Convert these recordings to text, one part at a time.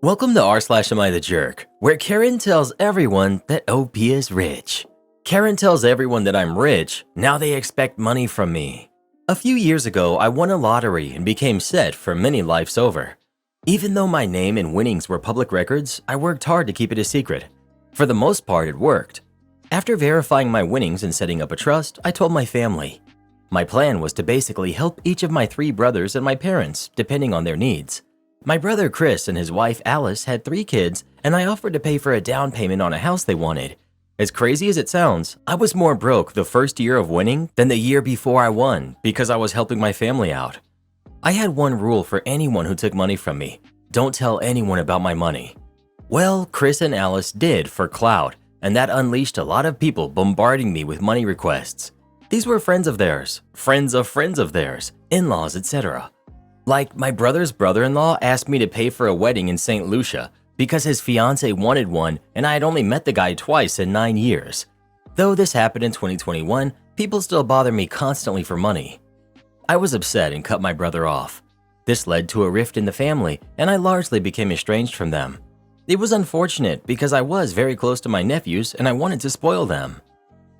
Welcome to r/am I the jerk, where Karen tells everyone that OP is rich. Karen tells everyone that I'm rich, now they expect money from me. A few years ago, I won a lottery and became set for many lives over. Even though my name and winnings were public records, I worked hard to keep it a secret. For the most part, it worked. After verifying my winnings and setting up a trust, I told my family. My plan was to basically help each of my 3 brothers and my parents, depending on their needs. My brother Chris and his wife Alice had 3 kids, and I offered to pay for a down payment on a house they wanted. As crazy as it sounds, I was more broke the first year of winning than the year before I won because I was helping my family out. I had one rule for anyone who took money from me: don't tell anyone about my money. Well, Chris and Alice did for clout, and that unleashed a lot of people bombarding me with money requests. These were friends of theirs, friends of theirs, in-laws, etc. Like, my brother's brother-in-law asked me to pay for a wedding in St. Lucia because his fiance wanted one and I had only met the guy twice in 9 years. Though this happened in 2021, people still bother me constantly for money. I was upset and cut my brother off. This led to a rift in the family and I largely became estranged from them. It was unfortunate because I was very close to my nephews and I wanted to spoil them.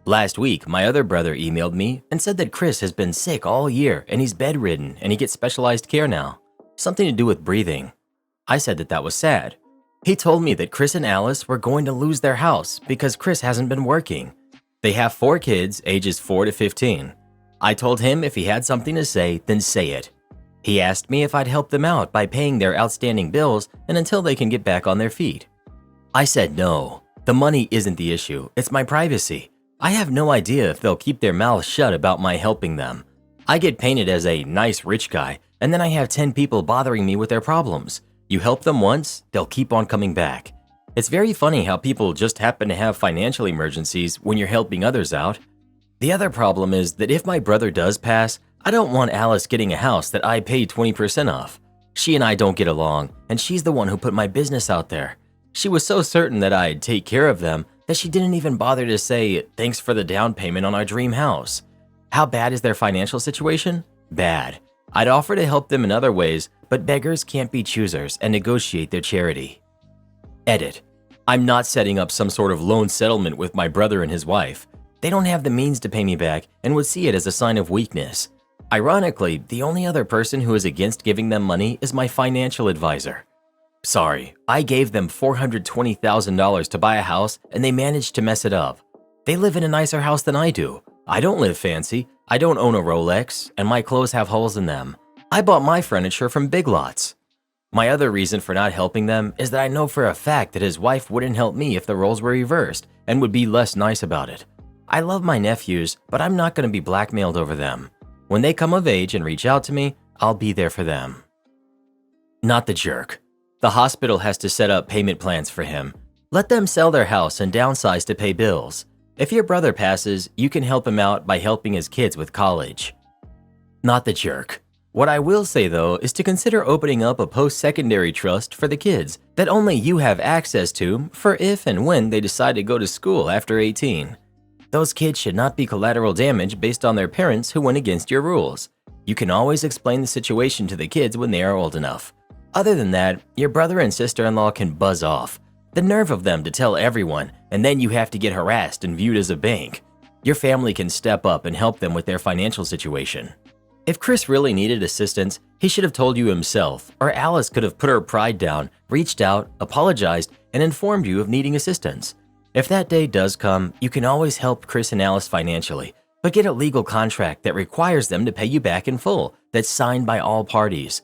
Last week, my other brother emailed me and said that Chris has been sick all year and he's bedridden and he gets specialized care now, something to do with breathing. I said that was sad. He told me that Chris and Alice were going to lose their house because Chris hasn't been working. They have 4 kids, ages 4 to 15. I told him if he had something to say, then say it. He asked me if I'd help them out by paying their outstanding bills and until they can get back on their feet. I said no, the money isn't the issue, it's my privacy. I have no idea if they'll keep their mouths shut about my helping them. I get painted as a nice rich guy, and then I have 10 people bothering me with their problems. You help them once, they'll keep on coming back. It's very funny how people just happen to have financial emergencies when you're helping others out. The other problem is that if my brother does pass, I don't want Alice getting a house that I paid 20% off. She and I don't get along, and she's the one who put my business out there. She was so certain that I'd take care of them that she didn't even bother to say thanks for the down payment on our dream house. How bad is their financial situation? Bad. I'd offer to help them in other ways, but beggars can't be choosers and negotiate their charity. Edit. I'm not setting up some sort of loan settlement with my brother and his wife. They don't have the means to pay me back and would see it as a sign of weakness. Ironically, the only other person who is against giving them money is my financial advisor. Sorry, I gave them $420,000 to buy a house and they managed to mess it up. They live in a nicer house than I do. I don't live fancy, I don't own a Rolex, and my clothes have holes in them. I bought my furniture from Big Lots. My other reason for not helping them is that I know for a fact that his wife wouldn't help me if the roles were reversed and would be less nice about it. I love my nephews, but I'm not going to be blackmailed over them. When they come of age and reach out to me, I'll be there for them. Not the jerk. The hospital has to set up payment plans for him. Let them sell their house and downsize to pay bills. If your brother passes, you can help him out by helping his kids with college. Not the jerk. What I will say though is to consider opening up a post-secondary trust for the kids that only you have access to for if and when they decide to go to school after 18. Those kids should not be collateral damage based on their parents who went against your rules. You can always explain the situation to the kids when they are old enough. Other than that, your brother and sister-in-law can buzz off. The nerve of them to tell everyone, and then you have to get harassed and viewed as a bank. Your family can step up and help them with their financial situation. If Chris really needed assistance, he should have told you himself, or Alice could have put her pride down, reached out, apologized, and informed you of needing assistance. If that day does come, you can always help Chris and Alice financially, but get a legal contract that requires them to pay you back in full, that's signed by all parties.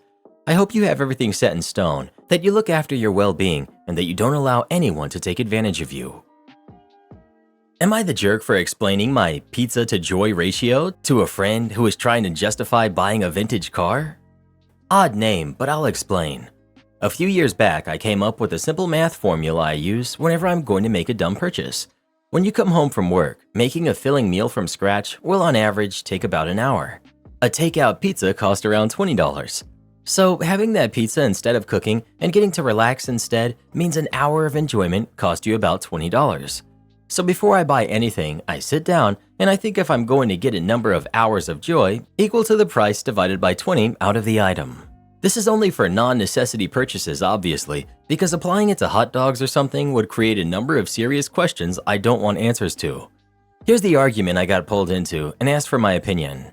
I hope you have everything set in stone, that you look after your well-being, and that you don't allow anyone to take advantage of you. Am I the jerk for explaining my pizza to joy ratio to a friend who is trying to justify buying a vintage car? Odd name, but I'll explain. A few years back, I came up with a simple math formula I use whenever I'm going to make a dumb purchase. When you come home from work, making a filling meal from scratch will on average take about an hour. A takeout pizza costs around $20. So having that pizza instead of cooking and getting to relax instead means an hour of enjoyment cost you about $20. So before I buy anything, I sit down and I think if I'm going to get a number of hours of joy equal to the price divided by 20 out of the item. This is only for non-necessity purchases, obviously, because applying it to hot dogs or something would create a number of serious questions I don't want answers to. Here's the argument I got pulled into and asked for my opinion.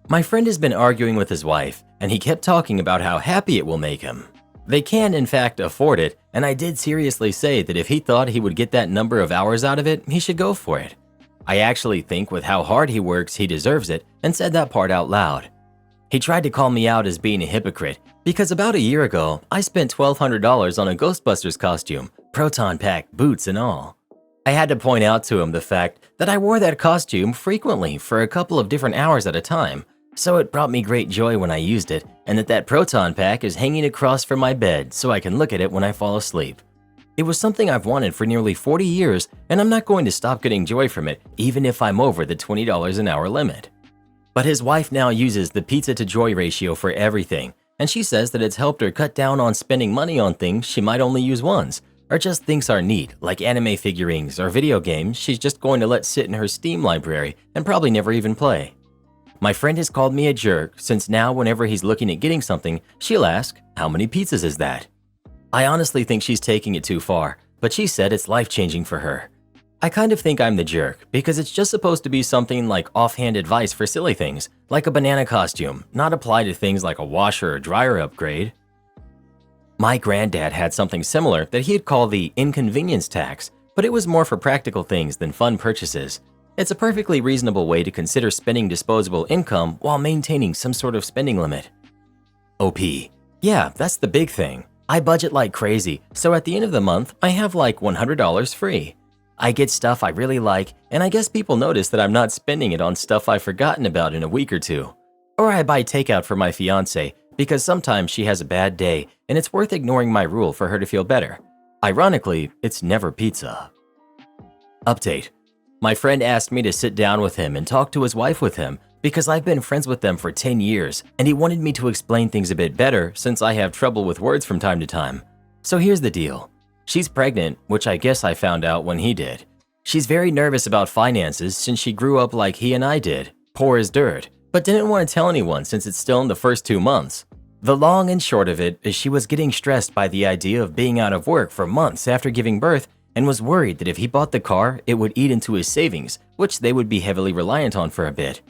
My friend has been arguing with his wife, and he kept talking about how happy it will make him. They can, in fact, afford it, and I did seriously say that if he thought he would get that number of hours out of it, he should go for it. I actually think with how hard he works, he deserves it, and said that part out loud. He tried to call me out as being a hypocrite because about a year ago, I spent $1,200 on a Ghostbusters costume, proton pack, boots, and all. I had to point out to him the fact that I wore that costume frequently for a couple of different hours at a time, so it brought me great joy when I used it, and that proton pack is hanging across from my bed so I can look at it when I fall asleep. It was something I've wanted for nearly 40 years, and I'm not going to stop getting joy from it even if I'm over the $20 an hour limit. But his wife now uses the pizza to joy ratio for everything, and she says that it's helped her cut down on spending money on things she might only use once, or just thinks are neat, like anime figurines or video games she's just going to let sit in her Steam library and probably never even play. My friend has called me a jerk since now whenever he's looking at getting something, she'll ask, "How many pizzas is that?" I honestly think she's taking it too far, but she said it's life-changing for her. I kind of think I'm the jerk because it's just supposed to be something like offhand advice for silly things, like a banana costume, not apply to things like a washer or dryer upgrade. My granddad had something similar that he'd call the inconvenience tax, but it was more for practical things than fun purchases. It's a perfectly reasonable way to consider spending disposable income while maintaining some sort of spending limit. OP. Yeah, that's the big thing. I budget like crazy, so at the end of the month, I have like $100 free. I get stuff I really like, and I guess people notice that I'm not spending it on stuff I've forgotten about in a week or two. Or I buy takeout for my fiance because sometimes she has a bad day and it's worth ignoring my rule for her to feel better. Ironically, it's never pizza. Update. My friend asked me to sit down with him and talk to his wife with him because I've been friends with them for 10 years and he wanted me to explain things a bit better since I have trouble with words from time to time. So here's the deal. She's pregnant, which I guess I found out when he did. She's very nervous about finances since she grew up like he and I did, poor as dirt, but didn't want to tell anyone since it's still in the first 2 months. The long and short of it is she was getting stressed by the idea of being out of work for months after giving birth and was worried that if he bought the car, it would eat into his savings, which they would be heavily reliant on for a bit.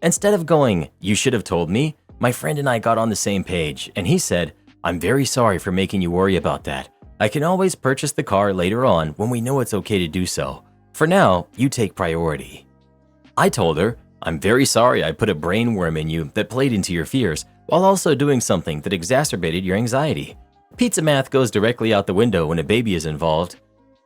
Instead of going, "You should have told me," my friend and I got on the same page, and he said, "I'm very sorry for making you worry about that. I can always purchase the car later on when we know it's okay to do so. For now, you take priority." I told her, "I'm very sorry I put a brain worm in you that played into your fears while also doing something that exacerbated your anxiety. Pizza math goes directly out the window when a baby is involved."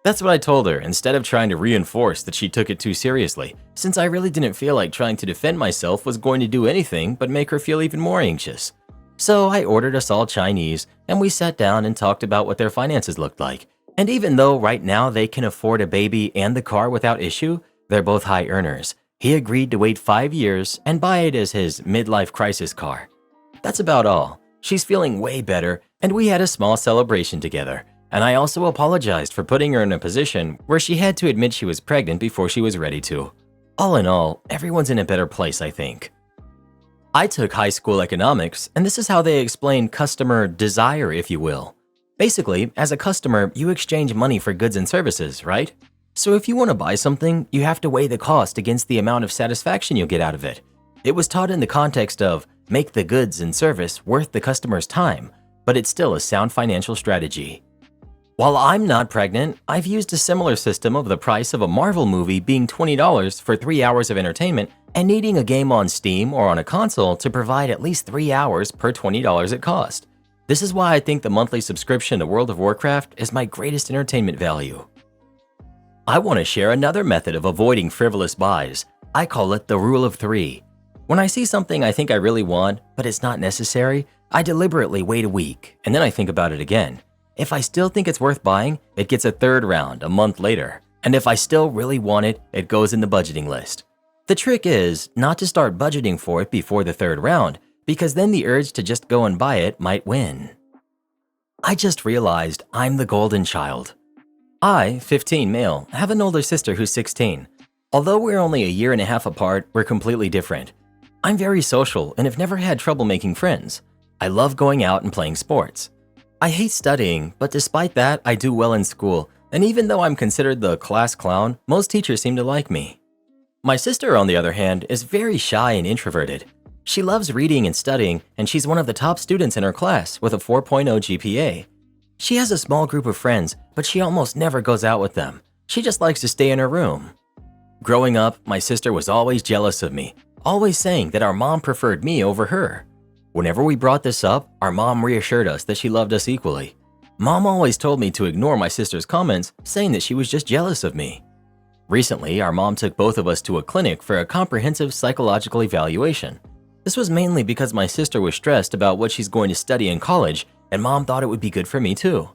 That's what I told her instead of trying to reinforce that she took it too seriously, since I really didn't feel like trying to defend myself was going to do anything but make her feel even more anxious. So I ordered us all Chinese, and we sat down and talked about what their finances looked like. And even though right now they can afford a baby and the car without issue, they're both high earners. He agreed to wait 5 years and buy it as his midlife crisis car. That's about all. She's feeling way better, and we had a small celebration together. And I also apologized for putting her in a position where she had to admit she was pregnant before she was ready to. All in all, everyone's in a better place, I think. I took high school economics, and this is how they explain customer desire, if you will. Basically, as a customer, you exchange money for goods and services, right? So if you want to buy something, you have to weigh the cost against the amount of satisfaction you'll get out of it. It was taught in the context of make the goods and service worth the customer's time, but it's still a sound financial strategy. While I'm not pregnant, I've used a similar system of the price of a Marvel movie being $20 for 3 hours of entertainment and needing a game on Steam or on a console to provide at least 3 hours per $20 it cost. This is why I think the monthly subscription to World of Warcraft is my greatest entertainment value. I want to share another method of avoiding frivolous buys. I call it the rule of 3. When I see something I think I really want, but it's not necessary, I deliberately wait a week and then I think about it again. If I still think it's worth buying, it gets a third round a month later. And if I still really want it, it goes in the budgeting list. The trick is not to start budgeting for it before the third round, because then the urge to just go and buy it might win. I just realized I'm the golden child. I, 15 male, have an older sister who's 16. Although we're only a year and a half apart, we're completely different. I'm very social and have never had trouble making friends. I love going out and playing sports. I hate studying, but despite that, I do well in school, and even though I'm considered the class clown, most teachers seem to like me. My sister, on the other hand, is very shy and introverted. She loves reading and studying, and she's one of the top students in her class with a 4.0 GPA. She has a small group of friends, but she almost never goes out with them. She just likes to stay in her room. Growing up, my sister was always jealous of me, always saying that our mom preferred me over her. Whenever we brought this up, our mom reassured us that she loved us equally. Mom always told me to ignore my sister's comments, saying that she was just jealous of me. Recently, our mom took both of us to a clinic for a comprehensive psychological evaluation. This was mainly because my sister was stressed about what she's going to study in college, and mom thought it would be good for me too.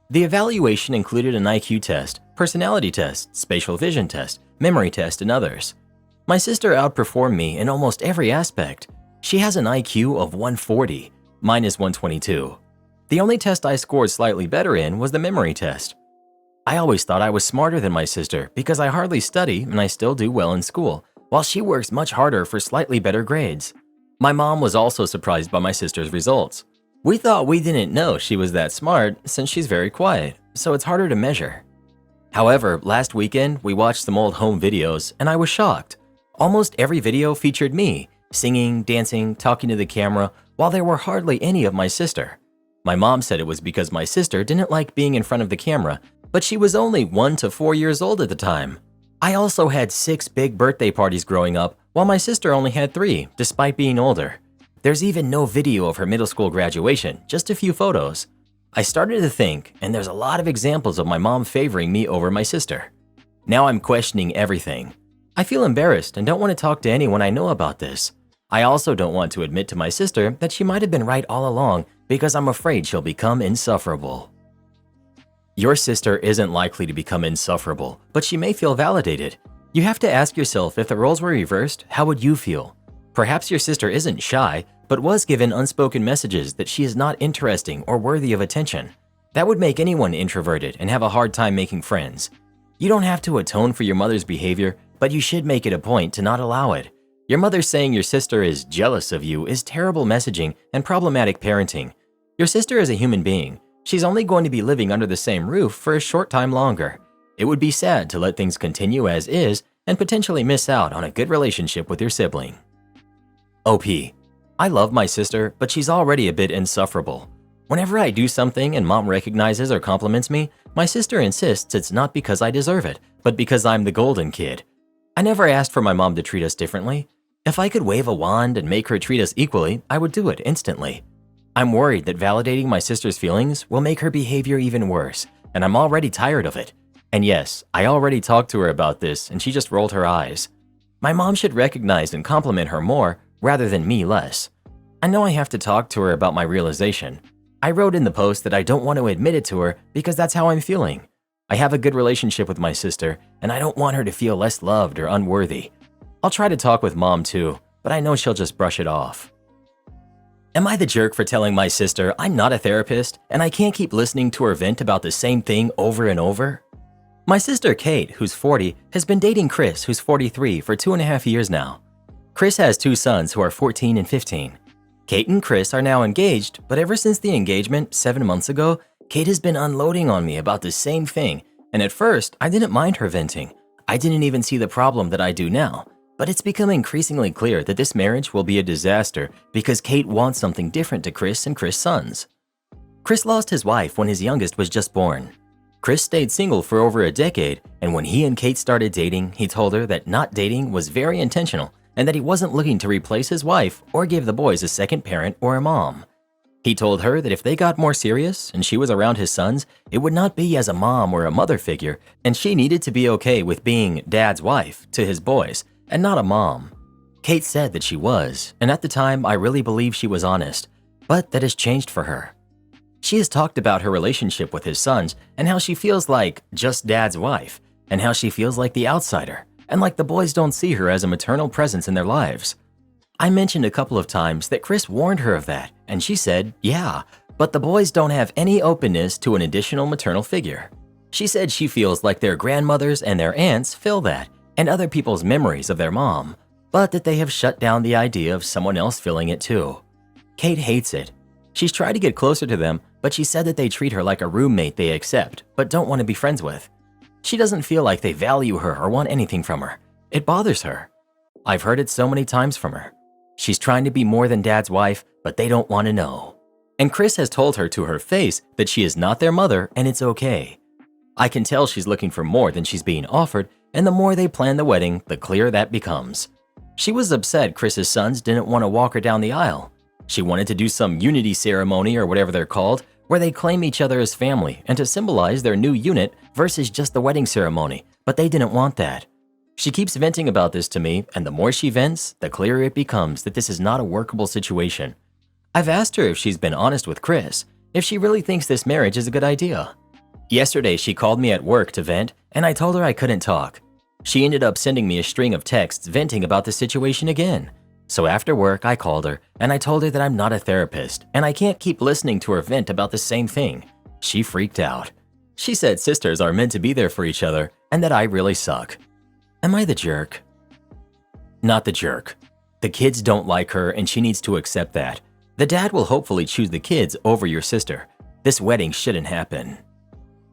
The evaluation included an IQ test, personality test, spatial vision test, memory test, and others. My sister outperformed me in almost every aspect. She has an IQ of 140, mine is 122. The only test I scored slightly better in was the memory test. I always thought I was smarter than my sister because I hardly study and I still do well in school, while she works much harder for slightly better grades. My mom was also surprised by my sister's results. We thought we didn't know she was that smart since she's very quiet, so it's harder to measure. However, last weekend we watched some old home videos and I was shocked. Almost every video featured me, singing, dancing, talking to the camera, while there were hardly any of my sister. My mom said it was because my sister didn't like being in front of the camera, but she was only 1 to 4 years old at the time. I also had 6 big birthday parties growing up, while my sister only had 3, despite being older. There's even no video of her middle school graduation, just a few photos. I started to think, and there's a lot of examples of my mom favoring me over my sister. Now I'm questioning everything. I feel embarrassed and don't want to talk to anyone I know about this. I also don't want to admit to my sister that she might have been right all along because I'm afraid she'll become insufferable. Your sister isn't likely to become insufferable, but she may feel validated. You have to ask yourself, if the roles were reversed, how would you feel? Perhaps your sister isn't shy, but was given unspoken messages that she is not interesting or worthy of attention. That would make anyone introverted and have a hard time making friends. You don't have to atone for your mother's behavior, but you should make it a point to not allow it. Your mother saying your sister is jealous of you is terrible messaging and problematic parenting. Your sister is a human being. She's only going to be living under the same roof for a short time longer. It would be sad to let things continue as is and potentially miss out on a good relationship with your sibling. OP. I love my sister, but she's already a bit insufferable. Whenever I do something and mom recognizes or compliments me, my sister insists it's not because I deserve it, but because I'm the golden kid. I never asked for my mom to treat us differently. If I could wave a wand and make her treat us equally, I would do it instantly. I'm worried that validating my sister's feelings will make her behavior even worse, and I'm already tired of it. And yes, I already talked to her about this and she just rolled her eyes. My mom should recognize and compliment her more rather than me less. I know I have to talk to her about my realization. I wrote in the post that I don't want to admit it to her because that's how I'm feeling. I have a good relationship with my sister and I don't want her to feel less loved or unworthy. I'll try to talk with mom too, but I know she'll just brush it off. Am I the jerk for telling my sister I'm not a therapist and I can't keep listening to her vent about the same thing over and over? My sister Kate, who's 40, has been dating Chris, who's 43, for 2.5 years now. Chris has 2 sons who are 14 and 15. Kate and Chris are now engaged, but ever since the engagement 7 months ago, Kate has been unloading on me about the same thing, and at first, I didn't mind her venting. I didn't even see the problem that I do now. But it's become increasingly clear that this marriage will be a disaster because Kate wants something different to Chris and Chris' sons. Chris lost his wife when his youngest was just born. Chris stayed single for over a decade, and when he and Kate started dating, he told her that not dating was very intentional and that he wasn't looking to replace his wife or give the boys a second parent or a mom. He told her that if they got more serious and she was around his sons, it would not be as a mom or a mother figure, and she needed to be okay with being dad's wife to his boys, and not a mom. Kate said that she was, and at the time I really believe she was honest, but that has changed for her. She has talked about her relationship with his sons and how she feels like just dad's wife, and how she feels like the outsider, and like the boys don't see her as a maternal presence in their lives. I mentioned a couple of times that Chris warned her of that, and she said, yeah, but the boys don't have any openness to an additional maternal figure. She said she feels like their grandmothers and their aunts fill that, and other people's memories of their mom, but that they have shut down the idea of someone else filling it too. Kate hates it. She's tried to get closer to them, but she said that they treat her like a roommate they accept, but don't want to be friends with. She doesn't feel like they value her or want anything from her. It bothers her. I've heard it so many times from her. She's trying to be more than Dad's wife, but they don't want to know. And Chris has told her to her face that she is not their mother and it's okay. I can tell she's looking for more than she's being offered, and the more they plan the wedding, the clearer that becomes. She was upset Chris's sons didn't want to walk her down the aisle. She wanted to do some unity ceremony or whatever they're called, where they claim each other as family and to symbolize their new unit versus just the wedding ceremony, but they didn't want that. She keeps venting about this to me, and the more she vents, the clearer it becomes that this is not a workable situation. I've asked her if she's been honest with Chris, if she really thinks this marriage is a good idea. Yesterday, she called me at work to vent, and I told her I couldn't talk. She ended up sending me a string of texts venting about the situation again. So after work, I called her, and I told her that I'm not a therapist, and I can't keep listening to her vent about the same thing. She freaked out. She said sisters are meant to be there for each other, and that I really suck. Am I the jerk? Not the jerk. The kids don't like her, and she needs to accept that. The dad will hopefully choose the kids over your sister. This wedding shouldn't happen.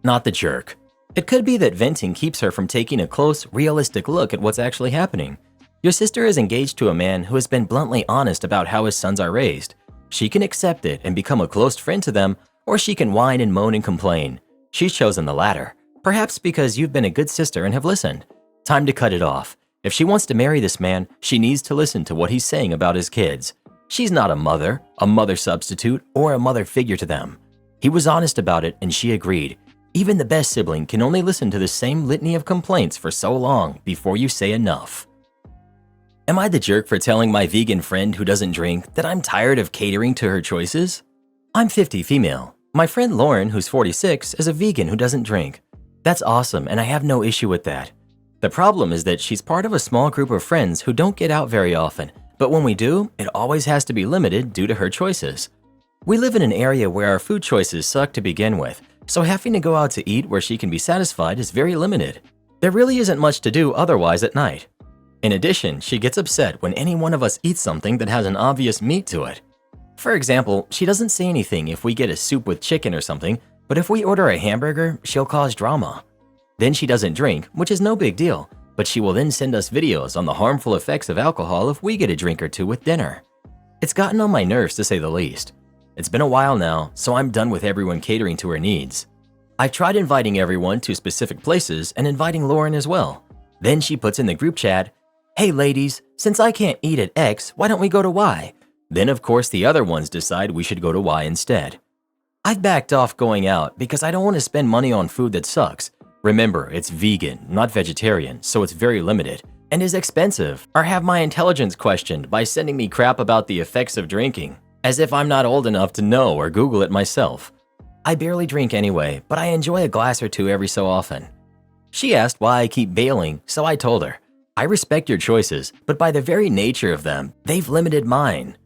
Not the jerk. It could be that venting keeps her from taking a close, realistic look at what's actually happening. Your sister is engaged to a man who has been bluntly honest about how his sons are raised. She can accept it and become a close friend to them, or she can whine and moan and complain. She's chosen the latter, perhaps because you've been a good sister and have listened. Time to cut it off. If she wants to marry this man, she needs to listen to what he's saying about his kids. She's not a mother substitute, or a mother figure to them. He was honest about it and she agreed. Even the best sibling can only listen to the same litany of complaints for so long before you say enough. Am I the jerk for telling my vegan friend who doesn't drink that I'm tired of catering to her choices? I'm 50 female. My friend Lauren, who's 46, is a vegan who doesn't drink. That's awesome and I have no issue with that. The problem is that she's part of a small group of friends who don't get out very often, but when we do, it always has to be limited due to her choices. We live in an area where our food choices suck to begin with, so having to go out to eat where she can be satisfied is very limited. There really isn't much to do otherwise at night. In addition, she gets upset when any one of us eats something that has an obvious meat to it. For example, she doesn't say anything if we get a soup with chicken or something, but if we order a hamburger, she'll cause drama. Then she doesn't drink, which is no big deal, but she will then send us videos on the harmful effects of alcohol if we get a drink or two with dinner. It's gotten on my nerves to say the least. It's been a while now, so I'm done with everyone catering to her needs. I've tried inviting everyone to specific places and inviting Lauren as well. Then she puts in the group chat, "Hey ladies, since I can't eat at X, why don't we go to Y?" Then of course the other ones decide we should go to Y instead. I've backed off going out because I don't want to spend money on food that sucks. Remember, it's vegan, not vegetarian, so it's very limited, and is expensive, or have my intelligence questioned by sending me crap about the effects of drinking, as if I'm not old enough to know or Google it myself. I barely drink anyway, but I enjoy a glass or two every so often. She asked why I keep bailing, so I told her, I respect your choices, but by the very nature of them, they've limited mine.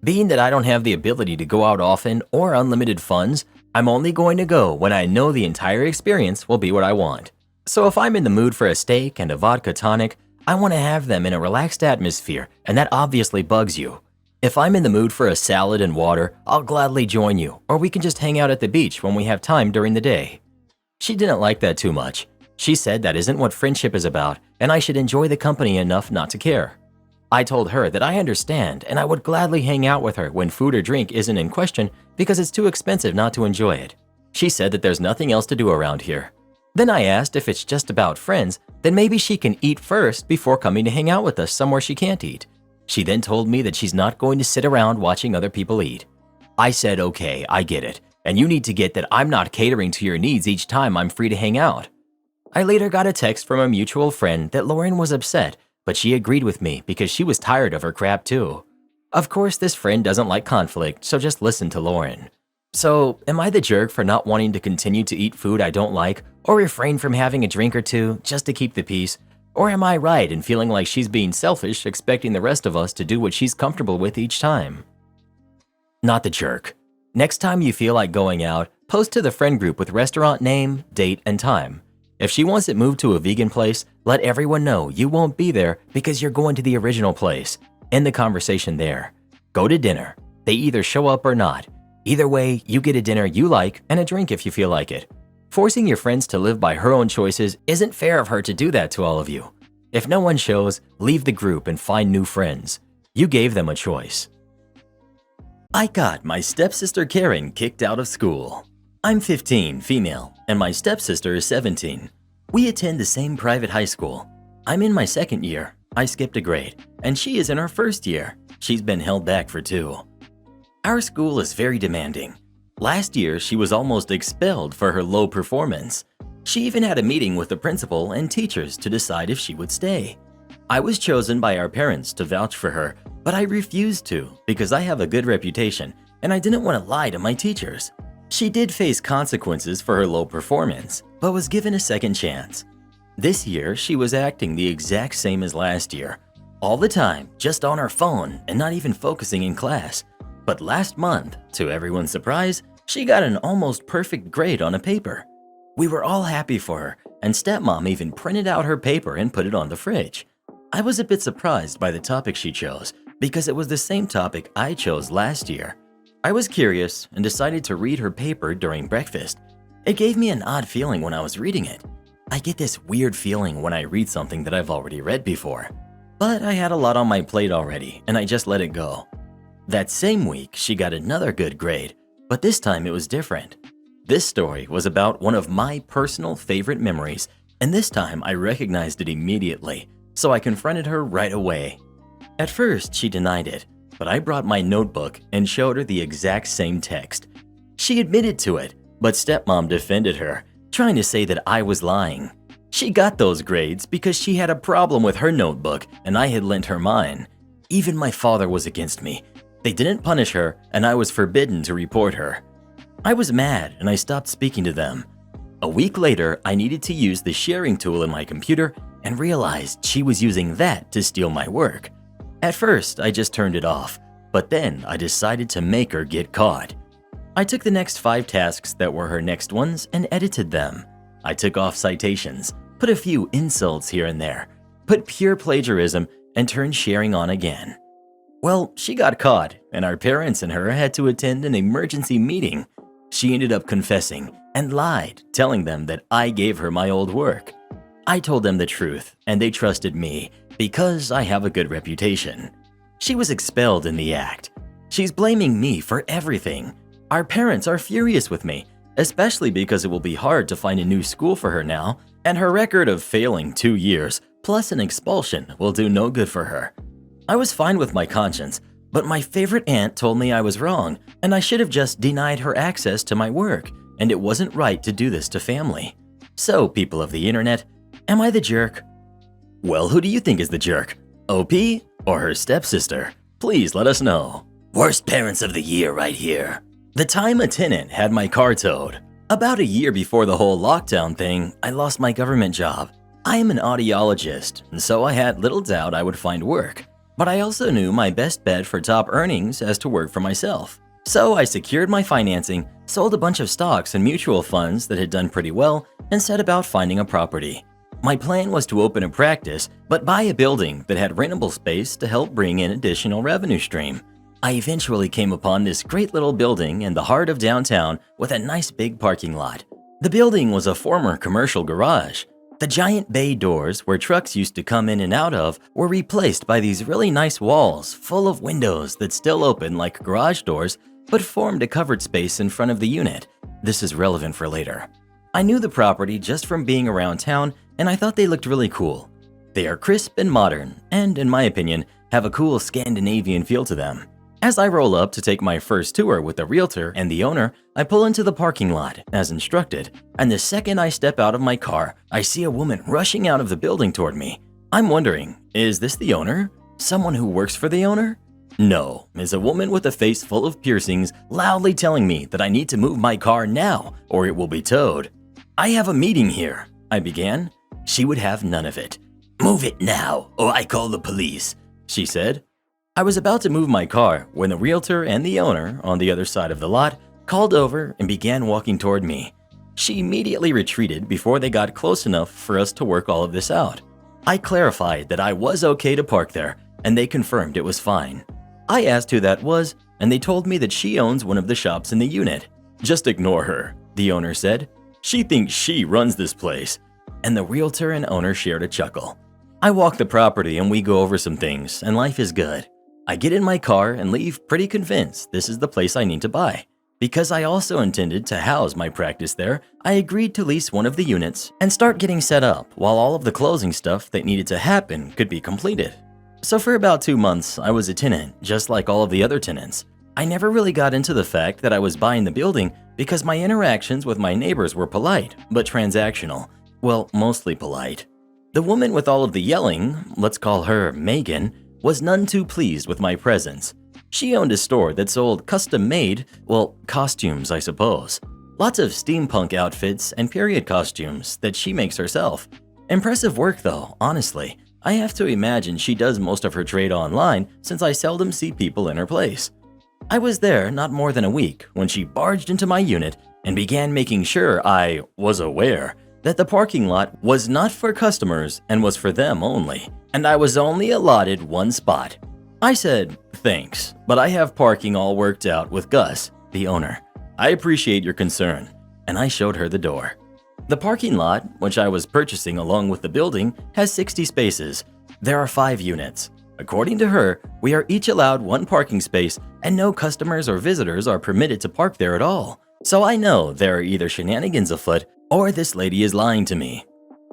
Being that I don't have the ability to go out often or unlimited funds, I'm only going to go when I know the entire experience will be what I want. So if I'm in the mood for a steak and a vodka tonic, I want to have them in a relaxed atmosphere, and that obviously bugs you. If I'm in the mood for a salad and water, I'll gladly join you, or we can just hang out at the beach when we have time during the day. She didn't like that too much. She said that isn't what friendship is about, and I should enjoy the company enough not to care. I told her that I understand and I would gladly hang out with her when food or drink isn't in question because it's too expensive not to enjoy it. She said that there's nothing else to do around here. Then I asked if it's just about friends, then maybe she can eat first before coming to hang out with us somewhere she can't eat. She then told me that she's not going to sit around watching other people eat. I said, okay, I get it, and you need to get that I'm not catering to your needs each time I'm free to hang out. I later got a text from a mutual friend that Lauren was upset, but she agreed with me because she was tired of her crap too. Of course, this friend doesn't like conflict, so just listen to Lauren. So, am I the jerk for not wanting to continue to eat food I don't like or refrain from having a drink or two just to keep the peace? Or am I right in feeling like she's being selfish, expecting the rest of us to do what she's comfortable with each time? Not the jerk. Next time you feel like going out, post to the friend group with restaurant name, date, and time. If she wants it moved to a vegan place, let everyone know you won't be there because you're going to the original place. End the conversation there. Go to dinner. They either show up or not. Either way, you get a dinner you like and a drink if you feel like it. Forcing your friends to live by her own choices isn't fair of her to do that to all of you. If no one shows, leave the group and find new friends. You gave them a choice. I got my stepsister Karen kicked out of school. I'm 15, female, and my stepsister is 17. We attend the same private high school. I'm in my second year. I skipped a grade, and she is in her first year. She's been held back for 2. Our school is very demanding. Last year, she was almost expelled for her low performance. She even had a meeting with the principal and teachers to decide if she would stay. I was chosen by our parents to vouch for her, but I refused to because I have a good reputation and I didn't want to lie to my teachers. She did face consequences for her low performance, but was given a second chance. This year, she was acting the exact same as last year, all the time, just on her phone and not even focusing in class. But last month, to everyone's surprise, she got an almost perfect grade on a paper. We were all happy for her, and stepmom even printed out her paper and put it on the fridge. I was a bit surprised by the topic she chose because it was the same topic I chose last year. I was curious and decided to read her paper during breakfast. It gave me an odd feeling when I was reading it. I get this weird feeling when I read something that I've already read before. But I had a lot on my plate already, and I just let it go. That same week, she got another good grade, but this time it was different. This story was about one of my personal favorite memories, and this time I recognized it immediately, so I confronted her right away. At first, she denied it, but I brought my notebook and showed her the exact same text. She admitted to it, but stepmom defended her, trying to say that I was lying. She got those grades because she had a problem with her notebook and I had lent her mine. Even my father was against me. They didn't punish her, and I was forbidden to report her. I was mad and I stopped speaking to them. A week later, I needed to use the sharing tool in my computer and realized she was using that to steal my work. At first, I just turned it off, but then I decided to make her get caught. I took the next 5 tasks that were her next ones and edited them. I took off citations, put a few insults here and there, put pure plagiarism, and turned sharing on again. Well, she got caught, and our parents and her had to attend an emergency meeting. She ended up confessing and lied, telling them that I gave her my old work. I told them the truth, and they trusted me because I have a good reputation. She was expelled in the act. She's blaming me for everything. Our parents are furious with me, especially because it will be hard to find a new school for her now, and her record of failing 2 years plus an expulsion will do no good for her. I was fine with my conscience, but my favorite aunt told me I was wrong and I should have just denied her access to my work, and it wasn't right to do this to family. So, people of the internet, am I the jerk? Well, who do you think is the jerk? OP or her stepsister? Please let us know. Worst parents of the year right here. The time a tenant had my car towed. About a year before the whole lockdown thing, I lost my government job. I am an audiologist, and so I had little doubt I would find work. But I also knew my best bet for top earnings as to work for myself. So I secured my financing, sold a bunch of stocks and mutual funds that had done pretty well, and set about finding a property. My plan was to open a practice, but buy a building that had rentable space to help bring in additional revenue stream. I eventually came upon this great little building in the heart of downtown with a nice big parking lot. The building was a former commercial garage. The giant bay doors where trucks used to come in and out of were replaced by these really nice walls full of windows that still open like garage doors but formed a covered space in front of the unit. This is relevant for later. I knew the property just from being around town and I thought they looked really cool. They are crisp and modern and, in my opinion, have a cool Scandinavian feel to them. As I roll up to take my first tour with the realtor and the owner, I pull into the parking lot as instructed, and the second I step out of my car, I see a woman rushing out of the building toward me. I'm wondering, is this the owner? Someone who works for the owner? No, it's a woman with a face full of piercings loudly telling me that I need to move my car now or it will be towed. I have a meeting here, I began. She would have none of it. Move it now or I call the police, she said. I was about to move my car when the realtor and the owner on the other side of the lot called over and began walking toward me. She immediately retreated before they got close enough for us to work all of this out. I clarified that I was okay to park there, and they confirmed it was fine. I asked who that was, and they told me that she owns one of the shops in the unit. "Just ignore her," the owner said. "She thinks she runs this place." And the realtor and owner shared a chuckle. I walk the property and we go over some things, and life is good. I get in my car and leave pretty convinced this is the place I need to buy. Because I also intended to house my practice there, I agreed to lease one of the units and start getting set up while all of the closing stuff that needed to happen could be completed. So for about 2 months, I was a tenant, just like all of the other tenants. I never really got into the fact that I was buying the building because my interactions with my neighbors were polite, but transactional. Well, mostly polite. The woman with all of the yelling, let's call her Megan, was none too pleased with my presence. She owned a store that sold custom-made, well, costumes, I suppose. Lots of steampunk outfits and period costumes that she makes herself. Impressive work though, honestly. I have to imagine she does most of her trade online since I seldom see people in her place. I was there not more than a week when she barged into my unit and began making sure I was aware that the parking lot was not for customers and was for them only, and I was only allotted one spot. I said, "Thanks, but I have parking all worked out with Gus, the owner. I appreciate your concern," and I showed her the door. The parking lot, which I was purchasing along with the building, has 60 spaces. There are 5 units. According to her, we are each allowed one parking space and no customers or visitors are permitted to park there at all. So I know there are either shenanigans afoot or this lady is lying to me.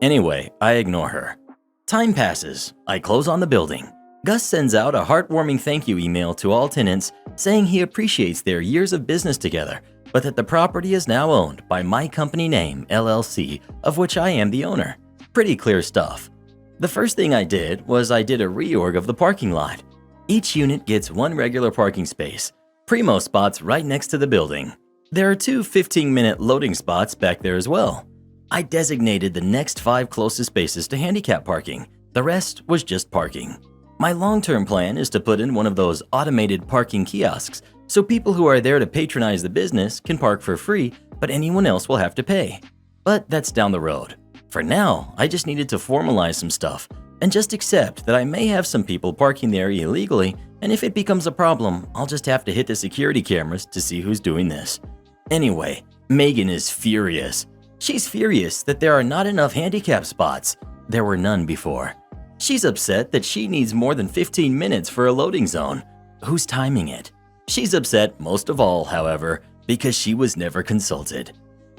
Anyway, I ignore her. Time passes. I close on the building. Gus sends out a heartwarming thank you email to all tenants saying he appreciates their years of business together, but that the property is now owned by My Company Name, LLC, of which I am the owner. Pretty clear stuff. The first thing I did was I did a reorg of the parking lot. Each unit gets one regular parking space, primo spots right next to the building. There are 2 15-minute loading spots back there as well. I designated the next 5 closest spaces to handicap parking. The rest was just parking. My long-term plan is to put in one of those automated parking kiosks so people who are there to patronize the business can park for free, but anyone else will have to pay. But that's down the road. For now, I just needed to formalize some stuff and just accept that I may have some people parking there illegally, and if it becomes a problem, I'll just have to hit the security cameras to see who's doing this. Anyway, Megan is furious. She's furious that there are not enough handicap spots. There were none before. She's upset that she needs more than 15 minutes for a loading zone. Who's timing it? She's upset most of all, however, because she was never consulted.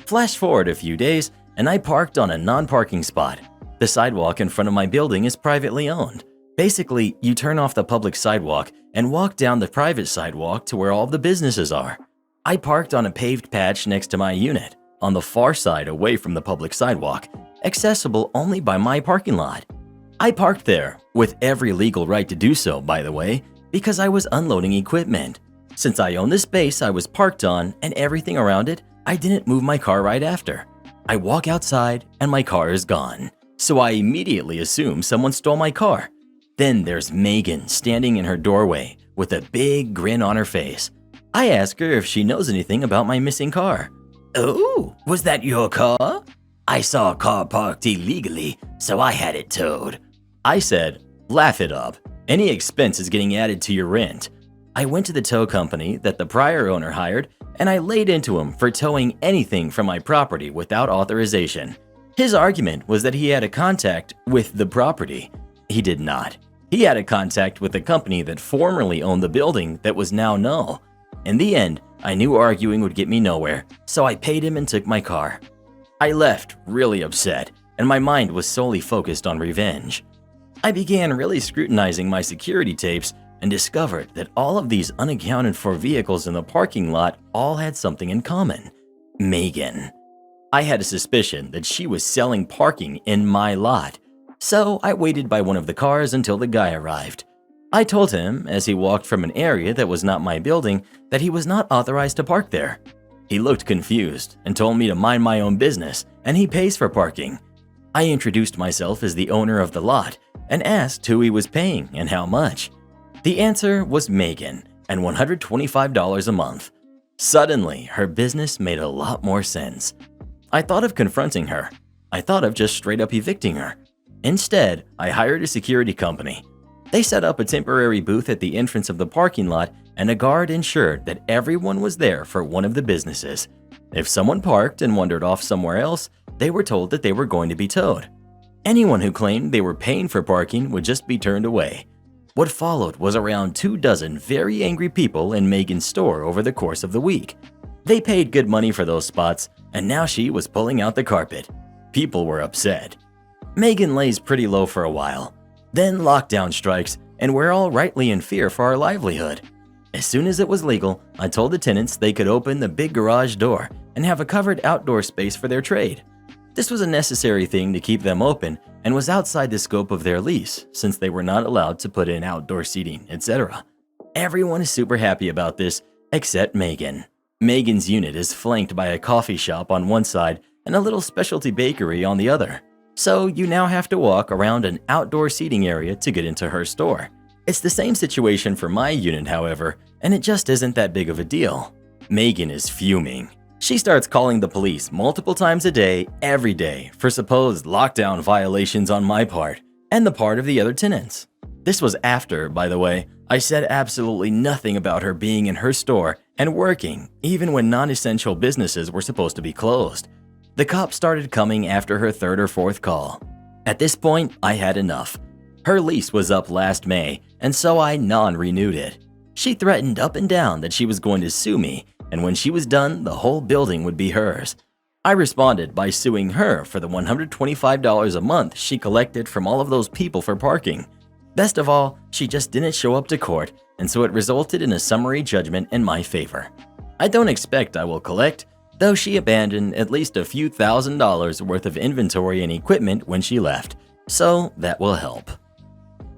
Flash forward a few days, and I parked on a non-parking spot. The sidewalk in front of my building is privately owned. Basically, you turn off the public sidewalk and walk down the private sidewalk to where all the businesses are. I parked on a paved patch next to my unit, on the far side away from the public sidewalk, accessible only by my parking lot. I parked there, with every legal right to do so, by the way, because I was unloading equipment. Since I own the space I was parked on and everything around it, I didn't move my car right after. I walk outside and my car is gone, so I immediately assume someone stole my car. Then there's Megan standing in her doorway with a big grin on her face. I ask her if she knows anything about my missing car. "Oh, was that your car? I saw a car parked illegally, so I had it towed." I said, "Laugh it up. Any expense is getting added to your rent." I went to the tow company that the prior owner hired, and I laid into him for towing anything from my property without authorization. His argument was that he had a contact with the property. He did not. He had a contact with the company that formerly owned the building that was now null. In the end, I knew arguing would get me nowhere, so I paid him and took my car. I left really upset, and my mind was solely focused on revenge. I began really scrutinizing my security tapes and discovered that all of these unaccounted for vehicles in the parking lot all had something in common: Megan. I had a suspicion that she was selling parking in my lot, so I waited by one of the cars until the guy arrived. I told him, as he walked from an area that was not my building, that he was not authorized to park there. He looked confused and told me to mind my own business, and he pays for parking. I introduced myself as the owner of the lot and asked who he was paying and how much. The answer was Megan, and $125 a month. Suddenly, her business made a lot more sense. I thought of confronting her. I thought of just straight up evicting her. Instead, I hired a security company. They set up a temporary booth at the entrance of the parking lot, and a guard ensured that everyone was there for one of the businesses. If someone parked and wandered off somewhere else, they were told that they were going to be towed. Anyone who claimed they were paying for parking would just be turned away. What followed was around 24 very angry people in Megan's store over the course of the week. They paid good money for those spots, and now she was pulling out the carpet. People were upset. Megan lays pretty low for a while. Then lockdown strikes, and we're all rightly in fear for our livelihood. As soon as it was legal, I told the tenants they could open the big garage door and have a covered outdoor space for their trade. This was a necessary thing to keep them open and was outside the scope of their lease since they were not allowed to put in outdoor seating, etc. Everyone is super happy about this except Megan. Megan's unit is flanked by a coffee shop on one side and a little specialty bakery on the other. So you now have to walk around an outdoor seating area to get into her store. It's the same situation for my unit, however, and it just isn't that big of a deal. Megan is fuming. She starts calling the police multiple times a day, every day, for supposed lockdown violations on my part and the part of the other tenants. This was after, by the way, I said absolutely nothing about her being in her store and working, even when non-essential businesses were supposed to be closed. The cops started coming after her third or fourth call. At this point, I had enough. Her lease was up last May, and so I non-renewed it. She threatened up and down that she was going to sue me, and when she was done, the whole building would be hers. I responded by suing her for the $125 a month she collected from all of those people for parking. Best of all, she just didn't show up to court, and so it resulted in a summary judgment in my favor. I don't expect I will collect, though she abandoned at least a few $1,000s worth of inventory and equipment when she left, so that will help.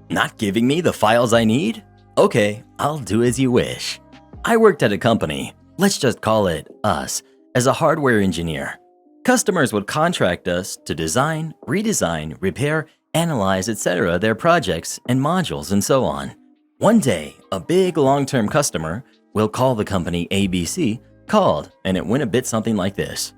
Not giving me the files I need? Okay, I'll do as you wish. I worked at a company, let's just call it us, as a hardware engineer. Customers would contract us to design, redesign, repair, analyze, etc. their projects and modules and so on. One day, a big long-term customer, we'll call the company ABC, called, and it went a bit something like this.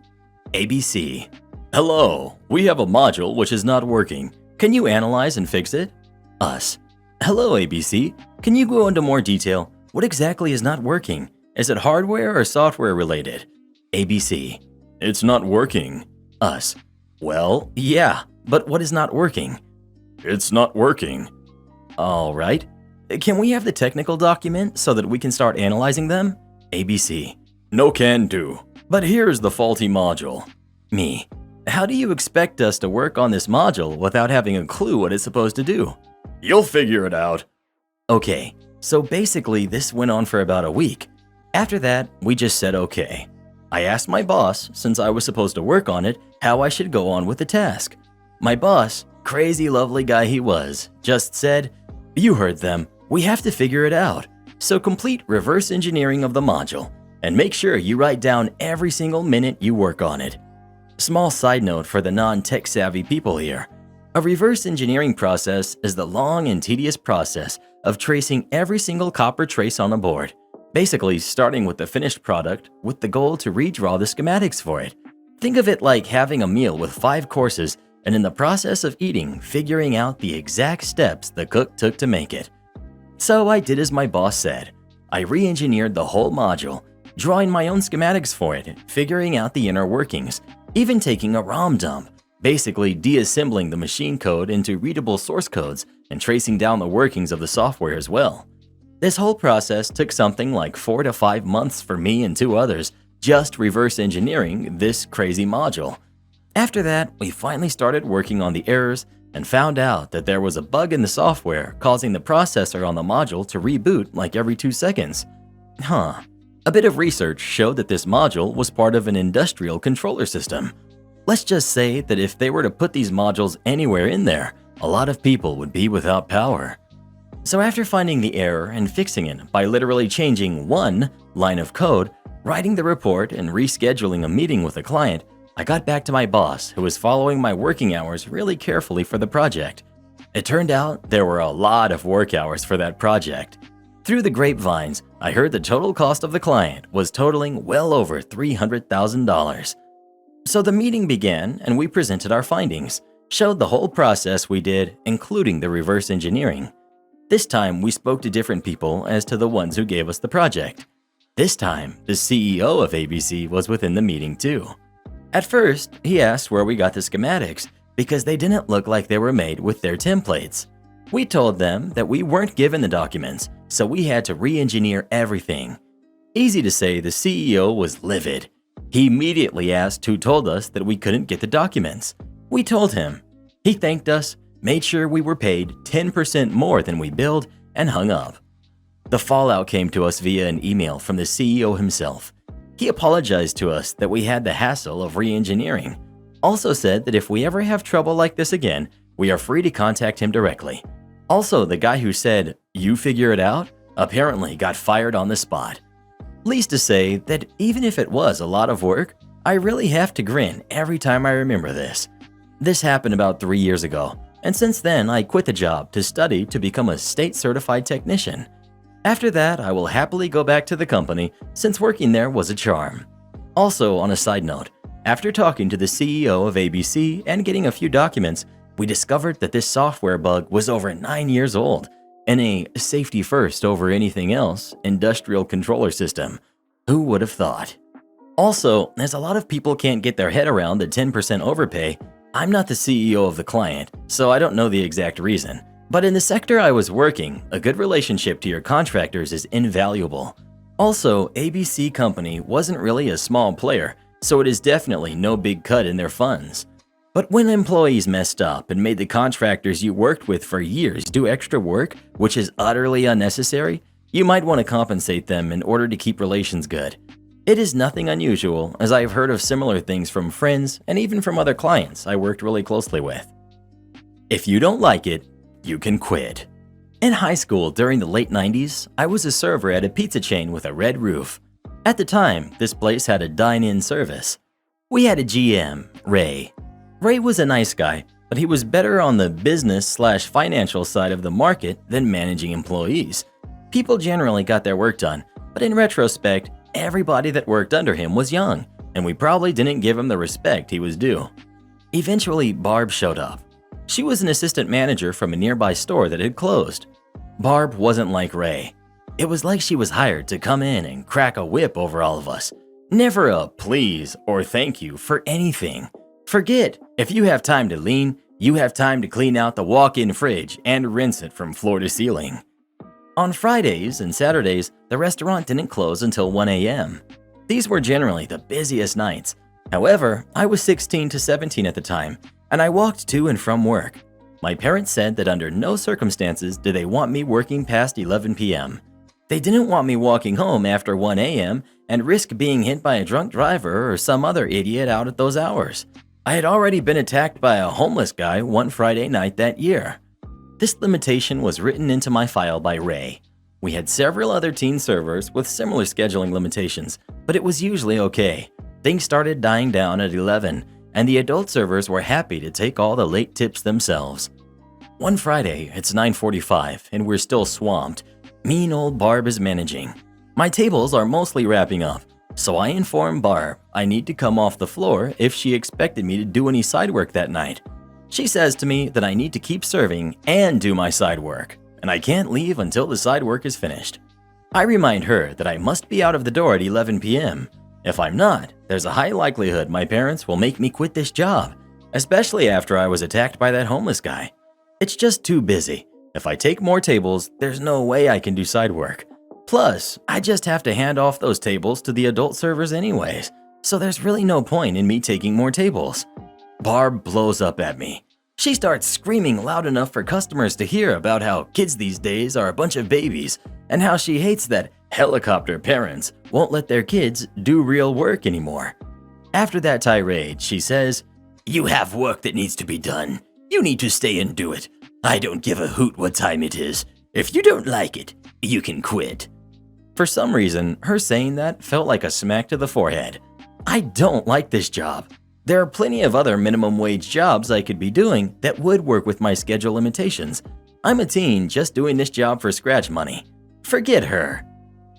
ABC: hello, we have a module which is not working. Can you analyze and fix it? Us: hello ABC, can you go into more detail? What exactly is not working? Is it hardware or software related? ABC: it's not working. Us: well, yeah, but what is not working? It's not working. All right. Can we have the technical document so that we can start analyzing them? ABC: no can do. But here's the faulty module. Me: how do you expect us to work on this module without having a clue what it's supposed to do? You'll figure it out. Okay, so basically this went on for about a week. After that, we just said okay. I asked my boss, since I was supposed to work on it, how I should go on with the task. My boss, crazy lovely guy he was, just said, you heard them, we have to figure it out. So complete reverse engineering of the module, and make sure you write down every single minute you work on it. Small side note for the non-tech savvy people here. A reverse engineering process is the long and tedious process of tracing every single copper trace on a board, basically starting with the finished product with the goal to redraw the schematics for it. Think of it like having a meal with 5 courses and in the process of eating, figuring out the exact steps the cook took to make it. So I did as my boss said. I re-engineered the whole module, drawing my own schematics for it, figuring out the inner workings, even taking a ROM dump, basically deassembling the machine code into readable source codes and tracing down the workings of the software as well. This whole process took something like 4 to 5 months for me and 2 others, just reverse engineering this crazy module. After that, we finally started working on the errors and found out that there was a bug in the software causing the processor on the module to reboot like every 2 seconds. A bit of research showed that this module was part of an industrial controller system. Let's just say that if they were to put these modules anywhere in there, a lot of people would be without power. So after finding the error and fixing it by literally changing one line of code, writing the report and rescheduling a meeting with a client, I got back to my boss, who was following my working hours really carefully for the project. It turned out there were a lot of work hours for that project. Through the grapevines, I heard the total cost of the client was totaling well over $300,000. So the meeting began and we presented our findings, showed the whole process we did, including the reverse engineering. This time, we spoke to different people as to the ones who gave us the project. This time, the CEO of ABC was within the meeting too. At first, he asked where we got the schematics because they didn't look like they were made with their templates. We told them that we weren't given the documents, so we had to re-engineer everything. Easy to say, the CEO was livid. He immediately asked who told us that we couldn't get the documents. We told him. He thanked us, made sure we were paid 10% more than we billed, and hung up. The fallout came to us via an email from the CEO himself. He apologized to us that we had the hassle of re-engineering. Also said that if we ever have trouble like this again, we are free to contact him directly. Also, the guy who said, "You figure it out," apparently got fired on the spot. Least to say that even if it was a lot of work, I really have to grin every time I remember this. This happened about 3 years ago, and since then I quit the job to study to become a state-certified technician. After that, I will happily go back to the company since working there was a charm. Also, on a side note, after talking to the CEO of ABC and getting a few documents, we discovered that this software bug was over 9 years old in a safety first over anything else industrial controller system. Who would have thought? Also, as a lot of people can't get their head around the 10% overpay, I'm not the CEO of the client, so I don't know the exact reason. But in the sector I was working, a good relationship to your contractors is invaluable. Also, ABC Company wasn't really a small player, so it is definitely no big cut in their funds. But when employees messed up and made the contractors you worked with for years do extra work, which is utterly unnecessary, you might want to compensate them in order to keep relations good. It is nothing unusual, as I have heard of similar things from friends and even from other clients I worked really closely with. If you don't like it, you can quit. In high school during the late 90s, I was a server at a pizza chain with a red roof. At the time, this place had a dine-in service. We had a GM, Ray. Ray was a nice guy, but he was better on the business/financial side of the market than managing employees. People generally got their work done, but in retrospect, everybody that worked under him was young, and we probably didn't give him the respect he was due. Eventually, Barb showed up. She was an assistant manager from a nearby store that had closed. Barb wasn't like Ray. It was like she was hired to come in and crack a whip over all of us. Never a please or thank you for anything. Forget, if you have time to lean, you have time to clean out the walk-in fridge and rinse it from floor to ceiling. On Fridays and Saturdays, the restaurant didn't close until 1 a.m. These were generally the busiest nights. However, I was 16 to 17 at the time, and I walked to and from work. My parents said that under no circumstances did they want me working past 11 p.m. They didn't want me walking home after 1 a.m. and risk being hit by a drunk driver or some other idiot out at those hours. I had already been attacked by a homeless guy one Friday night that year. This limitation was written into my file by Ray. We had several other teen servers with similar scheduling limitations, but it was usually okay. Things started dying down at 11, and the adult servers were happy to take all the late tips themselves. One Friday, it's 9:45, and we're still swamped. Mean old Barb is managing. My tables are mostly wrapping up, so I inform Barb I need to come off the floor if she expected me to do any side work that night. She says to me that I need to keep serving and do my side work, and I can't leave until the side work is finished. I remind her that I must be out of the door at 11 p.m. If I'm not, there's a high likelihood my parents will make me quit this job, especially after I was attacked by that homeless guy. It's just too busy. If I take more tables, there's no way I can do side work. Plus, I just have to hand off those tables to the adult servers anyways, so there's really no point in me taking more tables. Barb blows up at me. She starts screaming loud enough for customers to hear about how kids these days are a bunch of babies and how she hates that helicopter parents won't let their kids do real work anymore. After that tirade, she says, "You have work that needs to be done. You need to stay and do it. I don't give a hoot what time it is. If you don't like it, you can quit." For some reason, her saying that felt like a smack to the forehead. I don't like this job. There are plenty of other minimum wage jobs I could be doing that would work with my schedule limitations. I'm a teen just doing this job for scratch money. Forget her.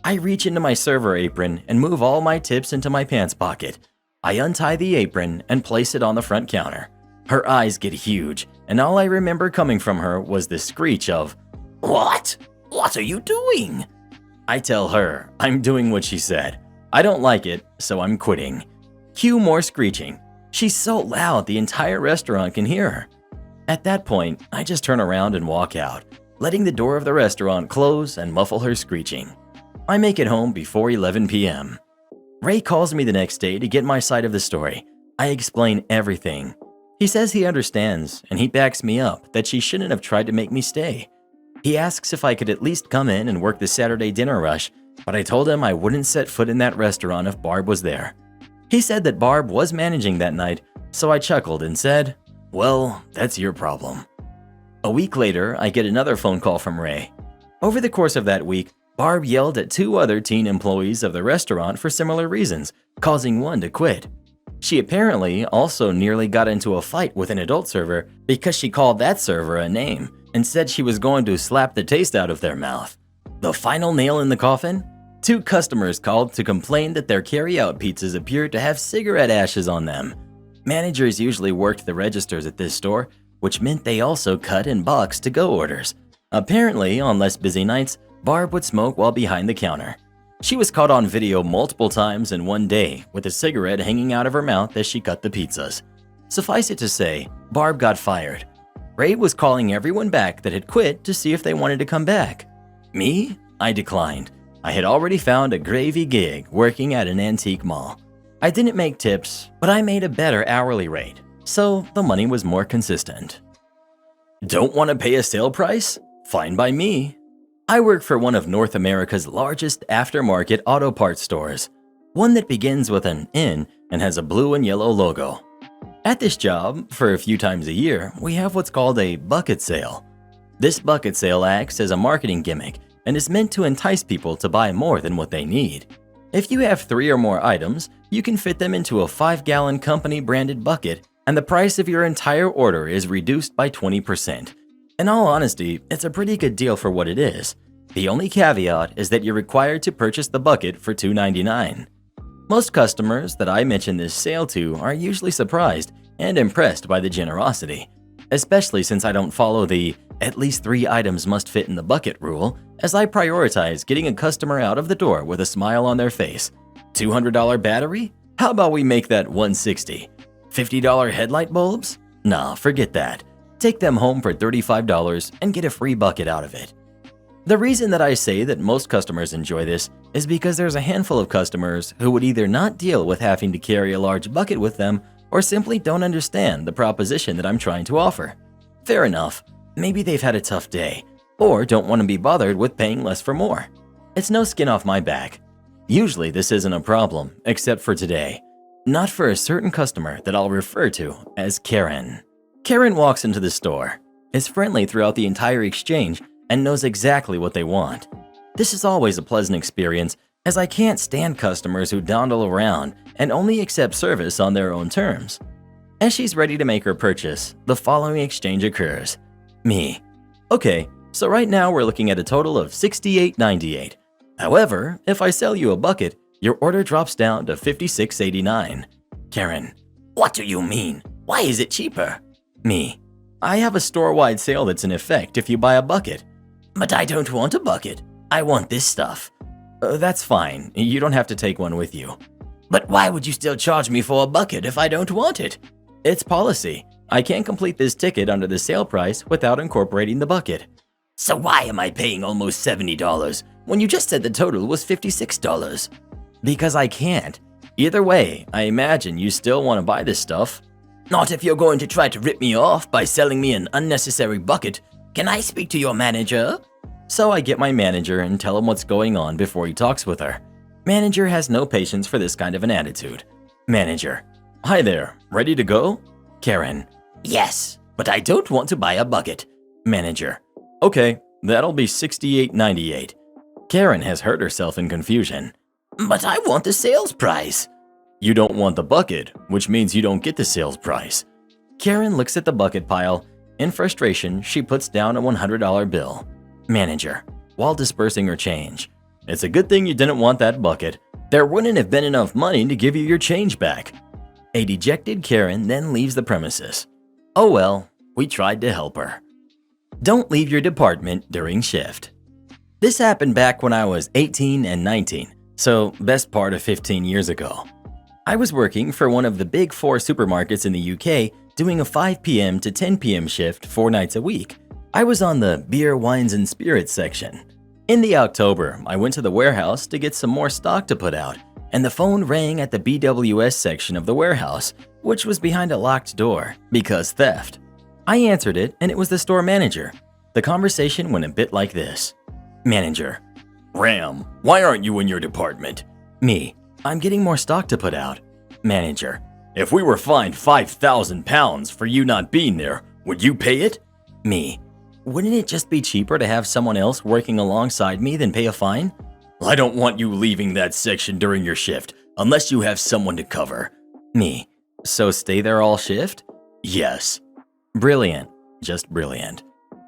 I reach into my server apron and move all my tips into my pants pocket. I untie the apron and place it on the front counter. Her eyes get huge, and all I remember coming from her was the screech of, What? What are you doing? I tell her I'm doing what she said. I don't like it, so I'm quitting. Cue more screeching. She's so loud the entire restaurant can hear her. At that point, I just turn around and walk out, letting the door of the restaurant close and muffle her screeching. I make it home before 11 p.m. Ray calls me the next day to get my side of the story. I explain everything. He says he understands, and he backs me up that she shouldn't have tried to make me stay. He asks if I could at least come in and work the Saturday dinner rush, but I told him I wouldn't set foot in that restaurant if Barb was there. He said that Barb was managing that night, so I chuckled and said, "Well, that's your problem." A week later, I get another phone call from Ray. Over the course of that week, Barb yelled at 2 other teen employees of the restaurant for similar reasons, causing one to quit. She apparently also nearly got into a fight with an adult server because she called that server a name and said she was going to slap the taste out of their mouth. The final nail in the coffin? 2 customers called to complain that their carry-out pizzas appeared to have cigarette ashes on them. Managers usually worked the registers at this store, which meant they also cut and boxed to-go orders. Apparently, on less busy nights, Barb would smoke while behind the counter. She was caught on video multiple times in one day with a cigarette hanging out of her mouth as she cut the pizzas. Suffice it to say, Barb got fired. Ray was calling everyone back that had quit to see if they wanted to come back. Me? I declined. I had already found a gravy gig working at an antique mall. I didn't make tips, but I made a better hourly rate, so the money was more consistent. Don't want to pay a sale price? Fine by me. I work for one of North America's largest aftermarket auto parts stores, one that begins with an N and has a blue and yellow logo. At this job, for a few times a year, we have what's called a bucket sale. This bucket sale acts as a marketing gimmick and is meant to entice people to buy more than what they need. If you have 3 or more items, you can fit them into a 5-gallon company-branded bucket, and the price of your entire order is reduced by 20%. In all honesty, it's a pretty good deal for what it is. The only caveat is that you're required to purchase the bucket for $2.99. Most customers that I mention this sale to are usually surprised and impressed by the generosity, especially since I don't follow the "at least 3 items must fit in the bucket" rule, as I prioritize getting a customer out of the door with a smile on their face. $200 battery? How about we make that $160? $50 headlight bulbs? Nah, forget that. Take them home for $35 and get a free bucket out of it. The reason that I say that most customers enjoy this is because there's a handful of customers who would either not deal with having to carry a large bucket with them or simply don't understand the proposition that I'm trying to offer. Fair enough, maybe they've had a tough day or don't want to be bothered with paying less for more. It's no skin off my back. Usually this isn't a problem, except for today. Not for a certain customer that I'll refer to as Karen. Karen walks into the store, is friendly throughout the entire exchange, and knows exactly what they want. This is always a pleasant experience, as I can't stand customers who dawdle around and only accept service on their own terms. As she's ready to make her purchase, the following exchange occurs. Me. Okay, so right now we're looking at a total of $68.98. However, if I sell you a bucket, your order drops down to $56.89. Karen. What do you mean? Why is it cheaper? Me. I have a store-wide sale that's in effect if you buy a bucket. But I don't want a bucket. I want this stuff. That's fine. You don't have to take one with you. But why would you still charge me for a bucket if I don't want it? It's policy. I can't complete this ticket under the sale price without incorporating the bucket. So why am I paying almost $70 when you just said the total was $56? Because I can't. Either way, I imagine you still want to buy this stuff. Not if you're going to try to rip me off by selling me an unnecessary bucket. Can I speak to your manager? So I get my manager and tell him what's going on before he talks with her. Manager has no patience for this kind of an attitude. Manager. Hi there, ready to go? Karen. Yes, but I don't want to buy a bucket. Manager. Okay, that'll be $68.98. Karen has hurt herself in confusion. But I want the sales price. You don't want the bucket, which means you don't get the sales price. Karen looks at the bucket pile. In frustration, she puts down a $100 bill. Manager, while dispersing her change. It's a good thing you didn't want that bucket. There wouldn't have been enough money to give you your change back. A dejected Karen then leaves the premises. Oh well, we tried to help her. Don't leave your department during shift. This happened back when I was 18 and 19, so best part of 15 years ago. I was working for one of the big 4 supermarkets in the UK, doing a 5 p.m. to 10 p.m. shift 4 nights a week. I was on the beer, wines, and spirits section. In the October, I went to the warehouse to get some more stock to put out, and the phone rang at the BWS section of the warehouse, which was behind a locked door because theft. I answered it, and it was the store manager. The conversation went a bit like this. Manager: Ram, why aren't you in your department? Me: I'm getting more stock to put out. Manager: If we were fined £5,000 for you not being there, would you pay it? Me: Wouldn't it just be cheaper to have someone else working alongside me than pay a fine? I don't want you leaving that section during your shift unless you have someone to cover. Me: So stay there all shift? Yes. Brilliant. Just brilliant.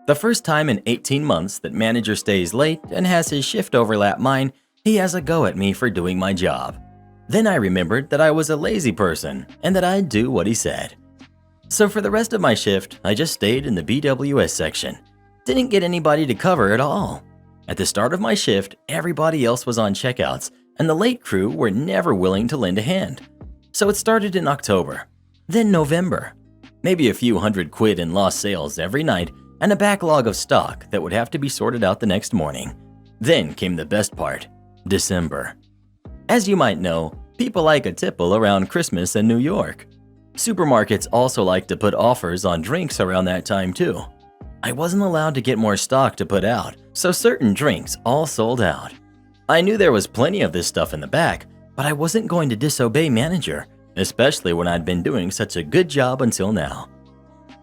The first time in 18 months that manager stays late and has his shift overlap mine, he has a go at me for doing my job. Then I remembered that I was a lazy person and that I'd do what he said. So for the rest of my shift, I just stayed in the BWS section. Didn't get anybody to cover at all. At the start of my shift, everybody else was on checkouts, and the late crew were never willing to lend a hand. So it started in October, then November. Maybe a few £100 in lost sales every night and a backlog of stock that would have to be sorted out the next morning. Then came the best part, December. As you might know, people like a tipple around Christmas in New York. Supermarkets also like to put offers on drinks around that time too. I wasn't allowed to get more stock to put out, so certain drinks all sold out. I knew there was plenty of this stuff in the back, but I wasn't going to disobey manager, especially when I'd been doing such a good job until now.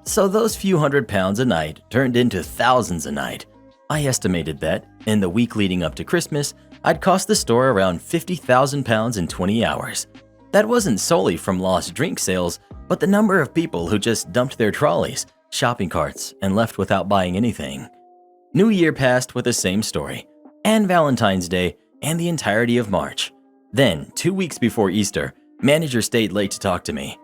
So those few £100 a night turned into thousands a night. I estimated that, in the week leading up to Christmas, I'd cost the store around £50,000 in 20 hours. That wasn't solely from lost drink sales, but the number of people who just dumped their trolleys, shopping carts, and left without buying anything. New Year passed with the same story, and Valentine's Day, and the entirety of March. Then, 2 weeks before Easter, manager stayed late to talk to me.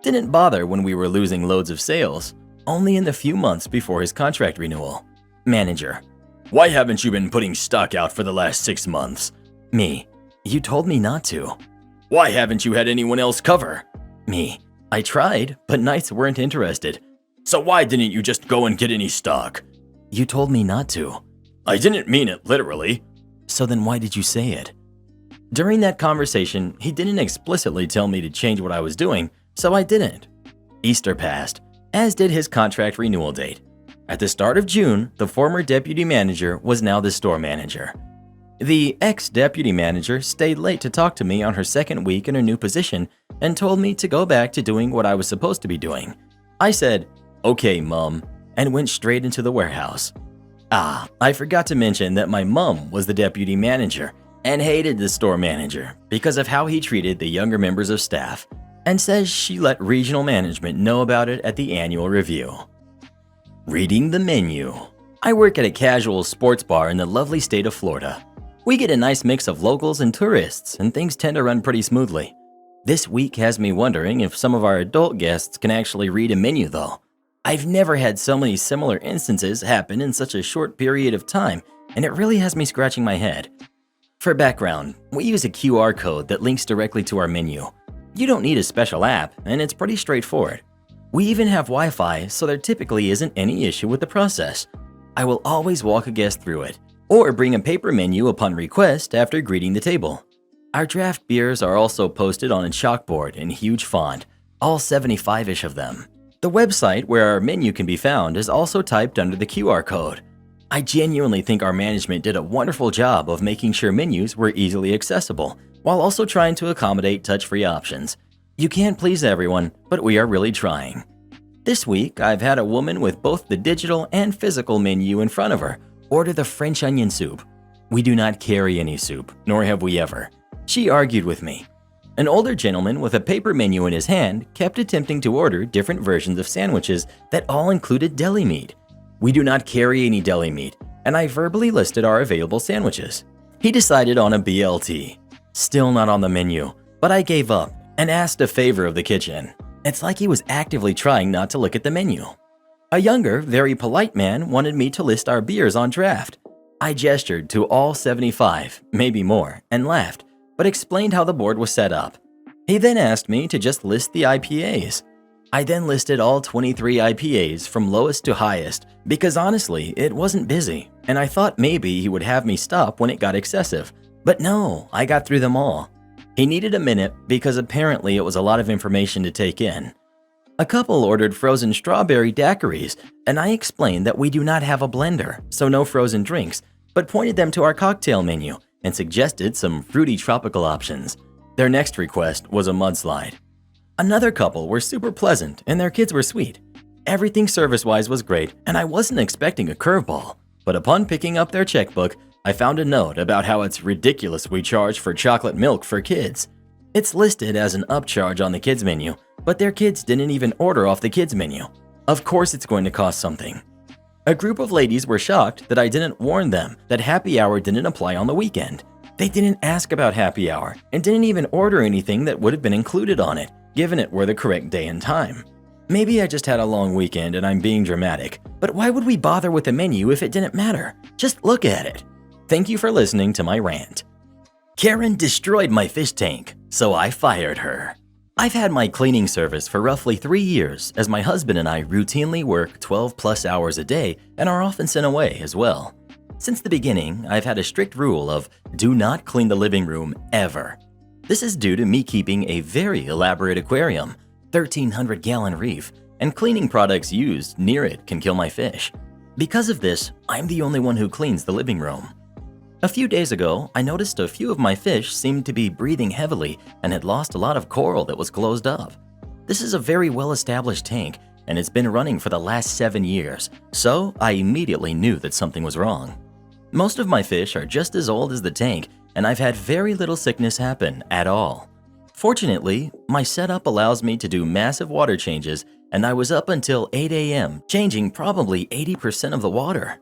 Didn't bother when we were losing loads of sales, only in the few months before his contract renewal. Manager: Why haven't you been putting stock out for the last 6 months? Me: You told me not to. Why haven't you had anyone else cover? Me: I tried, but nights weren't interested. So why didn't you just go and get any stock? You told me not to. I didn't mean it literally. So then why did you say it? During that conversation, he didn't explicitly tell me to change what I was doing, so I didn't. Easter passed, as did his contract renewal date. At the start of June, the former deputy manager was now the store manager. The ex-deputy manager stayed late to talk to me on her second week in her new position and told me to go back to doing what I was supposed to be doing. I said, "Okay, Mum," and went straight into the warehouse. I forgot to mention that my mum was the deputy manager and hated the store manager because of how he treated the younger members of staff, and says she let regional management know about it at the annual review. Reading the menu. I work at a casual sports bar in the lovely state of Florida. We get a nice mix of locals and tourists, and things tend to run pretty smoothly. This week has me wondering if some of our adult guests can actually read a menu though. I've never had so many similar instances happen in such a short period of time, and it really has me scratching my head. For background, we use a QR code that links directly to our menu. You don't need a special app, and it's pretty straightforward. We even have Wi-Fi, so there typically isn't any issue with the process. I will always walk a guest through it, or bring a paper menu upon request after greeting the table. Our draft beers are also posted on a chalkboard in huge font, all 75-ish of them. The website where our menu can be found is also typed under the QR code. I genuinely think our management did a wonderful job of making sure menus were easily accessible, while also trying to accommodate touch-free options. You can't please everyone, but we are really trying. This week, I've had a woman with both the digital and physical menu in front of her order the French onion soup. We do not carry any soup, nor have we ever. She argued with me. An older gentleman with a paper menu in his hand kept attempting to order different versions of sandwiches that all included deli meat. We do not carry any deli meat, and I verbally listed our available sandwiches. He decided on a BLT. Still not on the menu, but I gave up and asked a favor of the kitchen. It's like he was actively trying not to look at the menu. A younger, very polite man wanted me to list our beers on draft. I gestured to all 75, maybe more, and laughed, but explained how the board was set up. He then asked me to just list the IPAs. I then listed all 23 IPAs from lowest to highest because honestly, it wasn't busy, and I thought maybe he would have me stop when it got excessive. But no, I got through them all. He needed a minute because apparently it was a lot of information to take in. A couple ordered frozen strawberry daiquiris, and I explained that we do not have a blender, so no frozen drinks, but pointed them to our cocktail menu and suggested some fruity tropical options. Their next request was a mudslide. Another couple were super pleasant and their kids were sweet. Everything service-wise was great and I wasn't expecting a curveball, but upon picking up their checkbook, I found a note about how it's ridiculous we charge for chocolate milk for kids. It's listed as an upcharge on the kids menu, but their kids didn't even order off the kids menu. Of course it's going to cost something. A group of ladies were shocked that I didn't warn them that happy hour didn't apply on the weekend. They didn't ask about happy hour and didn't even order anything that would have been included on it, given it were the correct day and time. Maybe I just had a long weekend and I'm being dramatic, but why would we bother with the menu if it didn't matter? Just look at it. Thank you for listening to my rant. Karen destroyed my fish tank, so I fired her. I've had my cleaning service for roughly 3 years as my husband and I routinely work 12 plus hours a day and are often sent away as well. Since the beginning, I've had a strict rule of do not clean the living room ever. This is due to me keeping a very elaborate aquarium, 1,300-gallon reef, and cleaning products used near it can kill my fish. Because of this, I'm the only one who cleans the living room. A few days ago, I noticed a few of my fish seemed to be breathing heavily and had lost a lot of coral that was closed up. This is a very well-established tank, and it's been running for the last 7 years, so I immediately knew that something was wrong. Most of my fish are just as old as the tank, and I've had very little sickness happen at all. Fortunately, my setup allows me to do massive water changes, and I was up until 8 a.m. changing probably 80% of the water.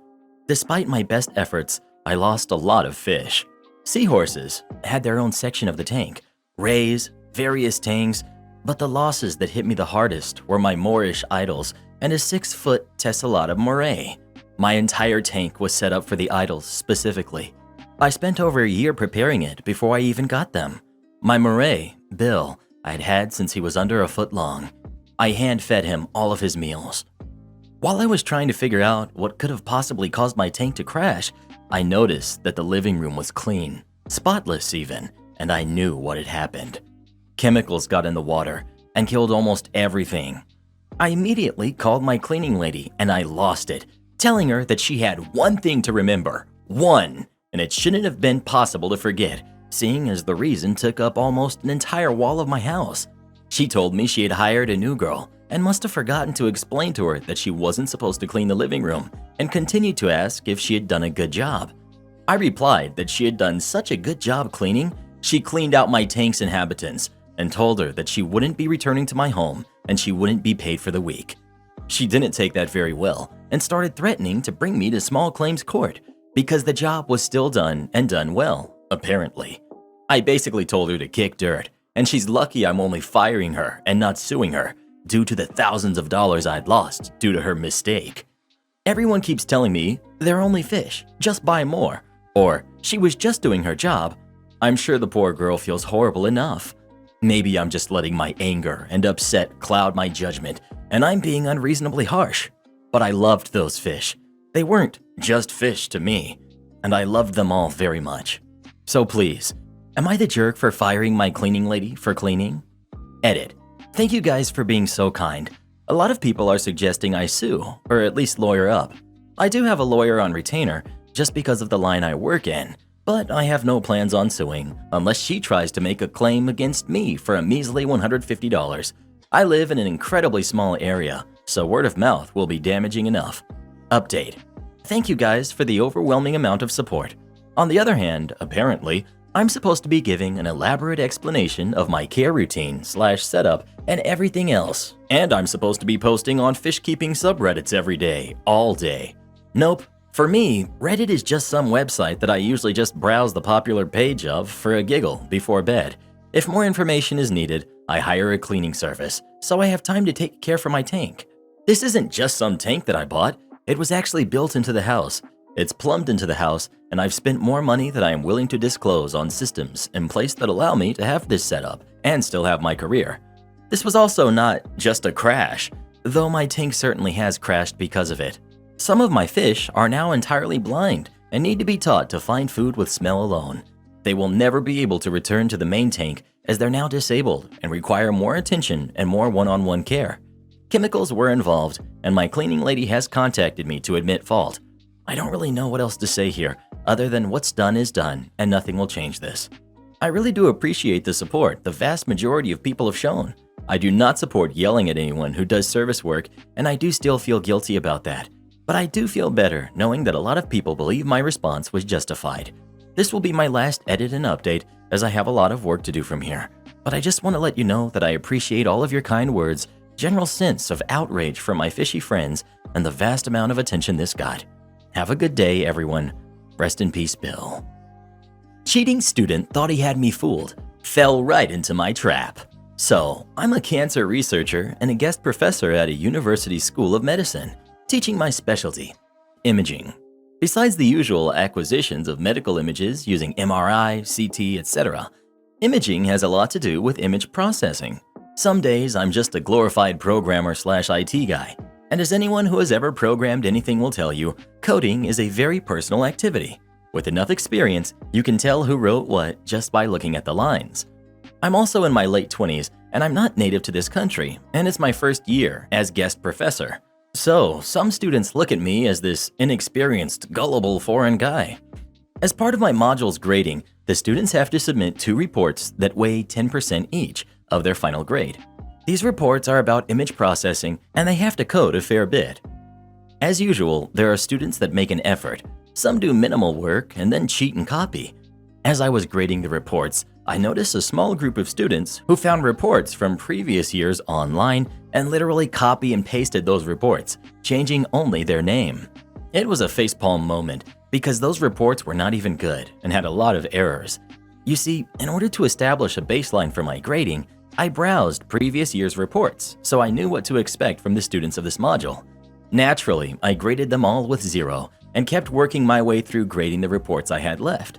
Despite my best efforts, I lost a lot of fish. Seahorses had their own section of the tank, rays, various tangs, but the losses that hit me the hardest were my Moorish idols and a 6-foot tessellata moray. My entire tank was set up for the idols specifically. I spent over a year preparing it before I even got them. My moray, Bill, I'd had since he was under a foot long. I hand-fed him all of his meals. While I was trying to figure out what could have possibly caused my tank to crash, I noticed that the living room was clean, spotless even, and I knew what had happened. Chemicals got in the water and killed almost everything. I immediately called my cleaning lady and I lost it, telling her that she had one thing to remember, one, and it shouldn't have been possible to forget, seeing as the reason took up almost an entire wall of my house. She told me she had hired a new girl and must have forgotten to explain to her that she wasn't supposed to clean the living room and continued to ask if she had done a good job. I replied that she had done such a good job cleaning, she cleaned out my tank's inhabitants and told her that she wouldn't be returning to my home and she wouldn't be paid for the week. She didn't take that very well and started threatening to bring me to small claims court because the job was still done and done well, apparently. I basically told her to kick dirt, and she's lucky I'm only firing her and not suing her due to the thousands of dollars I'd lost due to her mistake. Everyone keeps telling me they're only fish, just buy more, or she was just doing her job. I'm sure the poor girl feels horrible enough. Maybe I'm just letting my anger and upset cloud my judgment, and I'm being unreasonably harsh. But I loved those fish. They weren't just fish to me, and I loved them all very much. So please, am I the jerk for firing my cleaning lady for cleaning? Edit. Thank you guys for being so kind. A lot of people are suggesting I sue, or at least lawyer up. I do have a lawyer on retainer just because of the line I work in, but I have no plans on suing unless she tries to make a claim against me for a measly $150. I live in an incredibly small area, so word of mouth will be damaging enough. Update. Thank you guys for the overwhelming amount of support. On the other hand, apparently, I'm supposed to be giving an elaborate explanation of my care routine / setup and everything else, and I'm supposed to be posting on fish keeping subreddits every day, all day. Nope. For me, Reddit is just some website that I usually just browse the popular page of for a giggle before bed. If more information is needed, I hire a cleaning service, so I have time to take care for my tank. This isn't just some tank that I bought, it was actually built into the house. It's plumbed into the house, and I've spent more money than I am willing to disclose on systems in place that allow me to have this setup and still have my career. This was also not just a crash, though my tank certainly has crashed because of it. Some of my fish are now entirely blind and need to be taught to find food with smell alone. They will never be able to return to the main tank as they're now disabled and require more attention and more one-on-one care. Chemicals were involved, and my cleaning lady has contacted me to admit fault. I don't really know what else to say here, other than what's done is done, and nothing will change this. I really do appreciate the support the vast majority of people have shown. I do not support yelling at anyone who does service work, and I do still feel guilty about that. But I do feel better knowing that a lot of people believe my response was justified. This will be my last edit and update, as I have a lot of work to do from here. But I just want to let you know that I appreciate all of your kind words, general sense of outrage from my fishy friends, and the vast amount of attention this got. Have a good day, everyone. Rest in peace, Bill. Cheating student thought he had me fooled. Fell right into my trap. So, I'm a cancer researcher and a guest professor at a university school of medicine, teaching my specialty, imaging. Besides the usual acquisitions of medical images using MRI, CT, etc., imaging has a lot to do with image processing. Some days I'm just a glorified programmer/IT guy, and as anyone who has ever programmed anything will tell you, coding is a very personal activity. With enough experience, you can tell who wrote what just by looking at the lines. I'm also in my late 20s, and I'm not native to this country, and it's my first year as guest professor. So, some students look at me as this inexperienced, gullible foreign guy. As part of my module's grading, the students have to submit 2 reports that weigh 10% each of their final grade. These reports are about image processing, and they have to code a fair bit. As usual, there are students that make an effort. Some do minimal work and then cheat and copy. As I was grading the reports, I noticed a small group of students who found reports from previous years online and literally copy and pasted those reports, changing only their name. It was a facepalm moment because those reports were not even good and had a lot of errors. You see, in order to establish a baseline for my grading, I browsed previous year's reports, so I knew what to expect from the students of this module. Naturally, I graded them all with 0 and kept working my way through grading the reports I had left.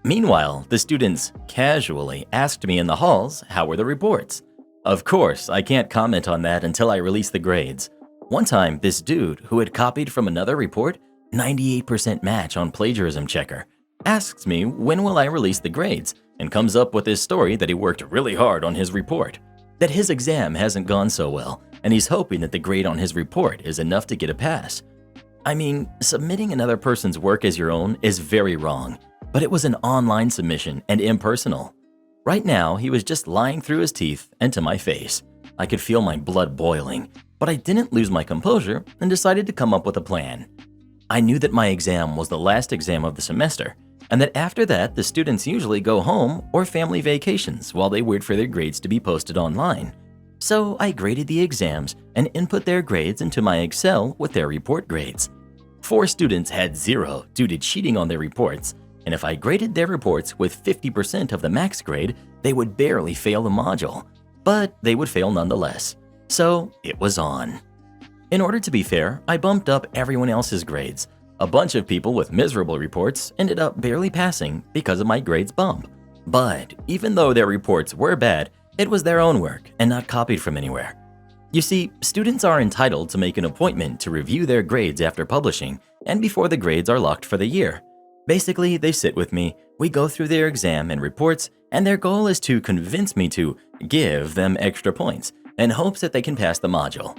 Meanwhile, the students casually asked me in the halls how were the reports. Of course, I can't comment on that until I release the grades. One time, this dude who had copied from another report, 98% match on plagiarism checker, asks me when will I release the grades and comes up with this story that he worked really hard on his report, that his exam hasn't gone so well, and he's hoping that the grade on his report is enough to get a pass. I mean, submitting another person's work as your own is very wrong, but it was an online submission and impersonal. Right now, he was just lying through his teeth and to my face. I could feel my blood boiling, but I didn't lose my composure and decided to come up with a plan. I knew that my exam was the last exam of the semester, and that after that, the students usually go home or family vacations while they wait for their grades to be posted online. So I graded the exams and input their grades into my Excel with their report grades. 4 students had 0 due to cheating on their reports, and if I graded their reports with 50% of the max grade, they would barely fail the module, but they would fail nonetheless. So it was on. In order to be fair, I bumped up everyone else's grades. A bunch of people with miserable reports ended up barely passing because of my grades bump. But even though their reports were bad, it was their own work and not copied from anywhere. You see, students are entitled to make an appointment to review their grades after publishing and before the grades are locked for the year. Basically, they sit with me, we go through their exam and reports, and their goal is to convince me to give them extra points in hopes that they can pass the module.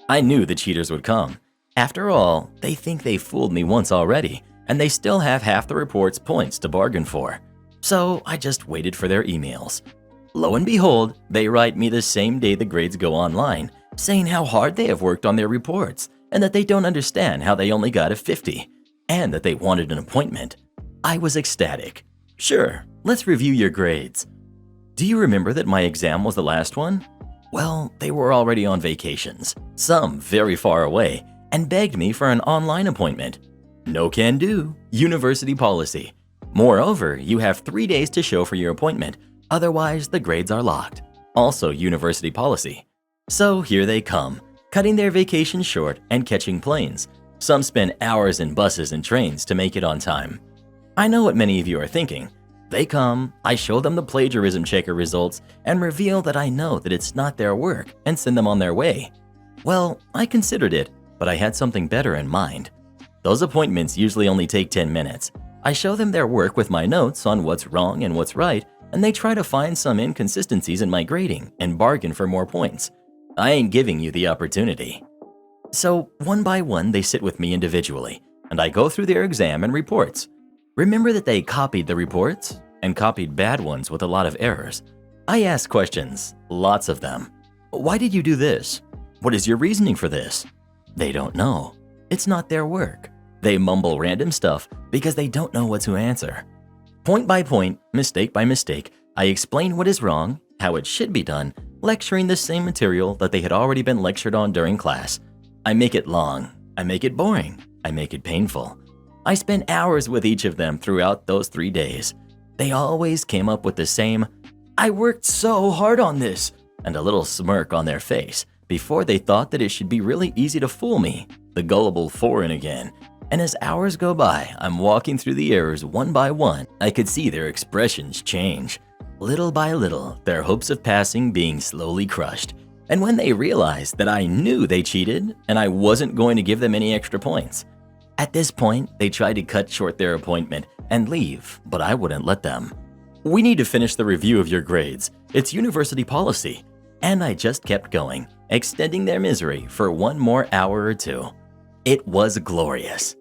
I knew the cheaters would come. After all, they think they fooled me once already, and they still have half the report's points to bargain for. So I just waited for their emails. Lo and behold, they write me the same day the grades go online, saying how hard they have worked on their reports, and that they don't understand how they only got a 50, and that they wanted an appointment. I was ecstatic. Sure, let's review your grades. Do you remember that my exam was the last one? Well, they were already on vacations, some very far away, and begged me for an online appointment. No can do, university policy. Moreover, you have 3 days to show for your appointment, otherwise the grades are locked. Also university policy. So here they come. cutting their vacation short and catching planes. Some spend hours in buses and trains to make it on time. I know what many of you are thinking. They come, I show them the plagiarism checker results, and reveal that I know that it's not their work and send them on their way. Well, I considered it, but I had something better in mind. Those appointments usually only take 10 minutes. I show them their work with my notes on what's wrong and what's right, and they try to find some inconsistencies in my grading and bargain for more points. I ain't giving you the opportunity. So, one by one, they sit with me individually, and I go through their exam and reports. Remember that they copied the reports and copied bad ones with a lot of errors. I ask questions, lots of them. Why did you do this? What is your reasoning for this? They don't know. It's not their work. They mumble random stuff because they don't know what to answer. Point by point, mistake by mistake, I explain what is wrong, how it should be done, lecturing the same material that they had already been lectured on during class. I make it long. I make it boring. I make it painful. I spent hours with each of them throughout those 3 days. They always came up with the same, "I worked so hard on this," and a little smirk on their face before they thought that it should be really easy to fool me, the gullible foreign again. And as hours go by, I'm walking through the errors one by one. I could see their expressions change. Little by little, their hopes of passing being slowly crushed. And when they realized that I knew they cheated and I wasn't going to give them any extra points. At this point, they tried to cut short their appointment and leave, but I wouldn't let them. "We need to finish the review of your grades. It's university policy." And I just kept going, extending their misery for one more hour or two. It was glorious.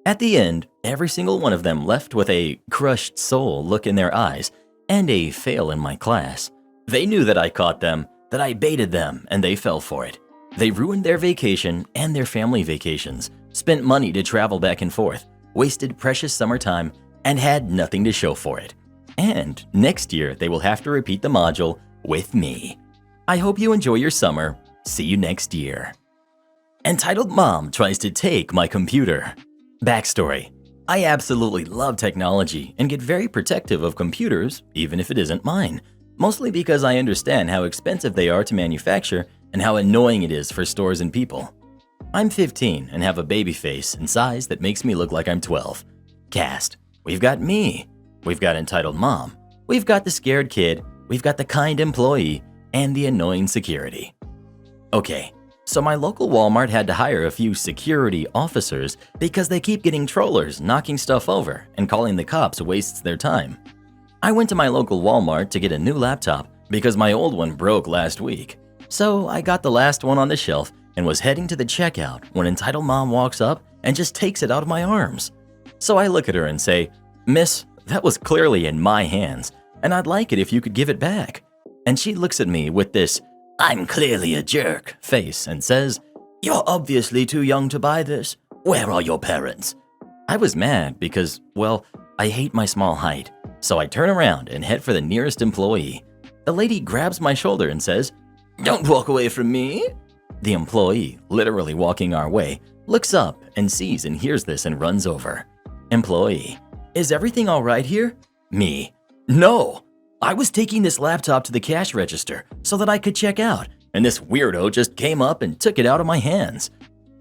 At the end, every single one of them left with a crushed soul look in their eyes and a fail in my class. They knew that I caught them, that I baited them, and they fell for it. They ruined their vacation and their family vacations, spent money to travel back and forth, wasted precious summertime, and had nothing to show for it. And next year, they will have to repeat the module with me. I hope you enjoy your summer. See you next year. Entitled Mom Tries to Take My Computer. Backstory. I absolutely love technology and get very protective of computers, even if it isn't mine. Mostly because I understand how expensive they are to manufacture and how annoying it is for stores and people. I'm 15 and have a baby face and size that makes me look like I'm 12. Cast. We've got me. We've got Entitled Mom. We've got the scared kid. We've got the kind employee and the annoying security. Okay, so my local Walmart had to hire a few security officers because they keep getting trollers knocking stuff over and calling the cops wastes their time. I went to my local Walmart to get a new laptop because my old one broke last week. So I got the last one on the shelf and was heading to the checkout when Entitled Mom walks up and just takes it out of my arms. So I look at her and say, "Miss, that was clearly in my hands, and I'd like it if you could give it back." And she looks at me with this, "I'm clearly a jerk" face and says, "You're obviously too young to buy this. Where are your parents?" I was mad because, well, I hate my small height. So I turn around and head for the nearest employee. The lady grabs my shoulder and says, "Don't walk away from me." The employee, literally walking our way, looks up and sees and hears this and runs over. Employee, "Is everything all right here?" Me, "No. I was taking this laptop to the cash register so that I could check out, and this weirdo just came up and took it out of my hands."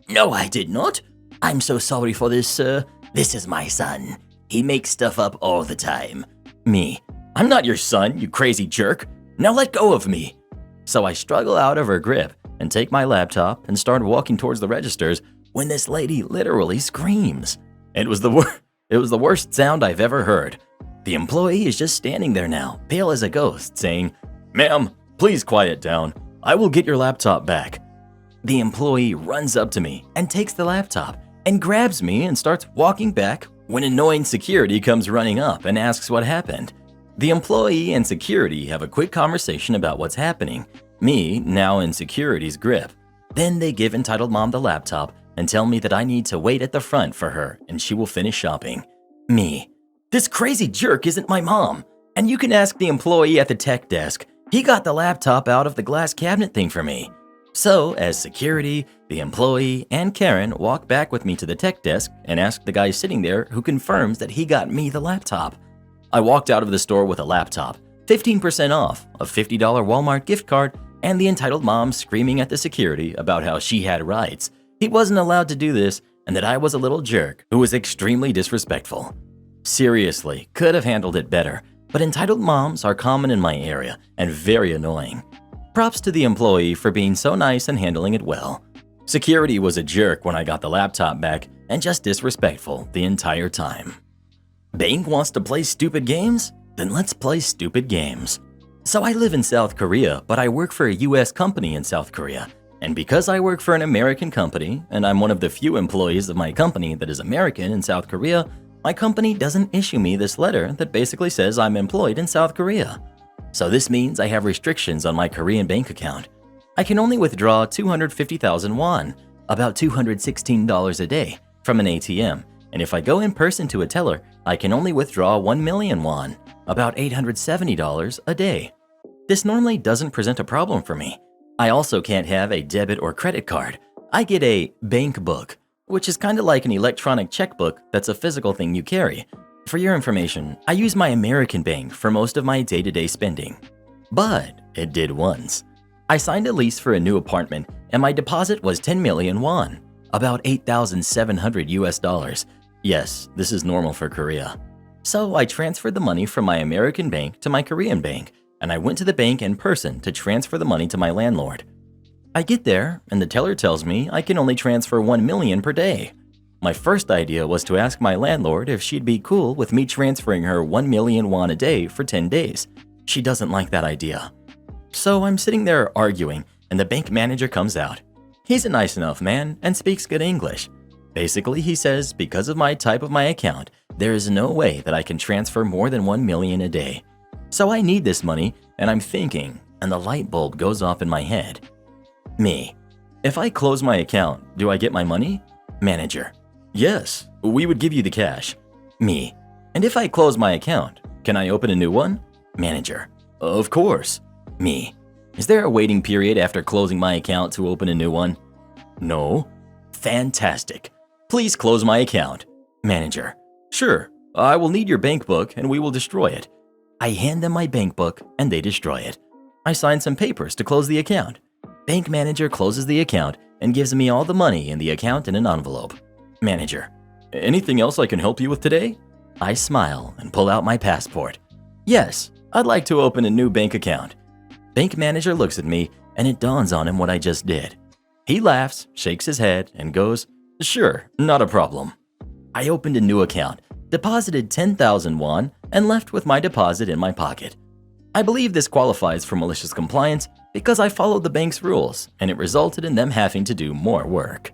"No, I did not. I'm so sorry for this, sir. This is my son. He makes stuff up all the time." Me, "I'm not your son, you crazy jerk. Now let go of me." So I struggle out of her grip and take my laptop and start walking towards the registers when this lady literally screams. It was the worst sound I've ever heard. The employee is just standing there now, pale as a ghost, saying, "Ma'am, please quiet down. I will get your laptop back." The employee runs up to me and takes the laptop and grabs me and starts walking back when annoying security comes running up and asks what happened. The employee and security have a quick conversation about what's happening, me now in security's grip. Then they give Entitled Mom the laptop and tell me that I need to wait at the front for her and she will finish shopping. Me, "This crazy jerk isn't my mom, and you can ask the employee at the tech desk. He got the laptop out of the glass cabinet thing for me." So, as security, the employee, and Karen walk back with me to the tech desk and ask the guy sitting there who confirms that he got me the laptop. I walked out of the store with a laptop, 15% off, a $50 Walmart gift card, and the entitled mom screaming at the security about how she had rights, he wasn't allowed to do this, and that I was a little jerk who was extremely disrespectful. Seriously, could have handled it better, but entitled moms are common in my area and very annoying. Props to the employee for being so nice and handling it well. Security was a jerk when I got the laptop back and just disrespectful the entire time. Bank wants to play stupid games? Then let's play stupid games. So I live in South Korea, but I work for a US company in South Korea. And because I work for an American company, and I'm one of the few employees of my company that is American in South Korea, my company doesn't issue me this letter that basically says I'm employed in South Korea. So this means I have restrictions on my Korean bank account. I can only withdraw 250,000 won, about $216 a day, from an ATM. And if I go in person to a teller, I can only withdraw 1 million won, about $870 a day. This normally doesn't present a problem for me. I also can't have a debit or credit card. I get a bank book, which is kind of like an electronic checkbook that's a physical thing you carry. For your information, I use my American bank for most of my day-to-day spending. But it did once. I signed a lease for a new apartment and my deposit was 10 million won, about 8,700 US dollars. Yes, this is normal for Korea. So I transferred the money from my American bank to my Korean bank, and I went to the bank in person to transfer the money to my landlord. I get there, and the teller tells me I can only transfer 1 million per day. My first idea was to ask my landlord if she'd be cool with me transferring her 1 million won a day for 10 days. She doesn't like that idea. So I'm sitting there arguing, and the bank manager comes out. He's a nice enough man and speaks good English. Basically, he says because of my type of my account, there is no way that I can transfer more than 1 million a day. So I need this money, and I'm thinking, and the light bulb goes off in my head. Me. If I close my account, do I get my money? Manager. Yes, we would give you the cash. Me. And if I close my account, can I open a new one? Manager. Of course. Me. Is there a waiting period after closing my account to open a new one? No. Fantastic. Please close my account. Manager. Sure, I will need your bank book and we will destroy it. I hand them my bank book and they destroy it. I sign some papers to close the account. Bank manager closes the account and gives me all the money in the account in an envelope. Manager. Anything else I can help you with today? I smile and pull out my passport. Yes, I'd like to open a new bank account. Bank manager looks at me and it dawns on him what I just did. He laughs, shakes his head, and goes, sure, not a problem. I opened a new account, deposited 10,000 won, and left with my deposit in my pocket. I believe this qualifies for malicious compliance because I followed the bank's rules and it resulted in them having to do more work.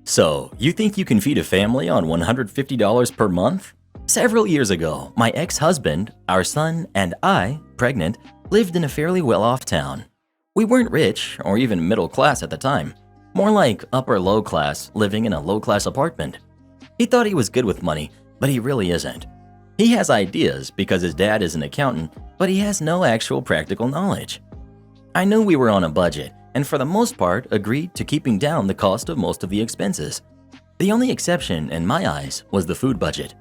So, you think you can feed a family on $150 per month? Several years ago, my ex-husband, our son, and I, pregnant, lived in a fairly well-off town. We weren't rich or even middle class at the time, more like upper-low class living in a low-class apartment. He thought he was good with money, but he really isn't. He has ideas because his dad is an accountant, but he has no actual practical knowledge. I knew we were on a budget and for the most part agreed to keeping down the cost of most of the expenses. The only exception in my eyes was the food budget.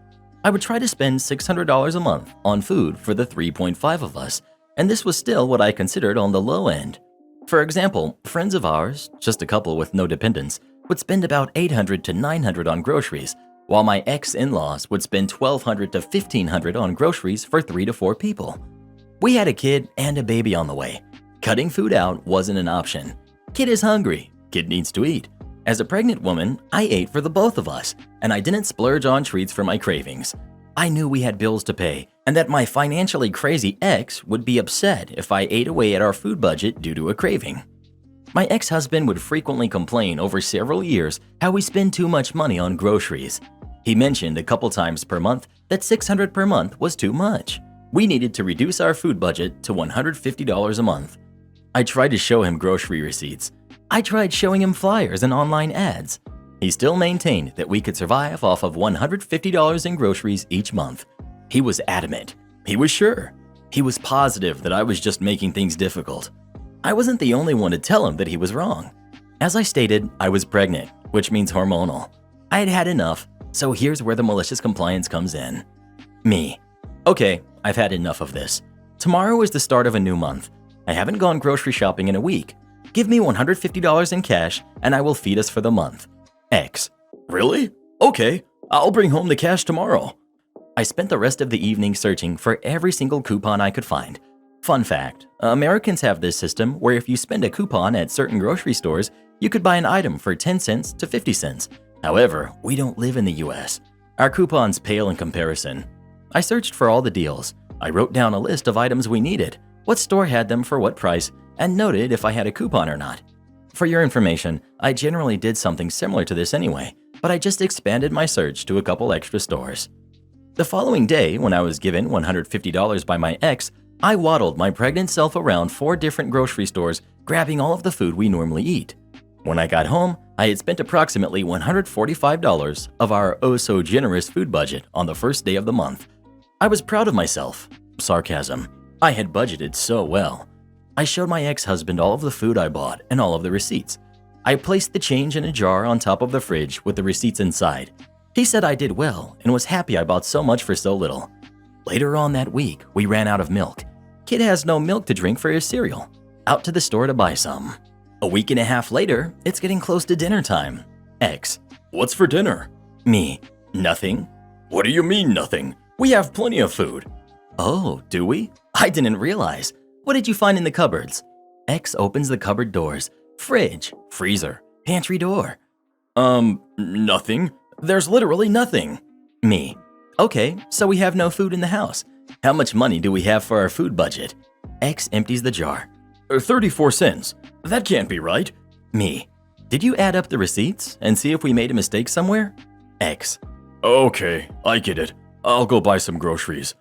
I would try to spend $600 a month on food for the 3.5 of us, and this was still what I considered on the low end. For example, friends of ours, just a couple with no dependents, would spend about $800 to $900 on groceries, while my ex-in-laws would spend $1,200 to $1,500 on groceries for 3 to 4 people. We had a kid and a baby on the way. Cutting food out wasn't an option. Kid is hungry. Kid needs to eat. As a pregnant woman, I ate for the both of us, and I didn't splurge on treats for my cravings. I knew we had bills to pay, and that my financially crazy ex would be upset if I ate away at our food budget due to a craving. My ex-husband would frequently complain over several years how we spend too much money on groceries. He mentioned a couple times per month that $600 per month was too much. We needed to reduce our food budget to $150 a month. I tried to show him grocery receipts. I tried showing him flyers and online ads. He still maintained that we could survive off of $150 in groceries each month. He was adamant. He was sure. He was positive that I was just making things difficult. I wasn't the only one to tell him that he was wrong. As I stated, I was pregnant, which means hormonal. I had had enough, so here's where the malicious compliance comes in. Me. Okay, I've had enough of this. Tomorrow is the start of a new month. I haven't gone grocery shopping in a week. Give me $150 in cash and I will feed us for the month. X. Really? Okay, I'll bring home the cash tomorrow. I spent the rest of the evening searching for every single coupon I could find. Fun fact, Americans have this system where if you spend a coupon at certain grocery stores, you could buy an item for 10 cents to 50 cents. However, we don't live in the US. Our coupons pale in comparison. I searched for all the deals. I wrote down a list of items we needed, what store had them for what price, and noted if I had a coupon or not. For your information, I generally did something similar to this anyway, but I just expanded my search to a couple extra stores. The following day, when I was given $150 by my ex, I waddled my pregnant self around 4 different grocery stores, grabbing all of the food we normally eat. When I got home, I had spent approximately $145 of our oh-so-generous food budget on the first day of the month. I was proud of myself. Sarcasm. I had budgeted so well. I showed my ex-husband all of the food I bought and all of the receipts. I placed the change in a jar on top of the fridge with the receipts inside. He said I did well and was happy I bought so much for so little. Later on that week, we ran out of milk. Kid has no milk to drink for his cereal. Out to the store to buy some. A week and a half later, it's getting close to dinner time. X. What's for dinner? Me. Nothing. What do you mean nothing? We have plenty of food. Oh, do we? I didn't realize. What did you find in the cupboards? X opens the cupboard doors. Fridge, freezer, pantry door. Nothing. There's literally nothing. Me. Okay, so we have no food in the house. How much money do we have for our food budget? X empties the jar. 34 cents. That can't be right. Me. Did you add up the receipts and see if we made a mistake somewhere? X. Okay, I get it. I'll go buy some groceries.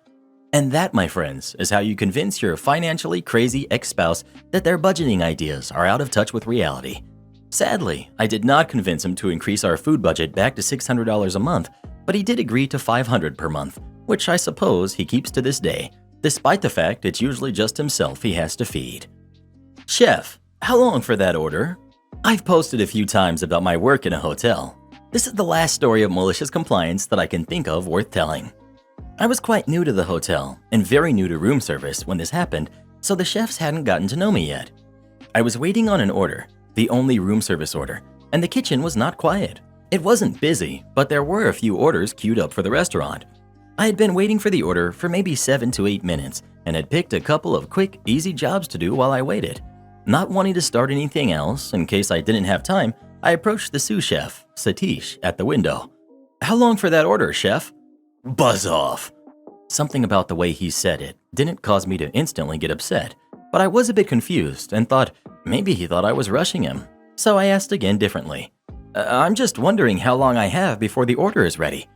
And that, my friends, is how you convince your financially crazy ex-spouse that their budgeting ideas are out of touch with reality. Sadly, I did not convince him to increase our food budget back to $600 a month, but he did agree to $500 per month, which I suppose he keeps to this day, despite the fact it's usually just himself he has to feed. Chef, how long for that order? I've posted a few times about my work in a hotel. This is the last story of malicious compliance that I can think of worth telling. I was quite new to the hotel and very new to room service when this happened, so the chefs hadn't gotten to know me yet. I was waiting on an order, the only room service order, and the kitchen was not quiet. It wasn't busy, but there were a few orders queued up for the restaurant. I had been waiting for the order for maybe 7 to 8 minutes and had picked a couple of quick, easy jobs to do while I waited. Not wanting to start anything else in case I didn't have time, I approached the sous chef, Satish, at the window. How long for that order, chef? Buzz off. Something about the way he said it didn't cause me to instantly get upset, but I was a bit confused and thought maybe he thought I was rushing him. So I asked again differently. I'm just wondering how long I have before the order is ready.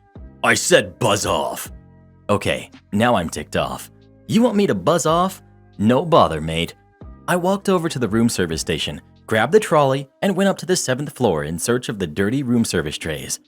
I said buzz off. Okay, now I'm ticked off. You want me to buzz off? No bother, mate. I walked over to the room service station, grabbed the trolley, and went up to the 7th floor in search of the dirty room service trays.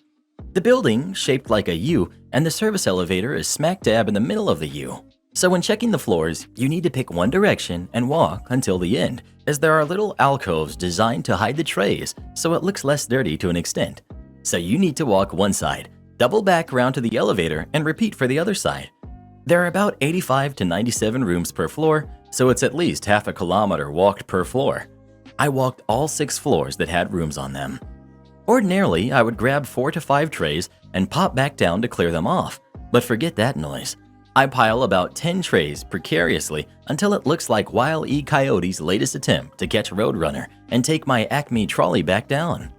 The building, shaped like a U, and the service elevator is smack dab in the middle of the U. So when checking the floors, you need to pick one direction and walk until the end, as there are little alcoves designed to hide the trays so it looks less dirty to an extent. So you need to walk one side, double back around to the elevator, and repeat for the other side. There are about 85 to 97 rooms per floor, so it's at least half a kilometer walked per floor. I walked all 6 floors that had rooms on them. Ordinarily, I would grab 4 to 5 trays and pop back down to clear them off, but forget that noise. I pile about 10 trays precariously until it looks like Wile E. Coyote's latest attempt to catch Roadrunner and take my Acme trolley back down.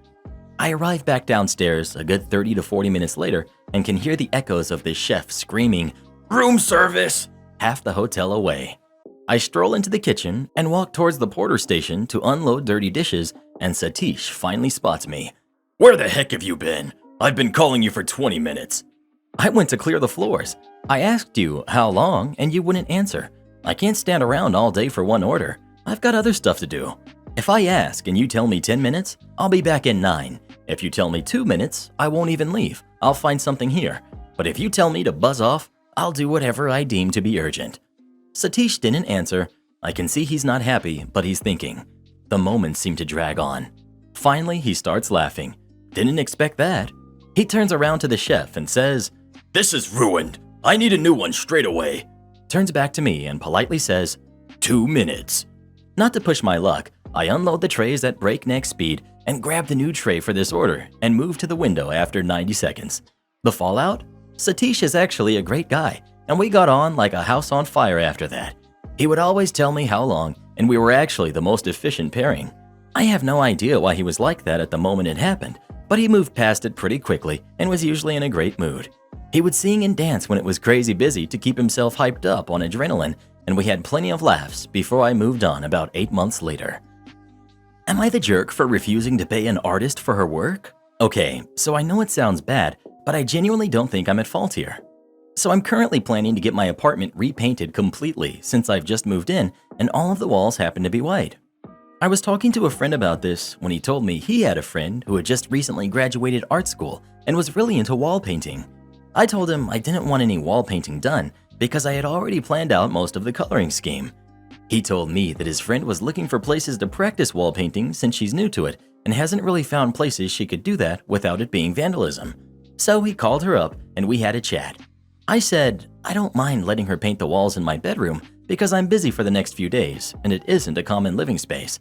I arrive back downstairs a good 30 to 40 minutes later and can hear the echoes of the chef screaming, "Room service!" half the hotel away. I stroll into the kitchen and walk towards the porter station to unload dirty dishes, and Satish finally spots me. "Where the heck have you been? I've been calling you for 20 minutes. I went to clear the floors. I asked you how long and you wouldn't answer. I can't stand around all day for one order. I've got other stuff to do. If I ask and you tell me 10 minutes, I'll be back in 9. If you tell me 2 minutes, I won't even leave. I'll find something here. But if you tell me to buzz off, I'll do whatever I deem to be urgent." Satish didn't answer. I can see he's not happy, but he's thinking. The moments seem to drag on. Finally, he starts laughing. Didn't expect that. He turns around to the chef and says, "This is ruined. I need a new one straight away." Turns back to me and politely says, 2 minutes. Not to push my luck, I unload the trays at breakneck speed and grab the new tray for this order and move to the window after 90 seconds. The fallout? Satish is actually a great guy, and we got on like a house on fire after that. He would always tell me how long, and we were actually the most efficient pairing. I have no idea why he was like that at the moment it happened, but he moved past it pretty quickly and was usually in a great mood. He would sing and dance when it was crazy busy to keep himself hyped up on adrenaline, and we had plenty of laughs before I moved on about 8 months later. Am I the jerk for refusing to pay an artist for her work? Okay, so I know it sounds bad, but I genuinely don't think I'm at fault here. So I'm currently planning to get my apartment repainted completely since I've just moved in and all of the walls happen to be white. I was talking to a friend about this when he told me he had a friend who had just recently graduated art school and was really into wall painting. I told him I didn't want any wall painting done because I had already planned out most of the coloring scheme. He told me that his friend was looking for places to practice wall painting since she's new to it and hasn't really found places she could do that without it being vandalism. So he called her up and we had a chat. I said, I don't mind letting her paint the walls in my bedroom because I'm busy for the next few days and it isn't a common living space.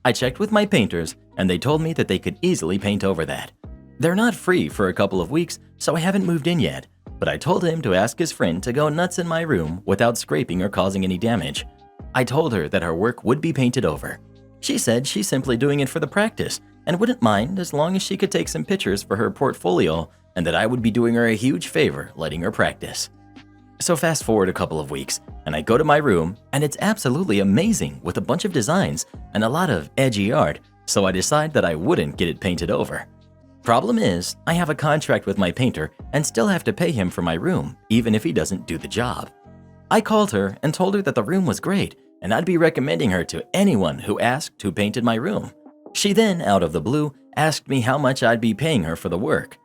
I checked with my painters and they told me that they could easily paint over that. They're not free for a couple of weeks, so I haven't moved in yet, but I told him to ask his friend to go nuts in my room without scraping or causing any damage. I told her that her work would be painted over. She said she's simply doing it for the practice and wouldn't mind as long as she could take some pictures for her portfolio and that I would be doing her a huge favor letting her practice. So fast forward a couple of weeks and I go to my room and it's absolutely amazing with a bunch of designs and a lot of edgy art, so I decide that I wouldn't get it painted over. Problem is, I have a contract with my painter and still have to pay him for my room even if he doesn't do the job. I called her and told her that the room was great and I'd be recommending her to anyone who asked who painted my room. She then, out of the blue, asked me how much I'd be paying her for the work.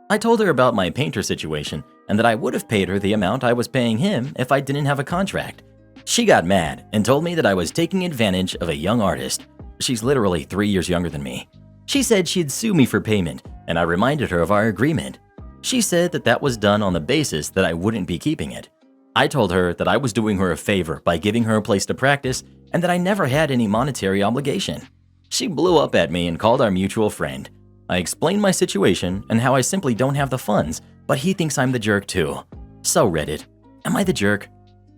I told her about my painter situation and that I would have paid her the amount I was paying him if I didn't have a contract. She got mad and told me that I was taking advantage of a young artist. She's literally 3 years younger than me. She said she'd sue me for payment and I reminded her of our agreement. She said that that was done on the basis that I wouldn't be keeping it. I told her that I was doing her a favor by giving her a place to practice and that I never had any monetary obligation. She blew up at me and called our mutual friend. I explained my situation and how I simply don't have the funds, but he thinks I'm the jerk too. So Reddit, am I the jerk?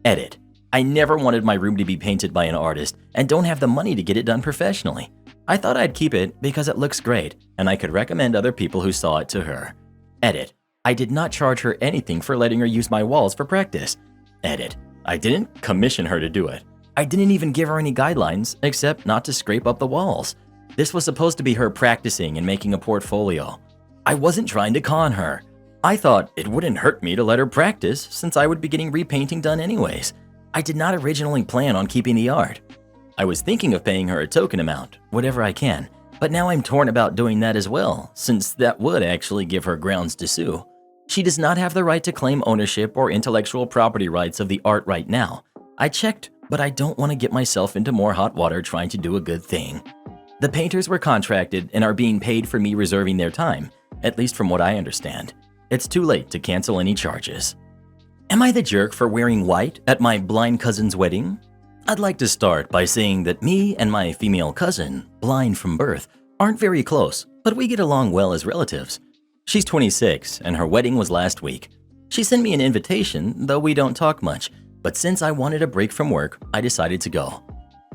Edit, I never wanted my room to be painted by an artist and don't have the money to get it done professionally. I thought I'd keep it because it looks great and I could recommend other people who saw it to her. Edit, I did not charge her anything for letting her use my walls for practice. Edit, I didn't commission her to do it. I didn't even give her any guidelines except not to scrape up the walls. This was supposed to be her practicing and making a portfolio. I wasn't trying to con her. I thought it wouldn't hurt me to let her practice since I would be getting repainting done anyways. I did not originally plan on keeping the art. I was thinking of paying her a token amount, whatever I can, but now I'm torn about doing that as well, since that would actually give her grounds to sue. She does not have the right to claim ownership or intellectual property rights of the art right now. I checked, but I don't want to get myself into more hot water trying to do a good thing. The painters were contracted and are being paid for me reserving their time, at least from what I understand. It's too late to cancel any charges. Am I the jerk for wearing white at my blind cousin's wedding? I'd like to start by saying that me and my female cousin, blind from birth, aren't very close, but we get along well as relatives. She's 26 and her wedding was last week. She sent me an invitation, though we don't talk much, but since I wanted a break from work, I decided to go.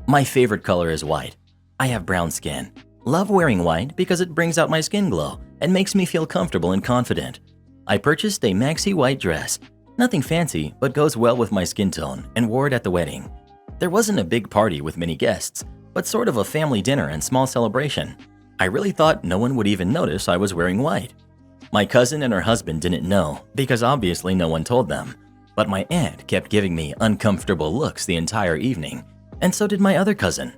My favorite color is white. I have brown skin. Love wearing white because it brings out my skin glow and makes me feel comfortable and confident. I purchased a maxi white dress. Nothing fancy, but goes well with my skin tone, and wore it at the wedding. There wasn't a big party with many guests, but sort of a family dinner and small celebration. I really thought no one would even notice I was wearing white. My cousin and her husband didn't know because obviously no one told them, but my aunt kept giving me uncomfortable looks the entire evening, and so did my other cousin.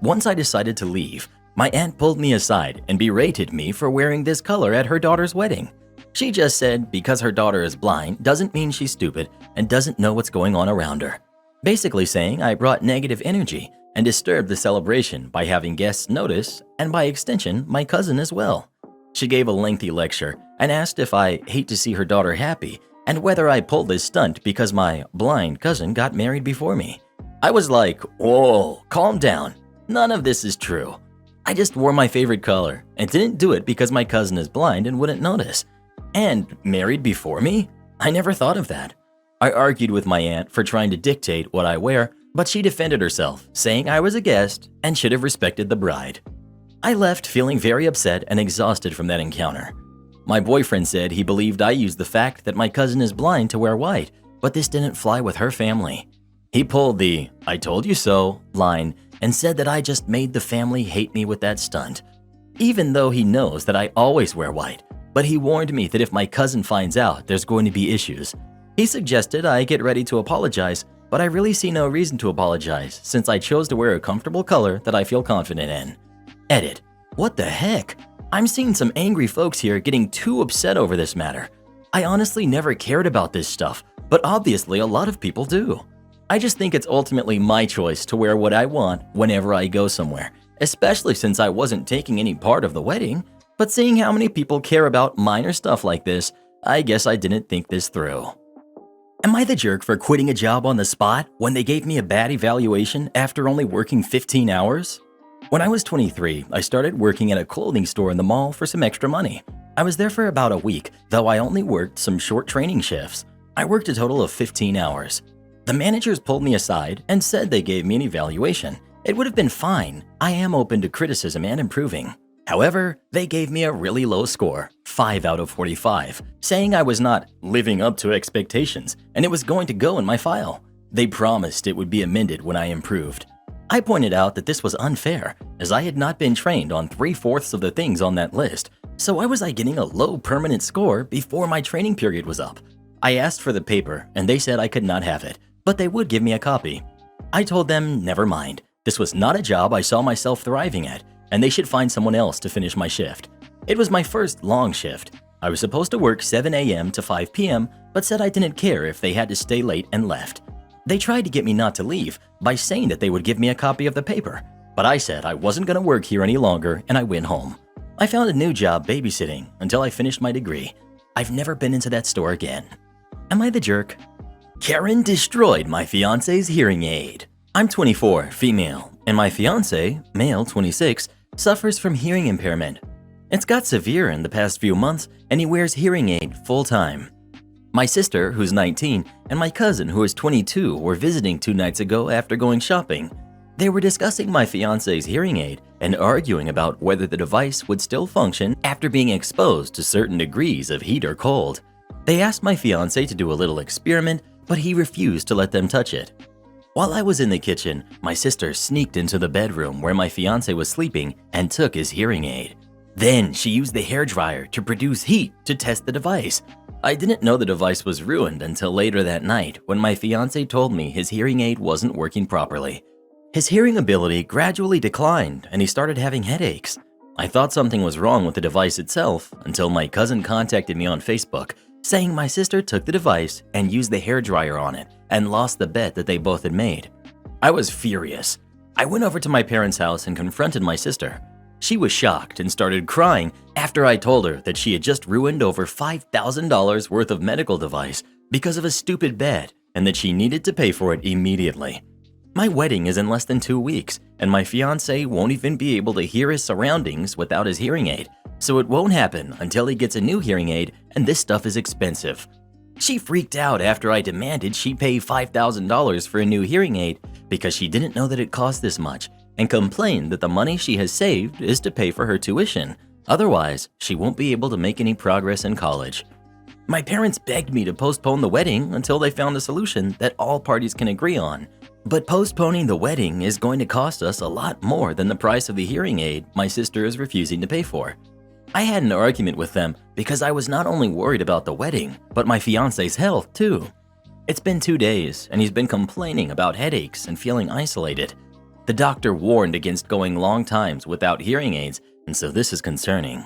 Once I decided to leave, my aunt pulled me aside and berated me for wearing this color at her daughter's wedding. She just said because her daughter is blind doesn't mean she's stupid and doesn't know what's going on around her. Basically saying I brought negative energy and disturbed the celebration by having guests notice, and by extension, my cousin as well. She gave a lengthy lecture and asked if I hate to see her daughter happy and whether I pulled this stunt because my blind cousin got married before me. I was like, whoa, calm down. None of this is true. I just wore my favorite color and didn't do it because my cousin is blind and wouldn't notice. And married before me? I never thought of that. I argued with my aunt for trying to dictate what I wear, but she defended herself, saying I was a guest and should have respected the bride. I left feeling very upset and exhausted from that encounter. My boyfriend said he believed I used the fact that my cousin is blind to wear white, but this didn't fly with her family. He pulled the "I told you so" line and said that I just made the family hate me with that stunt, even though he knows that I always wear white. But he warned me that if my cousin finds out, there's going to be issues. He suggested I get ready to apologize, but I really see no reason to apologize since I chose to wear a comfortable color that I feel confident in. Edit. What the heck? I'm seeing some angry folks here getting too upset over this matter. I honestly never cared about this stuff, but obviously a lot of people do. I just think it's ultimately my choice to wear what I want whenever I go somewhere, especially since I wasn't taking any part of the wedding. But seeing how many people care about minor stuff like this, I guess I didn't think this through. Am I the jerk for quitting a job on the spot when they gave me a bad evaluation after only working 15 hours? When I was 23, I started working at a clothing store in the mall for some extra money. I was there for about a week, though I only worked some short training shifts. I worked a total of 15 hours. The managers pulled me aside and said they gave me an evaluation. It would have been fine. I am open to criticism and improving. However, they gave me a really low score, 5 out of 45, saying I was not living up to expectations and it was going to go in my file. They promised it would be amended when I improved. I pointed out that this was unfair, as I had not been trained on 3/4 of the things on that list, so why was I getting a low permanent score before my training period was up? I asked for the paper and they said I could not have it, but they would give me a copy. I told them never mind, this was not a job I saw myself thriving at, and they should find someone else to finish my shift. It was my first long shift. I was supposed to work 7 a.m. to 5 p.m., but said I didn't care if they had to stay late and left. They tried to get me not to leave by saying that they would give me a copy of the paper, but I said I wasn't going to work here any longer and I went home. I found a new job babysitting until I finished my degree. I've never been into that store again. Am I the jerk? Karen destroyed my fiance's hearing aid. I'm 24, female, and my fiance, male 26, suffers from hearing impairment. It's got severe in the past few months and he wears hearing aid full-time. My sister, who's 19, and my cousin, who is 22, were visiting 2 nights ago after going shopping. They were discussing my fiance's hearing aid and arguing about whether the device would still function after being exposed to certain degrees of heat or cold. They asked my fiance to do a little experiment, but he refused to let them touch it. While I was in the kitchen, my sister sneaked into the bedroom where my fiance was sleeping and took his hearing aid. Then she used the hairdryer to produce heat to test the device. I didn't know the device was ruined until later that night when my fiance told me his hearing aid wasn't working properly. His hearing ability gradually declined and he started having headaches. I thought something was wrong with the device itself until my cousin contacted me on Facebook saying my sister took the device and used the hairdryer on it and lost the bet that they both had made. I was furious. I went over to my parents' house and confronted my sister. She was shocked and started crying after I told her that she had just ruined over $5,000 worth of medical device because of a stupid bet and that she needed to pay for it immediately. My wedding is in less than 2 weeks and my fiance won't even be able to hear his surroundings without his hearing aid, so it won't happen until he gets a new hearing aid and this stuff is expensive. She freaked out after I demanded she pay $5,000 for a new hearing aid because she didn't know that it cost this much and complained that the money she has saved is to pay for her tuition. Otherwise, she won't be able to make any progress in college. My parents begged me to postpone the wedding until they found a solution that all parties can agree on. But postponing the wedding is going to cost us a lot more than the price of the hearing aid my sister is refusing to pay for. I had an argument with them because I was not only worried about the wedding, but my fiance's health too. It's been 2 days and he's been complaining about headaches and feeling isolated. The doctor warned against going long times without hearing aids, and so this is concerning.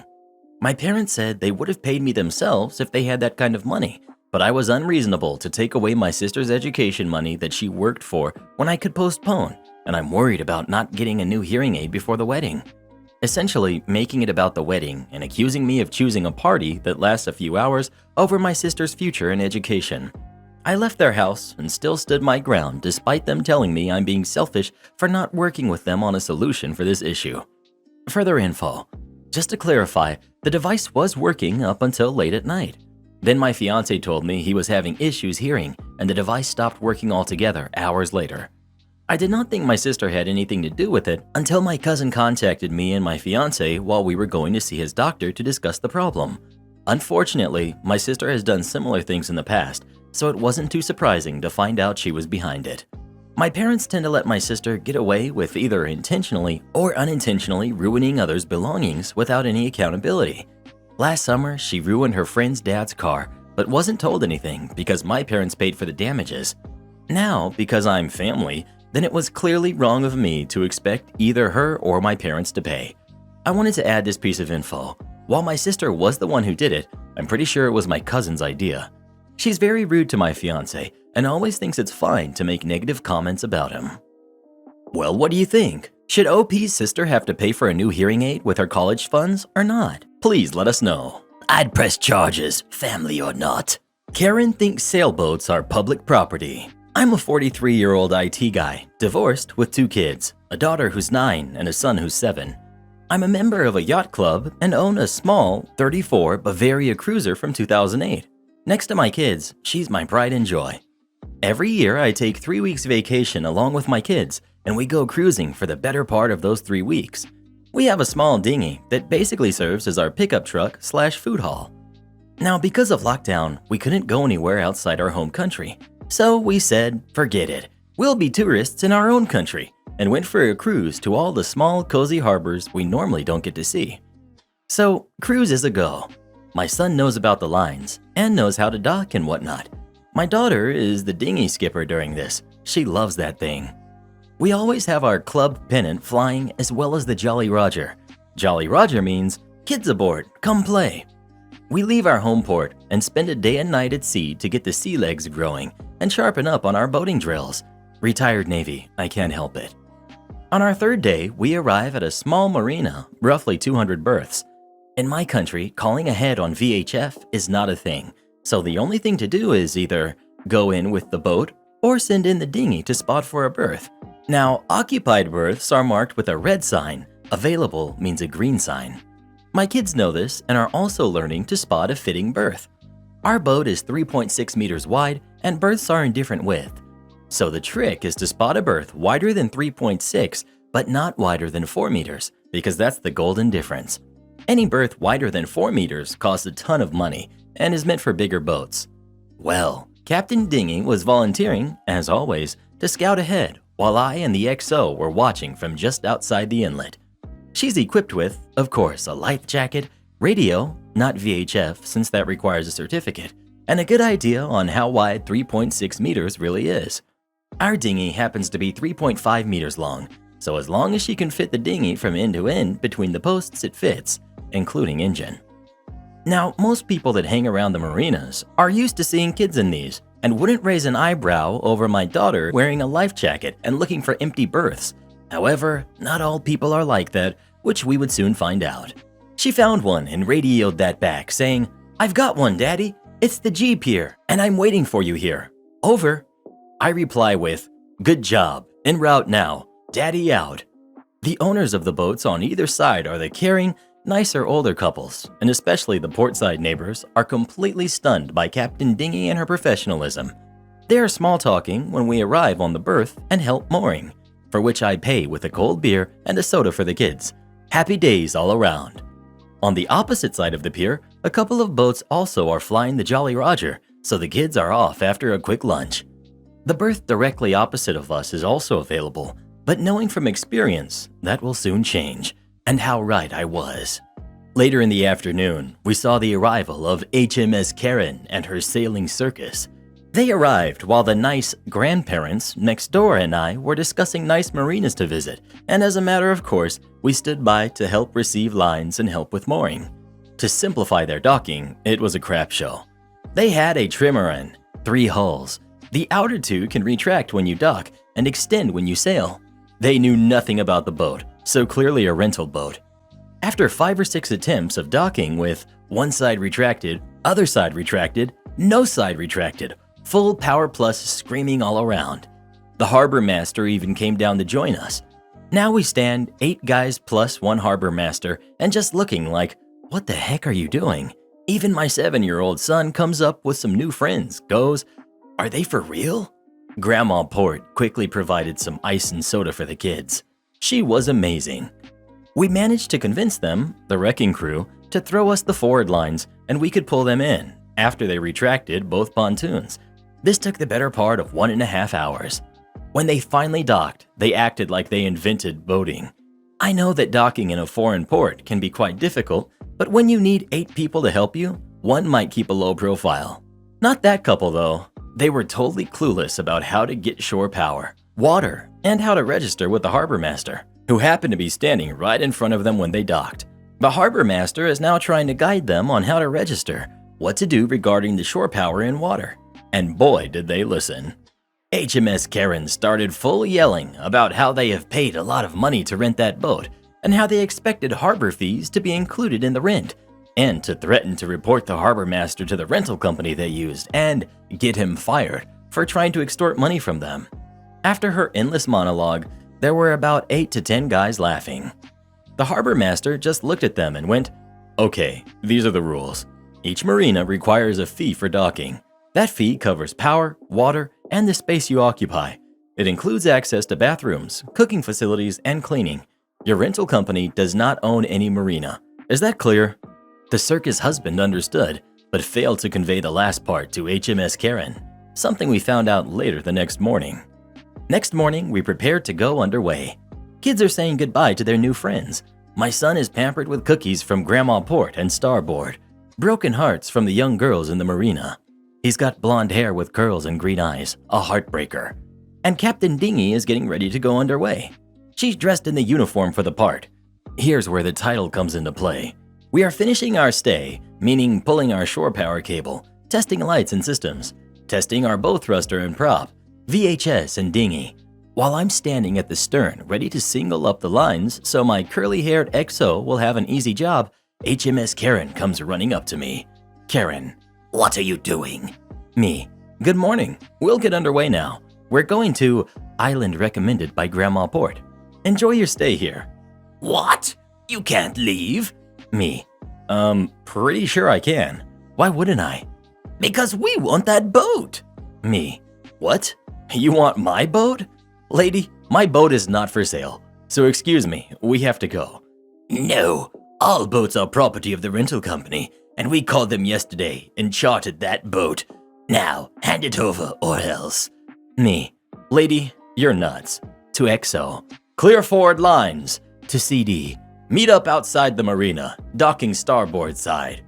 My parents said they would have paid me themselves if they had that kind of money, but I was unreasonable to take away my sister's education money that she worked for when I could postpone, and I'm worried about not getting a new hearing aid before the wedding. Essentially making it about the wedding and accusing me of choosing a party that lasts a few hours over my sister's future in education. I left their house and still stood my ground despite them telling me I'm being selfish for not working with them on a solution for this issue. Further info. Just to clarify, the device was working up until late at night. Then my fiance told me he was having issues hearing and the device stopped working altogether hours later. I did not think my sister had anything to do with it until my cousin contacted me and my fiance while we were going to see his doctor to discuss the problem. Unfortunately, my sister has done similar things in the past, so it wasn't too surprising to find out she was behind it. My parents tend to let my sister get away with either intentionally or unintentionally ruining others' belongings without any accountability. Last summer, she ruined her friend's dad's car, but wasn't told anything because my parents paid for the damages. Now, because I'm family, then it was clearly wrong of me to expect either her or my parents to pay. I wanted to add this piece of info. While my sister was the one who did it, I'm pretty sure it was my cousin's idea. She's very rude to my fiance and always thinks it's fine to make negative comments about him. Well, what do you think? Should OP's sister have to pay for a new hearing aid with her college funds or not? Please let us know. I'd press charges, family or not. Karen thinks sailboats are public property. I'm a 43-year-old IT guy, divorced with 2 kids, a daughter who's 9 and a son who's 7. I'm a member of a yacht club and own a small 34 Bavaria cruiser from 2008. Next to my kids, she's my pride and joy. Every year I take 3 weeks vacation along with my kids and we go cruising for the better part of those 3 weeks. We have a small dinghy that basically serves as our pickup truck / food haul. Now because of lockdown, we couldn't go anywhere outside our home country. So we said, forget it, we'll be tourists in our own country, and went for a cruise to all the small cozy harbors we normally don't get to see. So cruise is a go. My son knows about the lines and knows how to dock and whatnot. My daughter is the dinghy skipper during this. She loves that thing. We always have our club pennant flying as well as the Jolly Roger. Jolly Roger means, kids aboard, come play. We leave our home port and spend a day and night at sea to get the sea legs growing and sharpen up on our boating drills. Retired Navy, I can't help it. On our 3rd day, we arrive at a small marina, roughly 200 berths. In my country, calling ahead on VHF is not a thing, so the only thing to do is either go in with the boat or send in the dinghy to spot for a berth. Now, occupied berths are marked with a red sign. Available means a green sign. My kids know this and are also learning to spot a fitting berth. Our boat is 3.6 meters wide and berths are in different width. So the trick is to spot a berth wider than 3.6 but not wider than 4 meters because that's the golden difference. Any berth wider than 4 meters costs a ton of money and is meant for bigger boats. Well, Captain Dinghy was volunteering, as always, to scout ahead while I and the XO were watching from just outside the inlet. She's equipped with, of course, a life jacket, radio, not VHF since that requires a certificate, and a good idea on how wide 3.6 meters really is. Our dinghy happens to be 3.5 meters long, so as long as she can fit the dinghy from end to end between the posts it fits, including engine. Now, most people that hang around the marinas are used to seeing kids in these and wouldn't raise an eyebrow over my daughter wearing a life jacket and looking for empty berths. However, not all people are like that, which we would soon find out. She found one and radioed that back, saying, "I've got one, Daddy. It's the Jeep here, and I'm waiting for you here. Over." I reply with, "Good job. En route now. Daddy out." The owners of the boats on either side are the caring, nicer older couples, and especially the portside neighbors are completely stunned by Captain Dinghy and her professionalism. They are small-talking when we arrive on the berth and help mooring, for which I pay with a cold beer and a soda for the kids. Happy days all around. On the opposite side of the pier, a couple of boats also are flying the Jolly Roger, so the kids are off after a quick lunch. The berth directly opposite of us is also available, but knowing from experience, that will soon change, and how right I was. Later in the afternoon, we saw the arrival of HMS Karen and her sailing circus. They arrived while the nice grandparents next door and I were discussing nice marinas to visit, and as a matter of course, we stood by to help receive lines and help with mooring. To simplify their docking, it was a crap show. They had a trimaran, 3 hulls. The outer 2 can retract when you dock and extend when you sail. They knew nothing about the boat, so clearly a rental boat. After 5 or 6 attempts of docking with one side retracted, other side retracted, no side retracted, full power plus screaming all around. The harbor master even came down to join us. Now we stand 8 guys plus 1 harbor master and just looking like, what the heck are you doing? Even my 7-year-old son comes up with some new friends, goes, are they for real? Grandma Port quickly provided some ice and soda for the kids. She was amazing. We managed to convince them, the wrecking crew, to throw us the forward lines and we could pull them in after they retracted both pontoons. This took the better part of 1.5 hours. When they finally docked, they acted like they invented boating. I know that docking in a foreign port can be quite difficult, but when you need 8 people to help you, one might keep a low profile. Not that couple though. They were totally clueless about how to get shore power, water, and how to register with the harbor master, who happened to be standing right in front of them when they docked. The harbor master is now trying to guide them on how to register, what to do regarding the shore power and water. And boy, did they listen. HMS Karen started full yelling about how they have paid a lot of money to rent that boat and how they expected harbor fees to be included in the rent, and to threaten to report the harbor master to the rental company they used and get him fired for trying to extort money from them. After her endless monologue, there were about 8 to 10 guys laughing. The harbor master just looked at them and went, okay, these are the rules. Each marina requires a fee for docking. That fee covers power, water, and the space you occupy. It includes access to bathrooms, cooking facilities, and cleaning. Your rental company does not own any marina. Is that clear? The circus husband understood, but failed to convey the last part to HMS Karen, something we found out later the next morning. Next morning, we prepared to go underway. Kids are saying goodbye to their new friends. My son is pampered with cookies from Grandma Port and Starboard, broken hearts from the young girls in the marina. He's got blonde hair with curls and green eyes, a heartbreaker. And Captain Dingy is getting ready to go underway. She's dressed in the uniform for the part. Here's where the title comes into play. We are finishing our stay, meaning pulling our shore power cable, testing lights and systems, testing our bow thruster and prop, VHS and dinghy. While I'm standing at the stern ready to single up the lines so my curly-haired XO will have an easy job, HMS Karen comes running up to me. Karen, what are you doing? Me, good morning. We'll get underway now. We're going to island recommended by Grandma Port. Enjoy your stay here. What? You can't leave? Me, pretty sure I can. Why wouldn't I? Because we want that boat. Me, what? You want my boat? Lady, my boat is not for sale, so excuse me, we have to go. No, all boats are property of the rental company, and we called them yesterday and chartered that boat. Now, hand it over or else. Me, lady, you're nuts. To XO, clear forward lines. To CD, meet up outside the marina, docking starboard side.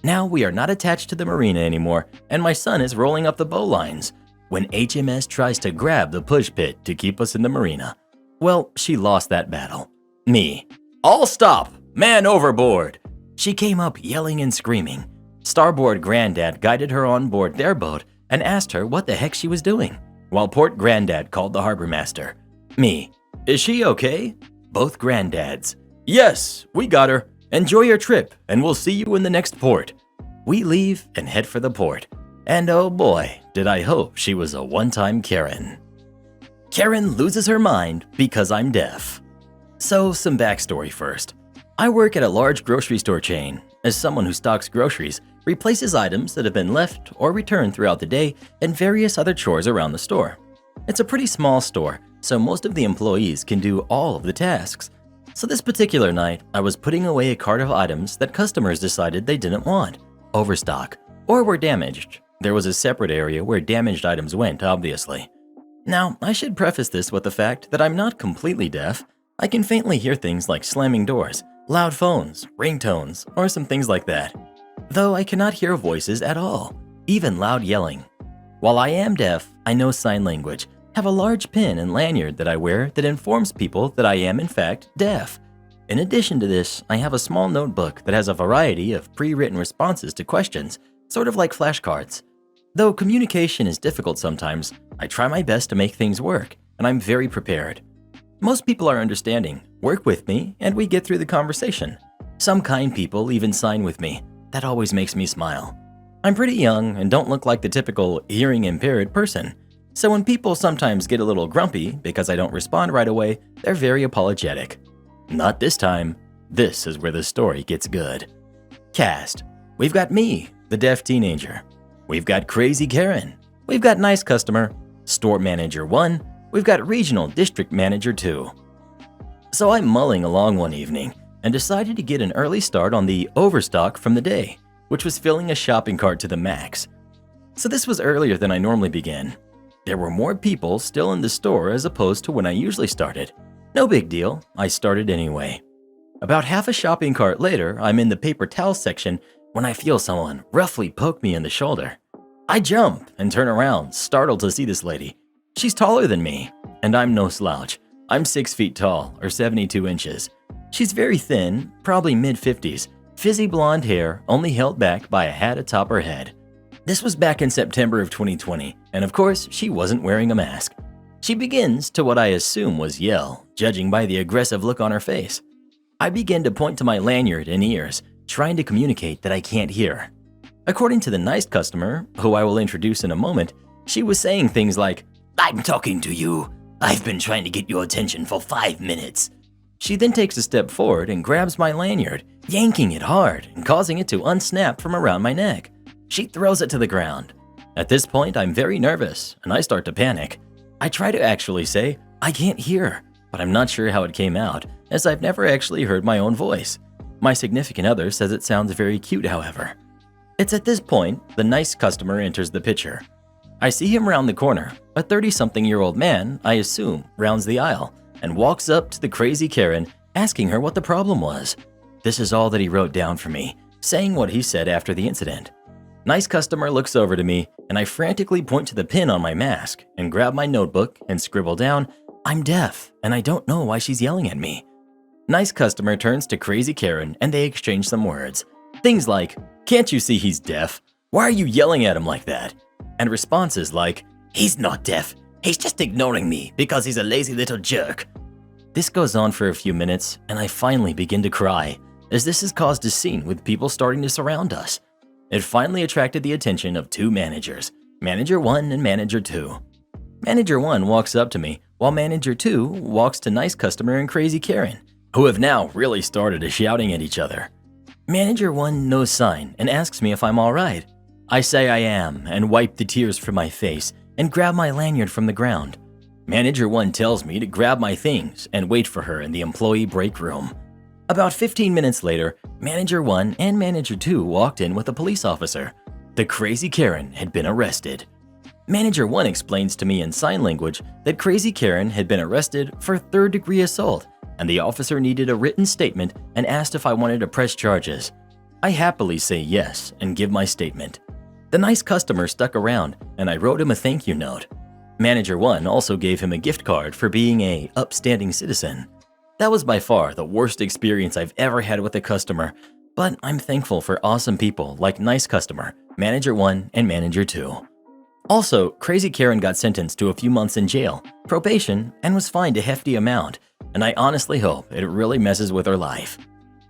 Now we are not attached to the marina anymore, and my son is rolling up the bow lines when HMS tries to grab the push pit to keep us in the marina. Well, she lost that battle. Me, all stop, man overboard. She came up yelling and screaming. Starboard Granddad guided her on board their boat and asked her what the heck she was doing, while Port Granddad called the harbor master. Me, is she okay? Both Granddads, yes, we got her. Enjoy your trip, and we'll see you in the next port. We leave and head for the port. And oh boy, did I hope she was a one-time Karen. Karen loses her mind because I'm deaf. So some backstory first. I work at a large grocery store chain. As someone who stocks groceries, replaces items that have been left or returned throughout the day, and various other chores around the store. It's a pretty small store, so most of the employees can do all of the tasks. So this particular night, I was putting away a cart of items that customers decided they didn't want, overstock, or were damaged. There was a separate area where damaged items went, obviously. Now, I should preface this with the fact that I'm not completely deaf. I can faintly hear things like slamming doors, loud phones, ringtones, or some things like that. Though I cannot hear voices at all, even loud yelling. While I am deaf, I know sign language, have a large pin and lanyard that I wear that informs people that I am in fact deaf. In addition to this, I have a small notebook that has a variety of pre-written responses to questions, sort of like flashcards. Though communication is difficult sometimes, I try my best to make things work, and I'm very prepared. Most people are understanding, work with me, and we get through the conversation. Some kind people even sign with me. That always makes me smile. I'm pretty young and don't look like the typical hearing impaired person, so when people sometimes get a little grumpy because I don't respond right away, they're very apologetic. Not this time. This is where the story gets good. Cast. We've got me, the deaf teenager. We've got Crazy Karen. We've got Nice Customer, Store Manager 1. We've got Regional District Manager 2. So I'm mulling along one evening and decided to get an early start on the overstock from the day, which was filling a shopping cart to the max. So this was earlier than I normally begin. There were more people still in the store as opposed to when I usually started. No big deal, I started anyway. About half a shopping cart later, I'm in the paper towel section when I feel someone roughly poke me in the shoulder. I jump and turn around, startled to see this lady. She's taller than me, and I'm no slouch. I'm 6 feet tall, or 72 inches. She's very thin, probably mid-50s, fizzy blonde hair only held back by a hat atop her head. This was back in September of 2020, and of course, she wasn't wearing a mask. She begins to what I assume was yell, judging by the aggressive look on her face. I begin to point to my lanyard and ears, trying to communicate that I can't hear. According to the Nice Customer, who I will introduce in a moment, she was saying things like, "I'm talking to you. I've been trying to get your attention for 5 minutes." She then takes a step forward and grabs my lanyard, yanking it hard and causing it to unsnap from around my neck. She throws it to the ground. At this point, I'm very nervous and I start to panic. I try to actually say, "I can't hear," but I'm not sure how it came out, as I've never actually heard my own voice. My significant other says it sounds very cute, however. It's at this point the Nice Customer enters the picture. I see him round the corner. A 30-something-year-old man, I assume, rounds the aisle and walks up to the Crazy Karen, asking her what the problem was. This is all that he wrote down for me, saying what he said after the incident. Nice Customer looks over to me, and I frantically point to the pin on my mask and grab my notebook and scribble down, "I'm deaf, and I don't know why she's yelling at me." Nice Customer turns to Crazy Karen, and they exchange some words. Things like, "Can't you see he's deaf? Why are you yelling at him like that?" And responses like, "He's not deaf. He's just ignoring me because he's a lazy little jerk." This goes on for a few minutes, and I finally begin to cry, as this has caused a scene with people starting to surround us. It finally attracted the attention of 2 managers, Manager 1 and Manager 2. Manager 1 walks up to me, while Manager 2 walks to Nice Customer and Crazy Karen, who have now really started shouting at each other. Manager 1 no sign and asks me if I'm alright. I say I am and wipe the tears from my face and grab my lanyard from the ground. Manager 1 tells me to grab my things and wait for her in the employee break room. About 15 minutes later, Manager 1 and Manager 2 walked in with a police officer. The Crazy Karen had been arrested. Manager 1 explains to me in sign language that Crazy Karen had been arrested for third-degree assault, and the officer needed a written statement and asked if I wanted to press charges. I happily say yes and give my statement. The Nice Customer stuck around, and I wrote him a thank you note. Manager 1 also gave him a gift card for being an upstanding citizen. That was by far the worst experience I've ever had with a customer, but I'm thankful for awesome people like Nice Customer, Manager 1, and Manager 2. Also, Crazy Karen got sentenced to a few months in jail, probation, and was fined a hefty amount, and I honestly hope it really messes with her life.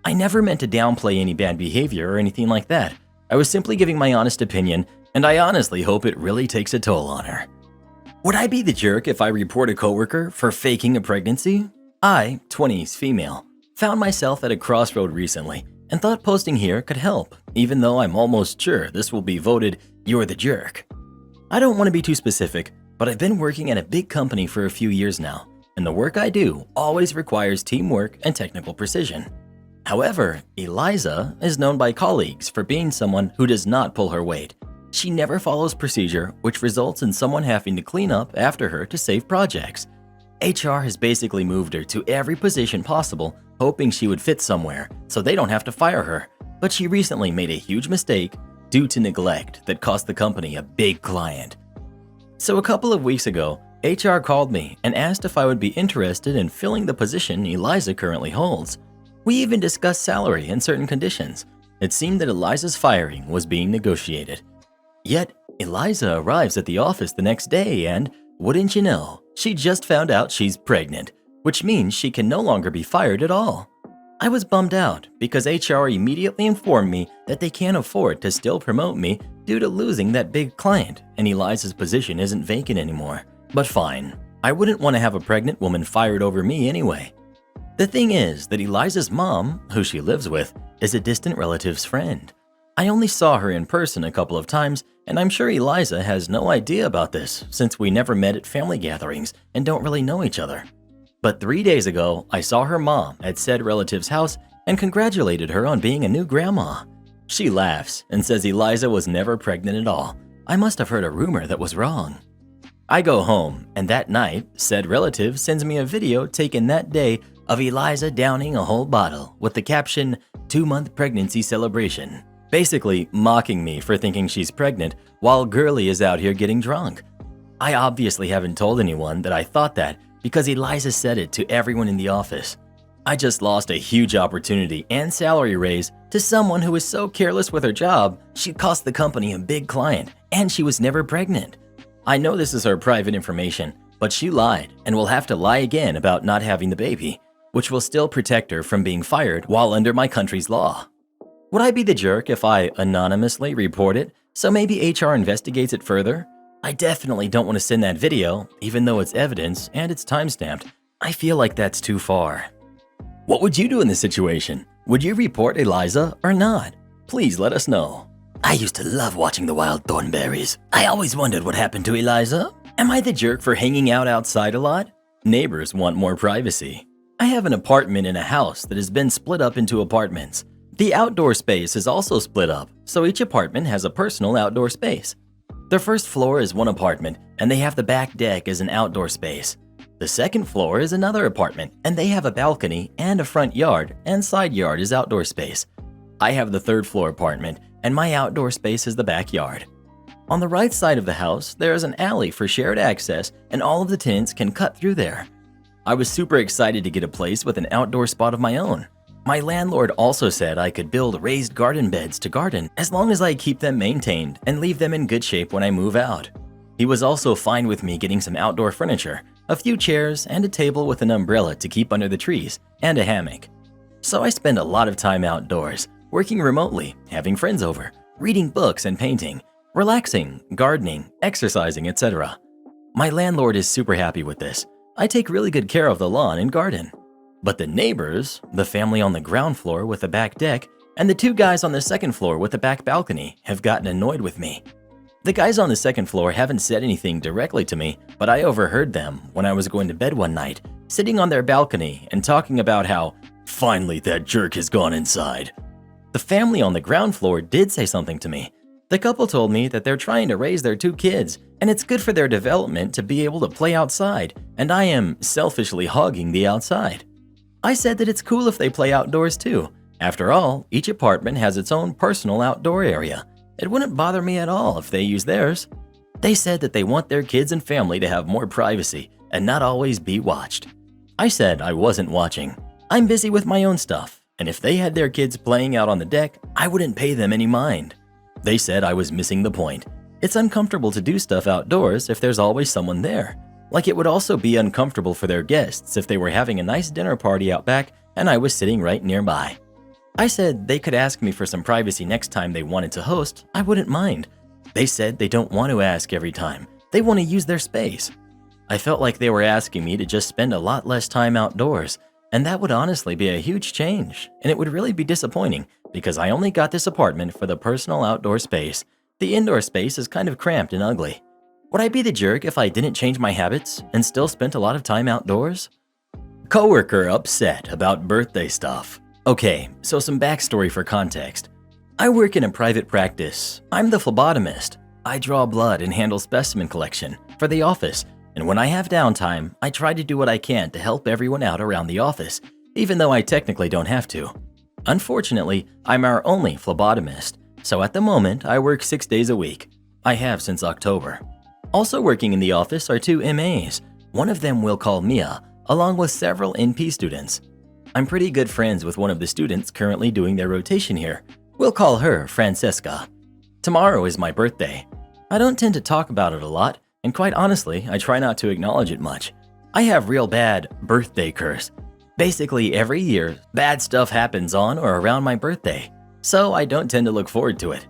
I never meant to downplay any bad behavior or anything like that. I was simply giving my honest opinion, and I honestly hope it really takes a toll on her. Would I be the jerk if I report a coworker for faking a pregnancy? I, 20s female, found myself at a crossroad recently and thought posting here could help, even though I'm almost sure this will be voted "You're the jerk." I don't want to be too specific, but I've been working at a big company for a few years now, and the work I do always requires teamwork and technical precision. However, Eliza is known by colleagues for being someone who does not pull her weight. She never follows procedure, which results in someone having to clean up after her to save projects. HR has basically moved her to every position possible, hoping she would fit somewhere so they don't have to fire her. But she recently made a huge mistake due to neglect that cost the company a big client. So a couple of weeks ago, HR called me and asked if I would be interested in filling the position Eliza currently holds. We even discussed salary and certain conditions. It seemed that Eliza's firing was being negotiated. Yet, Eliza arrives at the office the next day and, wouldn't you know, she just found out she's pregnant, which means she can no longer be fired at all. I was bummed out because HR immediately informed me that they can't afford to still promote me due to losing that big client, and Eliza's position isn't vacant anymore. But fine, I wouldn't want to have a pregnant woman fired over me anyway. The thing is that Eliza's mom, who she lives with, is a distant relative's friend. I only saw her in person a couple of times, and I'm sure Eliza has no idea about this since we never met at family gatherings and don't really know each other. But 3 days ago, I saw her mom at said relative's house and congratulated her on being a new grandma. She laughs and says Eliza was never pregnant at all. I must have heard a rumor that was wrong. I go home, and that night, said relative sends me a video taken that day of Eliza downing a whole bottle with the caption, 2-month pregnancy celebration, basically mocking me for thinking she's pregnant while Girly is out here getting drunk. I obviously haven't told anyone that I thought that because Eliza said it to everyone in the office. I just lost a huge opportunity and salary raise to someone who was so careless with her job, she cost the company a big client, and she was never pregnant. I know this is her private information, but she lied and will have to lie again about not having the baby, which will still protect her from being fired while under my country's law. Would I be the jerk if I anonymously report it so maybe HR investigates it further? I definitely don't want to send that video, even though it's evidence and it's timestamped. I feel like that's too far. What would you do in this situation? Would you report Eliza or not? Please let us know. I used to love watching the wild thornberries. I always wondered what happened to Eliza. Am I the jerk for hanging out outside a lot? Neighbors want more privacy. I have an apartment in a house that has been split up into apartments. The outdoor space is also split up, so each apartment has a personal outdoor space. The first floor is one apartment, and they have the back deck as an outdoor space. The second floor is another apartment, and they have a balcony and a front yard, and side yard is outdoor space. I have the third floor apartment, and my outdoor space is the backyard. On the right side of the house, there is an alley for shared access, and all of the tenants can cut through there. I was super excited to get a place with an outdoor spot of my own. My landlord also said I could build raised garden beds to garden as long as I keep them maintained and leave them in good shape when I move out. He was also fine with me getting some outdoor furniture, a few chairs, and a table with an umbrella to keep under the trees, and a hammock. So I spend a lot of time outdoors, working remotely, having friends over, reading books and painting, relaxing, gardening, exercising, etc. My landlord is super happy with this. I take really good care of the lawn and garden. But the neighbors, the family on the ground floor with the back deck, and the two guys on the second floor with the back balcony have gotten annoyed with me. The guys on the second floor haven't said anything directly to me, but I overheard them when I was going to bed one night, sitting on their balcony and talking about how, finally that jerk has gone inside. The family on the ground floor did say something to me. The couple told me that they're trying to raise their 2 kids, and it's good for their development to be able to play outside, and I am selfishly hogging the outside. I said that it's cool if they play outdoors too. After all, each apartment has its own personal outdoor area. It wouldn't bother me at all if they use theirs. They said that they want their kids and family to have more privacy and not always be watched. I said I wasn't watching. I'm busy with my own stuff, and if they had their kids playing out on the deck, I wouldn't pay them any mind. They said I was missing the point. It's uncomfortable to do stuff outdoors if there's always someone there. Like it would also be uncomfortable for their guests if they were having a nice dinner party out back and I was sitting right nearby. I said they could ask me for some privacy next time they wanted to host. I wouldn't mind. They said they don't want to ask every time. They want to use their space. I felt like they were asking me to just spend a lot less time outdoors, and that would honestly be a huge change, and it would really be disappointing because I only got this apartment for the personal outdoor space. The indoor space is kind of cramped and ugly. Would I be the jerk if I didn't change my habits and still spent a lot of time outdoors? Coworker upset about birthday stuff. Okay, so some backstory for context. I work in a private practice. I'm the phlebotomist. I draw blood and handle specimen collection for the office, and when I have downtime, I try to do what I can to help everyone out around the office, even though I technically don't have to. Unfortunately, I'm our only phlebotomist, so at the moment I work 6 days a week. I have since October. Also working in the office are 2 MAs. One of them we'll call Mia, along with several NP students. I'm pretty good friends with one of the students currently doing their rotation here. We'll call her Francesca. Tomorrow is my birthday. I don't tend to talk about it a lot, and quite honestly, I try not to acknowledge it much. I have real bad birthday curse. Basically, every year, bad stuff happens on or around my birthday, so I don't tend to look forward to it.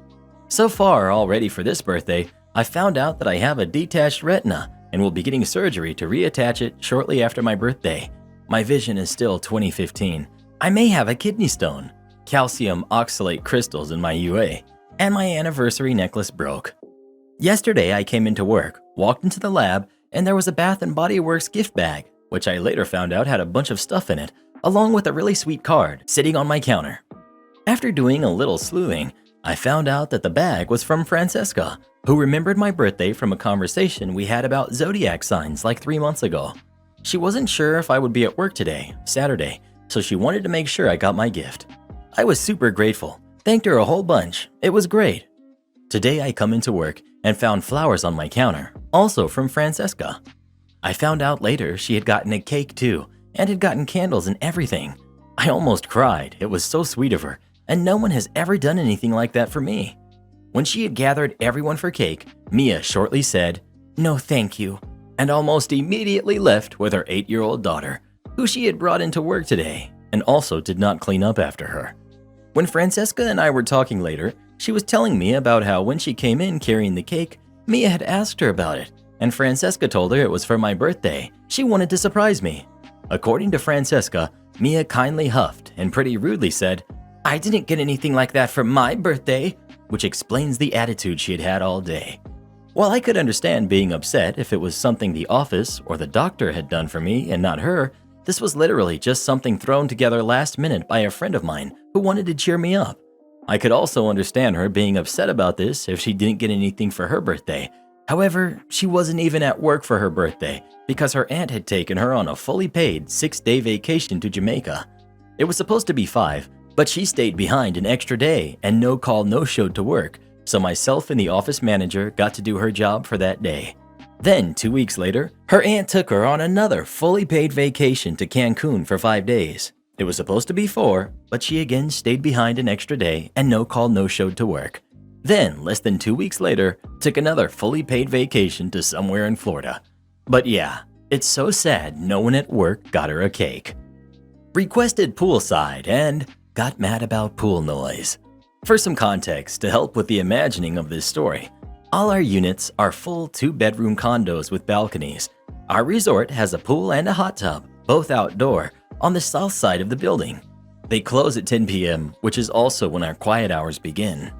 So far, already for this birthday, I found out that I have a detached retina and will be getting surgery to reattach it shortly after my birthday. My vision is still 2015. I may have a kidney stone, calcium oxalate crystals in my UA, and my anniversary necklace broke. Yesterday, I came into work, walked into the lab, and there was a Bath & Body Works gift bag, which I later found out had a bunch of stuff in it, along with a really sweet card sitting on my counter. After doing a little sleuthing, I found out that the bag was from Francesca, who remembered my birthday from a conversation we had about zodiac signs like 3 months ago. She wasn't sure if I would be at work today, Saturday, so she wanted to make sure I got my gift. I was super grateful, thanked her a whole bunch, it was great. Today I come into work and found flowers on my counter, also from Francesca. I found out later she had gotten a cake too, and had gotten candles and everything. I almost cried, it was so sweet of her, and no one has ever done anything like that for me. When she had gathered everyone for cake, Mia shortly said, "No thank you," and almost immediately left with her 8-year-old daughter, who she had brought into work today, and also did not clean up after her. When Francesca and I were talking later, she was telling me about how when she came in carrying the cake, Mia had asked her about it, and Francesca told her it was for my birthday. She wanted to surprise me. According to Francesca, Mia kindly huffed and pretty rudely said, "I didn't get anything like that for my birthday," which explains the attitude she had had all day. While I could understand being upset if it was something the office or the doctor had done for me and not her, this was literally just something thrown together last minute by a friend of mine who wanted to cheer me up. I could also understand her being upset about this if she didn't get anything for her birthday. However, she wasn't even at work for her birthday because her aunt had taken her on a fully paid 6-day vacation to Jamaica. It was supposed to be 5, but she stayed behind an extra day and no call no showed to work, so myself and the office manager got to do her job for that day. Then, 2 weeks later, her aunt took her on another fully paid vacation to Cancun for 5 days. It was supposed to be 4, but she again stayed behind an extra day and no call no showed to work. Then, less than 2 weeks later, took another fully paid vacation to somewhere in Florida. But yeah, it's so sad no one at work got her a cake. Requested poolside and got mad about pool noise. For some context to help with the imagining of this story, all our units are full 2-bedroom condos with balconies. Our resort has a pool and a hot tub, both outdoor, on the south side of the building. They close at 10 p.m., which is also when our quiet hours begin.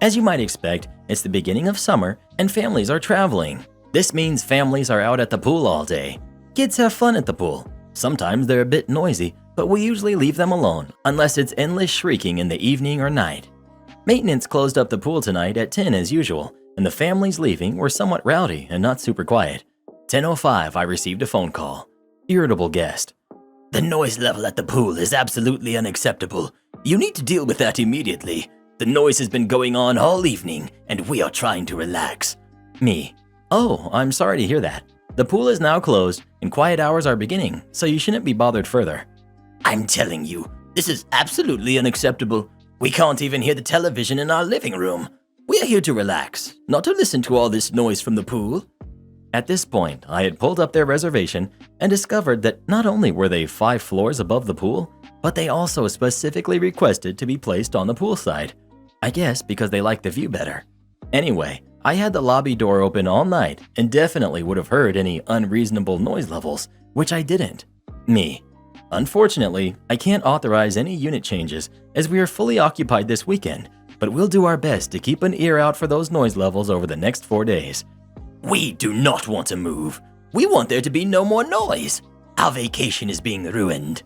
As you might expect, it's the beginning of summer and families are traveling. This means families are out at the pool all day. Kids have fun at the pool. Sometimes they're a bit noisy, but we usually leave them alone unless it's endless shrieking in the evening or night. Maintenance closed up the pool tonight at 10 as usual, and the families leaving were somewhat rowdy and not super quiet. 10:05, I received a phone call. Irritable guest. "The noise level at the pool is absolutely unacceptable. You need to deal with that immediately. The noise has been going on all evening, and we are trying to relax." Me. "Oh, I'm sorry to hear that. The pool is now closed, and quiet hours are beginning, so you shouldn't be bothered further." "I'm telling you, this is absolutely unacceptable. We can't even hear the television in our living room. We are here to relax, not to listen to all this noise from the pool." At this point, I had pulled up their reservation and discovered that not only were they 5 floors above the pool, but they also specifically requested to be placed on the poolside. I guess because they like the view better. Anyway, I had the lobby door open all night and definitely would have heard any unreasonable noise levels, which I didn't. Me. Unfortunately, I can't authorize any unit changes as we are fully occupied this weekend, but we'll do our best to keep an ear out for those noise levels over the next 4 days. "We do not want to move. We want there to be no more noise. Our vacation is being ruined."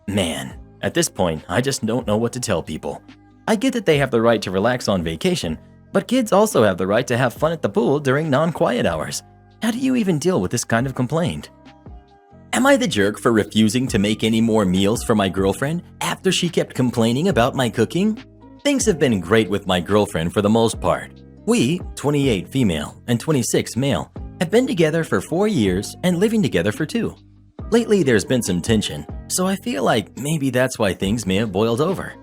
Man, at this point, I just don't know what to tell people. I get that they have the right to relax on vacation, but kids also have the right to have fun at the pool during non-quiet hours. How do you even deal with this kind of complaint? Am I the jerk for refusing to make any more meals for my girlfriend after she kept complaining about my cooking? Things have been great with my girlfriend for the most part. We, 28 female and 26 male, have been together for 4 years and living together for 2. Lately there's been some tension, so I feel like maybe that's why things may have boiled over.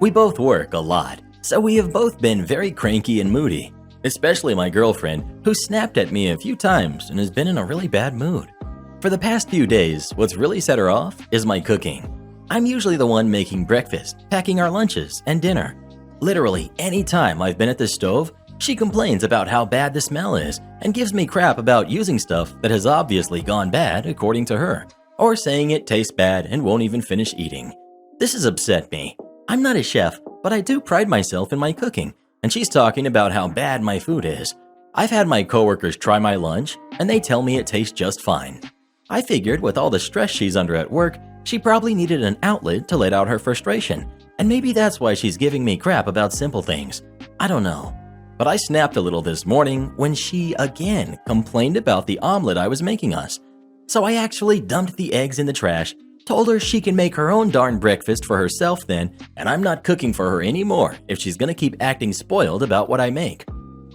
We both work a lot, so we have both been very cranky and moody, especially my girlfriend, who snapped at me a few times and has been in a really bad mood. For the past few days, what's really set her off is my cooking. I'm usually the one making breakfast, packing our lunches, and dinner. Literally any time I've been at the stove, she complains about how bad the smell is and gives me crap about using stuff that has obviously gone bad according to her, or saying it tastes bad and won't even finish eating. This has upset me. I'm not a chef, but I do pride myself in my cooking, and she's talking about how bad my food is. I've had my coworkers try my lunch, and they tell me it tastes just fine. I figured with all the stress she's under at work, she probably needed an outlet to let out her frustration, and maybe that's why she's giving me crap about simple things. I don't know. But I snapped a little this morning when she again complained about the omelet I was making us. So I actually dumped the eggs in the trash, told her she can make her own darn breakfast for herself then, and I'm not cooking for her anymore if she's gonna keep acting spoiled about what I make.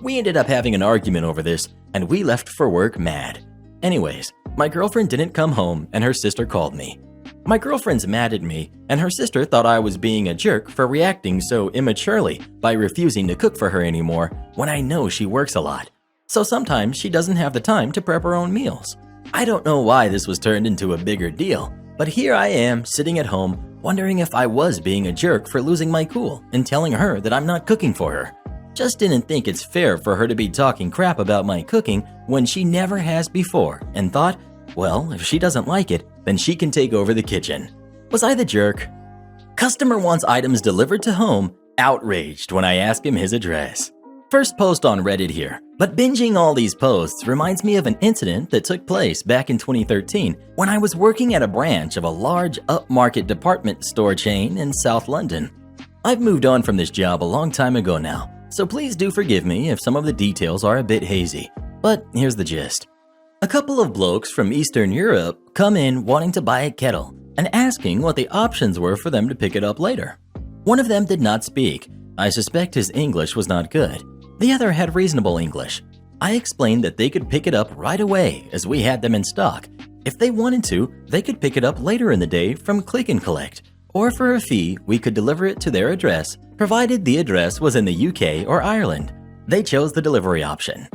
We ended up having an argument over this, and we left for work mad. Anyways, my girlfriend didn't come home and her sister called me. My girlfriend's mad at me, and her sister thought I was being a jerk for reacting so immaturely by refusing to cook for her anymore when I know she works a lot. So sometimes she doesn't have the time to prep her own meals. I don't know why this was turned into a bigger deal, but here I am sitting at home wondering if I was being a jerk for losing my cool and telling her that I'm not cooking for her. Just didn't think it's fair for her to be talking crap about my cooking when she never has before, and thought, well, if she doesn't like it, then she can take over the kitchen. Was I the jerk? Customer wants items delivered to home, outraged when I ask him his address. First post on Reddit here, but binging all these posts reminds me of an incident that took place back in 2013 when I was working at a branch of a large upmarket department store chain in South London. I've moved on from this job a long time ago now, so please do forgive me if some of the details are a bit hazy, but here's the gist. A couple of blokes from Eastern Europe come in wanting to buy a kettle and asking what the options were for them to pick it up later. One of them did not speak. I suspect his English was not good. The other had reasonable English. I explained that they could pick it up right away as we had them in stock. If they wanted to, they could pick it up later in the day from click and collect, or for a fee, we could deliver it to their address, provided the address was in the UK or Ireland. They chose the delivery option.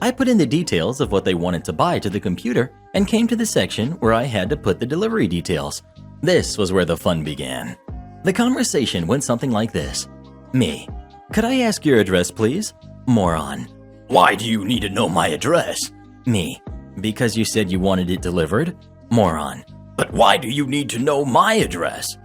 I put in the details of what they wanted to buy to the computer and came to the section where I had to put the delivery details. This was where the fun began. The conversation went something like this. Me: could I ask your address, please? Moron: why do you need to know my address? Me: because you said you wanted it delivered. Moron: but why do you need to know my address?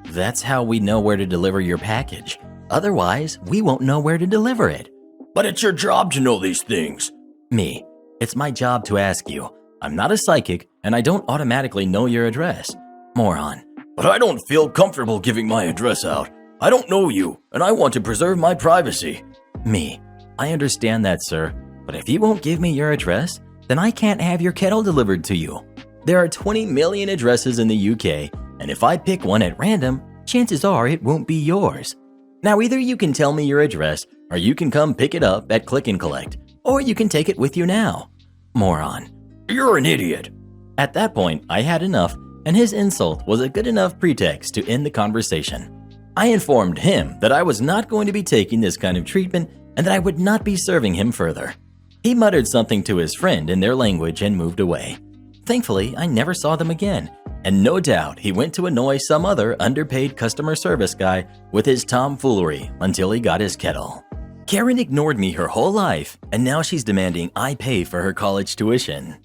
That's how we know where to deliver your package. Otherwise, we won't know where to deliver it. But it's your job to know these things. Me: it's my job to ask you. I'm not a psychic, and I don't automatically know your address. Moron: but I don't feel comfortable giving my address out. I don't know you, and I want to preserve my privacy. Me: I understand that, sir, but if you won't give me your address, then I can't have your kettle delivered to you. There are 20 million addresses in the UK, and if I pick one at random, chances are it won't be yours. Now either you can tell me your address, or you can come pick it up at click and collect, or you can take it with you now. Moron: you're an idiot. At that point, I had enough, and his insult was a good enough pretext to end the conversation. I informed him that I was not going to be taking this kind of treatment and that I would not be serving him further. He muttered something to his friend in their language and moved away. Thankfully, I never saw them again, and no doubt he went to annoy some other underpaid customer service guy with his tomfoolery until he got his kettle. Karen ignored me her whole life, and now she's demanding I pay for her college tuition.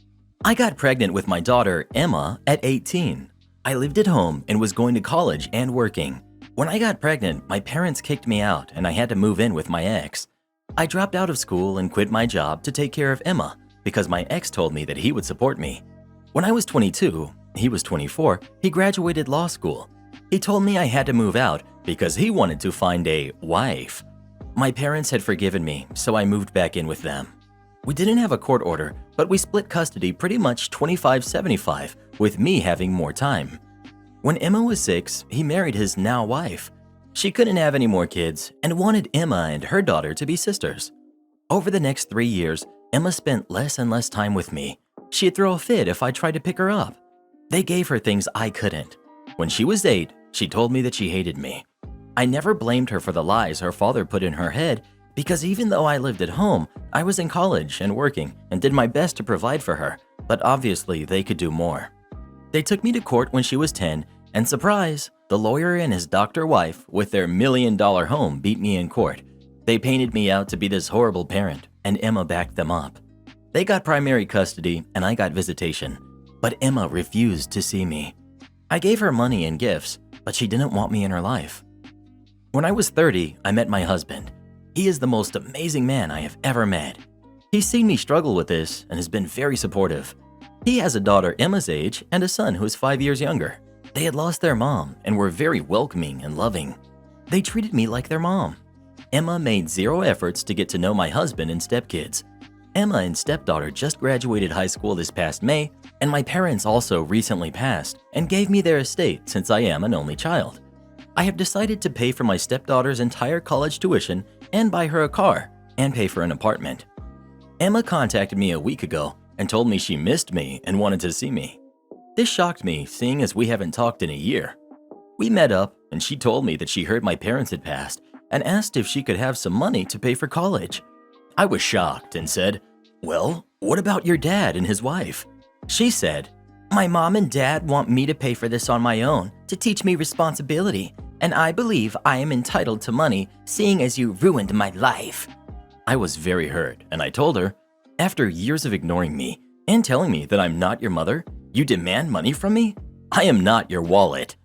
I got pregnant with my daughter, Emma, at 18. I lived at home and was going to college and working. When I got pregnant, my parents kicked me out and I had to move in with my ex. I dropped out of school and quit my job to take care of Emma because my ex told me that he would support me. When I was 22, he was 24, he graduated law school. He told me I had to move out because he wanted to find a wife. My parents had forgiven me, so I moved back in with them. We didn't have a court order, but we split custody pretty much 25-75, with me having more time. When Emma was 6, he married his now wife. She couldn't have any more kids and wanted Emma and her daughter to be sisters. Over the next 3 years, Emma spent less and less time with me. She'd throw a fit if I tried to pick her up. They gave her things I couldn't. When she was 8, she told me that she hated me. I never blamed her for the lies her father put in her head because even though I lived at home, I was in college and working and did my best to provide for her, but obviously they could do more. They took me to court when she was 10, and surprise, the lawyer and his doctor wife with their $1 million home beat me in court. They painted me out to be this horrible parent, and Emma backed them up. They got primary custody and I got visitation, but Emma refused to see me. I gave her money and gifts, but she didn't want me in her life. When I was 30, I met my husband. He is the most amazing man I have ever met. He's seen me struggle with this and has been very supportive. He has a daughter Emma's age and a son who is 5 years younger. They had lost their mom and were very welcoming and loving. They treated me like their mom. Emma made zero efforts to get to know my husband and stepkids. Emma and stepdaughter just graduated high school this past May, and my parents also recently passed and gave me their estate since I am an only child. I have decided to pay for my stepdaughter's entire college tuition and buy her a car and pay for an apartment. Emma contacted me a week ago and told me she missed me and wanted to see me. This shocked me, seeing as we haven't talked in a year. We met up and she told me that she heard my parents had passed and asked if she could have some money to pay for college. I was shocked and said, "Well, what about your dad and his wife?" She said, "My mom and dad want me to pay for this on my own to teach me responsibility, and I believe I am entitled to money seeing as you ruined my life." I was very hurt and I told her, "After years of ignoring me and telling me that I'm not your mother, you demand money from me? I am not your wallet."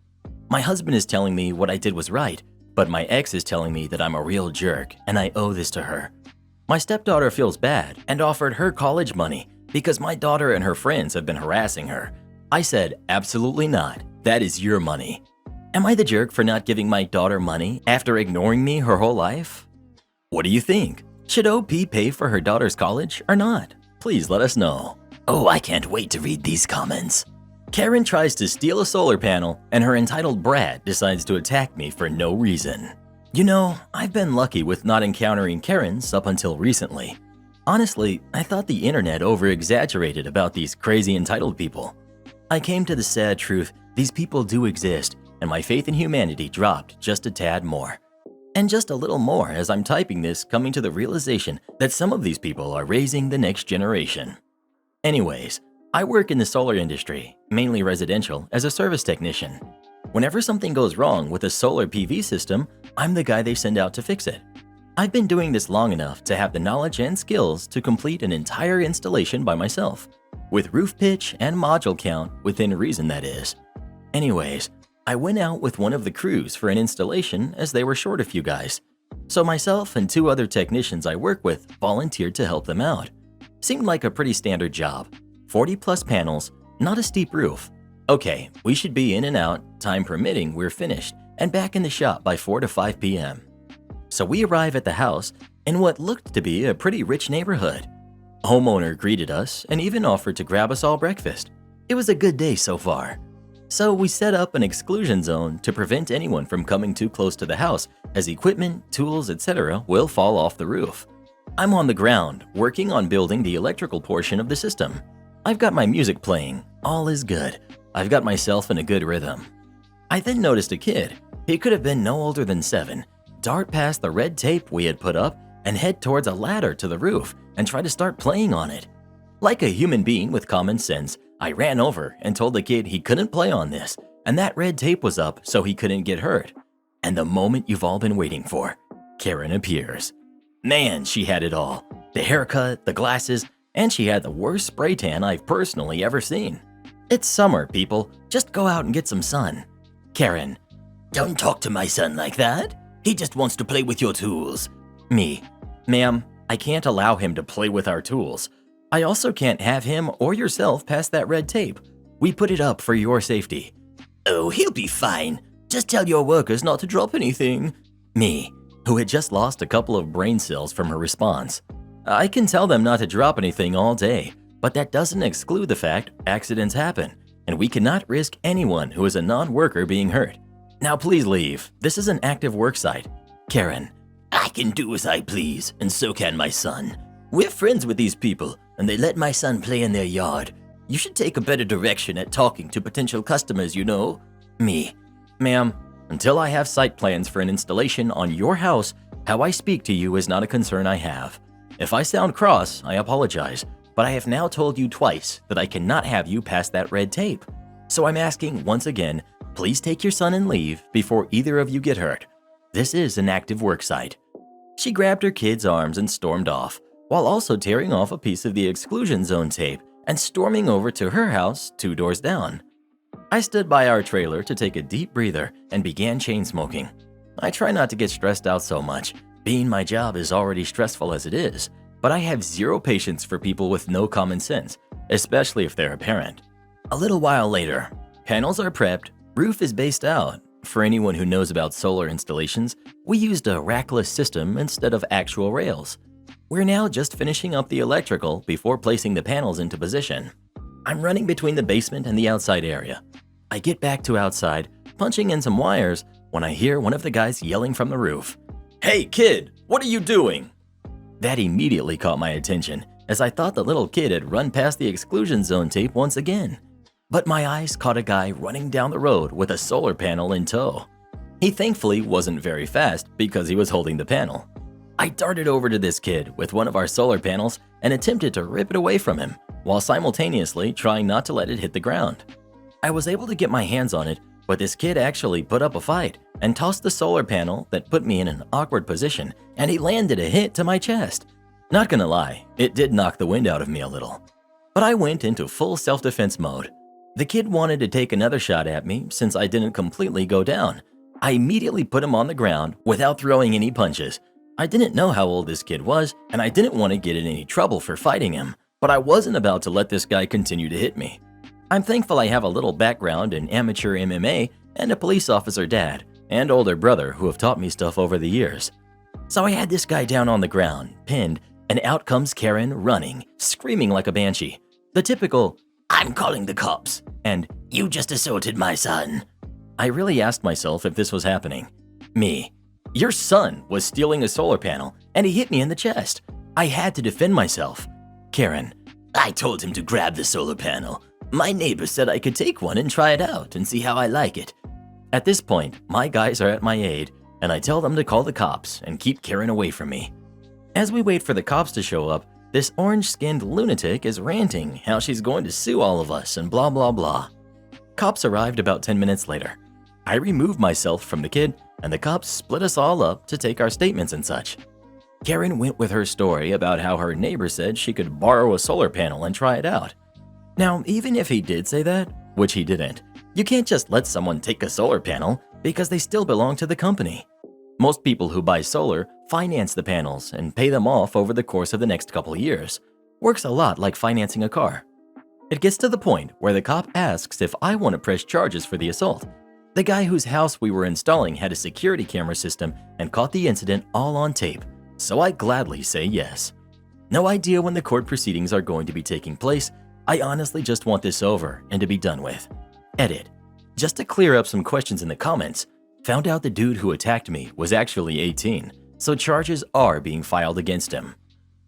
My husband is telling me what I did was right, but my ex is telling me that I'm a real jerk and I owe this to her. My stepdaughter feels bad and offered her college money because my daughter and her friends have been harassing her. I said, "Absolutely not. That is your money." Am I the jerk for not giving my daughter money after ignoring me her whole life? What do you think? Should OP pay for her daughter's college or not? Please let us know. Oh, I can't wait to read these comments. Karen tries to steal a solar panel and her entitled brat decides to attack me for no reason. You know, I've been lucky with not encountering Karens up until recently. Honestly, I thought the internet over-exaggerated about these crazy entitled people. I came to the sad truth, these people do exist, and my faith in humanity dropped just a tad more. And just a little more as I'm typing this, coming to the realization that some of these people are raising the next generation. Anyways, I work in the solar industry, mainly residential, as a service technician. Whenever something goes wrong with a solar PV system, I'm the guy they send out to fix it. I've been doing this long enough to have the knowledge and skills to complete an entire installation by myself, with roof pitch and module count within reason, that is. Anyways, I went out with one of the crews for an installation as they were short a few guys. So myself and 2 other technicians I work with volunteered to help them out. Seemed like a pretty standard job. 40 plus panels, not a steep roof. Okay, we should be in and out, time permitting we're finished, and back in the shop by 4 to 5 p.m. So we arrive at the house in what looked to be a pretty rich neighborhood. Homeowner greeted us and even offered to grab us all breakfast. It was a good day so far. So we set up an exclusion zone to prevent anyone from coming too close to the house as equipment, tools, etc. will fall off the roof. I'm on the ground, working on building the electrical portion of the system. I've got my music playing, all is good. I've got myself in a good rhythm. I then noticed a kid, he could have been no older than 7, dart past the red tape we had put up and head towards a ladder to the roof and try to start playing on it. Like a human being with common sense, I ran over and told the kid he couldn't play on this and that red tape was up so he couldn't get hurt. And the moment you've all been waiting for, Karen appears. Man, she had it all. The haircut, the glasses, and she had the worst spray tan I've personally ever seen. It's summer, people. Just go out and get some sun. Karen, don't talk to my son like that. He just wants to play with your tools. Me, ma'am, I can't allow him to play with our tools. I also can't have him or yourself pass that red tape. We put it up for your safety. Oh, he'll be fine. Just tell your workers not to drop anything. Me, who had just lost a couple of brain cells from her response. I can tell them not to drop anything all day, but that doesn't exclude the fact accidents happen, and we cannot risk anyone who is a non-worker being hurt. Now please leave. This is an active work site. Karen, I can do as I please, and so can my son. We're friends with these people, and they let my son play in their yard. You should take a better direction at talking to potential customers, you know. Me, ma'am, until I have site plans for an installation on your house, how I speak to you is not a concern I have. If I sound cross, I apologize. but I have now told you twice that I cannot have you pass that red tape. So I'm asking once again, please take your son and leave before either of you get hurt. This is an active work site." She grabbed her kid's arms and stormed off, while also tearing off a piece of the exclusion zone tape and storming over to her house 2 doors down. I stood by our trailer to take a deep breather and began chain smoking. I try not to get stressed out so much, being my job is already stressful as it is, but I have zero patience for people with no common sense, especially if they're a parent. A little while later, panels are prepped, roof is based out. For anyone who knows about solar installations, we used a rackless system instead of actual rails. We're now just finishing up the electrical before placing the panels into position. I'm running between the basement and the outside area. I get back to outside, punching in some wires, when I hear one of the guys yelling from the roof, "Hey kid, what are you doing?" That immediately caught my attention, as I thought the little kid had run past the exclusion zone tape once again. But my eyes caught a guy running down the road with a solar panel in tow. He thankfully wasn't very fast because he was holding the panel. I darted over to this kid with one of our solar panels and attempted to rip it away from him, while simultaneously trying not to let it hit the ground. I was able to get my hands on it, but this kid actually put up a fight and tossed the solar panel that put me in an awkward position, and he landed a hit to my chest. Not gonna lie, it did knock the wind out of me a little. But I went into full self-defense mode. The kid wanted to take another shot at me since I didn't completely go down. I immediately put him on the ground without throwing any punches. I didn't know how old this kid was, and I didn't want to get in any trouble for fighting him, but I wasn't about to let this guy continue to hit me. I'm thankful I have a little background in amateur MMA and a police officer dad and older brother who have taught me stuff over the years. So I had this guy down on the ground, pinned, and out comes Karen running, screaming like a banshee. The typical, "I'm calling the cops," and "You just assaulted my son." I really asked myself if this was happening. Me. Your son was stealing a solar panel, and he hit me in the chest. I had to defend myself. Karen. I told him to grab the solar panel. My neighbor said I could take one and try it out and see how I like it. At this point, my guys are at my aid, and I tell them to call the cops and keep Karen away from me. As we wait for the cops to show up, this orange-skinned lunatic is ranting how she's going to sue all of us and blah blah blah. Cops arrived about 10 minutes later. I removed myself from the kid, and the cops split us all up to take our statements and such. Karen went with her story about how her neighbor said she could borrow a solar panel and try it out. Now, even if he did say that, which he didn't, you can't just let someone take a solar panel because they still belong to the company. Most people who buy solar finance the panels and pay them off over the course of the next couple of years. Works a lot like financing a car. It gets to the point where the cop asks if I want to press charges for the assault. The guy whose house we were installing had a security camera system and caught the incident all on tape, so I gladly say yes. No idea when the court proceedings are going to be taking place. I honestly just want this over and to be done with. Edit. Just to clear up some questions in the comments, found out the dude who attacked me was actually 18, so charges are being filed against him.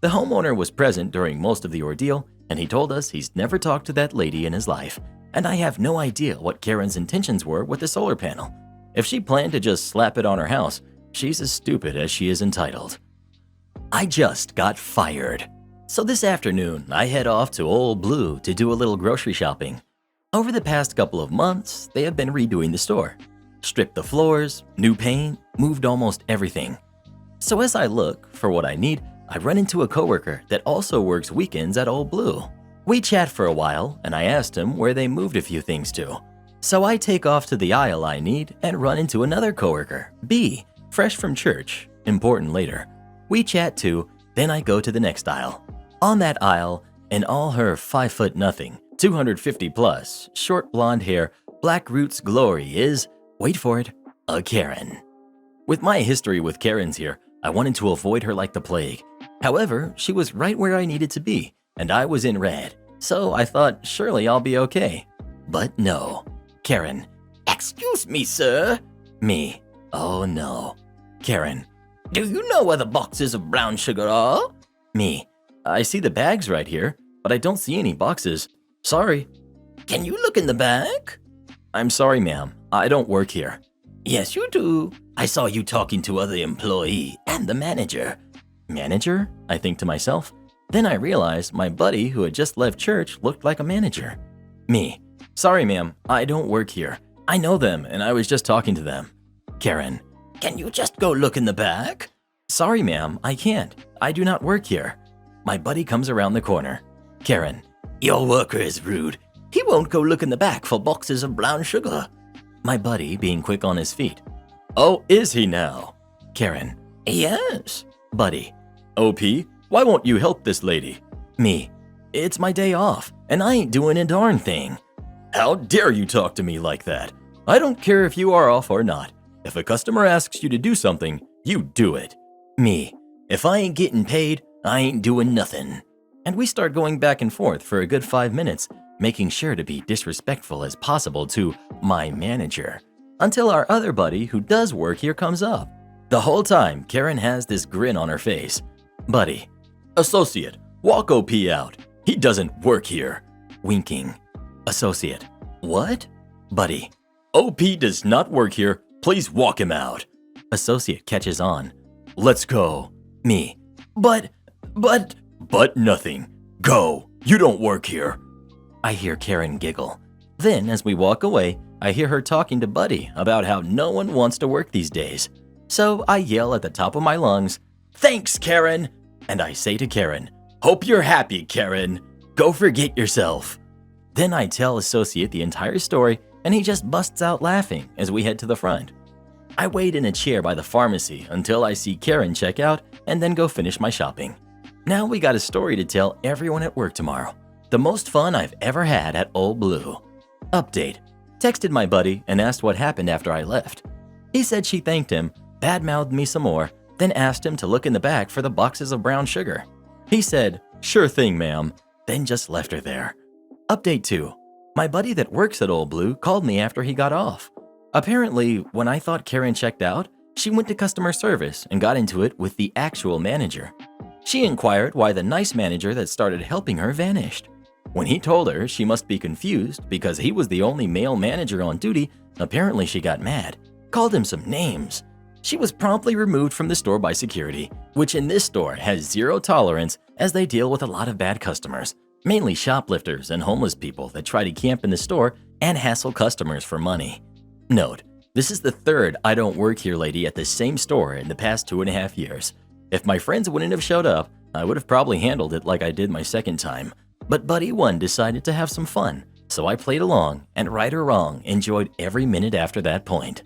The homeowner was present during most of the ordeal, and he told us he's never talked to that lady in his life, and I have no idea what Karen's intentions were with the solar panel. If she planned to just slap it on her house, she's as stupid as she is entitled. I just got fired. So this afternoon, I head off to Old Blue to do a little grocery shopping. Over the past couple of months, they have been redoing the store. Stripped the floors, new paint, moved almost everything. So as I look for what I need, I run into a coworker that also works weekends at Old Blue. We chat for a while, and I asked him where they moved a few things to. So I take off to the aisle I need and run into another coworker, B, fresh from church, important later. We chat too, then I go to the next aisle. On that aisle, in all her 5'0", 250 plus, short blonde hair, black roots glory is, wait for it, a Karen. With my history with Karens here, I wanted to avoid her like the plague. However, she was right where I needed to be, and I was in red, so I thought surely I'll be okay. But no. Karen. Excuse me, sir. Me. Oh no. Karen. Do you know where the boxes of brown sugar are? Me. I see the bags right here, but I don't see any boxes. Sorry. Can you look in the bag? I'm sorry, ma'am. I don't work here. Yes, you do. I saw you talking to other employee and the manager. Manager? I think to myself. Then I realized my buddy who had just left church looked like a manager. Me. Sorry, ma'am, I don't work here. I know them and I was just talking to them. Karen. Can you just go look in the back? Sorry, ma'am, I can't. I do not work here. My buddy comes around the corner. Karen. Your worker is rude. He won't go look in the back for boxes of brown sugar. My buddy being quick on his feet. Oh, is he now? Karen. Yes. Buddy. OP, why won't you help this lady? Me. It's my day off, and I ain't doing a darn thing. How dare you talk to me like that? I don't care if you are off or not. If a customer asks you to do something, you do it. Me. If I ain't getting paid, I ain't doing nothing. And we start going back and forth for a good 5 minutes, making sure to be disrespectful as possible to my manager, until our other buddy who does work here comes up. The whole time, Karen has this grin on her face. Buddy. Associate, walk OP out. He doesn't work here. Winking. Associate. What? Buddy. OP does not work here. Please walk him out. Associate catches on. Let's go. Me. But nothing. Go. You don't work here. I hear Karen giggle. Then, as we walk away, I hear her talking to Buddy about how no one wants to work these days. So I yell at the top of my lungs, Thanks, Karen! And I say to Karen, Hope you're happy, Karen. Go forget yourself. Then I tell Associate the entire story, and he just busts out laughing as we head to the front. I wait in a chair by the pharmacy until I see Karen check out and then go finish my shopping. Now we got a story to tell everyone at work tomorrow. The most fun I've ever had at Old Blue. Update. Texted my buddy and asked what happened after I left. He said she thanked him, badmouthed me some more, then asked him to look in the back for the boxes of brown sugar. He said, Sure thing, ma'am, then just left her there. Update 2. My buddy that works at Old Blue called me after he got off. Apparently, when I thought Karen checked out, she went to customer service and got into it with the actual manager. She inquired why the nice manager that started helping her vanished. When he told her she must be confused because he was the only male manager on duty, apparently she got mad, called him some names. She was promptly removed from the store by security, which in this store has zero tolerance as they deal with a lot of bad customers, mainly shoplifters and homeless people that try to camp in the store and hassle customers for money. Note, this is the third I don't work here lady at the same store in the past 2.5 years. If my friends wouldn't have showed up, I would have probably handled it like I did my second time. But Buddy 1 decided to have some fun, so I played along and right or wrong enjoyed every minute after that point.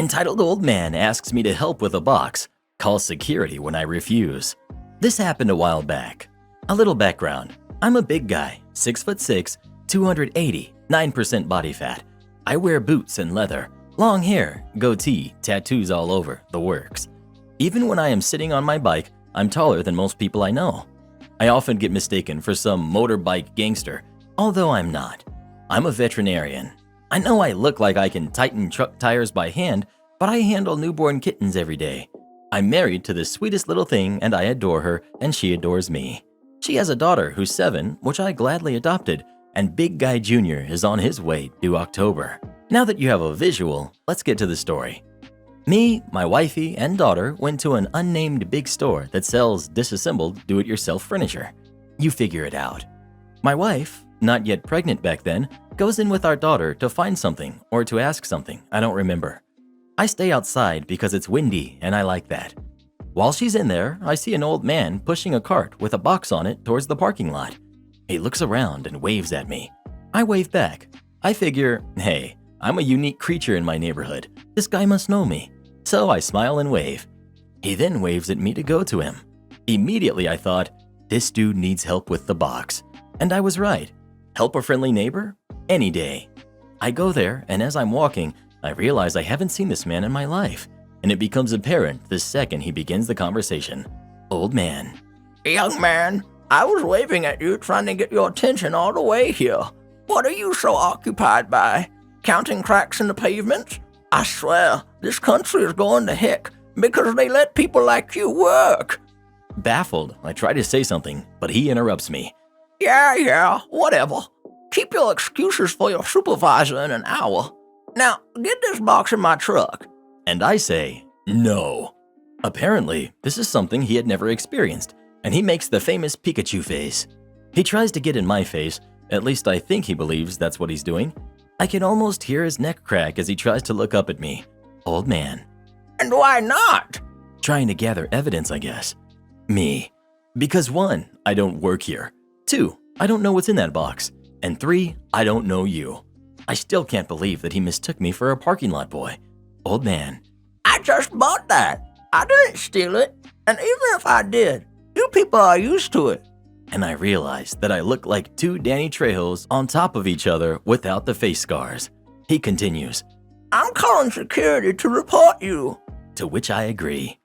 Entitled Old Man asks me to help with a box, calls security when I refuse. This happened a while back. A little background. I'm a big guy, 6'6", 280, 9% body fat. I wear boots and leather, long hair, goatee, tattoos all over, the works. Even when I am sitting on my bike, I'm taller than most people I know. I often get mistaken for some motorbike gangster, although I'm not. I'm a veterinarian. I know I look like I can tighten truck tires by hand, but I handle newborn kittens every day. I'm married to the sweetest little thing and I adore her and she adores me. She has a daughter who's 7, which I gladly adopted, and Big Guy Jr. is on his way due October. Now that you have a visual, let's get to the story. Me, my wifey, and daughter went to an unnamed big store that sells disassembled do-it-yourself furniture. You figure it out. My wife, not yet pregnant back then, goes in with our daughter to find something or to ask something, I don't remember. I stay outside because it's windy and I like that. While she's in there, I see an old man pushing a cart with a box on it towards the parking lot. He looks around and waves at me. I wave back. I figure, hey, I'm a unique creature in my neighborhood. This guy must know me. So I smile and wave. He then waves at me to go to him. Immediately I thought, this dude needs help with the box. And I was right. Help a friendly neighbor? Any day. I go there, and as I'm walking, I realize I haven't seen this man in my life. And it becomes apparent the second he begins the conversation. Old man. Young man, I was waving at you trying to get your attention all the way here. What are you so occupied by? Counting cracks in the pavement? I swear, this country is going to heck because they let people like you work. Baffled, I try to say something, but he interrupts me. Yeah, whatever. Keep your excuses for your supervisor in an hour. Now, get this box in my truck. And I say, no. Apparently, this is something he had never experienced, and he makes the famous Pikachu face. He tries to get in my face, at least I think he believes that's what he's doing. I can almost hear his neck crack as he tries to look up at me. Old man. And why not? Trying to gather evidence, I guess. Me. Because 1, I don't work here. 2, I don't know what's in that box. And 3, I don't know you. I still can't believe that he mistook me for a parking lot boy. Old man. I just bought that. I didn't steal it. And even if I did, you people are used to it. And I realized that I look like 2 Danny Trejos on top of each other without the face scars. He continues. I'm calling security to report you. To which I agree.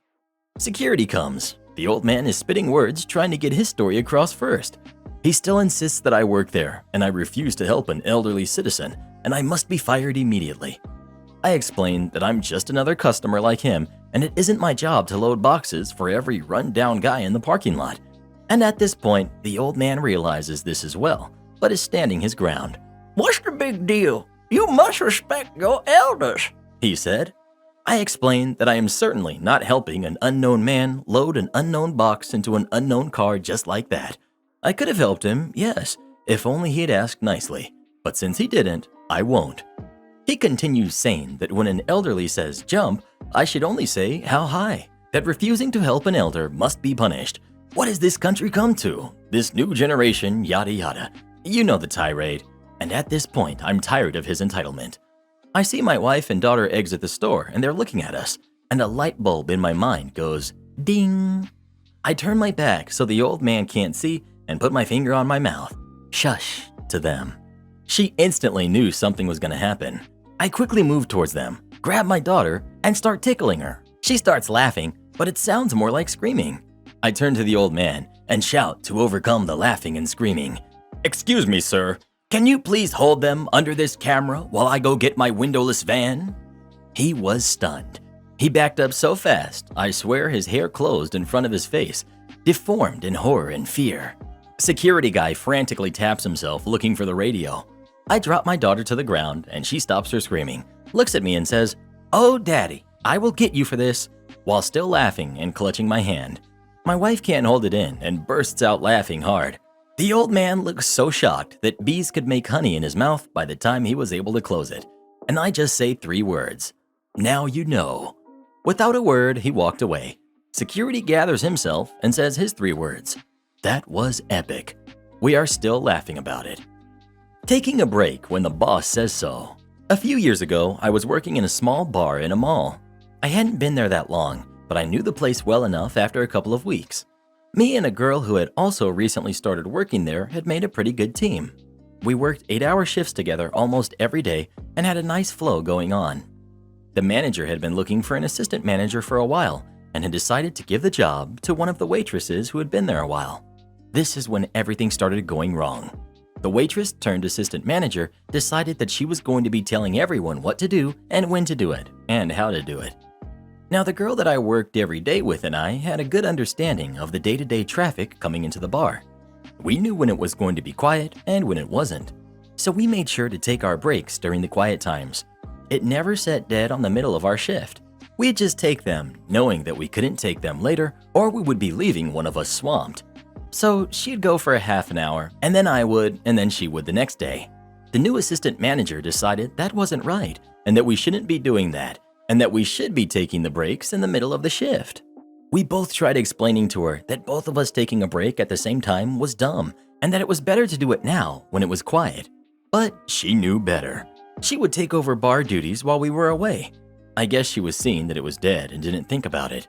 Security comes. The old man is spitting words trying to get his story across first. He still insists that I work there, and I refuse to help an elderly citizen, and I must be fired immediately. I explain that I'm just another customer like him, and it isn't my job to load boxes for every run-down guy in the parking lot. And at this point, the old man realizes this as well, but is standing his ground. What's the big deal? You must respect your elders, he said. I explained that I am certainly not helping an unknown man load an unknown box into an unknown car just like that. I could have helped him, yes, if only he had asked nicely, but since he didn't, I won't. He continues saying that when an elderly says jump, I should only say how high, that refusing to help an elder must be punished. What has this country come to? This new generation, yada yada. You know the tirade. And at this point, I'm tired of his entitlement. I see my wife and daughter exit the store and they're looking at us, and a light bulb in my mind goes ding. I turn my back so the old man can't see and put my finger on my mouth. Shush to them. She instantly knew something was going to happen. I quickly move towards them, grab my daughter, and start tickling her. She starts laughing, but it sounds more like screaming. I turn to the old man and shout to overcome the laughing and screaming. Excuse me, sir. Can you please hold them under this camera while I go get my windowless van? He was stunned. He backed up so fast, I swear his hair closed in front of his face, deformed in horror and fear. Security guy frantically taps himself looking for the radio. I drop my daughter to the ground and she stops her screaming, looks at me and says, "Oh, daddy, I will get you for this," while still laughing and clutching my hand. My wife can't hold it in and bursts out laughing hard. The old man looks so shocked that bees could make honey in his mouth by the time he was able to close it. And I just say 3 words. Now you know. Without a word, he walked away. Security gathers himself and says his 3 words. That was epic. We are still laughing about it. Taking a break when the boss says so. A few years ago, I was working in a small bar in a mall. I hadn't been there that long, but I knew the place well enough after a couple of weeks. Me and a girl who had also recently started working there had made a pretty good team. We worked 8-hour shifts together almost every day and had a nice flow going on. The manager had been looking for an assistant manager for a while and had decided to give the job to one of the waitresses who had been there a while. This is when everything started going wrong. The waitress turned assistant manager decided that she was going to be telling everyone what to do and when to do it and how to do it. Now, the girl that I worked every day with and I had a good understanding of the day-to-day traffic coming into the bar. We knew when it was going to be quiet and when it wasn't. So we made sure to take our breaks during the quiet times. It never sat dead on the middle of our shift. We'd just take them, knowing that we couldn't take them later or we would be leaving one of us swamped. So she'd go for a half an hour, and then I would, and then she would the next day. The new assistant manager decided that wasn't right and that we shouldn't be doing that, and that we should be taking the breaks in the middle of the shift. We both tried explaining to her that both of us taking a break at the same time was dumb and that it was better to do it now when it was quiet. But she knew better. She would take over bar duties while we were away. I guess she was seeing that it was dead and didn't think about it.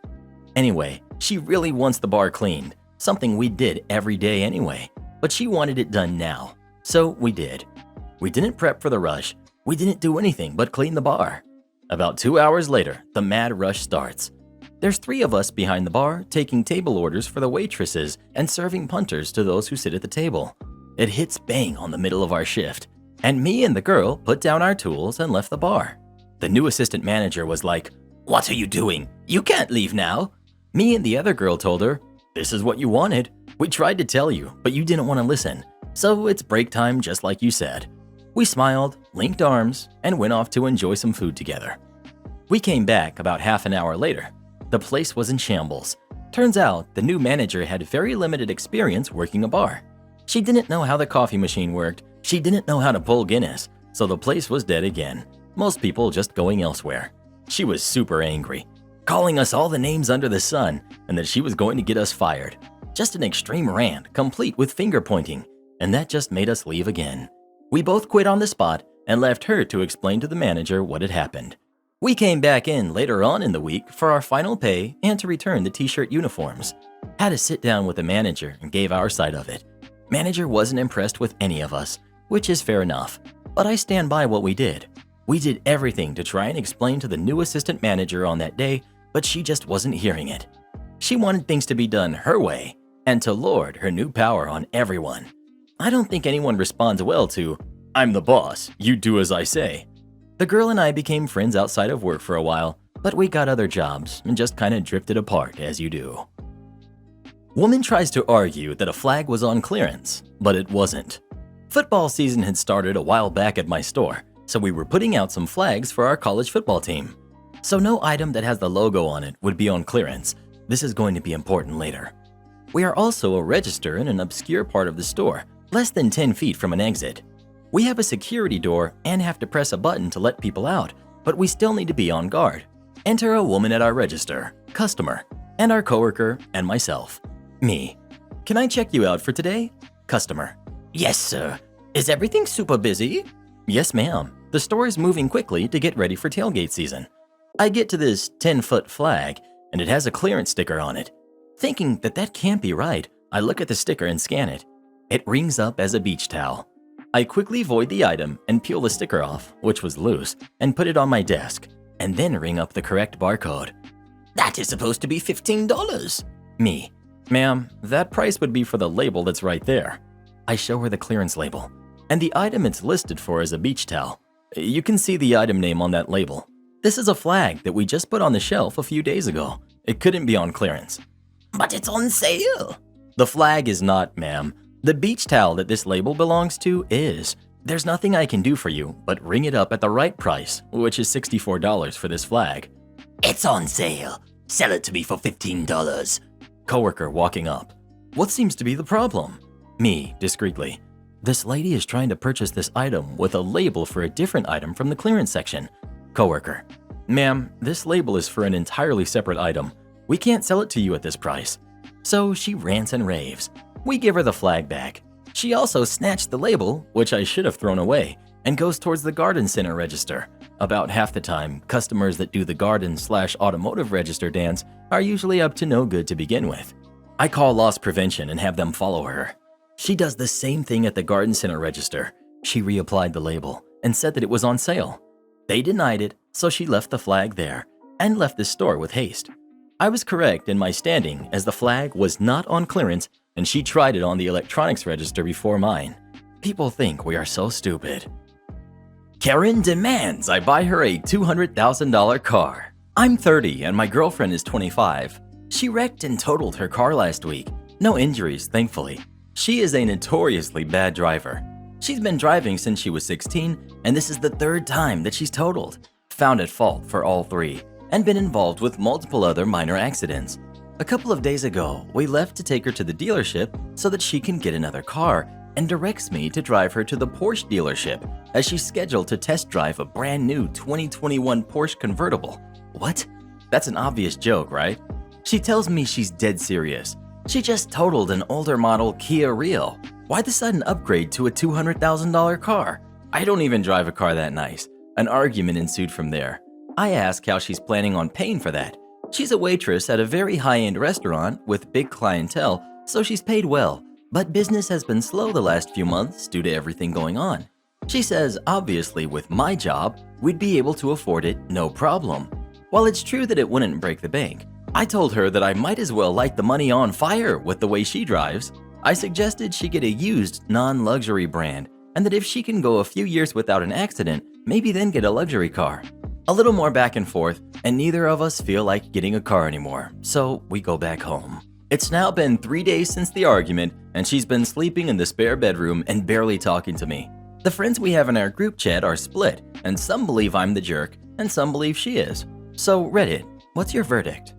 Anyway, she really wants the bar cleaned, something we did every day anyway, but she wanted it done now, so we did. We didn't prep for the rush. We didn't do anything but clean the bar. About 2 hours later, the mad rush starts. There's 3 of us behind the bar taking table orders for the waitresses and serving punters to those who sit at the table. It hits bang on the middle of our shift, and me and the girl put down our tools and left the bar. The new assistant manager was like, "What are you doing? You can't leave now." Me and the other girl told her, "This is what you wanted. We tried to tell you, but you didn't want to listen. So it's break time just like you said." We smiled, linked arms, and went off to enjoy some food together. We came back about half an hour later. The place was in shambles. Turns out the new manager had very limited experience working a bar. She didn't know how the coffee machine worked, she didn't know how to pull Guinness, so the place was dead again. Most people just going elsewhere. She was super angry, calling us all the names under the sun and that she was going to get us fired. Just an extreme rant, complete with finger pointing, and that just made us leave again. We both quit on the spot and left her to explain to the manager what had happened. We came back in later on in the week for our final pay and to return the t-shirt uniforms. Had to sit down with the manager and gave our side of it. Manager wasn't impressed with any of us, which is fair enough, but I stand by what we did. We did everything to try and explain to the new assistant manager on that day, but she just wasn't hearing it. She wanted things to be done her way and to lord her new power on everyone. I don't think anyone responds well to, "I'm the boss, you do as I say." The girl and I became friends outside of work for a while, but we got other jobs and just kinda drifted apart as you do. Woman tries to argue that a flag was on clearance, but it wasn't. Football season had started a while back at my store, so we were putting out some flags for our college football team. So no item that has the logo on it would be on clearance. This is going to be important later. We are also a register in an obscure part of the store, less than 10 feet from an exit. We have a security door and have to press a button to let people out, but we still need to be on guard. Enter a woman at our register, customer, and our coworker and myself. Me. Can I check you out for today? Customer. Yes, sir. Is everything super busy? Yes, ma'am. The store is moving quickly to get ready for tailgate season. I get to this 10-foot flag, and it has a clearance sticker on it. Thinking that that can't be right, I look at the sticker and scan it. It rings up as a beach towel. I quickly void the item and peel the sticker off, which was loose, and put it on my desk, and then ring up the correct barcode. That is supposed to be $15. Me. Ma'am, that price would be for the label that's right there. I show her the clearance label, and the item it's listed for is a beach towel. You can see the item name on that label. This is a flag that we just put on the shelf a few days ago. It couldn't be on clearance. But it's on sale. The flag is not, ma'am. The beach towel that this label belongs to is. There's nothing I can do for you but ring it up at the right price, which is $64 for this flag. It's on sale. Sell it to me for $15. Coworker walking up. What seems to be the problem? Me, discreetly. This lady is trying to purchase this item with a label for a different item from the clearance section. Coworker. Ma'am, this label is for an entirely separate item. We can't sell it to you at this price. So she rants and raves. We give her the flag back. She also snatched the label, which I should have thrown away, and goes towards the garden center register. About half the time, customers that do the garden/automotive register dance are usually up to no good to begin with. I call loss prevention and have them follow her. She does the same thing at the garden center register. She reapplied the label and said that it was on sale. They denied it, so she left the flag there and left the store with haste. I was correct in my standing as the flag was not on clearance and she tried it on the electronics register before mine. People think we are so stupid. Karen demands I buy her a $200,000 car. I'm 30 and my girlfriend is 25. She wrecked and totaled her car last week. No injuries, thankfully. She is a notoriously bad driver. She's been driving since she was 16, and this is the third time that she's totaled. Found at fault for all three, and been involved with multiple other minor accidents. A couple of days ago, we left to take her to the dealership so that she can get another car, and directs me to drive her to the Porsche dealership as she's scheduled to test drive a brand new 2021 Porsche convertible. What? That's an obvious joke, right? She tells me she's dead serious. She just totaled an older model Kia Rio. Why the sudden upgrade to a $200,000 car? I don't even drive a car that nice. An argument ensued from there. I ask how she's planning on paying for that. She's a waitress at a very high-end restaurant with big clientele, so she's paid well, but business has been slow the last few months due to everything going on. She says, obviously with my job, we'd be able to afford it no problem. While it's true that it wouldn't break the bank, I told her that I might as well light the money on fire with the way she drives. I suggested she get a used, non-luxury brand, and that if she can go a few years without an accident, maybe then get a luxury car. A little more back and forth, and neither of us feel like getting a car anymore, so we go back home. It's now been 3 days since the argument, and she's been sleeping in the spare bedroom and barely talking to me. The friends we have in our group chat are split, and some believe I'm the jerk, and some believe she is. So Reddit, what's your verdict?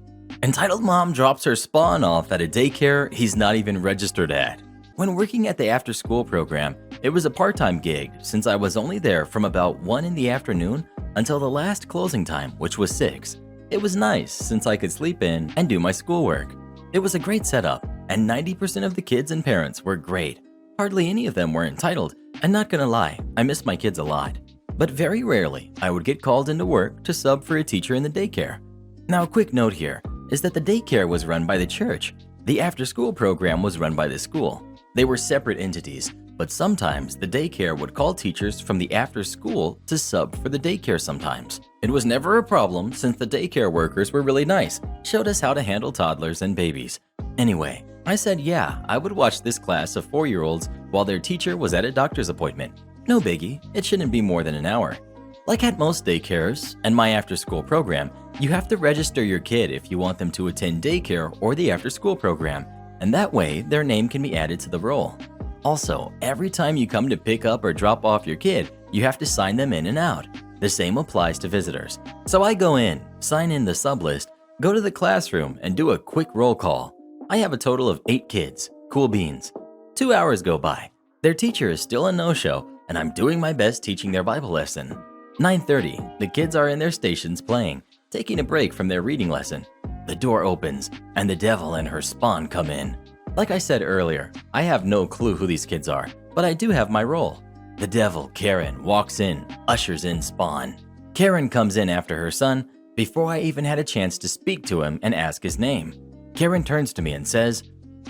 Entitled mom drops her spawn off at a daycare he's not even registered at. When working at the after-school program, it was a part-time gig since I was only there from about 1 in the afternoon until the last closing time, which was 6. It was nice since I could sleep in and do my schoolwork. It was a great setup, and 90% of the kids and parents were great. Hardly any of them were entitled, and not gonna lie, I miss my kids a lot. But very rarely, I would get called into work to sub for a teacher in the daycare. Now, a quick note here is that the daycare was run by the church. The after-school program was run by the school. They were separate entities, but sometimes the daycare would call teachers from the after-school to sub for the daycare sometimes. It was never a problem since the daycare workers were really nice, showed us how to handle toddlers and babies. Anyway, I said yeah, I would watch this class of 4-year-olds while their teacher was at a doctor's appointment. No biggie, it shouldn't be more than an hour. Like at most daycares and my after-school program, you have to register your kid if you want them to attend daycare or the after-school program, and that way their name can be added to the roll. Also, every time you come to pick up or drop off your kid, you have to sign them in and out. The same applies to visitors. So I go in, sign in the sub list, go to the classroom, and do a quick roll call. I have a total of 8 kids. Cool beans. 2 hours go by. Their teacher is still a no-show, and I'm doing my best teaching their Bible lesson. 9:30, the kids are in their stations playing, taking a break from their reading lesson. The door opens, and the devil and her spawn come in. Like I said earlier, I have no clue who these kids are, but I do have my role. The devil, Karen, walks in, ushers in Spawn. Karen comes in after her son, before I even had a chance to speak to him and ask his name. Karen turns to me and says,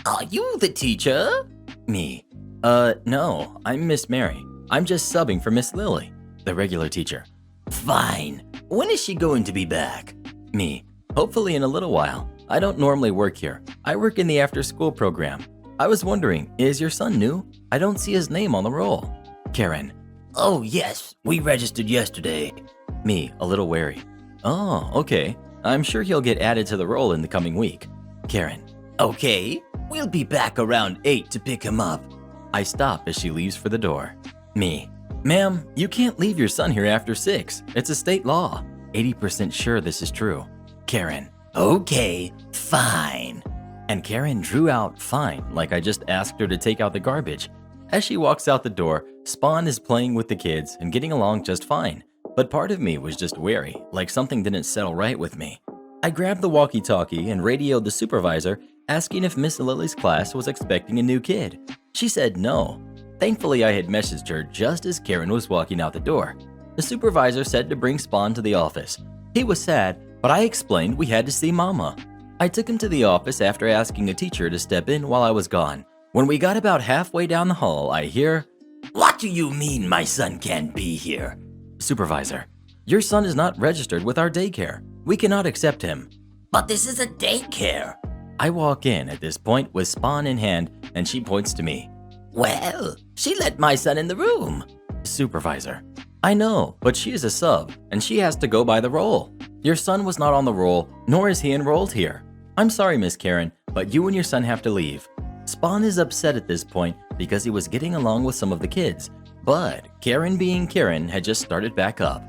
"Are you the teacher?" Me, no, I'm Miss Mary. I'm just subbing for Miss Lily, the regular teacher. Fine. When is she going to be back? Me, hopefully in a little while. I don't normally work here. I work in the after-school program. I was wondering, is your son new? I don't see his name on the roll. Karen, oh yes, we registered yesterday. Me, a little wary. Oh, okay. I'm sure he'll get added to the roll in the coming week. Karen, okay, we'll be back around 8 to pick him up. I stop as she leaves for the door. Me, ma'am, you can't leave your son here after 6. It's a state law. 80% sure this is true. Karen, okay, fine. And Karen drew out fine like I just asked her to take out the garbage. As she walks out the door, Spawn is playing with the kids and getting along just fine. But part of me was just wary, like something didn't settle right with me. I grabbed the walkie-talkie and radioed the supervisor, asking if Miss Lily's class was expecting a new kid. She said no. Thankfully, I had messaged her just as Karen was walking out the door. The supervisor said to bring Spawn to the office. He was sad, but I explained we had to see Mama. I took him to the office after asking a teacher to step in while I was gone. When we got about halfway down the hall, I hear, "What do you mean my son can't be here?" Supervisor, your son is not registered with our daycare. We cannot accept him. But this is a daycare. I walk in at this point with Spawn in hand, and she points to me. Well, she let my son in the room. Supervisor, I know, but she is a sub, and she has to go by the roll. Your son was not on the roll, nor is he enrolled here. I'm sorry, Miss Karen, but you and your son have to leave. Spawn is upset at this point because he was getting along with some of the kids, but Karen being Karen had just started back up.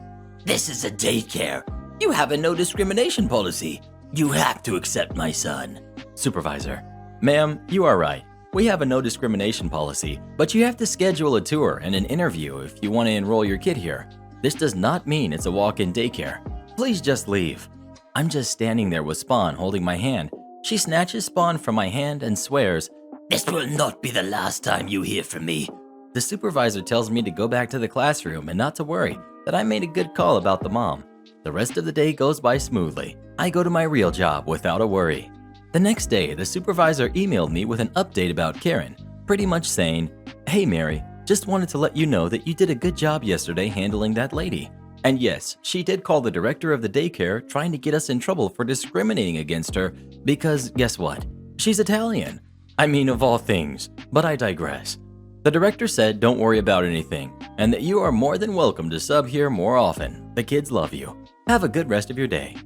This is a daycare. You have a no discrimination policy. You have to accept my son. Supervisor, ma'am, you are right. We have a no discrimination policy, but you have to schedule a tour and an interview if you want to enroll your kid here. This does not mean it's a walk-in daycare. Please just leave. I'm just standing there with Spawn holding my hand. She snatches Spawn from my hand and swears, "This will not be the last time you hear from me." The supervisor tells me to go back to the classroom and not to worry, that I made a good call about the mom. The rest of the day goes by smoothly. I go to my real job without a worry. The next day, the supervisor emailed me with an update about Karen, pretty much saying, "Hey Mary, just wanted to let you know that you did a good job yesterday handling that lady." And yes, she did call the director of the daycare trying to get us in trouble for discriminating against her because guess what? She's Italian. I mean, of all things, but I digress. The director said don't worry about anything and that you are more than welcome to sub here more often. The kids love you. Have a good rest of your day.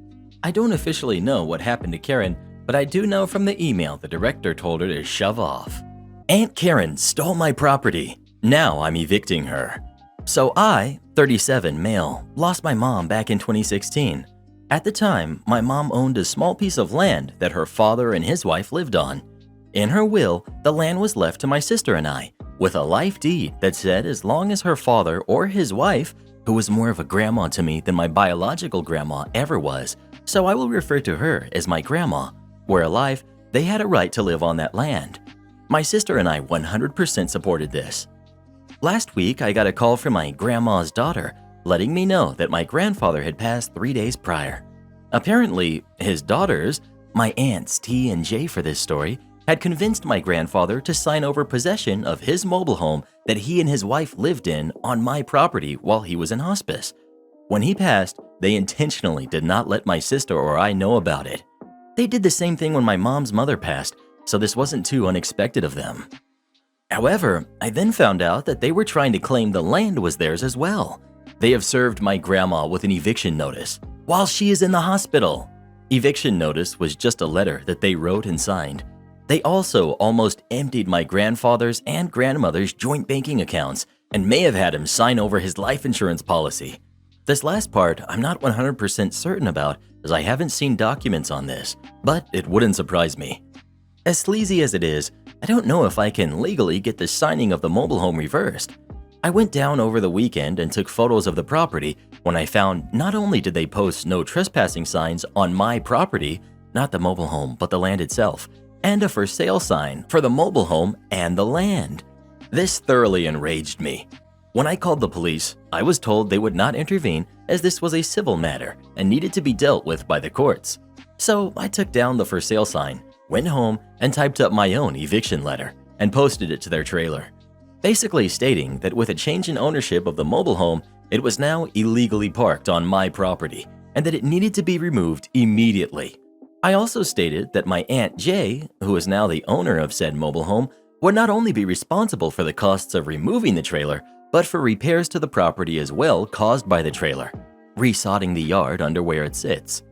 I don't officially know what happened to Karen, but I do know from the email the director told her to shove off. Aunt Karen stole my property. Now I'm evicting her. So I, 37 male, lost my mom back in 2016. At the time, my mom owned a small piece of land that her father and his wife lived on. In her will, the land was left to my sister and I, with a life deed that said as long as her father or his wife, who was more of a grandma to me than my biological grandma ever was, so I will refer to her as my grandma, were alive, they had a right to live on that land. My sister and I 100% supported this. Last week, I got a call from my grandma's daughter, letting me know that my grandfather had passed 3 days prior. Apparently, his daughters, my aunts T and J for this story, had convinced my grandfather to sign over possession of his mobile home that he and his wife lived in on my property while he was in hospice. When he passed, they intentionally did not let my sister or I know about it. They did the same thing when my mom's mother passed, so this wasn't too unexpected of them. However, I then found out that they were trying to claim the land was theirs as well. They have served my grandma with an eviction notice while she is in the hospital. Eviction notice was just a letter that they wrote and signed. They also almost emptied my grandfather's and grandmother's joint banking accounts and may have had him sign over his life insurance policy. This last part I'm not 100% certain about as I haven't seen documents on this, but it wouldn't surprise me. As sleazy as it is, I don't know if I can legally get the signing of the mobile home reversed. I went down over the weekend and took photos of the property when I found not only did they post no trespassing signs on my property, not the mobile home but the land itself, and a for sale sign for the mobile home and the land. This thoroughly enraged me. When I called the police, I was told they would not intervene as this was a civil matter and needed to be dealt with by the courts. So I took down the for sale sign, went home and typed up my own eviction letter and posted it to their trailer, basically stating that with a change in ownership of the mobile home, it was now illegally parked on my property and that it needed to be removed immediately. I also stated that my Aunt Jay, who is now the owner of said mobile home, would not only be responsible for the costs of removing the trailer, but for repairs to the property as well caused by the trailer, resodding the yard under where it sits.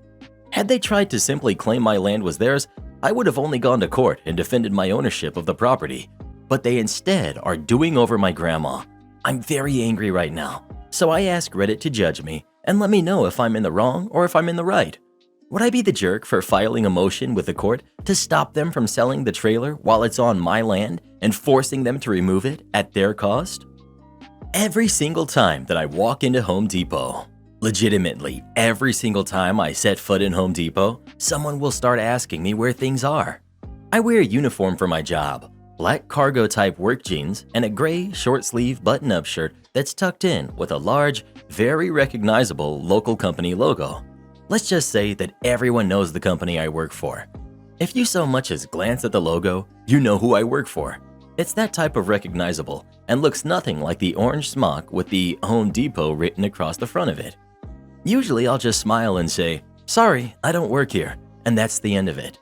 Had they tried to simply claim my land was theirs, I would have only gone to court and defended my ownership of the property. But they instead are doing over my grandma. I'm very angry right now, so I ask Reddit to judge me and let me know if I'm in the wrong or if I'm in the right. Would I be the jerk for filing a motion with the court to stop them from selling the trailer while it's on my land and forcing them to remove it at their cost? Every single time that I walk into Home Depot, legitimately every single time I set foot in Home Depot, someone will start asking me where things are. I wear a uniform for my job, black cargo type work jeans and a gray short sleeve button-up shirt that's tucked in with a large, very recognizable local company logo. Let's just say that everyone knows the company I work for. If you so much as glance at the logo, you know who I work for. It's that type of recognizable and looks nothing like the orange smock with the Home Depot written across the front of it. Usually I'll just smile and say, "Sorry, I don't work here," and that's the end of it.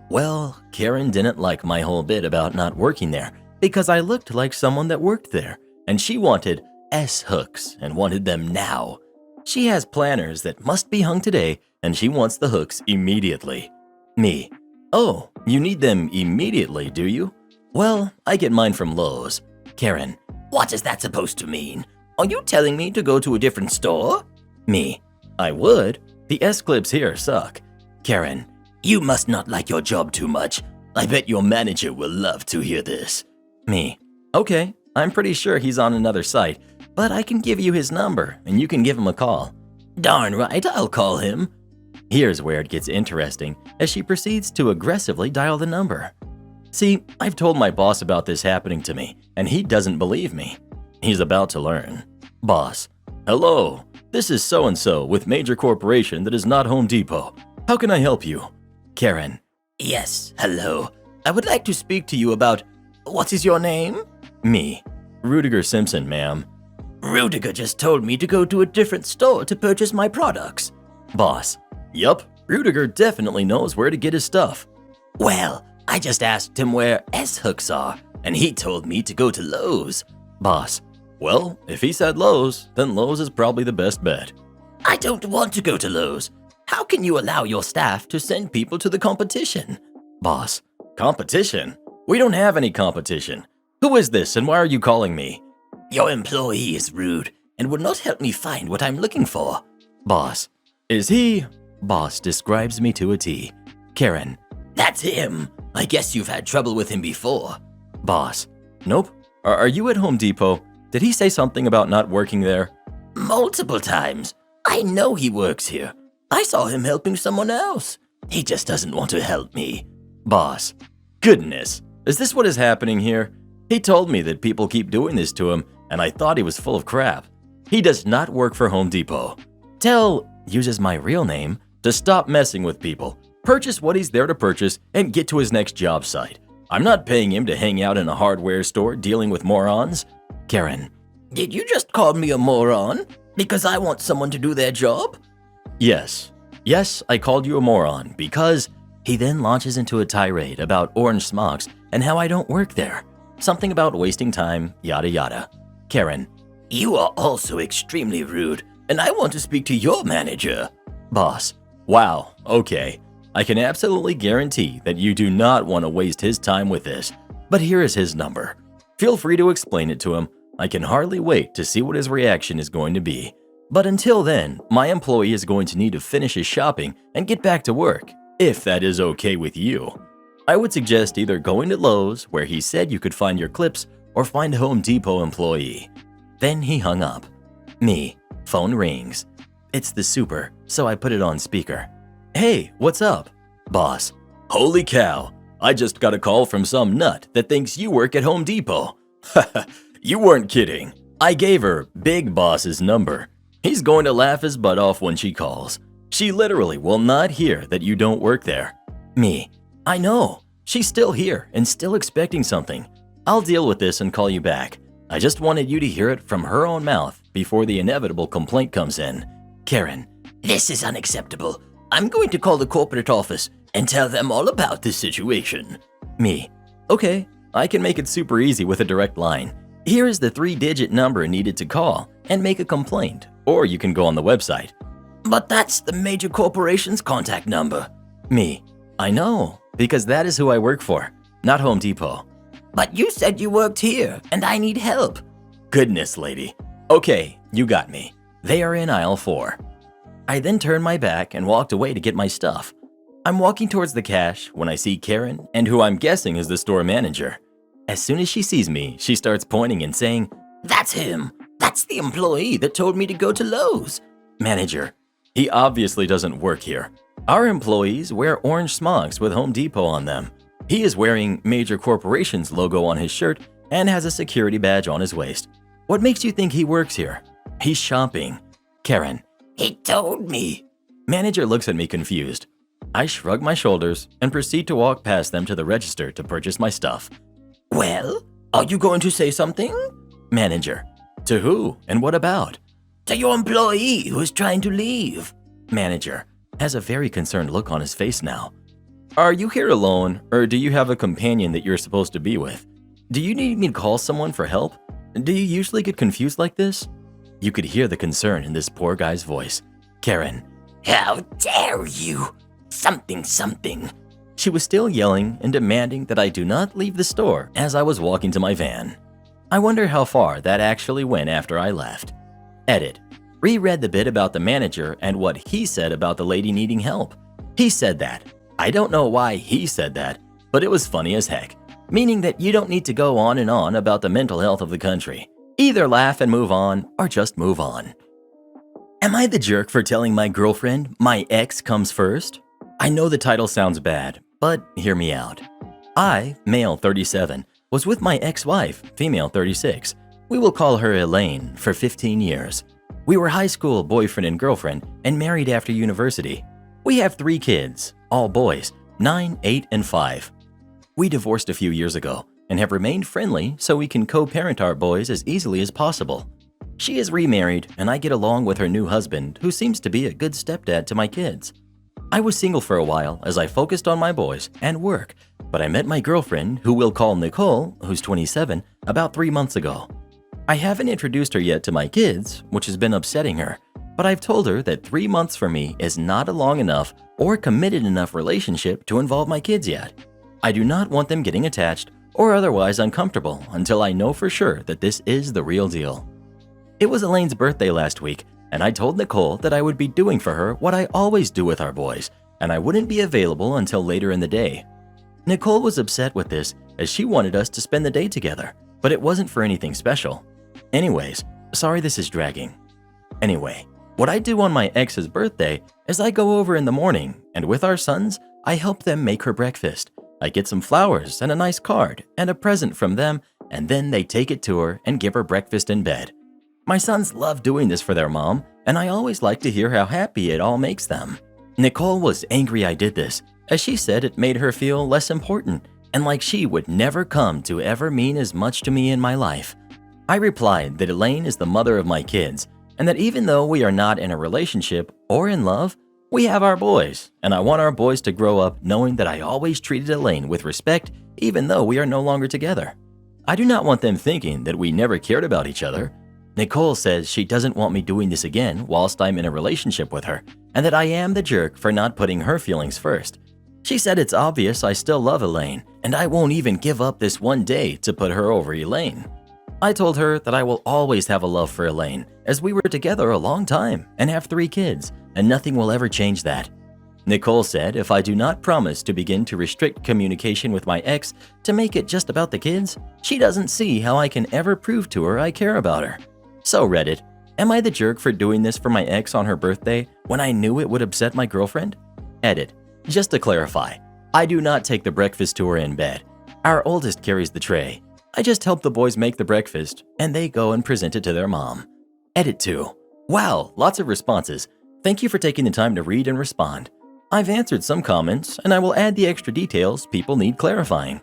Well, Karen didn't like my whole bit about not working there because I looked like someone that worked there, and she wanted S-hooks and wanted them now. She has planners that must be hung today, and she wants the hooks immediately. Me: "Oh, you need them immediately, do you? Well, I get mine from Lowe's." Karen: What is that supposed to mean? Are you telling me to go to a different store? Me: "I would. The S-clips here suck." Karen: You must not like your job too much. I bet your manager will love to hear this. Me: "Okay, I'm pretty sure he's on another site, but I can give you his number and you can give him a call." Darn right, I'll call him. Here's where it gets interesting as she proceeds to aggressively dial the number. See, I've told my boss about this happening to me, and he doesn't believe me. He's about to learn. Boss: "Hello, this is so-and-so with major corporation that is not Home Depot. How can I help you?" Karen: Yes, hello. I would like to speak to you about… What is your name? Me: "Rudiger Simpson, ma'am." Rudiger just told me to go to a different store to purchase my products. Boss: "Yup, Rudiger definitely knows where to get his stuff." Well, I just asked him where S-hooks are, and he told me to go to Lowe's. Boss: "Well, if he said Lowe's, then Lowe's is probably the best bet." I don't want to go to Lowe's. How can you allow your staff to send people to the competition? Boss: "Competition? We don't have any competition. Who is this and why are you calling me?" Your employee is rude and would not help me find what I'm looking for. Boss: "Is he… Boss describes me to a T. Karen, That's him. I guess you've had trouble with him before. Boss, nope. Are you at Home Depot? Did he say something about not working there? Multiple times. I know he works here. I saw him helping someone else. He just doesn't want to help me. Boss, goodness, is this what is happening here? He told me that people keep doing this to him, and I thought he was full of crap. He does not work for Home Depot. Tell, uses my real name, to stop messing with people. Purchase what he's there to purchase and get to his next job site. I'm not paying him to hang out in a hardware store dealing with morons. Karen, Did you just call me a moron? Because I want someone to do their job? yes. Yes, I called you a moron because he then launches into a tirade about orange smocks and how I don't work there. Something about wasting time, yada yada. Karen, You are also extremely rude, and I want to speak to your manager. Boss, wow, okay. I can absolutely guarantee that you do not want to waste his time with this, but here is his number. Feel free to explain it to him. I can hardly wait to see what his reaction is going to be. But until then, my employee is going to need to finish his shopping and get back to work, if that is okay with you. I would suggest either going to Lowe's, where he said you could find your clips, or find a Home Depot employee. Then he hung up. Me, phone rings. It's the super, so I put it on speaker. Hey, what's up? Boss, holy cow, I just got a call from some nut that thinks you work at Home Depot. You weren't kidding. I gave her Big Boss's number. He's going to laugh his butt off when she calls. She literally will not hear that you don't work there. Me, I know. She's still here and still expecting something. I'll deal with this and call you back. I just wanted you to hear it from her own mouth before the inevitable complaint comes in. Karen, This is unacceptable. I'm going to call the corporate office and tell them all about this situation. me, okay, I can make it super easy with a direct line. Here is the 3-digit number needed to call and make a complaint, or you can go on the website. But that's the major corporation's contact number. Me, I know, because that is who I work for, not Home Depot. But you said you worked here, and I need help. Goodness, lady. Okay, you got me. They are in aisle 4. I then turned my back and walked away to get my stuff. I'm walking towards the cash when I see Karen, and who I'm guessing is the store manager. As soon as she sees me, she starts pointing and saying, That's him. That's the employee that told me to go to Lowe's. Manager, he obviously doesn't work here. Our employees wear orange smocks with Home Depot on them. He is wearing Major Corporation's logo on his shirt and has a security badge on his waist. What makes you think he works here? He's shopping. Karen, He told me. Manager looks at me confused. I shrug my shoulders and proceed to walk past them to the register to purchase my stuff. Well, are you going to say something? Manager, to who and what about? To your employee who is trying to leave. Manager has a very concerned look on his face now. Are you here alone, or do you have a companion that you're supposed to be with? Do you need me to call someone for help? Do you usually get confused like this? You could hear the concern in this poor guy's voice. Karen, How dare you? Something. she was still yelling and demanding that I do not leave the store as I was walking to my van. I wonder how far that actually went after I left. Edit. Reread the bit about the manager and what he said about the lady needing help. He said that. I don't know why he said that, but it was funny as heck, meaning that you don't need to go on and on about the mental health of the country. Either laugh and move on, or just move on. Am I the jerk for telling my girlfriend my ex comes first? I know the title sounds bad, but hear me out. I, male 37, was with my ex-wife, female 36. We will call her Elaine, for 15 years. We were high school boyfriend and girlfriend and married after university. We have 3 kids, all boys, 9, 8, and 5. We divorced a few years ago and have remained friendly so we can co-parent our boys as easily as possible. She is remarried and I get along with her new husband, who seems to be a good stepdad to my kids. I was single for a while as I focused on my boys and work, but I met my girlfriend, who we'll call Nicole, who's 27, about 3 months ago. I haven't introduced her yet to my kids, which has been upsetting her, but I've told her that 3 months for me is not a long enough or committed enough relationship to involve my kids yet. I do not want them getting attached or otherwise uncomfortable until I know for sure that this is the real deal. It was Elaine's birthday last week, and I told Nicole that I would be doing for her what I always do with our boys, and I wouldn't be available until later in the day. Nicole was upset with this as she wanted us to spend the day together, but it wasn't for anything special. Anyways, sorry this is dragging. Anyway, what I do on my ex's birthday is I go over in the morning, and with our sons, I help them make her breakfast. I get some flowers and a nice card and a present from them, and then they take it to her and give her breakfast in bed. My sons love doing this for their mom, and I always like to hear how happy it all makes them. Nicole was angry I did this, as she said it made her feel less important and like she would never come to ever mean as much to me in my life. I replied that Elaine is the mother of my kids, and that even though we are not in a relationship or in love, we have our boys, and I want our boys to grow up knowing that I always treated Elaine with respect even though we are no longer together. I do not want them thinking that we never cared about each other. Nicole says she doesn't want me doing this again whilst I'm in a relationship with her, and that I am the jerk for not putting her feelings first. She said it's obvious I still love Elaine, and I won't even give up this one day to put her over Elaine. I told her that I will always have a love for Elaine, as we were together a long time and have 3 kids, and nothing will ever change that. Nicole said if I do not promise to begin to restrict communication with my ex to make it just about the kids, she doesn't see how I can ever prove to her I care about her. So Reddit, am I the jerk for doing this for my ex on her birthday when I knew it would upset my girlfriend? Edit. Just to clarify, I do not take the breakfast to her in bed. Our oldest carries the tray. I just help the boys make the breakfast, and they go and present it to their mom. Edit 2. Wow, lots of responses. Thank you for taking the time to read and respond. I've answered some comments, and I will add the extra details people need clarifying.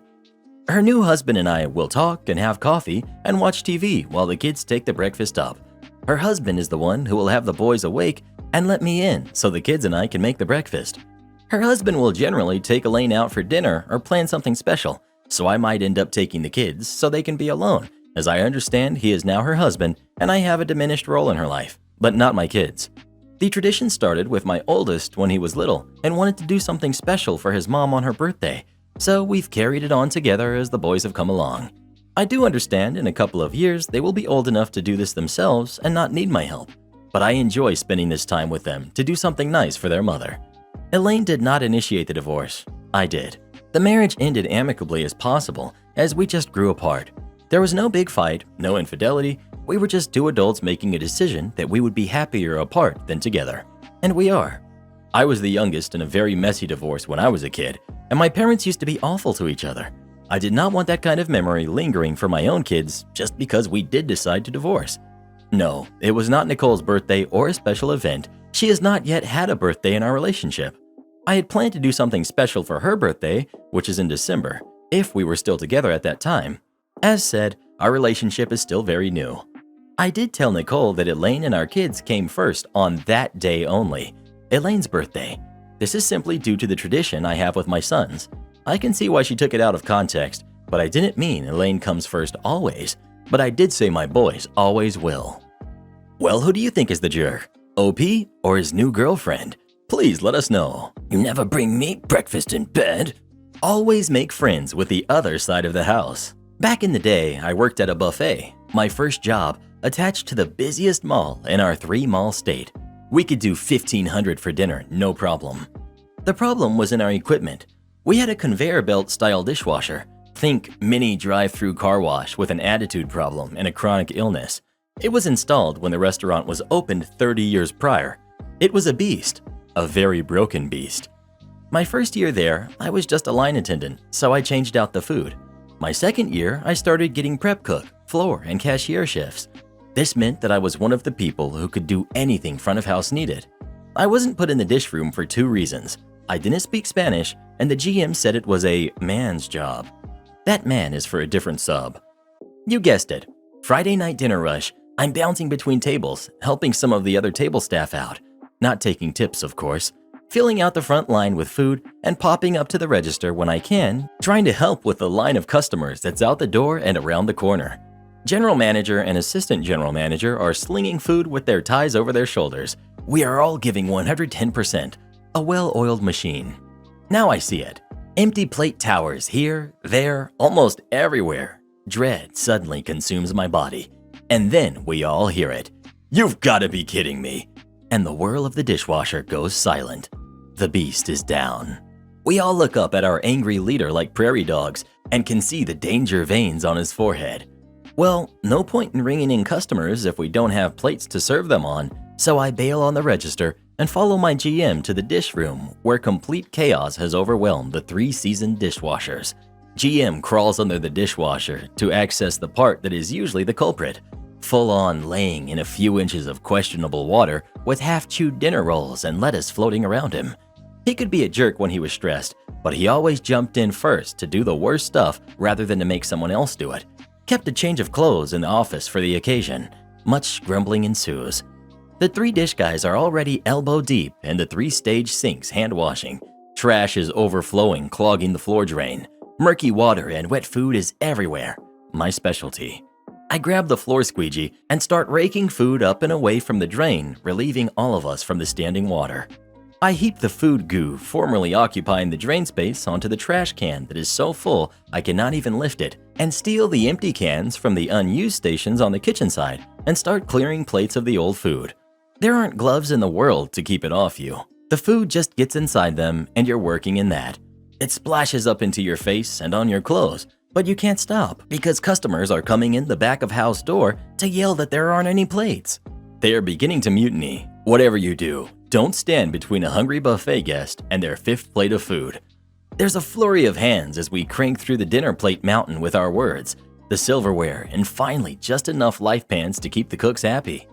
Her new husband and I will talk and have coffee and watch TV while the kids take the breakfast up. Her husband is the one who will have the boys awake and let me in so the kids and I can make the breakfast. Her husband will generally take Elaine out for dinner or plan something special, so I might end up taking the kids so they can be alone, as I understand he is now her husband and I have a diminished role in her life, but not my kids. The tradition started with my oldest when he was little and wanted to do something special for his mom on her birthday, so we've carried it on together as the boys have come along. I do understand in a couple of years they will be old enough to do this themselves and not need my help, but I enjoy spending this time with them to do something nice for their mother. Elaine did not initiate the divorce. I did. The marriage ended amicably as possible as we just grew apart. There was no big fight, no infidelity. We were just 2 adults making a decision that we would be happier apart than together. And we are. I was the youngest in a very messy divorce when I was a kid, and my parents used to be awful to each other. I did not want that kind of memory lingering for my own kids just because we did decide to divorce. No, it was not Nicole's birthday or a special event. She has not yet had a birthday in our relationship. I had planned to do something special for her birthday, which is in December, if we were still together at that time. As said, our relationship is still very new. I did tell Nicole that Elaine and our kids came first on that day only, Elaine's birthday. This is simply due to the tradition I have with my sons. I can see why she took it out of context, but I didn't mean Elaine comes first always, but I did say my boys always will. Well, who do you think is the jerk? OP or his new girlfriend? Please let us know. You never bring me breakfast in bed. Always make friends with the other side of the house. Back in the day, I worked at a buffet, my first job, attached to the busiest mall in our 3-mall state. We could do $1,500 for dinner, no problem. The problem was in our equipment. We had a conveyor belt style dishwasher. Think mini drive-through car wash with an attitude problem and a chronic illness. It was installed when the restaurant was opened 30 years prior. It was a beast, a very broken beast. My first year there, I was just a line attendant, so I changed out the food. My second year, I started getting prep cook, floor, and cashier shifts. This meant that I was one of the people who could do anything front of house needed. I wasn't put in the dish room for 2 reasons. I didn't speak Spanish, and the GM said it was a man's job. That man is for a different sub. You guessed it. Friday night dinner rush, I'm bouncing between tables, helping some of the other table staff out. Not taking tips, of course. Filling out the front line with food and popping up to the register when I can, trying to help with the line of customers that's out the door and around the corner. General manager and assistant general manager are slinging food with their ties over their shoulders. We are all giving 110%. A well-oiled machine. Now I see it. Empty plate towers here, there, almost everywhere. Dread suddenly consumes my body. And then we all hear it. You've got to be kidding me. And the whirl of the dishwasher goes silent. The beast is down. We all look up at our angry leader like prairie dogs and can see the danger veins on his forehead. Well, no point in ringing in customers if we don't have plates to serve them on, so I bail on the register and follow my GM to the dish room where complete chaos has overwhelmed the 3 seasoned dishwashers. GM crawls under the dishwasher to access the part that is usually the culprit, full on laying in a few inches of questionable water with half-chewed dinner rolls and lettuce floating around him. He could be a jerk when he was stressed, but he always jumped in first to do the worst stuff rather than to make someone else do it. Kept a change of clothes in the office for the occasion. Much grumbling ensues. The 3 dish guys are already elbow deep in the 3-stage sinks hand washing. Trash is overflowing, clogging the floor drain. Murky water and wet food is everywhere. My specialty. I grab the floor squeegee and start raking food up and away from the drain, relieving all of us from the standing water. I heap the food goo formerly occupying the drain space onto the trash can that is so full I cannot even lift it, and steal the empty cans from the unused stations on the kitchen side and start clearing plates of the old food. There aren't gloves in the world to keep it off you. The food just gets inside them and you're working in that. It splashes up into your face and on your clothes, but you can't stop because customers are coming in the back of house door to yell that there aren't any plates. They are beginning to mutiny. Whatever you do, don't stand between a hungry buffet guest and their 5th plate of food. There's a flurry of hands as we crank through the dinner plate mountain with our words, the silverware, and finally just enough life pans to keep the cooks happy.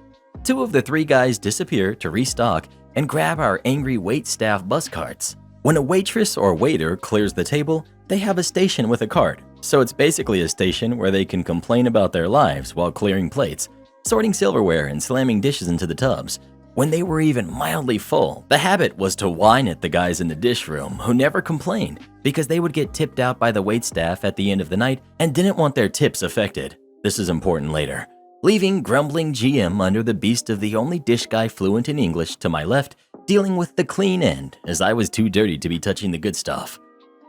2 of the 3 guys disappear to restock and grab our angry waitstaff bus carts. When a waitress or waiter clears the table, they have a station with a cart, so it's basically a station where they can complain about their lives while clearing plates, sorting silverware and slamming dishes into the tubs. When they were even mildly full, the habit was to whine at the guys in the dish room who never complained because they would get tipped out by the waitstaff at the end of the night and didn't want their tips affected. This is important later. Leaving grumbling GM under the beast of the only dish guy fluent in English to my left, dealing with the clean end as I was too dirty to be touching the good stuff.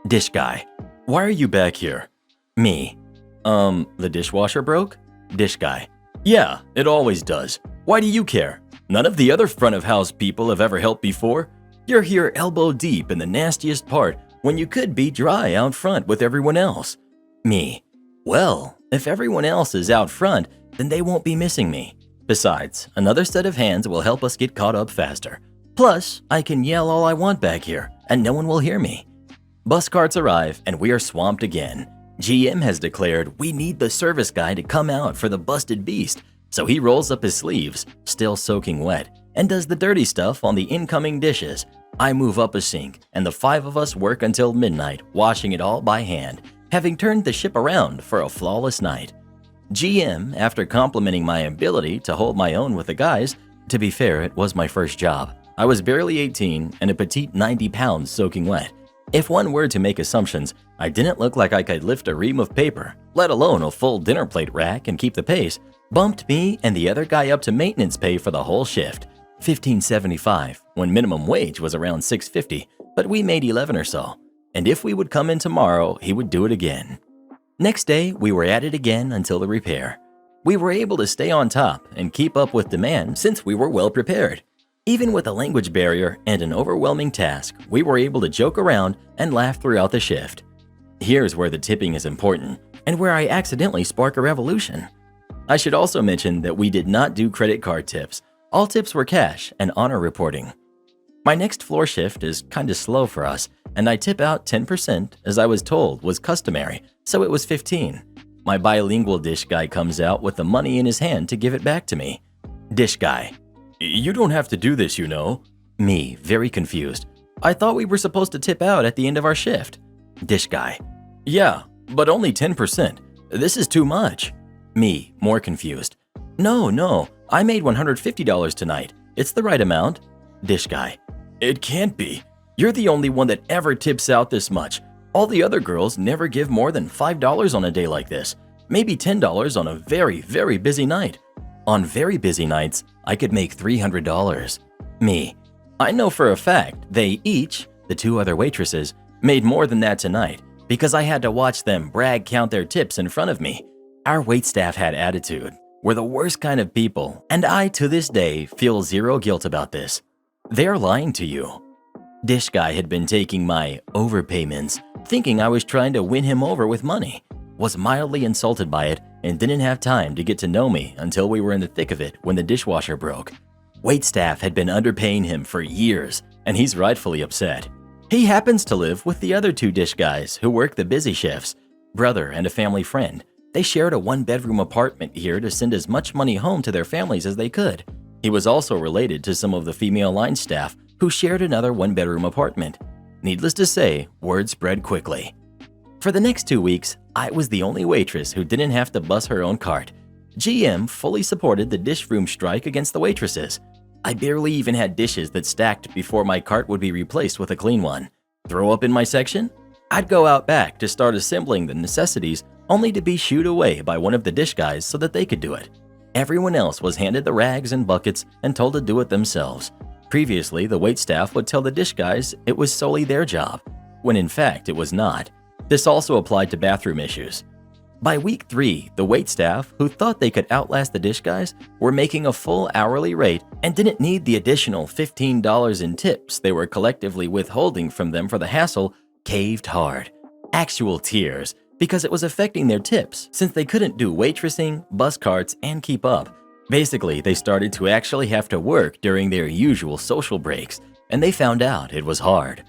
Dish guy: why are you back here? Me: the dishwasher broke? Dish guy: yeah, it always does. Why do you care? None of the other front of house people have ever helped before. You're here elbow deep in the nastiest part when you could be dry out front with everyone else. Me: well, if everyone else is out front, then they won't be missing me. Besides, another set of hands will help us get caught up faster. Plus, I can yell all I want back here, and no one will hear me. Bus carts arrive, and we are swamped again. GM has declared we need the service guy to come out for the busted beast, so he rolls up his sleeves, still soaking wet, and does the dirty stuff on the incoming dishes. I move up a sink, and the 5 of us work until midnight, washing it all by hand, having turned the ship around for a flawless night. GM, after complimenting my ability to hold my own with the guys, to be fair, it was my first job. I was barely 18 and a petite 90 pounds soaking wet. If one were to make assumptions, I didn't look like I could lift a ream of paper, let alone a full dinner plate rack and keep the pace, bumped me and the other guy up to maintenance pay for the whole shift, $15.75, when minimum wage was around $6.50, but we made 11 or so. And if we would come in tomorrow, he would do it again. Next day, we were at it again until the repair. We were able to stay on top and keep up with demand since we were well prepared. Even with a language barrier and an overwhelming task, we were able to joke around and laugh throughout the shift. Here's where the tipping is important, and where I accidentally spark a revolution. I should also mention that we did not do credit card tips. All tips were cash and honor reporting. My next floor shift is kinda slow for us, and I tip out 10% as I was told was customary, so it was 15. My bilingual dish guy comes out with the money in his hand to give it back to me. Dish guy: you don't have to do this, you know. Me, very confused: I thought we were supposed to tip out at the end of our shift. Dish guy: yeah, but only 10%. This is too much. Me, more confused: No, I made $150 tonight. It's the right amount. Dish guy: it can't be. You're the only one that ever tips out this much. All the other girls never give more than $5 on a day like this. Maybe $10 on a very, very busy night. On very busy nights, I could make $300. Me: I know for a fact they each, the 2 other waitresses, made more than that tonight because I had to watch them brag count their tips in front of me. Our waitstaff had attitude. were the worst kind of people, and I to this day feel zero guilt about this. They're lying to you. Dish guy had been taking my overpayments, thinking I was trying to win him over with money, was mildly insulted by it, and didn't have time to get to know me until we were in the thick of it when the dishwasher broke. Waitstaff had been underpaying him for years, and he's rightfully upset. He happens to live with the other two dish guys who work the busy shifts, brother and a family friend. They shared a one-bedroom apartment here to send as much money home to their families as they could. He was also related to some of the female line staff who shared another one-bedroom apartment. Needless to say, word spread quickly. For the next 2 weeks, I was the only waitress who didn't have to bus her own cart. GM fully supported the dish room strike against the waitresses. I barely even had dishes that stacked before my cart would be replaced with a clean one. Throw up in my section? I'd go out back to start assembling the necessities only to be shooed away by one of the dish guys so that they could do it. Everyone else was handed the rags and buckets and told to do it themselves. Previously, the waitstaff would tell the dish guys it was solely their job, when in fact it was not. This also applied to bathroom issues. By week 3, the waitstaff, who thought they could outlast the dish guys, were making a full hourly rate and didn't need the additional $15 in tips they were collectively withholding from them for the hassle, caved hard. Actual tears, because it was affecting their tips since they couldn't do waitressing, bus carts, and keep up. Basically, they started to actually have to work during their usual social breaks, and they found out it was hard.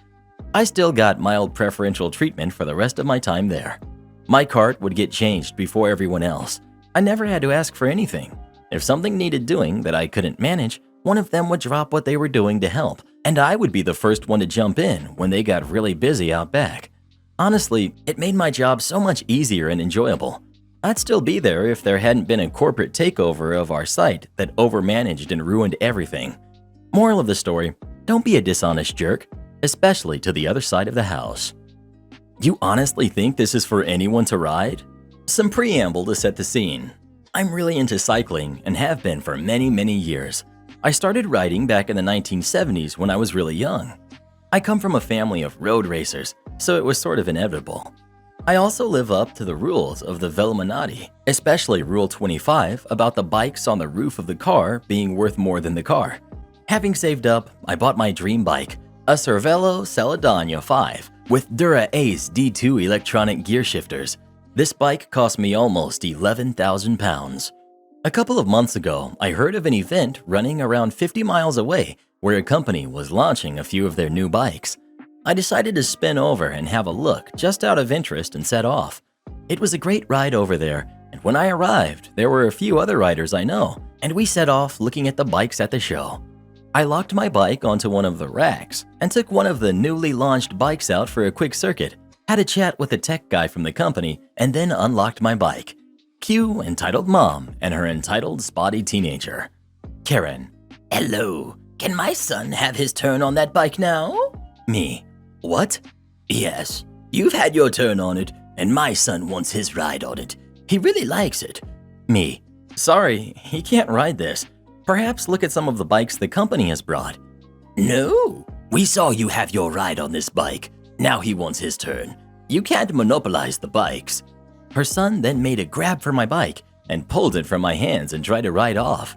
I still got mild preferential treatment for the rest of my time there. My cart would get changed before everyone else. I never had to ask for anything. If something needed doing that I couldn't manage, one of them would drop what they were doing to help, and I would be the first one to jump in when they got really busy out back. Honestly, it made my job so much easier and enjoyable. I'd still be there if there hadn't been a corporate takeover of our site that overmanaged and ruined everything. Moral of the story, don't be a dishonest jerk, especially to the other side of the house. You honestly think this is for anyone to ride? Some preamble to set the scene. I'm really into cycling and have been for many years. I started riding back in the 1970s when I was really young. I come from a family of road racers, so it was sort of inevitable. I also live up to the rules of the Veluminati, especially Rule 25 about the bikes on the roof of the car being worth more than the car. Having saved up, I bought my dream bike, a Cervelo Lasagna 5 with Dura Ace D2 electronic gear shifters. This bike cost me almost 11,000 pounds. A couple of months ago, I heard of an event running around 50 miles away where a company was launching a few of their new bikes. I decided to spin over and have a look just out of interest and set off. It was a great ride over there, and when I arrived, there were a few other riders I know, and we set off looking at the bikes at the show. I locked my bike onto one of the racks and took one of the newly launched bikes out for a quick circuit, had a chat with the tech guy from the company, and then unlocked my bike. Cue entitled mom and her entitled spotty teenager. Karen. Hello, can my son have his turn on that bike now? Me. What? Yes, you've had your turn on it, and my son wants his ride on it. He really likes it. Me. Sorry, he can't ride this. Perhaps look at some of the bikes the company has brought. No, we saw you have your ride on this bike. Now he wants his turn. You can't monopolize the bikes. Her son then made a grab for my bike and pulled it from my hands and tried to ride off.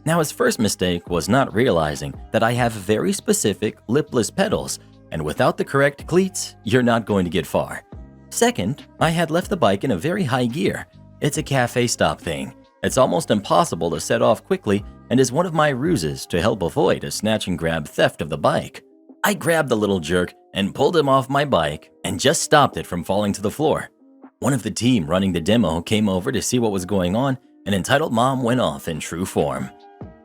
Now his first mistake was not realizing that I have very specific lipless pedals, and without the correct cleats, you're not going to get far. Second, I had left the bike in a very high gear. It's a cafe stop thing. It's almost impossible to set off quickly and is one of my ruses to help avoid a snatch and grab theft of the bike. I grabbed the little jerk and pulled him off my bike and just stopped it from falling to the floor. One of the team running the demo came over to see what was going on, and entitled mom went off in true form.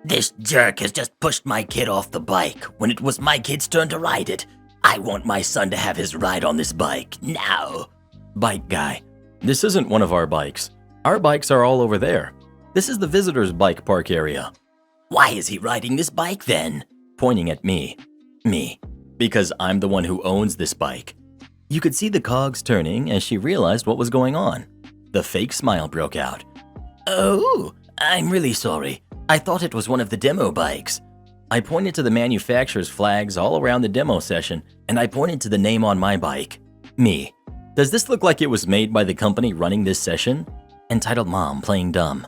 This jerk has just pushed my kid off the bike when it was my kid's turn to ride it. I want my son to have his ride on this bike now. Bike guy. This isn't one of our bikes. Our bikes are all over there. This is the visitor's bike park area. Why is he riding this bike then? Pointing at me. Me. Because I'm the one who owns this bike. You could see the cogs turning as she realized what was going on. The fake smile broke out. Oh, I'm really sorry. I thought it was one of the demo bikes. I pointed to the manufacturer's flags all around the demo session, and I pointed to the name on my bike. Me. Does this look like it was made by the company running this session? Entitled mom playing dumb.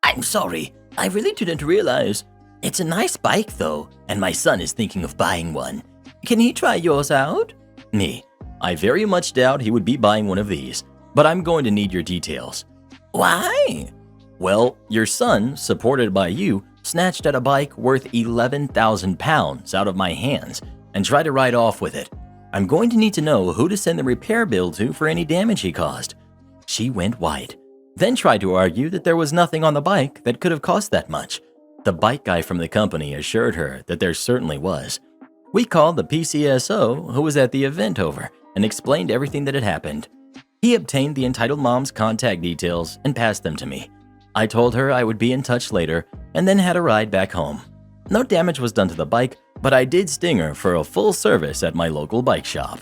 I I'm sorry. I really didn't realize. It's a nice bike though, and my son is thinking of buying one. Can he try yours out? Me. I very much doubt he would be buying one of these, but I'm going to need your details. Why? Well, your son, supported by you, snatched at a bike worth 11,000 pounds out of my hands and tried to ride off with it. I'm going to need to know who to send the repair bill to for any damage he caused. She went white, then tried to argue that there was nothing on the bike that could have cost that much. The bike guy from the company assured her that there certainly was. We called the PCSO who was at the event over and explained everything that had happened. He obtained the entitled mom's contact details and passed them to me. I told her I would be in touch later and then had a ride back home. No damage was done to the bike, but I did sting her for a full service at my local bike shop.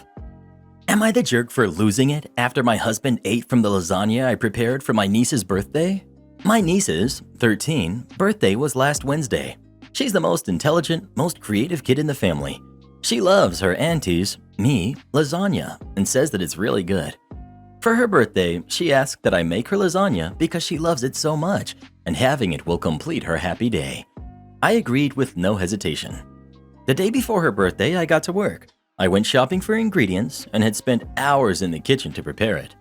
Am I the jerk for losing it after my husband ate from the lasagna I prepared for my niece's birthday? My niece's, 13, birthday was last Wednesday. She's the most intelligent, most creative kid in the family. She loves her auntie's, me, lasagna and says that it's really good. For her birthday, she asked that I make her lasagna because she loves it so much and having it will complete her happy day. I agreed with no hesitation. The day before her birthday, I got to work. I went shopping for ingredients and had spent hours in the kitchen to prepare it.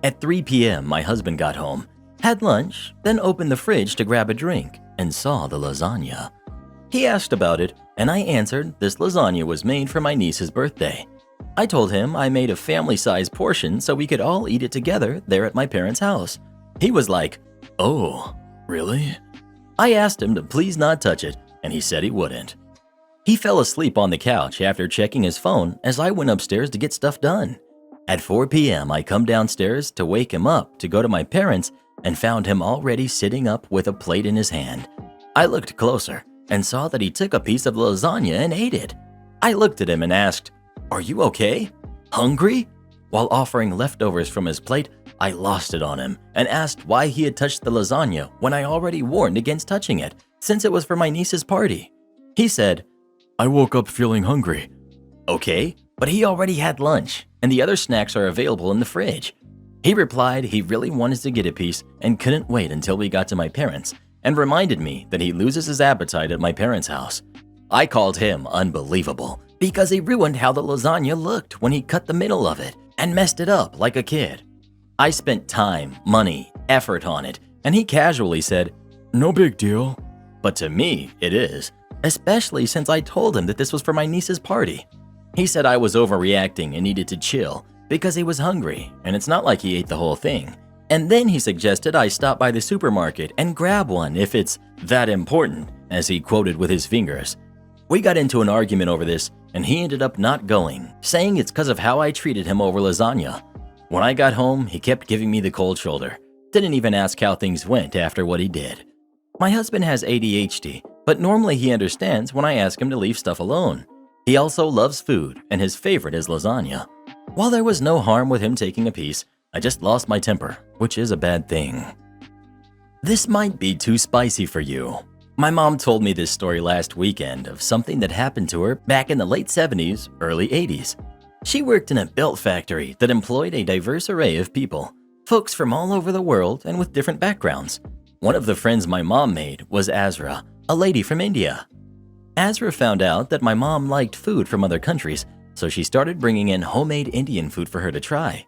At 3 p.m., my husband got home, had lunch, then opened the fridge to grab a drink and saw the lasagna. He asked about it, and I answered this lasagna was made for my niece's birthday. I told him I made a family-sized portion so we could all eat it together there at my parents' house. He was like, "Oh, really?" I asked him to please not touch it, and he said he wouldn't. He fell asleep on the couch after checking his phone as I went upstairs to get stuff done. At 4 p.m., I come downstairs to wake him up to go to my parents and found him already sitting up with a plate in his hand. I looked closer and saw that he took a piece of lasagna and ate it. I looked at him and asked, "Are you okay? Hungry?" While offering leftovers from his plate, I lost it on him and asked why he had touched the lasagna when I already warned against touching it since it was for my niece's party. He said, "I woke up feeling hungry." Okay, but he already had lunch and the other snacks are available in the fridge. He replied he really wanted to get a piece and couldn't wait until we got to my parents and reminded me that he loses his appetite at my parents' house. I called him unbelievable because he ruined how the lasagna looked when he cut the middle of it and messed it up like a kid. I spent time, money, effort on it, and he casually said, "No big deal." But to me, it is, especially since I told him that this was for my niece's party. He said I was overreacting and needed to chill because he was hungry, and it's not like he ate the whole thing. And then he suggested I stop by the supermarket and grab one if it's that important, as he quoted with his fingers. We got into an argument over this, and he ended up not going, saying it's because of how I treated him over lasagna. When I got home, he kept giving me the cold shoulder. Didn't even ask how things went after what he did. My husband has ADHD, but normally he understands when I ask him to leave stuff alone. He also loves food, and his favorite is lasagna. While there was no harm with him taking a piece, I just lost my temper, which is a bad thing. This might be too spicy for you. My mom told me this story last weekend of something that happened to her back in the late 70s, early 80s. She worked in a belt factory that employed a diverse array of people, folks from all over the world and with different backgrounds. One of the friends my mom made was Azra, a lady from India. Azra found out that my mom liked food from other countries, so she started bringing in homemade Indian food for her to try.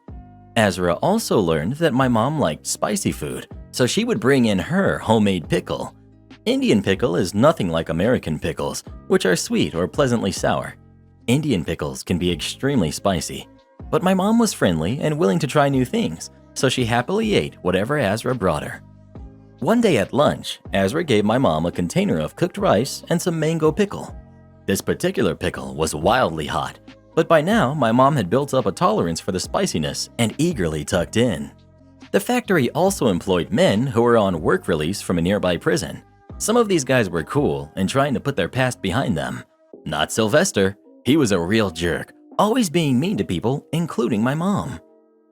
Azra also learned that my mom liked spicy food, so she would bring in her homemade pickle. Indian pickle is nothing like American pickles, which are sweet or pleasantly sour. Indian pickles can be extremely spicy, but my mom was friendly and willing to try new things, so she happily ate whatever Azra brought her. One day at lunch, Azra gave my mom a container of cooked rice and some mango pickle. This particular pickle was wildly hot, but by now my mom had built up a tolerance for the spiciness and eagerly tucked in. The factory also employed men who were on work release from a nearby prison. Some of these guys were cool and trying to put their past behind them. Not Sylvester. He was a real jerk, always being mean to people, including my mom.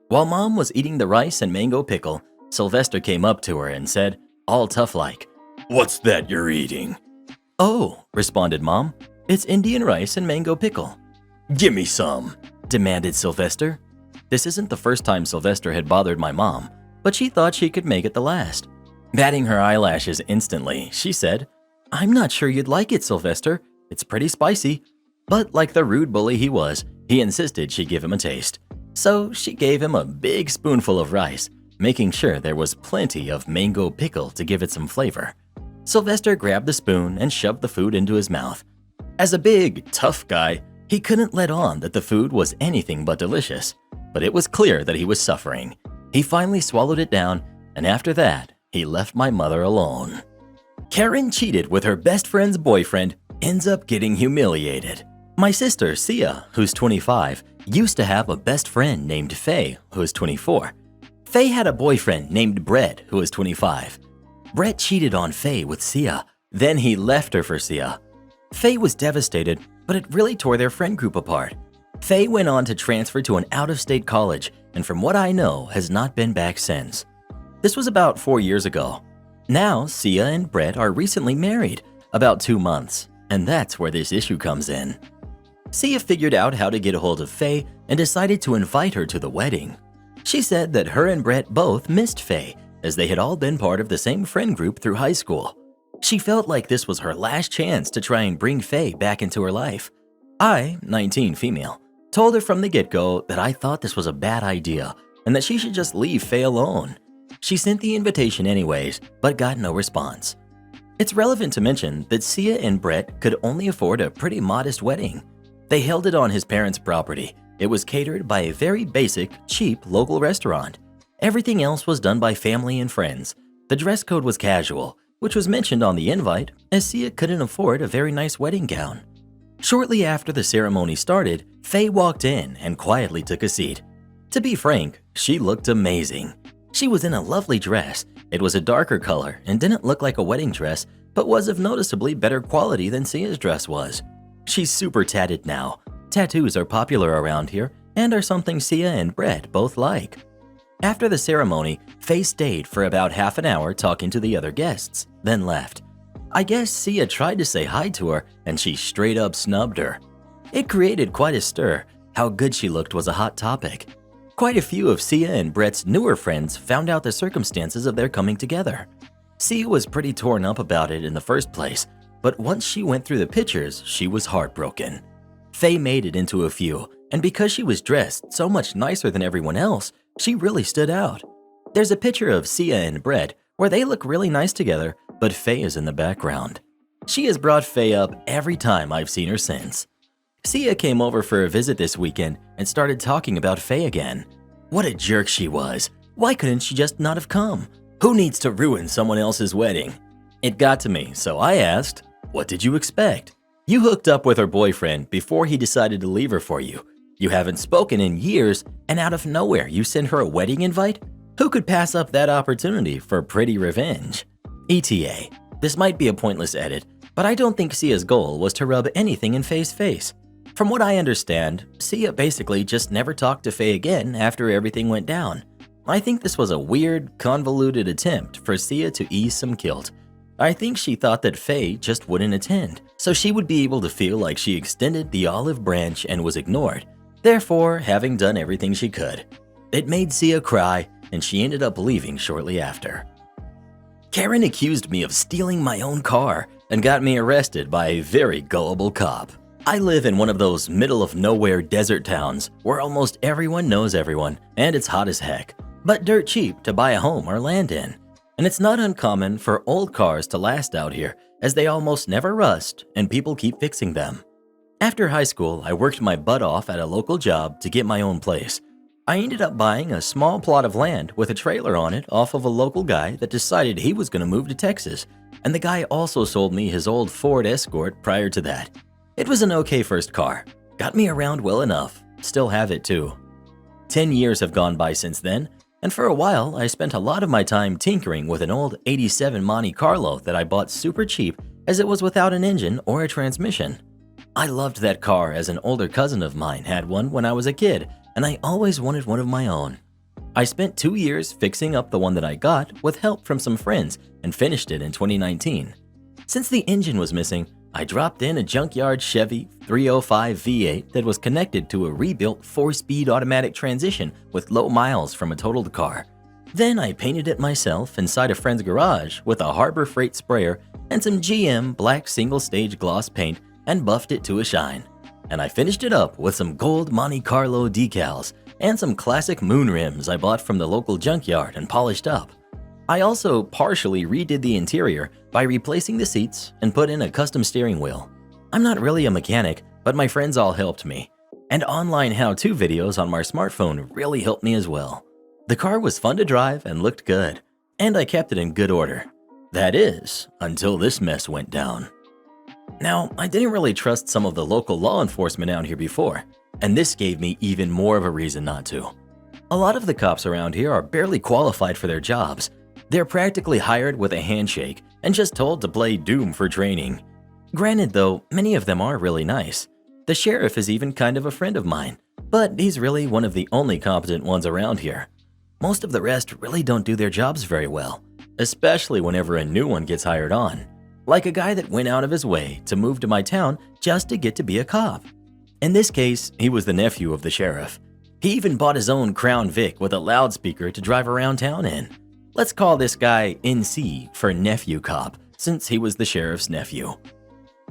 While mom was eating the rice and mango pickle, Sylvester came up to her and said, all tough-like, "What's that you're eating?" "Oh," responded mom, "it's Indian rice and mango pickle." "Give me some," demanded Sylvester. This isn't the first time Sylvester had bothered my mom, but she thought she could make it the last. Batting her eyelashes instantly, she said, "I'm not sure you'd like it, Sylvester. It's pretty spicy." But like the rude bully he was, he insisted she give him a taste. So she gave him a big spoonful of rice, making sure there was plenty of mango pickle to give it some flavor. Sylvester grabbed the spoon and shoved the food into his mouth. As a big, tough guy, he couldn't let on that the food was anything but delicious, but it was clear that he was suffering. He finally swallowed it down, and after that, he left my mother alone. Karen cheated with her best friend's boyfriend, ends up getting humiliated. My sister, Sia, who's 25, used to have a best friend named Faye, who's 24. Faye had a boyfriend named Brett, who was 25. Brett cheated on Faye with Sia, then he left her for Sia. Faye was devastated, but it really tore their friend group apart. Faye went on to transfer to an out-of-state college, and from what I know, has not been back since. This was about 4 years ago. Now, Sia and Brett are recently married, about 2 months, and that's where this issue comes in. Sia figured out how to get a hold of Faye and decided to invite her to the wedding. She said that her and Brett both missed Faye, as they had all been part of the same friend group through high school. She felt like this was her last chance to try and bring Faye back into her life. I, 19 female, told her from the get-go that I thought this was a bad idea and that she should just leave Faye alone. She sent the invitation anyways, but got no response. It's relevant to mention that Sia and Brett could only afford a pretty modest wedding. They held it on his parents' property. It was catered by a very basic, cheap local restaurant. Everything else was done by family and friends. The dress code was casual, which was mentioned on the invite, as Sia couldn't afford a very nice wedding gown. Shortly after the ceremony started, Faye walked in and quietly took a seat. To be frank, she looked amazing. She was in a lovely dress. It was a darker color and didn't look like a wedding dress, but was of noticeably better quality than Sia's dress was. She's super tatted now. Tattoos are popular around here and are something Sia and Brett both like. After the ceremony, Faye stayed for about half an hour talking to the other guests, then left. I guess Sia tried to say hi to her and she straight up snubbed her. It created quite a stir. How good she looked was a hot topic. Quite a few of Sia and Brett's newer friends found out the circumstances of their coming together. Sia was pretty torn up about it in the first place, but once she went through the pictures, she was heartbroken. Faye made it into a few, and because she was dressed so much nicer than everyone else, she really stood out. There's a picture of Sia and Brett where they look really nice together, but Faye is in the background. She has brought Faye up every time I've seen her since. Sia came over for a visit this weekend and started talking about Faye again. What a jerk she was. Why couldn't she just not have come? Who needs to ruin someone else's wedding? It got to me, so I asked, "What did you expect? You hooked up with her boyfriend before he decided to leave her for you. You haven't spoken in years, and out of nowhere you send her a wedding invite? Who could pass up that opportunity for pretty revenge?" ETA. This might be a pointless edit, but I don't think Sia's goal was to rub anything in Faye's face. From what I understand, Sia basically just never talked to Faye again after everything went down. I think this was a weird, convoluted attempt for Sia to ease some guilt. I think she thought that Faye just wouldn't attend, so she would be able to feel like she extended the olive branch and was ignored, therefore having done everything she could. It made Sia cry, and she ended up leaving shortly after. Karen accused me of stealing my own car and got me arrested by a very gullible cop. I live in one of those middle-of-nowhere desert towns where almost everyone knows everyone, and it's hot as heck, but dirt cheap to buy a home or land in. And it's not uncommon for old cars to last out here, as they almost never rust and people keep fixing them. After high school, I worked my butt off at a local job to get my own place. I ended up buying a small plot of land with a trailer on it off of a local guy that decided he was going to move to Texas, and the guy also sold me his old Ford Escort prior to that. It was an okay first car. Got me around well enough. Still have it too. 10 years have gone by since then, and for a while I spent a lot of my time tinkering with an old 87 Monte Carlo that I bought super cheap as it was without an engine or a transmission. I loved that car as an older cousin of mine had one when I was a kid, and I always wanted one of my own. I spent 2 years fixing up the one that I got with help from some friends and finished it in 2019. Since the engine was missing, I dropped in a junkyard Chevy 305 V8 that was connected to a rebuilt 4-speed automatic transmission with low miles from a totaled car. Then I painted it myself inside a friend's garage with a Harbor Freight sprayer and some GM black single-stage gloss paint and buffed it to a shine. And I finished it up with some gold Monte Carlo decals and some classic moon rims I bought from the local junkyard and polished up. I also partially redid the interior by replacing the seats and put in a custom steering wheel. I'm not really a mechanic, but my friends all helped me. And online how-to videos on my smartphone really helped me as well. The car was fun to drive and looked good, and I kept it in good order. That is, until this mess went down. Now, I didn't really trust some of the local law enforcement out here before, and this gave me even more of a reason not to. A lot of the cops around here are barely qualified for their jobs. They're practically hired with a handshake and just told to play Doom for training. Granted though, many of them are really nice. The sheriff is even kind of a friend of mine, but he's really one of the only competent ones around here. Most of the rest really don't do their jobs very well, especially whenever a new one gets hired on. Like a guy that went out of his way to move to my town just to get to be a cop. In this case, he was the nephew of the sheriff. He even bought his own Crown Vic with a loudspeaker to drive around town in. Let's call this guy NC for Nephew Cop, since he was the sheriff's nephew.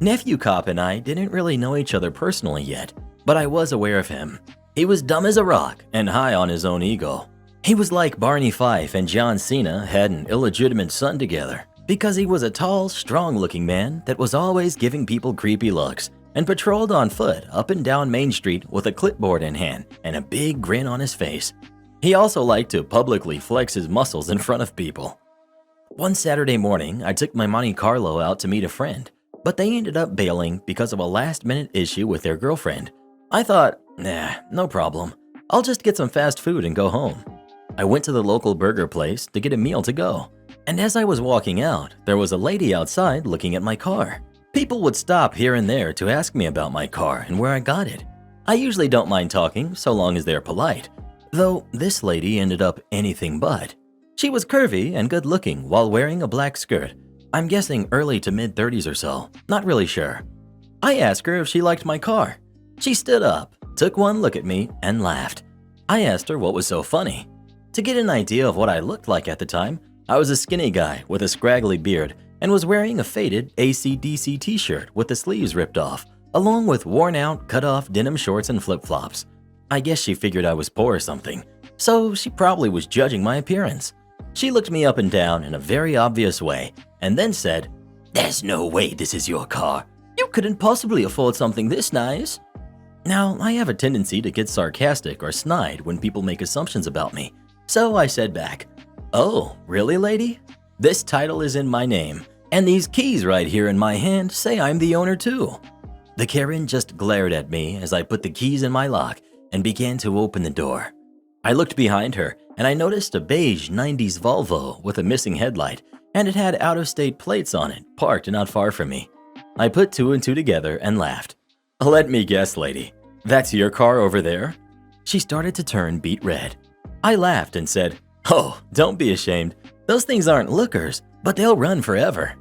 Nephew Cop and I didn't really know each other personally yet, but I was aware of him. He was dumb as a rock and high on his own ego. He was like Barney Fife and John Cena had an illegitimate son together, because he was a tall, strong-looking man that was always giving people creepy looks and patrolled on foot up and down Main Street with a clipboard in hand and a big grin on his face. He also liked to publicly flex his muscles in front of people. One Saturday morning, I took my Monte Carlo out to meet a friend, but they ended up bailing because of a last-minute issue with their girlfriend. I thought, nah, no problem. I'll just get some fast food and go home. I went to the local burger place to get a meal to go, and as I was walking out, there was a lady outside looking at my car. People would stop here and there to ask me about my car and where I got it. I usually don't mind talking so long as they're polite, though this lady ended up anything but. She was curvy and good looking while wearing a black skirt. I'm guessing early to mid-30s or so, not really sure. I asked her if she liked my car. She stood up, took one look at me, and laughed. I asked her what was so funny. To get an idea of what I looked like at the time, I was a skinny guy with a scraggly beard and was wearing a faded AC/DC t-shirt with the sleeves ripped off, along with worn-out, cut-off denim shorts and flip-flops. I guess she figured I was poor or something, so she probably was judging my appearance. She looked me up and down in a very obvious way and then said, There's no way this is your car. "You couldn't possibly afford something this nice." Now, I have a tendency to get sarcastic or snide when people make assumptions about me, so I said back, "Oh, really, lady? This title is in my name, and these keys right here in my hand say I'm the owner too." The Karen just glared at me as I put the keys in my lock and began to open the door. I looked behind her and I noticed a beige 90s Volvo with a missing headlight, and it had out-of-state plates on it parked not far from me. I put two and two together and laughed. "Let me guess, lady. That's your car over there?" She started to turn beet red. I laughed and said, "Oh, don't be ashamed. Those things aren't lookers, but they'll run forever."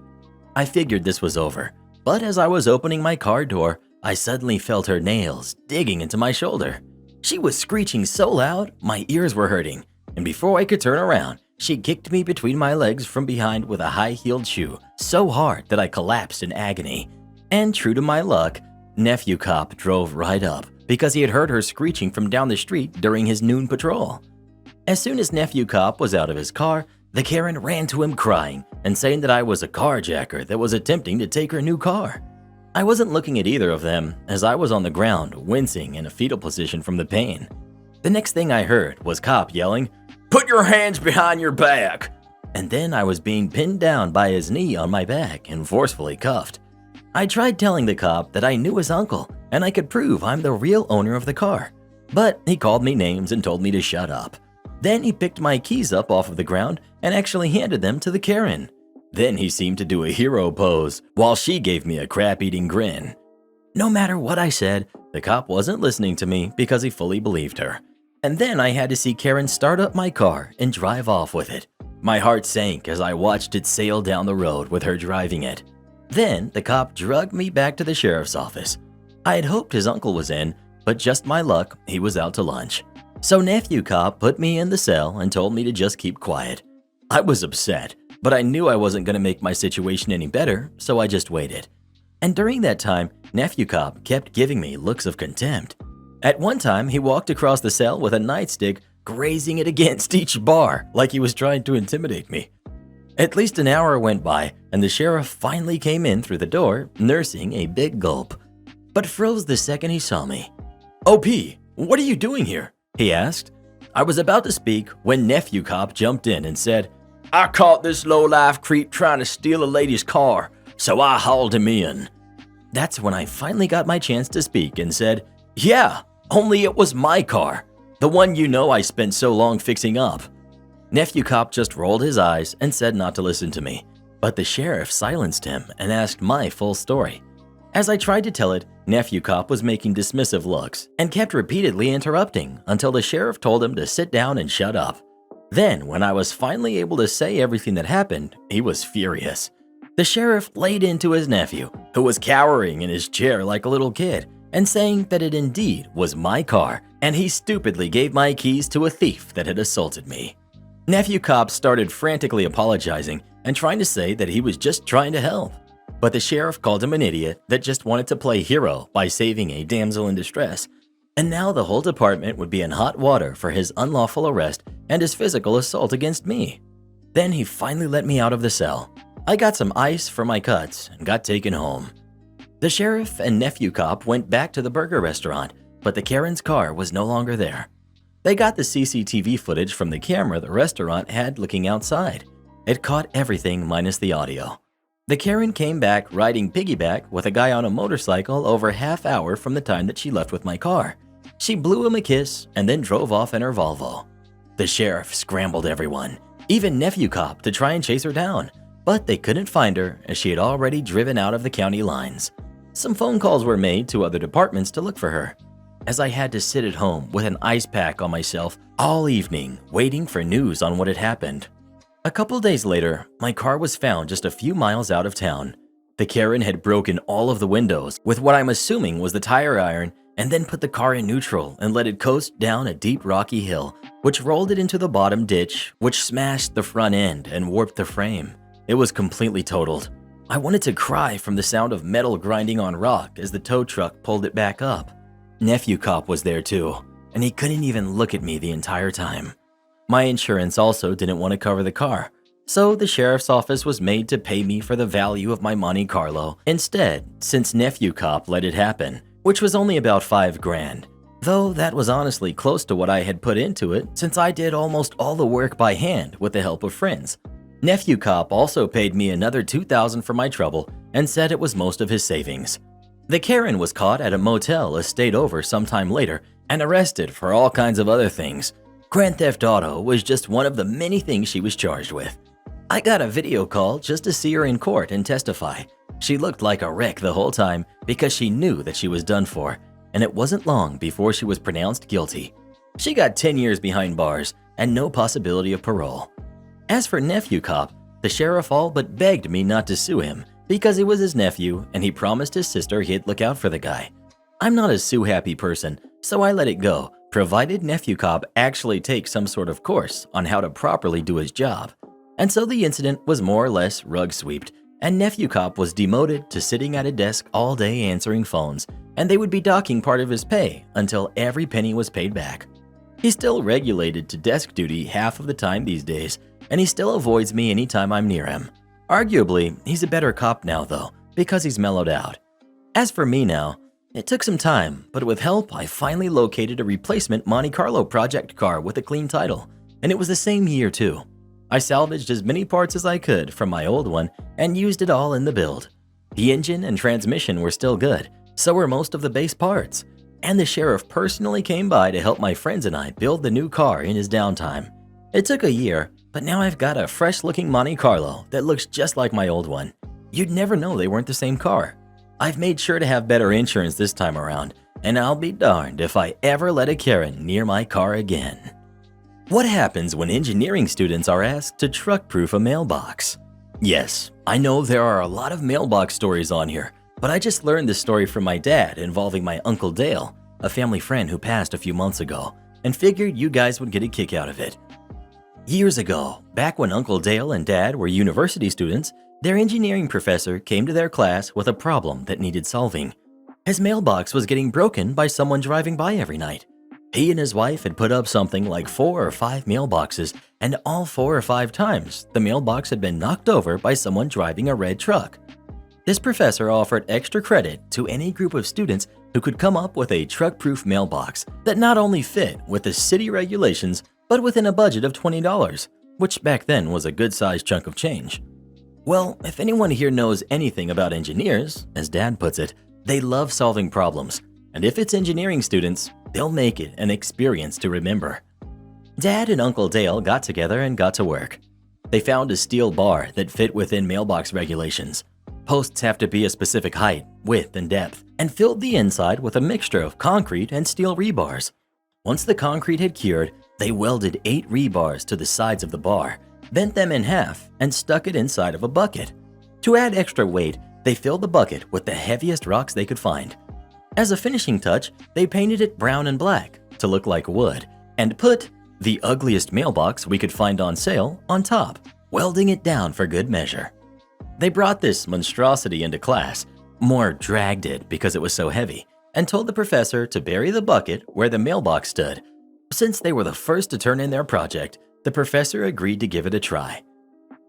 I figured this was over, but as I was opening my car door, I suddenly felt her nails digging into my shoulder. She was screeching so loud, my ears were hurting, and before I could turn around, she kicked me between my legs from behind with a high-heeled shoe so hard that I collapsed in agony. And true to my luck, Nephew Cop drove right up because he had heard her screeching from down the street during his noon patrol. As soon as Nephew Cop was out of his car, the Karen ran to him crying and saying that I was a carjacker that was attempting to take her new car. I wasn't looking at either of them as I was on the ground wincing in a fetal position from the pain. The next thing I heard was Cop yelling, "Put your hands behind your back!" And then I was being pinned down by his knee on my back and forcefully cuffed. I tried telling the cop that I knew his uncle and I could prove I'm the real owner of the car, but he called me names and told me to shut up. Then he picked my keys up off of the ground and actually handed them to the Karen. Then he seemed to do a hero pose while she gave me a crap-eating grin. No matter what I said, the cop wasn't listening to me because he fully believed her. And then I had to see Karen start up my car and drive off with it. My heart sank as I watched it sail down the road with her driving it. Then the cop dragged me back to the sheriff's office. I had hoped his uncle was in, but just my luck, he was out to lunch. So Nephew Cop put me in the cell and told me to just keep quiet. I was upset, but I knew I wasn't going to make my situation any better, so I just waited. And during that time, Nephew Cop kept giving me looks of contempt. At one time, he walked across the cell with a nightstick, grazing it against each bar like he was trying to intimidate me. At least an hour went by, and the sheriff finally came in through the door, nursing a big gulp, but froze the second he saw me. "OP, what are you doing here?" he asked. I was about to speak when Nephew Cop jumped in and said, "I caught this low-life creep trying to steal a lady's car, so I hauled him in." That's when I finally got my chance to speak and said, "Yeah, only it was my car, the one you know I spent so long fixing up." Nephew Cop just rolled his eyes and said not to listen to me, but the sheriff silenced him and asked my full story. As I tried to tell it, Nephew Cop was making dismissive looks and kept repeatedly interrupting until the sheriff told him to sit down and shut up. Then, when I was finally able to say everything that happened, he was furious. The sheriff laid into his nephew, who was cowering in his chair like a little kid, and saying that it indeed was my car, and he stupidly gave my keys to a thief that had assaulted me. Nephew Cop started frantically apologizing and trying to say that he was just trying to help. But the sheriff called him an idiot that just wanted to play hero by saving a damsel in distress. And now the whole department would be in hot water for his unlawful arrest and his physical assault against me. Then he finally let me out of the cell. I got some ice for my cuts and got taken home. The sheriff and Nephew Cop went back to the burger restaurant, but the Karen's car was no longer there. They got the CCTV footage from the camera the restaurant had looking outside. It caught everything minus the audio. The Karen came back riding piggyback with a guy on a motorcycle over half hour from the time that she left with my car. She blew him a kiss and then drove off in her Volvo. The sheriff scrambled everyone, even Nephew Cop, to try and chase her down, but they couldn't find her as she had already driven out of the county lines. Some phone calls were made to other departments to look for her, as I had to sit at home with an ice pack on myself all evening waiting for news on what had happened. A couple days later, my car was found just a few miles out of town. The Karen had broken all of the windows with what I'm assuming was the tire iron and then put the car in neutral and let it coast down a deep rocky hill, which rolled it into the bottom ditch, which smashed the front end and warped the frame. It was completely totaled. I wanted to cry from the sound of metal grinding on rock as the tow truck pulled it back up. Nephew Cop was there too, and he couldn't even look at me the entire time. My insurance also didn't want to cover the car, so the sheriff's office was made to pay me for the value of my Monte Carlo instead, since Nephew Cop let it happen, which was only about $5,000. Though that was honestly close to what I had put into it since I did almost all the work by hand with the help of friends. Nephew Cop also paid me another $2,000 for my trouble and said it was most of his savings. The Karen was caught at a motel a state over sometime later and arrested for all kinds of other things. Grand theft auto was just one of the many things she was charged with. I got a video call just to see her in court and testify. She looked like a wreck the whole time because she knew that she was done for, and it wasn't long before she was pronounced guilty. She got 10 years behind bars and no possibility of parole. As for Nephew Cop, the sheriff all but begged me not to sue him because he was his nephew and he promised his sister he'd look out for the guy. I'm not a sue-happy person, so I let it go, provided Nephew Cop actually takes some sort of course on how to properly do his job. And so the incident was more or less rug-swept, and Nephew Cop was demoted to sitting at a desk all day answering phones, and they would be docking part of his pay until every penny was paid back. He's still regulated to desk duty half of the time these days, and he still avoids me anytime I'm near him. Arguably, he's a better cop now though, because he's mellowed out. As for me now, it took some time, but with help, I finally located a replacement Monte Carlo project car with a clean title, and it was the same year too. I salvaged as many parts as I could from my old one and used it all in the build. The engine and transmission were still good, so were most of the base parts, and the sheriff personally came by to help my friends and I build the new car in his downtime. It took a year, but now I've got a fresh-looking Monte Carlo that looks just like my old one. You'd never know they weren't the same car. I've made sure to have better insurance this time around, and I'll be darned if I ever let a Karen near my car again. What happens when engineering students are asked to truck-proof a mailbox? Yes, I know there are a lot of mailbox stories on here, but I just learned this story from my dad involving my Uncle Dale, a family friend who passed a few months ago, and figured you guys would get a kick out of it. Years ago, back when Uncle Dale and Dad were university students, their engineering professor came to their class with a problem that needed solving. His mailbox was getting broken by someone driving by every night. He and his wife had put up something like 4 or 5 mailboxes, and all 4 or 5 times, the mailbox had been knocked over by someone driving a red truck. This professor offered extra credit to any group of students who could come up with a truck-proof mailbox that not only fit with the city regulations, but within a budget of $20, which back then was a good-sized chunk of change. Well, if anyone here knows anything about engineers, as Dad puts it, they love solving problems, and if it's engineering students, they'll make it an experience to remember. Dad and Uncle Dale got together and got to work. They found a steel bar that fit within mailbox regulations. Posts have to be a specific height, width, and depth, and filled the inside with a mixture of concrete and steel rebars. Once the concrete had cured, they welded 8 rebars to the sides of the bar, bent them in half, and stuck it inside of a bucket. To add extra weight, they filled the bucket with the heaviest rocks they could find. As a finishing touch, they painted it brown and black to look like wood, and put the ugliest mailbox we could find on sale on top, welding it down for good measure. They brought this monstrosity into class, more dragged it because it was so heavy, and told the professor to bury the bucket where the mailbox stood. Since they were the first to turn in their project, the professor agreed to give it a try.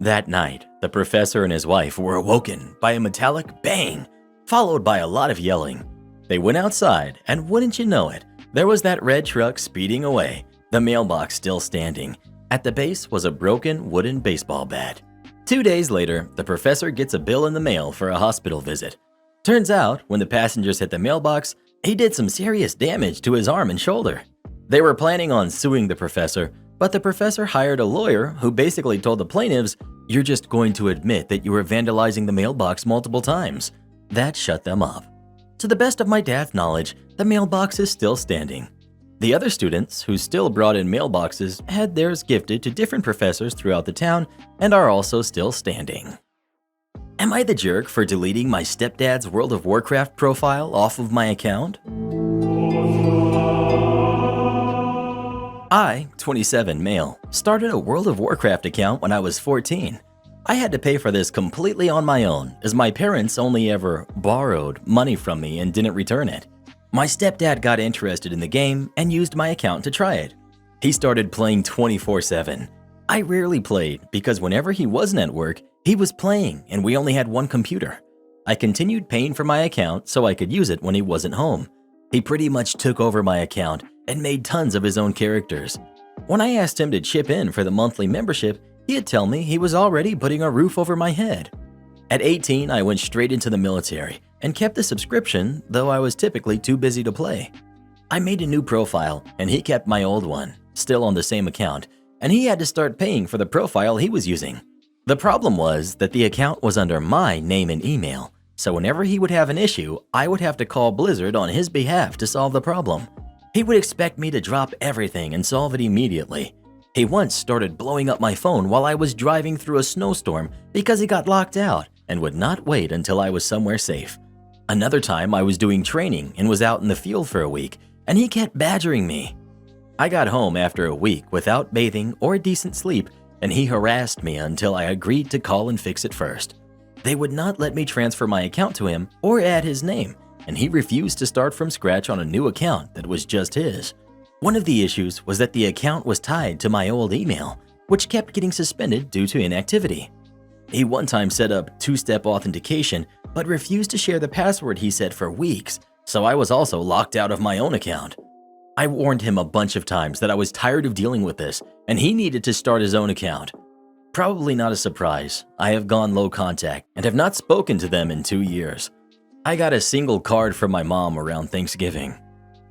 That night, the professor and his wife were awoken by a metallic bang, followed by a lot of yelling. They went outside, and wouldn't you know it, there was that red truck speeding away, the mailbox still standing. At the base was a broken wooden baseball bat. 2 days later, the professor gets a bill in the mail for a hospital visit. Turns out, when the passengers hit the mailbox, he did some serious damage to his arm and shoulder. They were planning on suing the professor, but the professor hired a lawyer who basically told the plaintiffs, "You're just going to admit that you were vandalizing the mailbox multiple times." That shut them up. To the best of my dad's knowledge, the mailbox is still standing. The other students, who still brought in mailboxes, had theirs gifted to different professors throughout the town and are also still standing. Am I the jerk for deleting my stepdad's World of Warcraft profile off of my account? I, 27 male, started a World of Warcraft account when I was 14. I had to pay for this completely on my own, as my parents only ever borrowed money from me and didn't return it. My stepdad got interested in the game and used my account to try it. He started playing 24/7. I rarely played because whenever he wasn't at work, he was playing and we only had one computer. I continued paying for my account so I could use it when he wasn't home. He pretty much took over my account and made tons of his own characters. When I asked him to chip in for the monthly membership, he'd tell me he was already putting a roof over my head. At 18, I went straight into the military and kept the subscription, though I was typically too busy to play. I made a new profile and he kept my old one, still on the same account, and he had to start paying for the profile he was using. The problem was that the account was under my name and email, so whenever he would have an issue, I would have to call Blizzard on his behalf to solve the problem. He would expect me to drop everything and solve it immediately. He once started blowing up my phone while I was driving through a snowstorm because he got locked out and would not wait until I was somewhere safe. Another time I was doing training and was out in the field for a week, and he kept badgering me. I got home after a week without bathing or decent sleep, and he harassed me until I agreed to call and fix it first. They would not let me transfer my account to him or add his name, and he refused to start from scratch on a new account that was just his. One of the issues was that the account was tied to my old email, which kept getting suspended due to inactivity. He one time set up two-step authentication, but refused to share the password he set for weeks, so I was also locked out of my own account. I warned him a bunch of times that I was tired of dealing with this, and he needed to start his own account. Probably not a surprise, I have gone low contact and have not spoken to them in 2 years. I got a single card from my mom around Thanksgiving.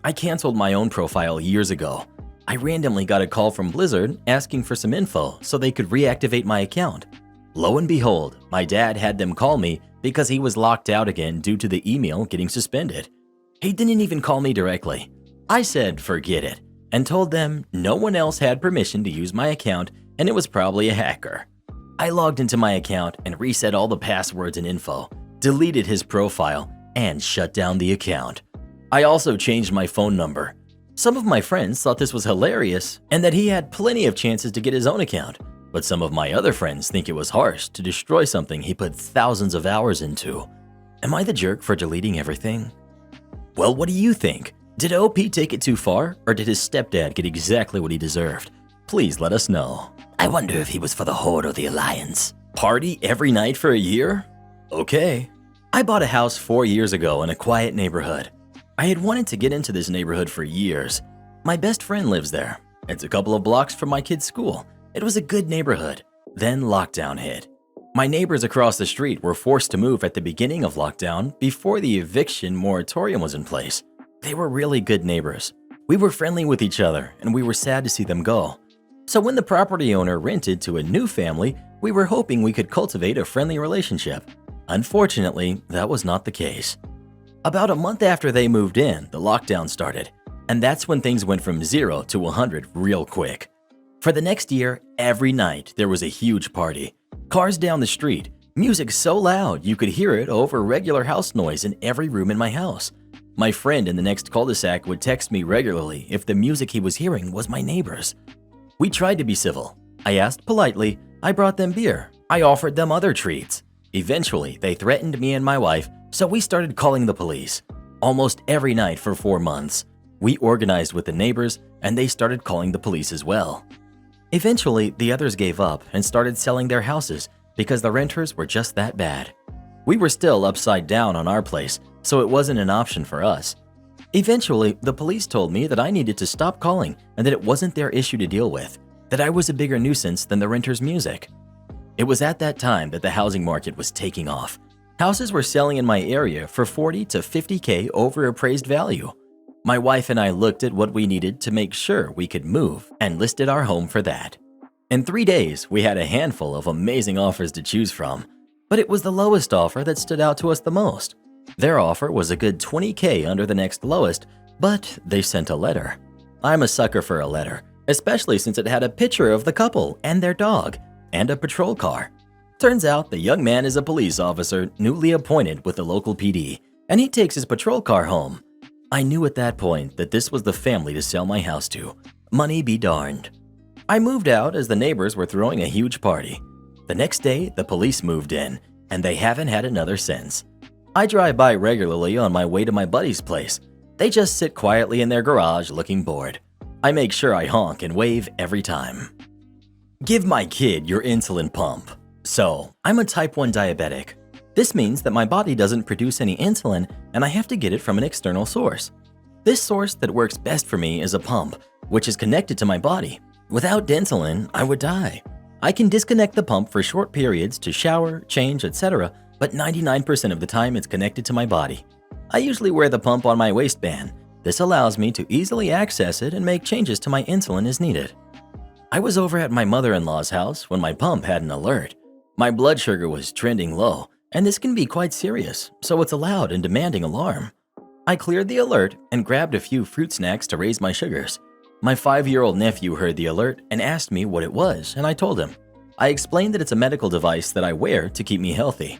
I canceled my own profile years ago. I randomly got a call from Blizzard asking for some info so they could reactivate my account. Lo and behold, my dad had them call me because he was locked out again due to the email getting suspended. He didn't even call me directly. I said forget it and told them no one else had permission to use my account and it was probably a hacker. I logged into my account and reset all the passwords and info, deleted his profile, and shut down the account. I also changed my phone number. Some of my friends thought this was hilarious and that he had plenty of chances to get his own account, but some of my other friends think it was harsh to destroy something he put thousands of hours into. Am I the jerk for deleting everything? Well, what do you think? Did OP take it too far, or did his stepdad get exactly what he deserved? Please let us know. I wonder if he was for the Horde or the Alliance. Party every night for a year? Okay. I bought a house 4 years ago in a quiet neighborhood. I had wanted to get into this neighborhood for years. My best friend lives there. It's a couple of blocks from my kid's school. It was a good neighborhood. Then lockdown hit. My neighbors across the street were forced to move at the beginning of lockdown before the eviction moratorium was in place. They were really good neighbors. We were friendly with each other and we were sad to see them go. So when the property owner rented to a new family, we were hoping we could cultivate a friendly relationship. Unfortunately, that was not the case. About a month after they moved in, the lockdown started, and that's when things went from 0 to 100 real quick. For the next year, every night there was a huge party. Cars down the street, music so loud you could hear it over regular house noise in every room in my house. My friend in the next cul-de-sac would text me regularly if the music he was hearing was my neighbor's. We tried to be civil. I asked politely, I brought them beer, I offered them other treats. Eventually, they threatened me and my wife, so we started calling the police. Almost every night for 4 months. We organized with the neighbors, and they started calling the police as well. Eventually, the others gave up and started selling their houses because the renters were just that bad. We were still upside down on our place, so it wasn't an option for us. Eventually, the police told me that I needed to stop calling and that it wasn't their issue to deal with, that I was a bigger nuisance than the renters' music. It was at that time that the housing market was taking off. Houses were selling in my area for 40 to 50K over appraised value. My wife and I looked at what we needed to make sure we could move and listed our home for that. In 3 days, we had a handful of amazing offers to choose from, but it was the lowest offer that stood out to us the most. Their offer was a good 20K under the next lowest, but they sent a letter. I'm a sucker for a letter, especially since it had a picture of the couple and their dog, and a patrol car. Turns out the young man is a police officer newly appointed with the local PD, and he takes his patrol car home. I knew at that point that this was the family to sell my house to. Money be darned. I moved out as the neighbors were throwing a huge party. The next day, the police moved in, and they haven't had another since. I drive by regularly on my way to my buddy's place. They just sit quietly in their garage looking bored. I make sure I honk and wave every time. Give my kid your insulin pump. So, I'm a type 1 diabetic. This means that my body doesn't produce any insulin and I have to get it from an external source. This source that works best for me is a pump, which is connected to my body. Without insulin, I would die. I can disconnect the pump for short periods to shower, change, etc., but 99% of the time it's connected to my body. I usually wear the pump on my waistband. This allows me to easily access it and make changes to my insulin as needed. I was over at my mother-in-law's house when my pump had an alert. My blood sugar was trending low, and this can be quite serious, so it's a loud and demanding alarm. I cleared the alert and grabbed a few fruit snacks to raise my sugars. My 5-year-old nephew heard the alert and asked me what it was, and I told him. I explained that it's a medical device that I wear to keep me healthy.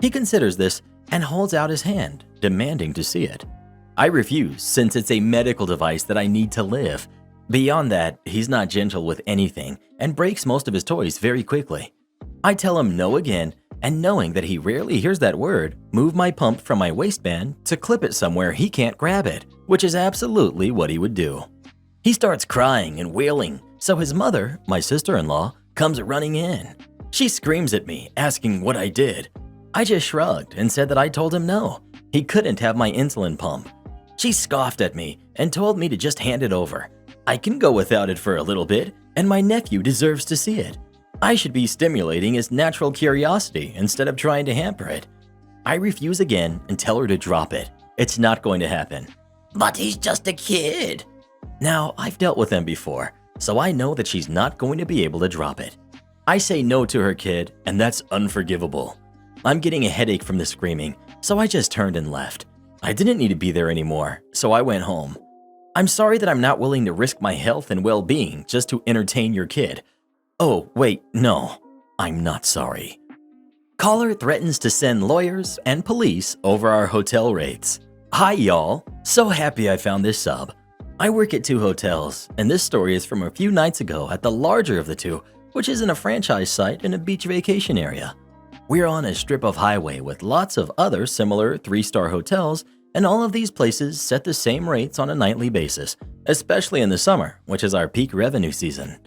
He considers this and holds out his hand, demanding to see it. I refuse since it's a medical device that I need to live. Beyond that, he's not gentle with anything and breaks most of his toys very quickly. I tell him no again, and knowing that he rarely hears that word, move my pump from my waistband to clip it somewhere he can't grab it, which is absolutely what he would do. He starts crying and wailing, so his mother, my sister-in-law, comes running in. She screams at me, asking what I did. I just shrugged and said that I told him no, he couldn't have my insulin pump. She scoffed at me and told me to just hand it over. I can go without it for a little bit, and my nephew deserves to see it. I should be stimulating his natural curiosity instead of trying to hamper it. I refuse again and tell her to drop it. It's not going to happen. But he's just a kid. Now, I've dealt with them before, so I know that she's not going to be able to drop it. I say no to her kid, and that's unforgivable. I'm getting a headache from the screaming, so I just turned and left. I didn't need to be there anymore, so I went home. I'm sorry that I'm not willing to risk my health and well-being just to entertain your kid. Oh, wait, no, I'm not sorry. Caller threatens to send lawyers and police over our hotel rates. Hi, y'all. So happy I found this sub. I work at 2 hotels, and this story is from a few nights ago at the larger of the 2, which is in a franchise site in a beach vacation area. We're on a strip of highway with lots of other similar 3-star hotels, and all of these places set the same rates on a nightly basis, especially in the summer, which is our peak revenue season.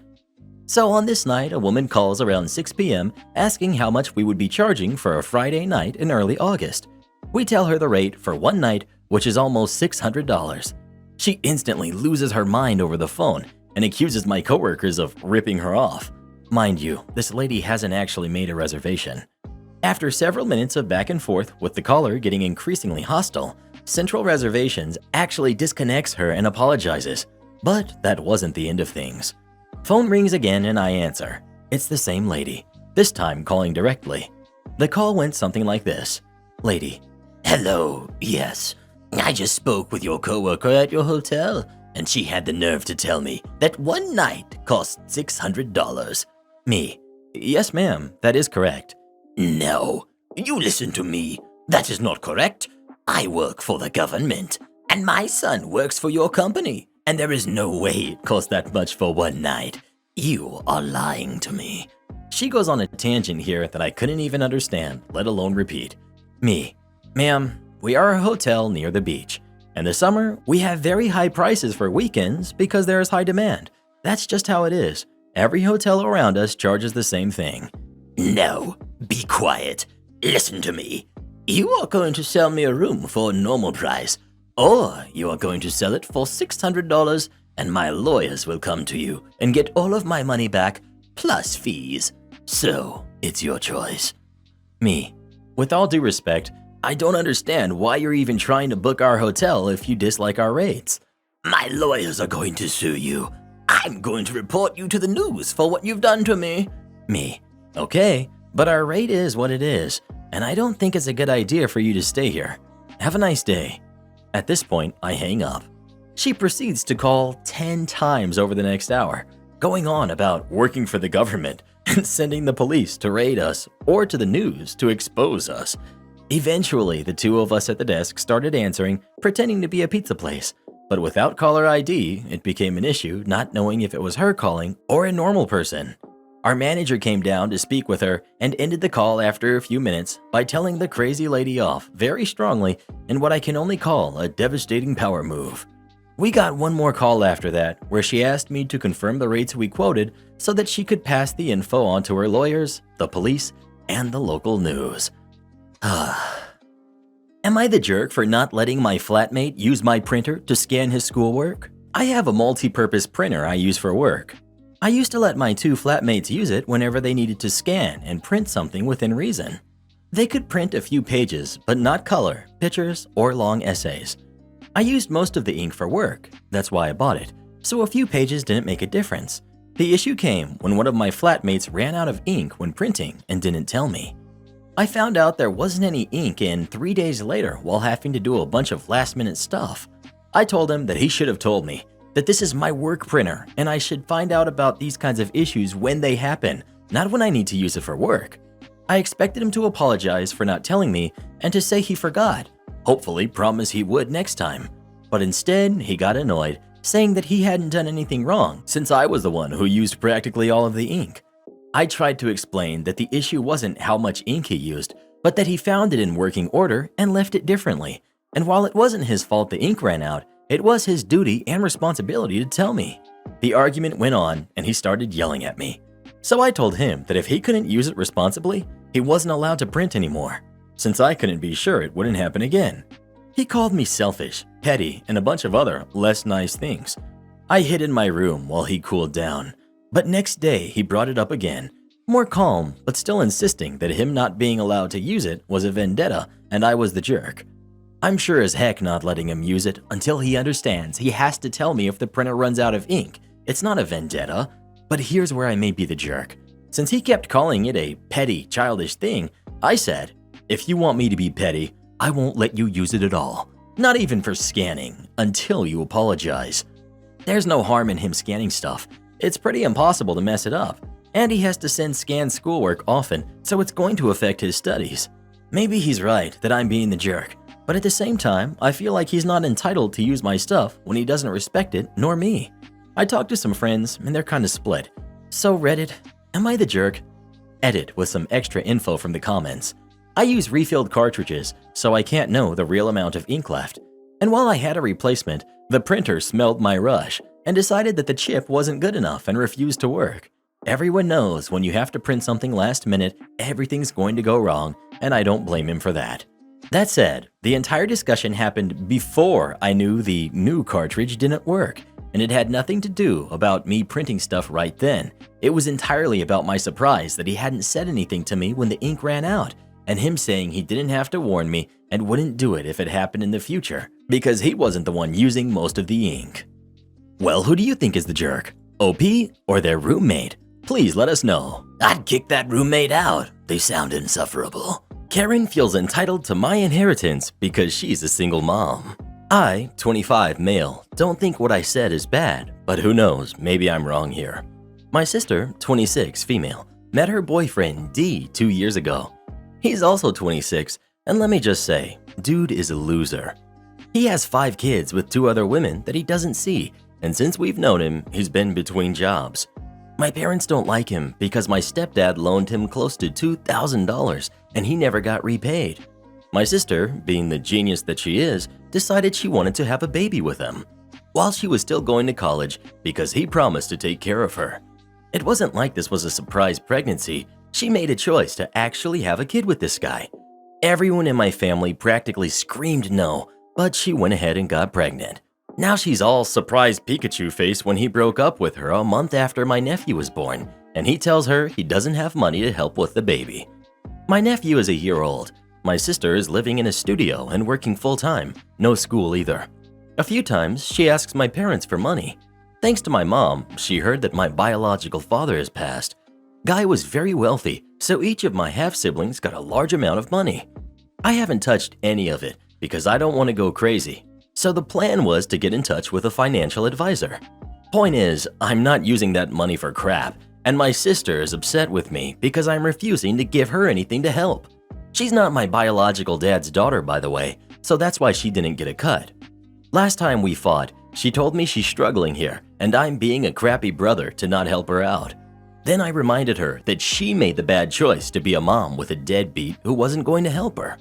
So on this night, a woman calls around 6 p.m. asking how much we would be charging for a Friday night in early August. We tell her the rate for one night, which is almost $600. She instantly loses her mind over the phone and accuses my coworkers of ripping her off. Mind you, this lady hasn't actually made a reservation. After several minutes of back and forth with the caller getting increasingly hostile, Central Reservations actually disconnects her and apologizes. But that wasn't the end of things. Phone rings again and I answer. It's the same lady, this time calling directly. The call went something like this. Lady: Hello, yes. I just spoke with your coworker at your hotel, and she had the nerve to tell me that one night cost $600. Me: Yes, ma'am, that is correct. No, you listen to me. That is not correct. I work for the government, and my son works for your company, and there is no way it costs that much for one night. You are lying to me. She goes on a tangent here that I couldn't even understand, let alone repeat. Me: Ma'am, we are a hotel near the beach. In the summer, we have very high prices for weekends because there is high demand. That's just how it is. Every hotel around us charges the same thing. No, be quiet. Listen to me. You are going to sell me a room for a normal price, or you are going to sell it for $600 and my lawyers will come to you and get all of my money back plus fees. So, it's your choice. Me: With all due respect, I don't understand why you're even trying to book our hotel if you dislike our rates. My lawyers are going to sue you. I'm going to report you to the news for what you've done to me. Me: Okay, but our rate is what it is, and I don't think it's a good idea for you to stay here. Have a nice day. At this point, I hang up. She proceeds to call 10 times over the next hour, going on about working for the government and sending the police to raid us or to the news to expose us. Eventually, the 2 of us at the desk started answering, pretending to be a pizza place, but without caller ID, it became an issue not knowing if it was her calling or a normal person. Our manager came down to speak with her and ended the call after a few minutes by telling the crazy lady off very strongly in what I can only call a devastating power move. We got one more call after that where she asked me to confirm the rates we quoted so that she could pass the info on to her lawyers, the police, and the local news. Am I the jerk for not letting my flatmate use my printer to scan his schoolwork? I have a multi-purpose printer I use for work. I used to let my 2 flatmates use it whenever they needed to scan and print something within reason. They could print a few pages, but not color, pictures, or long essays. I used most of the ink for work, that's why I bought it, so a few pages didn't make a difference. The issue came when one of my flatmates ran out of ink when printing and didn't tell me. I found out there wasn't any ink in 3 days later while having to do a bunch of last-minute stuff. I told him that he should have told me, that this is my work printer and I should find out about these kinds of issues when they happen, not when I need to use it for work. I expected him to apologize for not telling me and to say he forgot, hopefully promise he would next time. But instead, he got annoyed, saying that he hadn't done anything wrong since I was the one who used practically all of the ink. I tried to explain that the issue wasn't how much ink he used, but that he found it in working order and left it differently. And while it wasn't his fault the ink ran out, it was his duty and responsibility to tell me. The argument went on and he started yelling at me. So I told him that if he couldn't use it responsibly, he wasn't allowed to print anymore, since I couldn't be sure it wouldn't happen again. He called me selfish, petty, and a bunch of other less nice things. I hid in my room while he cooled down, but next day he brought it up again, more calm but still insisting that him not being allowed to use it was a vendetta and I was the jerk. I'm sure as heck not letting him use it until he understands he has to tell me if the printer runs out of ink. It's not a vendetta, but here's where I may be the jerk. Since he kept calling it a petty, childish thing, I said, if you want me to be petty, I won't let you use it at all. Not even for scanning, until you apologize. There's no harm in him scanning stuff. It's pretty impossible to mess it up. And he has to send scanned schoolwork often, so it's going to affect his studies. Maybe he's right that I'm being the jerk, But at the same time, I feel like he's not entitled to use my stuff when he doesn't respect it, nor me. I talked to some friends, and they're kinda split. So Reddit, am I the jerk? Edit with some extra info from the comments. I use refilled cartridges, so I can't know the real amount of ink left. And while I had a replacement, the printer smelled my rush and decided that the chip wasn't good enough and refused to work. Everyone knows when you have to print something last minute, everything's going to go wrong, and I don't blame him for that. That said, the entire discussion happened before I knew the new cartridge didn't work, and it had nothing to do about me printing stuff right then. It was entirely about my surprise that he hadn't said anything to me when the ink ran out, and him saying he didn't have to warn me and wouldn't do it if it happened in the future, because he wasn't the one using most of the ink. Well, who do you think is the jerk? OP or their roommate? Please let us know. I'd kick that roommate out. They sound insufferable. Karen feels entitled to my inheritance because she's a single mom. I, 25 male, don't think what I said is bad, but who knows, maybe I'm wrong here. My sister, 26 female, met her boyfriend D 2 years ago. He's also 26, and let me just say, dude is a loser. He has 5 kids with 2 other women that he doesn't see, and since we've known him, he's been between jobs. My parents don't like him because my stepdad loaned him close to $2,000 and he never got repaid. My sister, being the genius that she is, decided she wanted to have a baby with him while she was still going to college because he promised to take care of her. It wasn't like this was a surprise pregnancy. She made a choice to actually have a kid with this guy. Everyone in my family practically screamed no, but she went ahead and got pregnant. Now she's all surprised Pikachu face when he broke up with her a month after my nephew was born, and he tells her he doesn't have money to help with the baby. My nephew is a year old. My sister is living in a studio and working full-time, no school either. A few times, she asks my parents for money. Thanks to my mom, she heard that my biological father has passed. Guy was very wealthy, so each of my half-siblings got a large amount of money. I haven't touched any of it because I don't want to go crazy. So the plan was to get in touch with a financial advisor. Point is, I'm not using that money for crap, and my sister is upset with me because I'm refusing to give her anything to help. She's not my biological dad's daughter, by the way, so that's why she didn't get a cut. Last time we fought, she told me she's struggling here, and I'm being a crappy brother to not help her out. Then I reminded her that she made the bad choice to be a mom with a deadbeat who wasn't going to help her.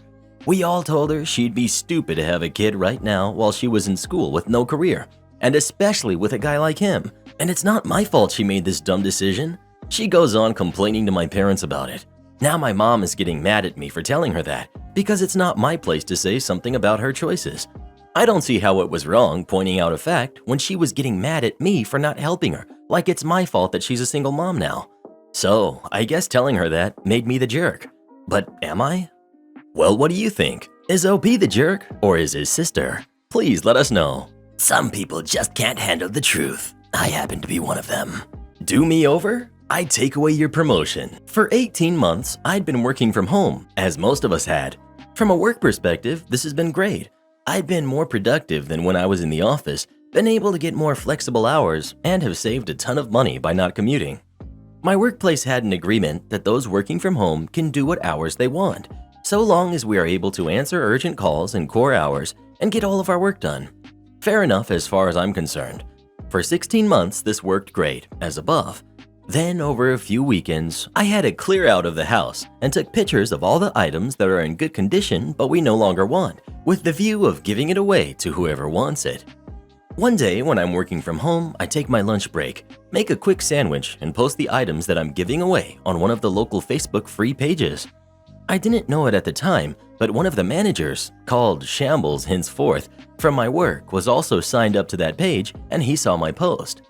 We all told her she'd be stupid to have a kid right now while she was in school with no career, and especially with a guy like him. And it's not my fault she made this dumb decision. She goes on complaining to my parents about it. Now my mom is getting mad at me for telling her that, because it's not my place to say something about her choices. I don't see how it was wrong pointing out a fact when she was getting mad at me for not helping her, like it's my fault that she's a single mom now. So I guess telling her that made me the jerk. But am I? Well, what do you think? Is OP the jerk or is his sister? Please let us know. Some people just can't handle the truth. I happen to be one of them. Do me over? I'd take away your promotion. For 18 months, I'd been working from home, as most of us had. From a work perspective, this has been great. I've been more productive than when I was in the office, been able to get more flexible hours, and have saved a ton of money by not commuting. My workplace had an agreement that those working from home can do what hours they want, so long as we are able to answer urgent calls in core hours and get all of our work done. Fair enough as far as I'm concerned. For 16 months, this worked great, as above. Then, over a few weekends, I had a clear out of the house and took pictures of all the items that are in good condition but we no longer want, with the view of giving it away to whoever wants it. One day when I'm working from home, I take my lunch break, make a quick sandwich, and post the items that I'm giving away on one of the local Facebook free pages. I didn't know it at the time, but one of the managers, called Shambles henceforth, from my work was also signed up to that page and he saw my post.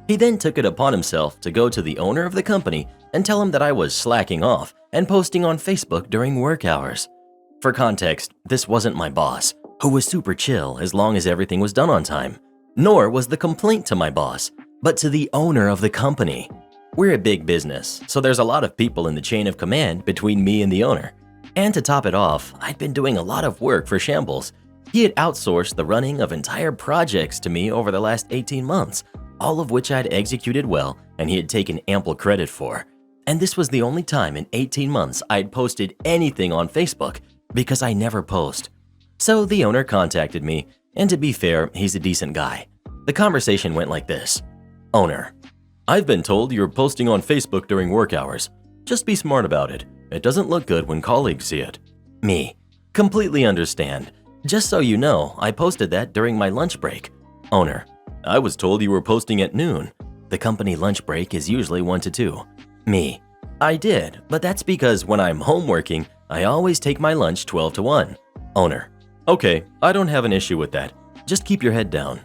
He then took it upon himself to go to the owner of the company and tell him that I was slacking off and posting on Facebook during work hours. For context, this wasn't my boss, who was super chill as long as everything was done on time, nor was the complaint to my boss, but to the owner of the company. We're a big business, so there's a lot of people in the chain of command between me and the owner. And to top it off, I'd been doing a lot of work for Shambles. He had outsourced the running of entire projects to me over the last 18 months, all of which I'd executed well and he had taken ample credit for. And this was the only time in 18 months I'd posted anything on Facebook, because I never post. So the owner contacted me, and to be fair, he's a decent guy. The conversation went like this. Owner: I've been told you're posting on Facebook during work hours. Just be smart about it. It doesn't look good when colleagues see it. Me: completely understand. Just so you know, I posted that during my lunch break. Owner: I was told you were posting at noon. The company lunch break is usually 1 to 2. Me: I did, but that's because when I'm home working, I always take my lunch 12 to 1. Owner: Okay, I don't have an issue with that. Just keep your head down.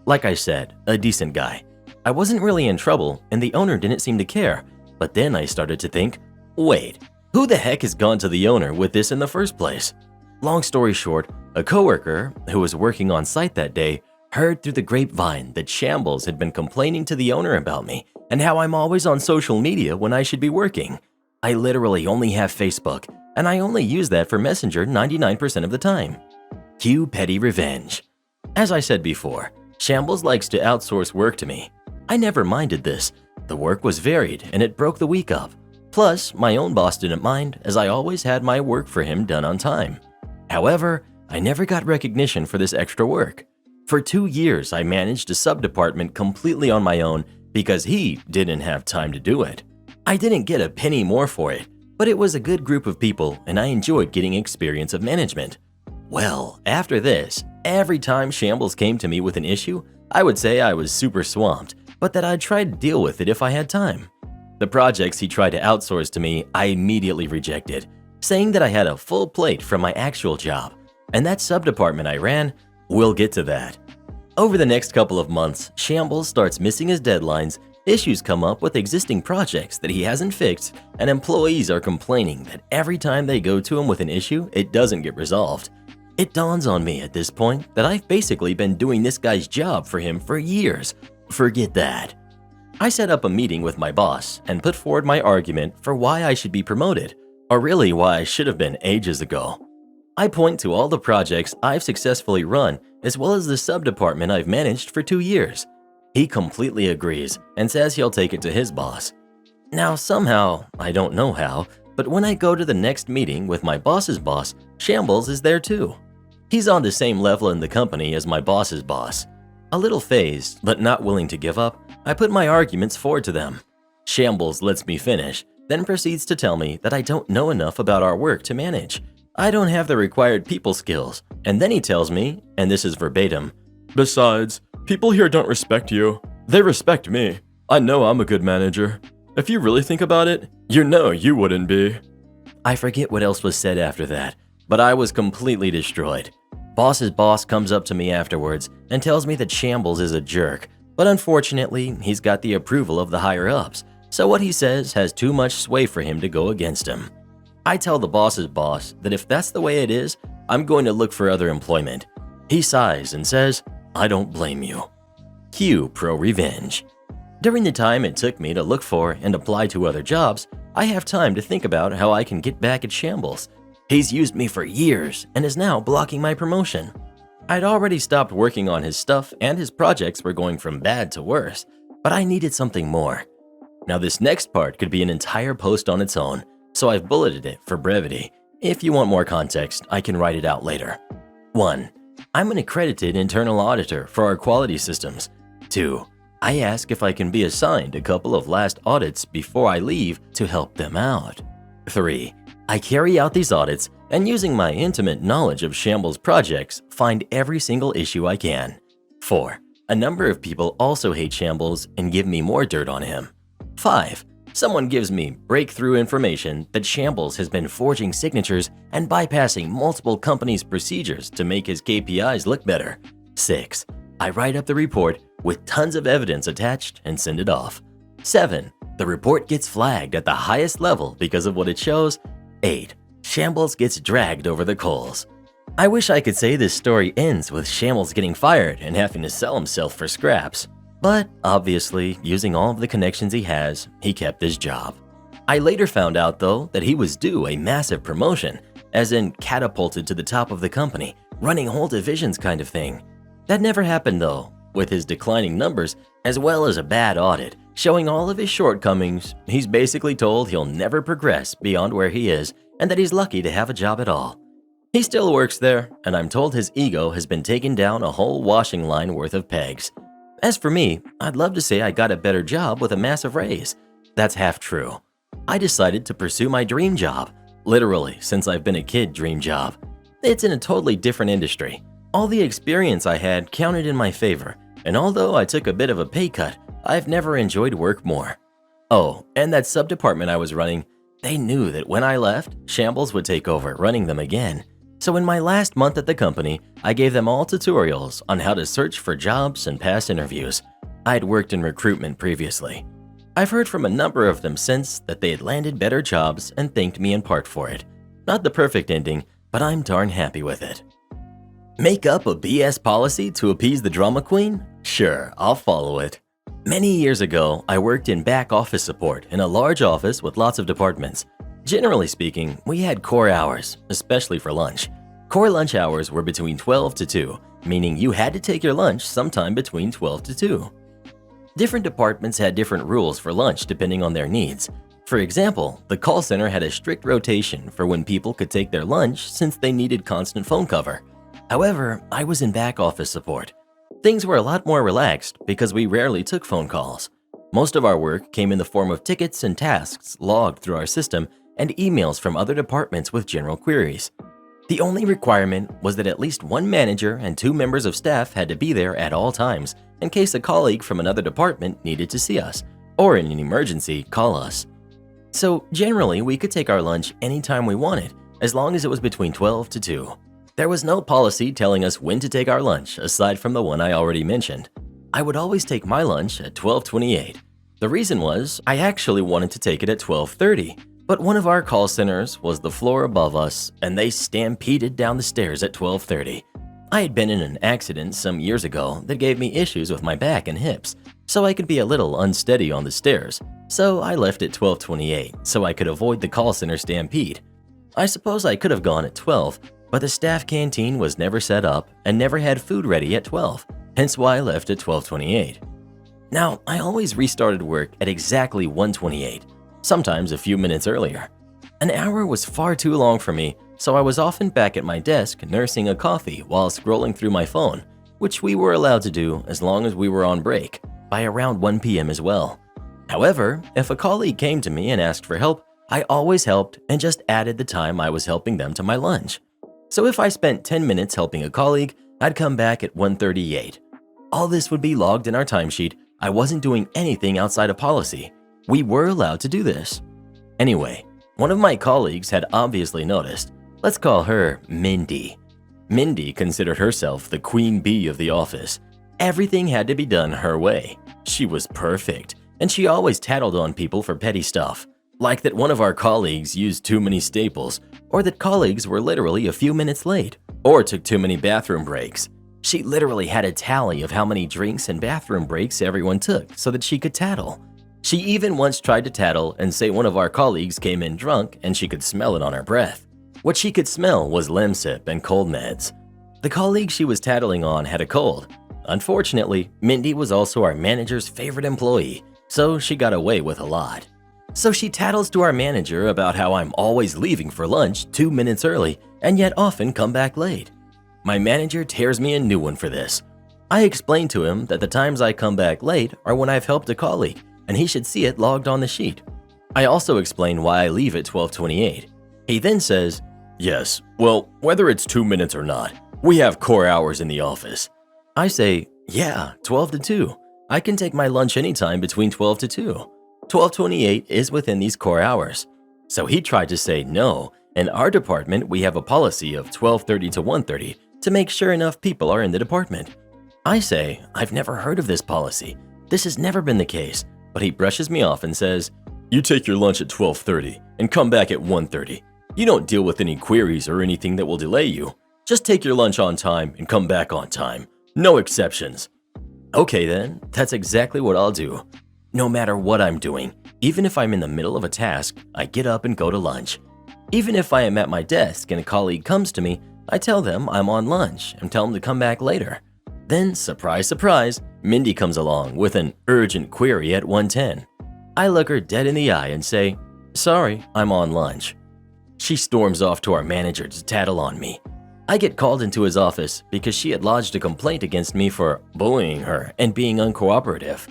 Like I said, a decent guy. I wasn't really in trouble, and the owner didn't seem to care. But then I started to think, wait, who the heck has gone to the owner with this in the first place? Long story short, a coworker who was working on site that day heard through the grapevine that Shambles had been complaining to the owner about me and how I'm always on social media when I should be working. I literally only have Facebook, and I only use that for Messenger 99% of the time. Cue petty revenge. As I said before, Shambles likes to outsource work to me. I never minded this. The work was varied and it broke the week up. Plus, my own boss didn't mind, as I always had my work for him done on time. However, I never got recognition for this extra work. For 2 years, I managed a sub-department completely on my own because he didn't have time to do it. I didn't get a penny more for it, but it was a good group of people and I enjoyed getting experience of management. Well, after this, every time Shambles came to me with an issue, I would say I was super swamped, but that I'd try to deal with it if I had time. The projects he tried to outsource to me, I immediately rejected, saying that I had a full plate from my actual job, and that sub-department I ran, we'll get to that. Over the next couple of months, Shambles starts missing his deadlines, issues come up with existing projects that he hasn't fixed, and employees are complaining that every time they go to him with an issue, it doesn't get resolved. It dawns on me at this point that I've basically been doing this guy's job for him for years. Forget that. I set up a meeting with my boss and put forward my argument for why I should be promoted, or really why I should have been ages ago. I point to all the projects I've successfully run, as well as the sub-department I've managed for 2 years. He completely agrees and says he'll take it to his boss. Now somehow, I don't know how, but when I go to the next meeting with my boss's boss, Shambles is there too. He's on the same level in the company as my boss's boss. A little phased, but not willing to give up, I put my arguments forward to them. Shambles lets me finish, then proceeds to tell me that I don't know enough about our work to manage. I don't have the required people skills, and then he tells me, and this is verbatim, "Besides, people here don't respect you. They respect me. I know I'm a good manager. If you really think about it, you know you wouldn't be." I forget what else was said after that, but I was completely destroyed. Boss's boss comes up to me afterwards and tells me that Shambles is a jerk, but unfortunately, he's got the approval of the higher-ups, so what he says has too much sway for him to go against him. I tell the boss's boss that if that's the way it is, I'm going to look for other employment. He sighs and says, "I don't blame you." Cue pro-revenge. During the time it took me to look for and apply to other jobs, I have time to think about how I can get back at Shambles. He's used me for years and is now blocking my promotion. I'd already stopped working on his stuff and his projects were going from bad to worse, but I needed something more. Now this next part could be an entire post on its own, so I've bulleted it for brevity. If you want more context, I can write it out later. 1. I'm an accredited internal auditor for our quality systems. 2. I ask if I can be assigned a couple of last audits before I leave to help them out. 3. I carry out these audits and using my intimate knowledge of Shambles projects, find every single issue I can. 4. A number of people also hate Shambles and give me more dirt on him. 5. Someone gives me breakthrough information that Shambles has been forging signatures and bypassing multiple companies' procedures to make his KPIs look better. 6. I write up the report with tons of evidence attached and send it off. 7. The report gets flagged at the highest level because of what it shows. 8. Shambles gets dragged over the coals. I wish I could say this story ends with Shambles getting fired and having to sell himself for scraps. But obviously, using all of the connections he has, he kept his job. I later found out though that he was due a massive promotion, as in catapulted to the top of the company, running whole divisions kind of thing. That never happened though. With his declining numbers, as well as a bad audit, showing all of his shortcomings, he's basically told he'll never progress beyond where he is and that he's lucky to have a job at all. He still works there, and I'm told his ego has been taking down a whole washing line worth of pegs. As for me, I'd love to say I got a better job with a massive raise. That's half true. I decided to pursue my dream job, literally since I've been a kid dream job. It's in a totally different industry. All the experience I had counted in my favor, and although I took a bit of a pay cut, I've never enjoyed work more. Oh, and that sub-department I was running, they knew that when I left, Shambles would take over running them again. So in my last month at the company, I gave them all tutorials on how to search for jobs and pass interviews. I'd worked in recruitment previously. I've heard from a number of them since that they had landed better jobs and thanked me in part for it. Not the perfect ending, but I'm darn happy with it. Make up a BS policy to appease the drama queen? Sure, I'll follow it. Many years ago, I worked in back office support in a large office with lots of departments. Generally speaking, we had core hours, especially for lunch. Core lunch hours were between 12 to 2, meaning you had to take your lunch sometime between 12 to 2. Different departments had different rules for lunch depending on their needs. For example, the call center had a strict rotation for when people could take their lunch since they needed constant phone cover. However, I was in back office support. Things were a lot more relaxed because we rarely took phone calls. Most of our work came in the form of tickets and tasks logged through our system and emails from other departments with general queries. The only requirement was that at least one manager and 2 members of staff had to be there at all times in case a colleague from another department needed to see us, or in an emergency, call us. So generally, we could take our lunch anytime we wanted, as long as it was between 12 to 2. There was no policy telling us when to take our lunch aside from the one I already mentioned. I would always take my lunch at 12:28. The reason was I actually wanted to take it at 12:30. But one of our call centers was the floor above us, and they stampeded down the stairs at 12:30. I had been in an accident some years ago that gave me issues with my back and hips, so I could be a little unsteady on the stairs. So I left at 12:28 so I could avoid the call center stampede. I suppose I could have gone at 12, but the staff canteen was never set up and never had food ready at 12, hence why I left at 12:28. Now, I always restarted work at exactly 1:28. Sometimes a few minutes earlier. An hour was far too long for me, so I was often back at my desk nursing a coffee while scrolling through my phone, which we were allowed to do as long as we were on break, by around 1 p.m. as well. However, if a colleague came to me and asked for help, I always helped and just added the time I was helping them to my lunch. So if I spent 10 minutes helping a colleague, I'd come back at 1:38. All this would be logged in our timesheet. I wasn't doing anything outside of policy. We were allowed to do this. Anyway, one of my colleagues had obviously noticed. Let's call her Mindy. Mindy considered herself the queen bee of the office. Everything had to be done her way. She was perfect, and she always tattled on people for petty stuff, like that one of our colleagues used too many staples, or that colleagues were literally a few minutes late, or took too many bathroom breaks. She literally had a tally of how many drinks and bathroom breaks everyone took so that she could tattle. She even once tried to tattle and say one of our colleagues came in drunk and she could smell it on her breath. What she could smell was Lemsip and cold meds. The colleague she was tattling on had a cold. Unfortunately, Mindy was also our manager's favorite employee, so she got away with a lot. So she tattles to our manager about how I'm always leaving for lunch 2 minutes early and yet often come back late. My manager tears me a new one for this. I explained to him that the times I come back late are when I've helped a colleague, and he should see it logged on the sheet. I also explain why I leave at 12:28. He then says, "Yes, well, whether it's 2 minutes or not, we have core hours in the office." I say, "Yeah, 12 to 2. I can take my lunch anytime between 12 to 2. 12:28 is within these core hours." So he tried to say no. In our department, we have a policy of 12:30 to 1:30 to make sure enough people are in the department. I say, "I've never heard of this policy. This has never been the case." But he brushes me off and says, "You take your lunch at 12:30 and come back at 1:30. You don't deal with any queries or anything that will delay you. Just take your lunch on time and come back on time. No exceptions." Okay then, that's exactly what I'll do. No matter what I'm doing, even if I'm in the middle of a task, I get up and go to lunch. Even if I am at my desk and a colleague comes to me, I tell them I'm on lunch and tell them to come back later. Then, surprise, surprise, Mindy comes along with an urgent query at 1:10. I look her dead in the eye and say, "Sorry, I'm on lunch." She storms off to our manager to tattle on me. I get called into his office because she had lodged a complaint against me for bullying her and being uncooperative.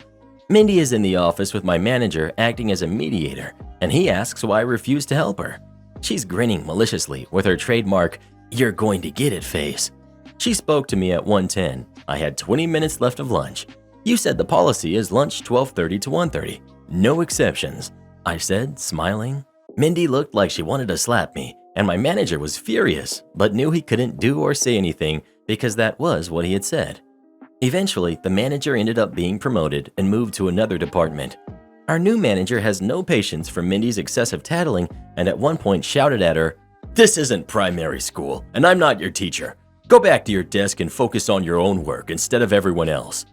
Mindy is in the office with my manager acting as a mediator, and he asks why I refuse to help her. She's grinning maliciously with her trademark, "You're going to get it" face. She spoke to me at 1:10. I had 20 minutes left of lunch. "You said the policy is lunch 12:30 to 1:30. No exceptions," I said, smiling. Mindy looked like she wanted to slap me, and my manager was furious, but knew he couldn't do or say anything because that was what he had said. Eventually, the manager ended up being promoted and moved to another department. Our new manager has no patience for Mindy's excessive tattling and at one point shouted at her, "This isn't primary school, and I'm not your teacher. Go back to your desk and focus on your own work instead of everyone else."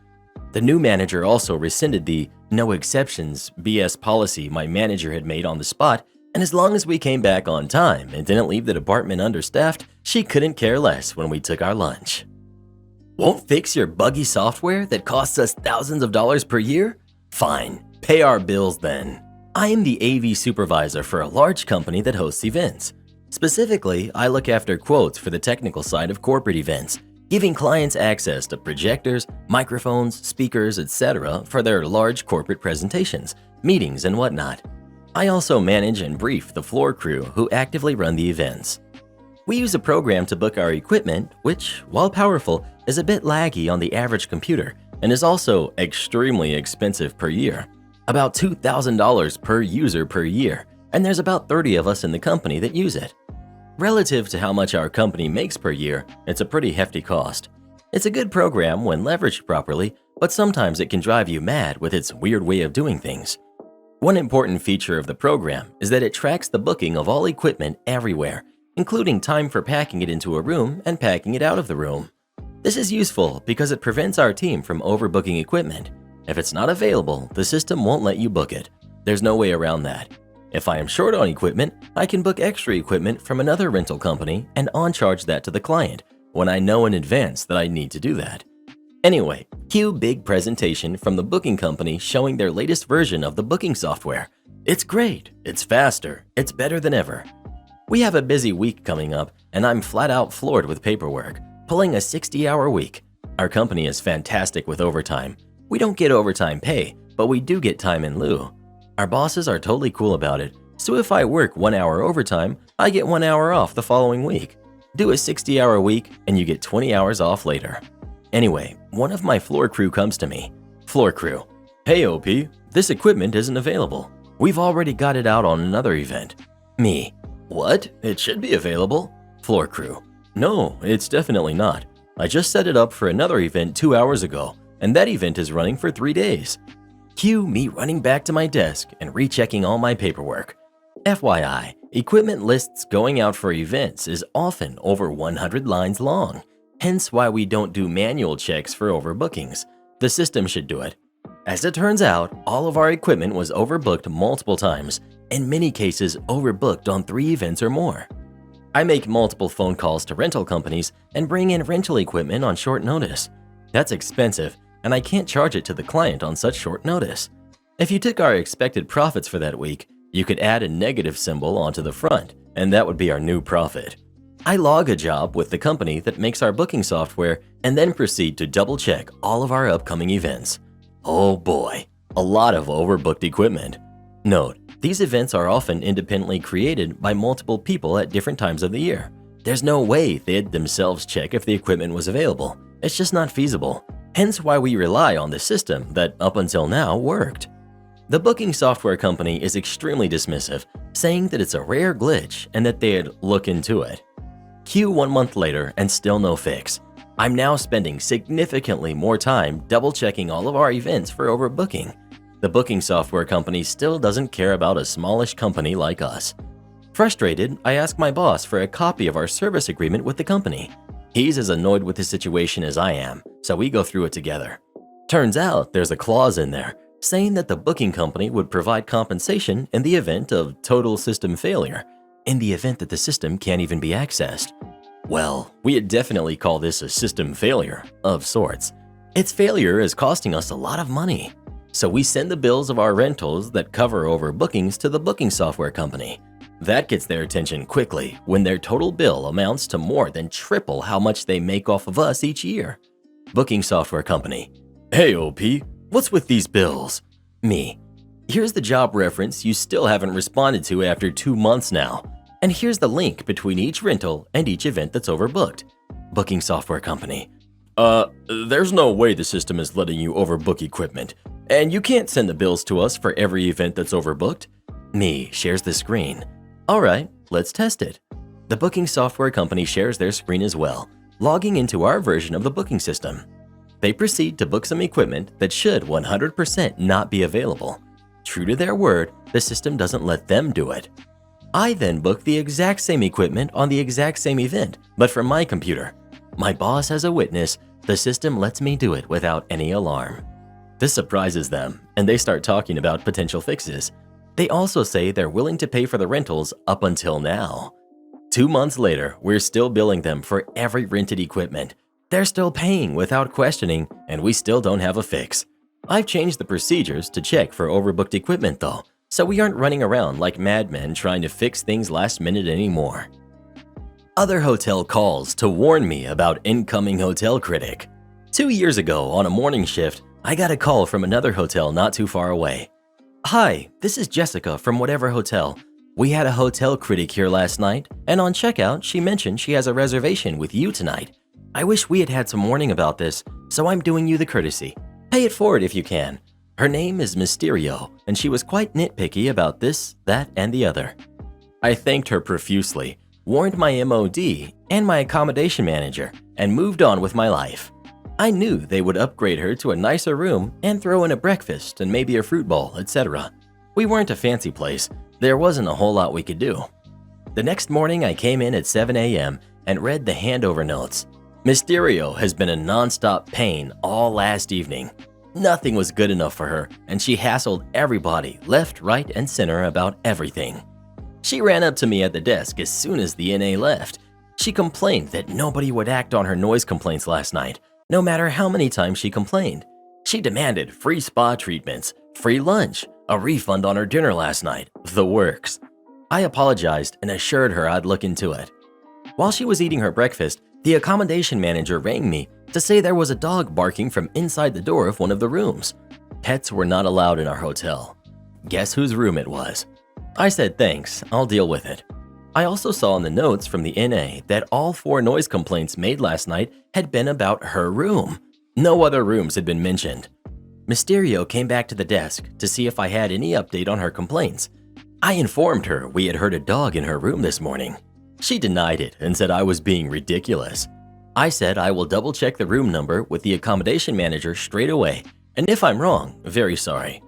The new manager also rescinded the "no exceptions" BS policy my manager had made on the spot, and as long as we came back on time and didn't leave the department understaffed, she couldn't care less when we took our lunch. Won't fix your buggy software that costs us thousands of dollars per year? Fine, pay our bills then. I am the AV supervisor for a large company that hosts events. Specifically, I look after quotes for the technical side of corporate events, giving clients access to projectors, microphones, speakers, etc. for their large corporate presentations, meetings, and whatnot. I also manage and brief the floor crew who actively run the events. We use a program to book our equipment, which, while powerful, is a bit laggy on the average computer and is also extremely expensive per year. About $2,000 per user per year, and there's about 30 of us in the company that use it. Relative to how much our company makes per year, it's a pretty hefty cost. It's a good program when leveraged properly, but sometimes it can drive you mad with its weird way of doing things. One important feature of the program is that it tracks the booking of all equipment everywhere, including time for packing it into a room and packing it out of the room. This is useful because it prevents our team from overbooking equipment. If it's not available, the system won't let you book it. There's no way around that. If I am short on equipment, I can book extra equipment from another rental company and on-charge that to the client when I know in advance that I need to do that. Anyway, cue big presentation from the booking company showing their latest version of the booking software. It's great, it's faster, it's better than ever. We have a busy week coming up, and I'm flat out floored with paperwork, pulling a 60-hour week. Our company is fantastic with overtime. We don't get overtime pay, but we do get time in lieu. Our bosses are totally cool about it, so if I work 1 hour overtime, I get 1 hour off the following week. Do a 60-hour week, and you get 20 hours off later. Anyway, one of my floor crew comes to me. Floor crew, "Hey OP, this equipment isn't available. We've already got it out on another event." Me, "What? It should be available." Floor crew, "No, it's definitely not. I just set it up for another event 2 hours ago, and that event is running for 3 days. Cue me running back to my desk and rechecking all my paperwork. FYI, equipment lists going out for events is often over 100 lines long, hence why we don't do manual checks for overbookings. The system should do it. As it turns out, all of our equipment was overbooked multiple times, in many cases overbooked on 3 events or more. I make multiple phone calls to rental companies and bring in rental equipment on short notice. That's expensive, and I can't charge it to the client on such short notice. If you took our expected profits for that week, you could add a negative symbol onto the front, and that would be our new profit. I log a job with the company that makes our booking software and then proceed to double-check all of our upcoming events. Oh boy, a lot of overbooked equipment. Note, these events are often independently created by multiple people at different times of the year. There's no way they'd themselves check if the equipment was available. It's just not feasible. Hence why we rely on the system that up until now worked. The booking software company is extremely dismissive, saying that it's a rare glitch and that they'd look into it. Cue 1 month later and still no fix. I'm now spending significantly more time double-checking all of our events for overbooking. The booking software company still doesn't care about a smallish company like us. Frustrated, I ask my boss for a copy of our service agreement with the company. He's as annoyed with the situation as I am, so we go through it together. Turns out there's a clause in there saying that the booking company would provide compensation in the event of total system failure, in the event that the system can't even be accessed. Well, we'd definitely call this a system failure, of sorts. Its failure is costing us a lot of money. So we send the bills of our rentals that cover overbookings to the booking software company. That gets their attention quickly when their total bill amounts to more than triple how much they make off of us each year. Booking software company. Hey OP, what's with these bills? Me. Here's the job reference you still haven't responded to after 2 months now. And here's the link between each rental and each event that's overbooked. Booking software company. There's no way the system is letting you overbook equipment. And you can't send the bills to us for every event that's overbooked. Me shares the screen. Alright, let's test it. The booking software company shares their screen as well, logging into our version of the booking system. They proceed to book some equipment that should 100% not be available. True to their word, the system doesn't let them do it. I then book the exact same equipment on the exact same event, but from my computer. My boss as a witness, the system lets me do it without any alarm. This surprises them, and they start talking about potential fixes. They also say they're willing to pay for the rentals up until now. 2 months later, we're still billing them for every rented equipment. They're still paying without questioning, and we still don't have a fix. I've changed the procedures to check for overbooked equipment though, so we aren't running around like madmen trying to fix things last minute anymore. Other hotel calls to warn me about incoming hotel critic. 2 years ago on a morning shift, I got a call from another hotel not too far away. Hi, this is Jessica from whatever hotel. We had a hotel critic here last night, and on checkout, she mentioned she has a reservation with you tonight. I wish we had had some warning about this, so I'm doing you the courtesy. Pay it forward if you can. Her name is Mysterio, and she was quite nitpicky about this, that, and the other. I thanked her profusely, warned my MOD and my accommodation manager, and moved on with my life. I knew they would upgrade her to a nicer room and throw in a breakfast and maybe a fruit bowl, etc. We weren't a fancy place. There wasn't a whole lot we could do. The next morning, I came in at 7 a.m. and read the handover notes. Mysterio has been a non-stop pain all last evening. Nothing was good enough for her, and she hassled everybody left, right, and center about everything. She ran up to me at the desk as soon as the NA left. She complained that nobody would act on her noise complaints last night, no matter how many times she complained. She demanded free spa treatments, free lunch, a refund on her dinner last night, the works. I apologized and assured her I'd look into it. While she was eating her breakfast, the accommodation manager rang me to say there was a dog barking from inside the door of one of the rooms. Pets were not allowed in our hotel. Guess whose room it was? I said thanks, I'll deal with it. I also saw in the notes from the NA that all 4 noise complaints made last night had been about her room. No other rooms had been mentioned. Mysterio came back to the desk to see if I had any update on her complaints. I informed her we had heard a dog in her room this morning. She denied it and said I was being ridiculous. I said I will double check the room number with the accommodation manager straight away, and if I'm wrong, very sorry.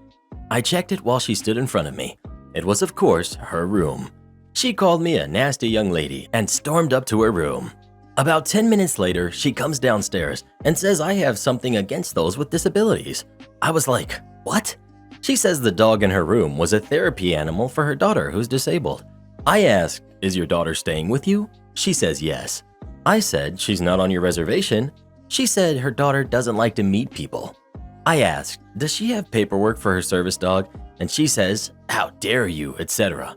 I checked it while she stood in front of me. It was of course her room. She called me a nasty young lady and stormed up to her room. About 10 minutes later, she comes downstairs and says I have something against those with disabilities. I was like, what? She says the dog in her room was a therapy animal for her daughter who's disabled. I asked, is your daughter staying with you? She says yes. I said she's not on your reservation. She said her daughter doesn't like to meet people. I asked, does she have paperwork for her service dog? And she says, how dare you, etc.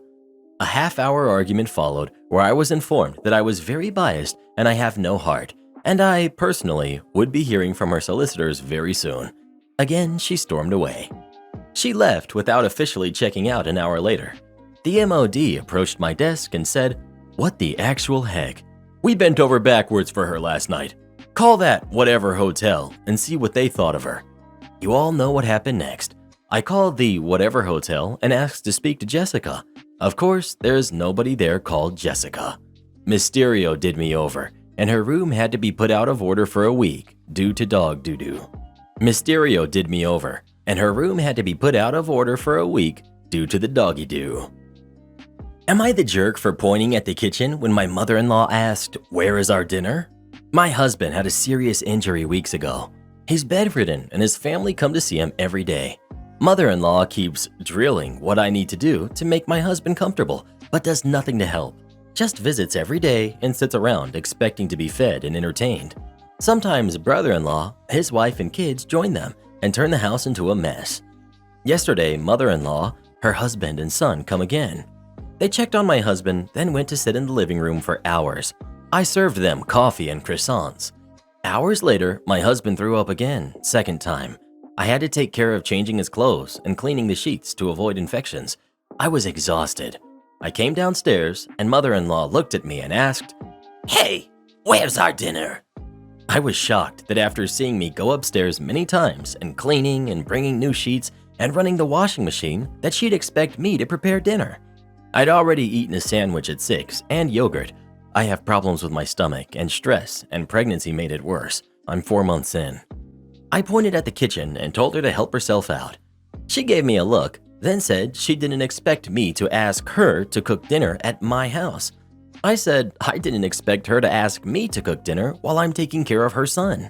A half-hour argument followed where I was informed that I was very biased and I have no heart, and I, personally, would be hearing from her solicitors very soon. Again, she stormed away. She left without officially checking out an hour later. The MOD approached my desk and said, what the actual heck? We bent over backwards for her last night. Call that whatever hotel and see what they thought of her. You all know what happened next. I called the whatever hotel and asked to speak to Jessica. Of course, there's nobody there called Jessica. Mysterio did me over, and her room had to be put out of order for a week due to dog doo-doo. Mysterio did me over, and her room had to be put out of order for a week due to the doggy-doo. Am I the jerk for pointing at the kitchen when my mother-in-law asked, where is our dinner? My husband had a serious injury weeks ago. He's bedridden and his family come to see him every day. Mother-in-law keeps drilling what I need to do to make my husband comfortable, but does nothing to help. Just visits every day and sits around expecting to be fed and entertained. Sometimes brother-in-law, his wife and kids join them and turn the house into a mess. Yesterday, mother-in-law, her husband, and son come again. They checked on my husband, then went to sit in the living room for hours. I served them coffee and croissants. Hours later, my husband threw up again, second time. I had to take care of changing his clothes and cleaning the sheets to avoid infections. I was exhausted. I came downstairs, and mother-in-law looked at me and asked, Hey, where's our dinner? I was shocked that after seeing me go upstairs many times and cleaning and bringing new sheets and running the washing machine, that she'd expect me to prepare dinner. I'd already eaten a sandwich at 6 and yogurt. I have problems with my stomach, and stress and pregnancy made it worse. I'm 4 months in. I pointed at the kitchen and told her to help herself out. She gave me a look, then said she didn't expect me to ask her to cook dinner at my house. I said I didn't expect her to ask me to cook dinner while I'm taking care of her son.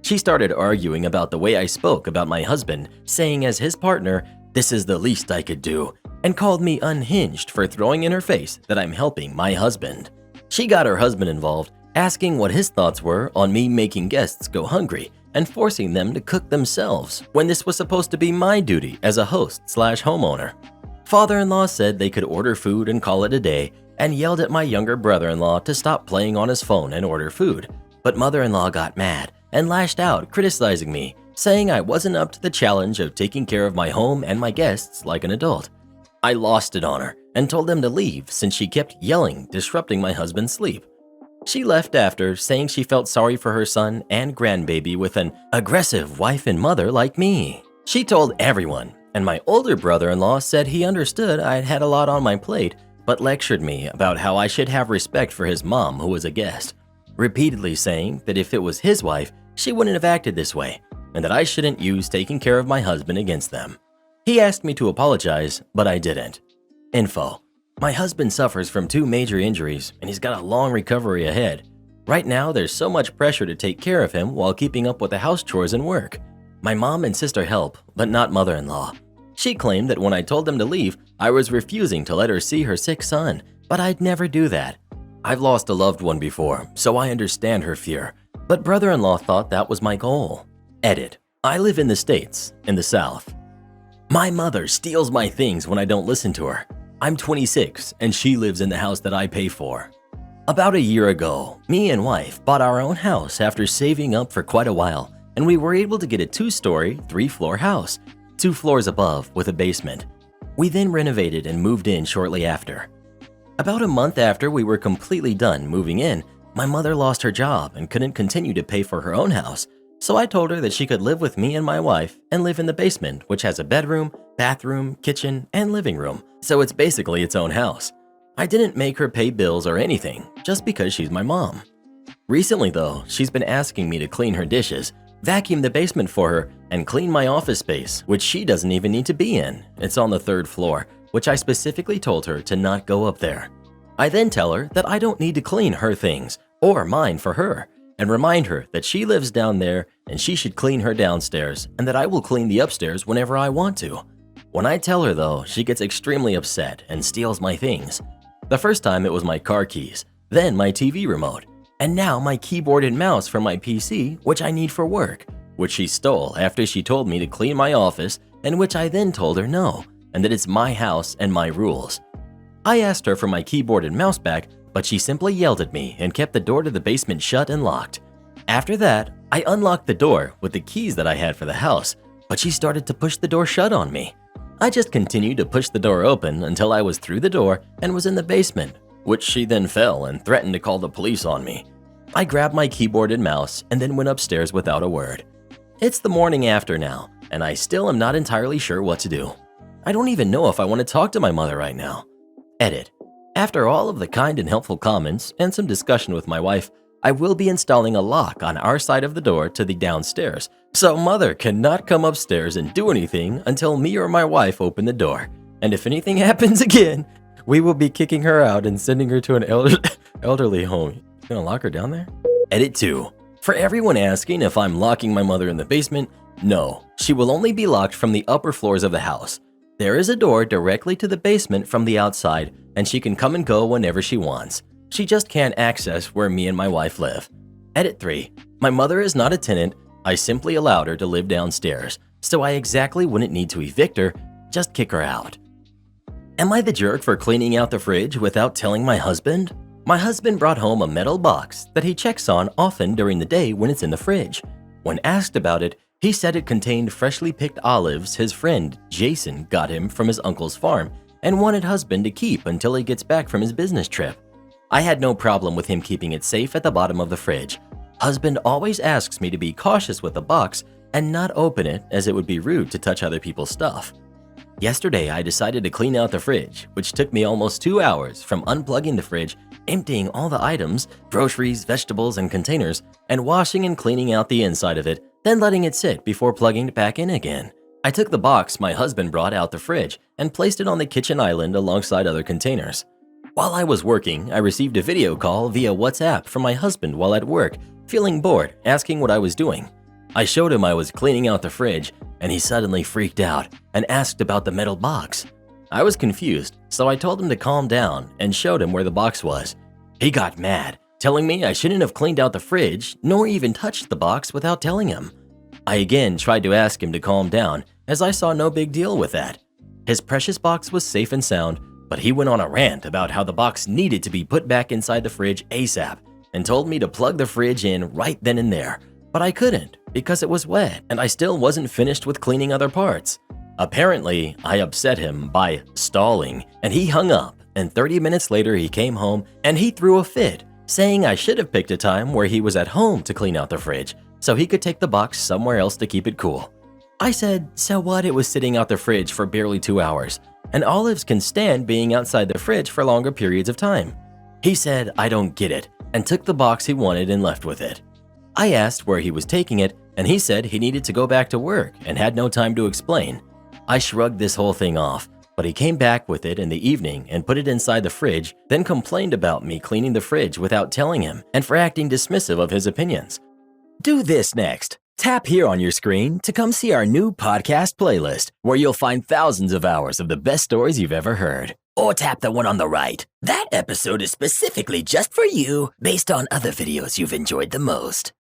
She started arguing about the way I spoke about my husband, saying as his partner, "This is the least I could do," and called me unhinged for throwing in her face that I'm helping my husband. She got her husband involved, asking what his thoughts were on me making guests go hungry and forcing them to cook themselves when this was supposed to be my duty as a host/homeowner. Father-in-law said they could order food and call it a day, and yelled at my younger brother-in-law to stop playing on his phone and order food. But mother-in-law got mad and lashed out, criticizing me, saying I wasn't up to the challenge of taking care of my home and my guests like an adult. I lost it on her and told them to leave since she kept yelling, disrupting my husband's sleep. She left after, saying she felt sorry for her son and grandbaby with an aggressive wife and mother like me. She told everyone, and my older brother-in-law said he understood I'd had a lot on my plate, but lectured me about how I should have respect for his mom who was a guest, repeatedly saying that if it was his wife, she wouldn't have acted this way, and that I shouldn't use taking care of my husband against them. He asked me to apologize, but I didn't. Info: my husband suffers from 2 major injuries, and he's got a long recovery ahead. Right now, there's so much pressure to take care of him while keeping up with the house chores and work. My mom and sister help, but not mother-in-law. She claimed that when I told them to leave, I was refusing to let her see her sick son, but I'd never do that. I've lost a loved one before, so I understand her fear, but brother-in-law thought that was my goal. Edit: I live in the States, in the South. My mother steals my things when I don't listen to her. I'm 26, and she lives in the house that I pay for. About a year ago, me and wife bought our own house after saving up for quite a while, and we were able to get a 2-story, 3-floor house, 2 floors above with a basement. We then renovated and moved in shortly after. About a month after we were completely done moving in, my mother lost her job and couldn't continue to pay for her own house, so I told her that she could live with me and my wife and live in the basement, which has a bedroom, bathroom, kitchen, and living room, so it's basically its own house. I didn't make her pay bills or anything, just because she's my mom. Recently though, she's been asking me to clean her dishes, vacuum the basement for her, and clean my office space, which she doesn't even need to be in. It's on the 3rd floor, which I specifically told her to not go up there. I then tell her that I don't need to clean her things, or mine for her, and remind her that she lives down there and she should clean her downstairs, and that I will clean the upstairs whenever I want to. When I tell her though, she gets extremely upset and steals my things. The first time it was my car keys, then my TV remote, and now my keyboard and mouse for my PC, which I need for work, which she stole after she told me to clean my office, and which I then told her no, and that it's my house and my rules. I asked her for my keyboard and mouse back, but she simply yelled at me and kept the door to the basement shut and locked. After that, I unlocked the door with the keys that I had for the house, but she started to push the door shut on me. I just continued to push the door open until I was through the door and was in the basement, which she then fell and threatened to call the police on me. I grabbed my keyboard and mouse and then went upstairs without a word. It's the morning after now, and I still am not entirely sure what to do. I don't even know if I want to talk to my mother right now. Edit: after all of the kind and helpful comments and some discussion with my wife, I will be installing a lock on our side of the door to the downstairs, so mother cannot come upstairs and do anything until me or my wife open the door. And if anything happens again, we will be kicking her out and sending her to an elderly home. You gonna lock her down there? Edit 2. For everyone asking if I'm locking my mother in the basement, no, she will only be locked from the upper floors of the house. There is a door directly to the basement from the outside, and she can come and go whenever she wants. She just can't access where me and my wife live. Edit 3. My mother is not a tenant. I simply allowed her to live downstairs, so I exactly wouldn't need to evict her, just kick her out. Am I the jerk for cleaning out the fridge without telling my husband? My husband brought home a metal box that he checks on often during the day when it's in the fridge. When asked about it, he said it contained freshly picked olives his friend Jason got him from his uncle's farm and wanted husband to keep until he gets back from his business trip. I had no problem with him keeping it safe at the bottom of the fridge. Husband always asks me to be cautious with the box and not open it, as it would be rude to touch other people's stuff. Yesterday, I decided to clean out the fridge, which took me almost 2 hours from unplugging the fridge, emptying all the items, groceries, vegetables, and containers, and washing and cleaning out the inside of it, then letting it sit before plugging it back in again. I took the box my husband brought out the fridge and placed it on the kitchen island alongside other containers. While I was working, I received a video call via WhatsApp from my husband while at work, feeling bored, asking what I was doing. I showed him I was cleaning out the fridge, and he suddenly freaked out and asked about the metal box. I was confused, so I told him to calm down and showed him where the box was. He got mad, telling me I shouldn't have cleaned out the fridge nor even touched the box without telling him. I again tried to ask him to calm down, as I saw no big deal with that. His precious box was safe and sound, but he went on a rant about how the box needed to be put back inside the fridge ASAP and told me to plug the fridge in right then and there. But I couldn't because it was wet and I still wasn't finished with cleaning other parts. Apparently, I upset him by stalling and he hung up, and 30 minutes later he came home and he threw a fit, saying I should have picked a time where he was at home to clean out the fridge so he could take the box somewhere else to keep it cool. I said, so what, it was sitting out the fridge for barely 2 hours, and olives can stand being outside the fridge for longer periods of time. He said, I don't get it, and took the box he wanted and left with it. I asked where he was taking it, and he said he needed to go back to work and had no time to explain. I shrugged this whole thing off, but he came back with it in the evening and put it inside the fridge, then complained about me cleaning the fridge without telling him and for acting dismissive of his opinions. Do this next. Tap here on your screen to come see our new podcast playlist, where you'll find thousands of hours of the best stories you've ever heard. Or tap the one on the right. That episode is specifically just for you, based on other videos you've enjoyed the most.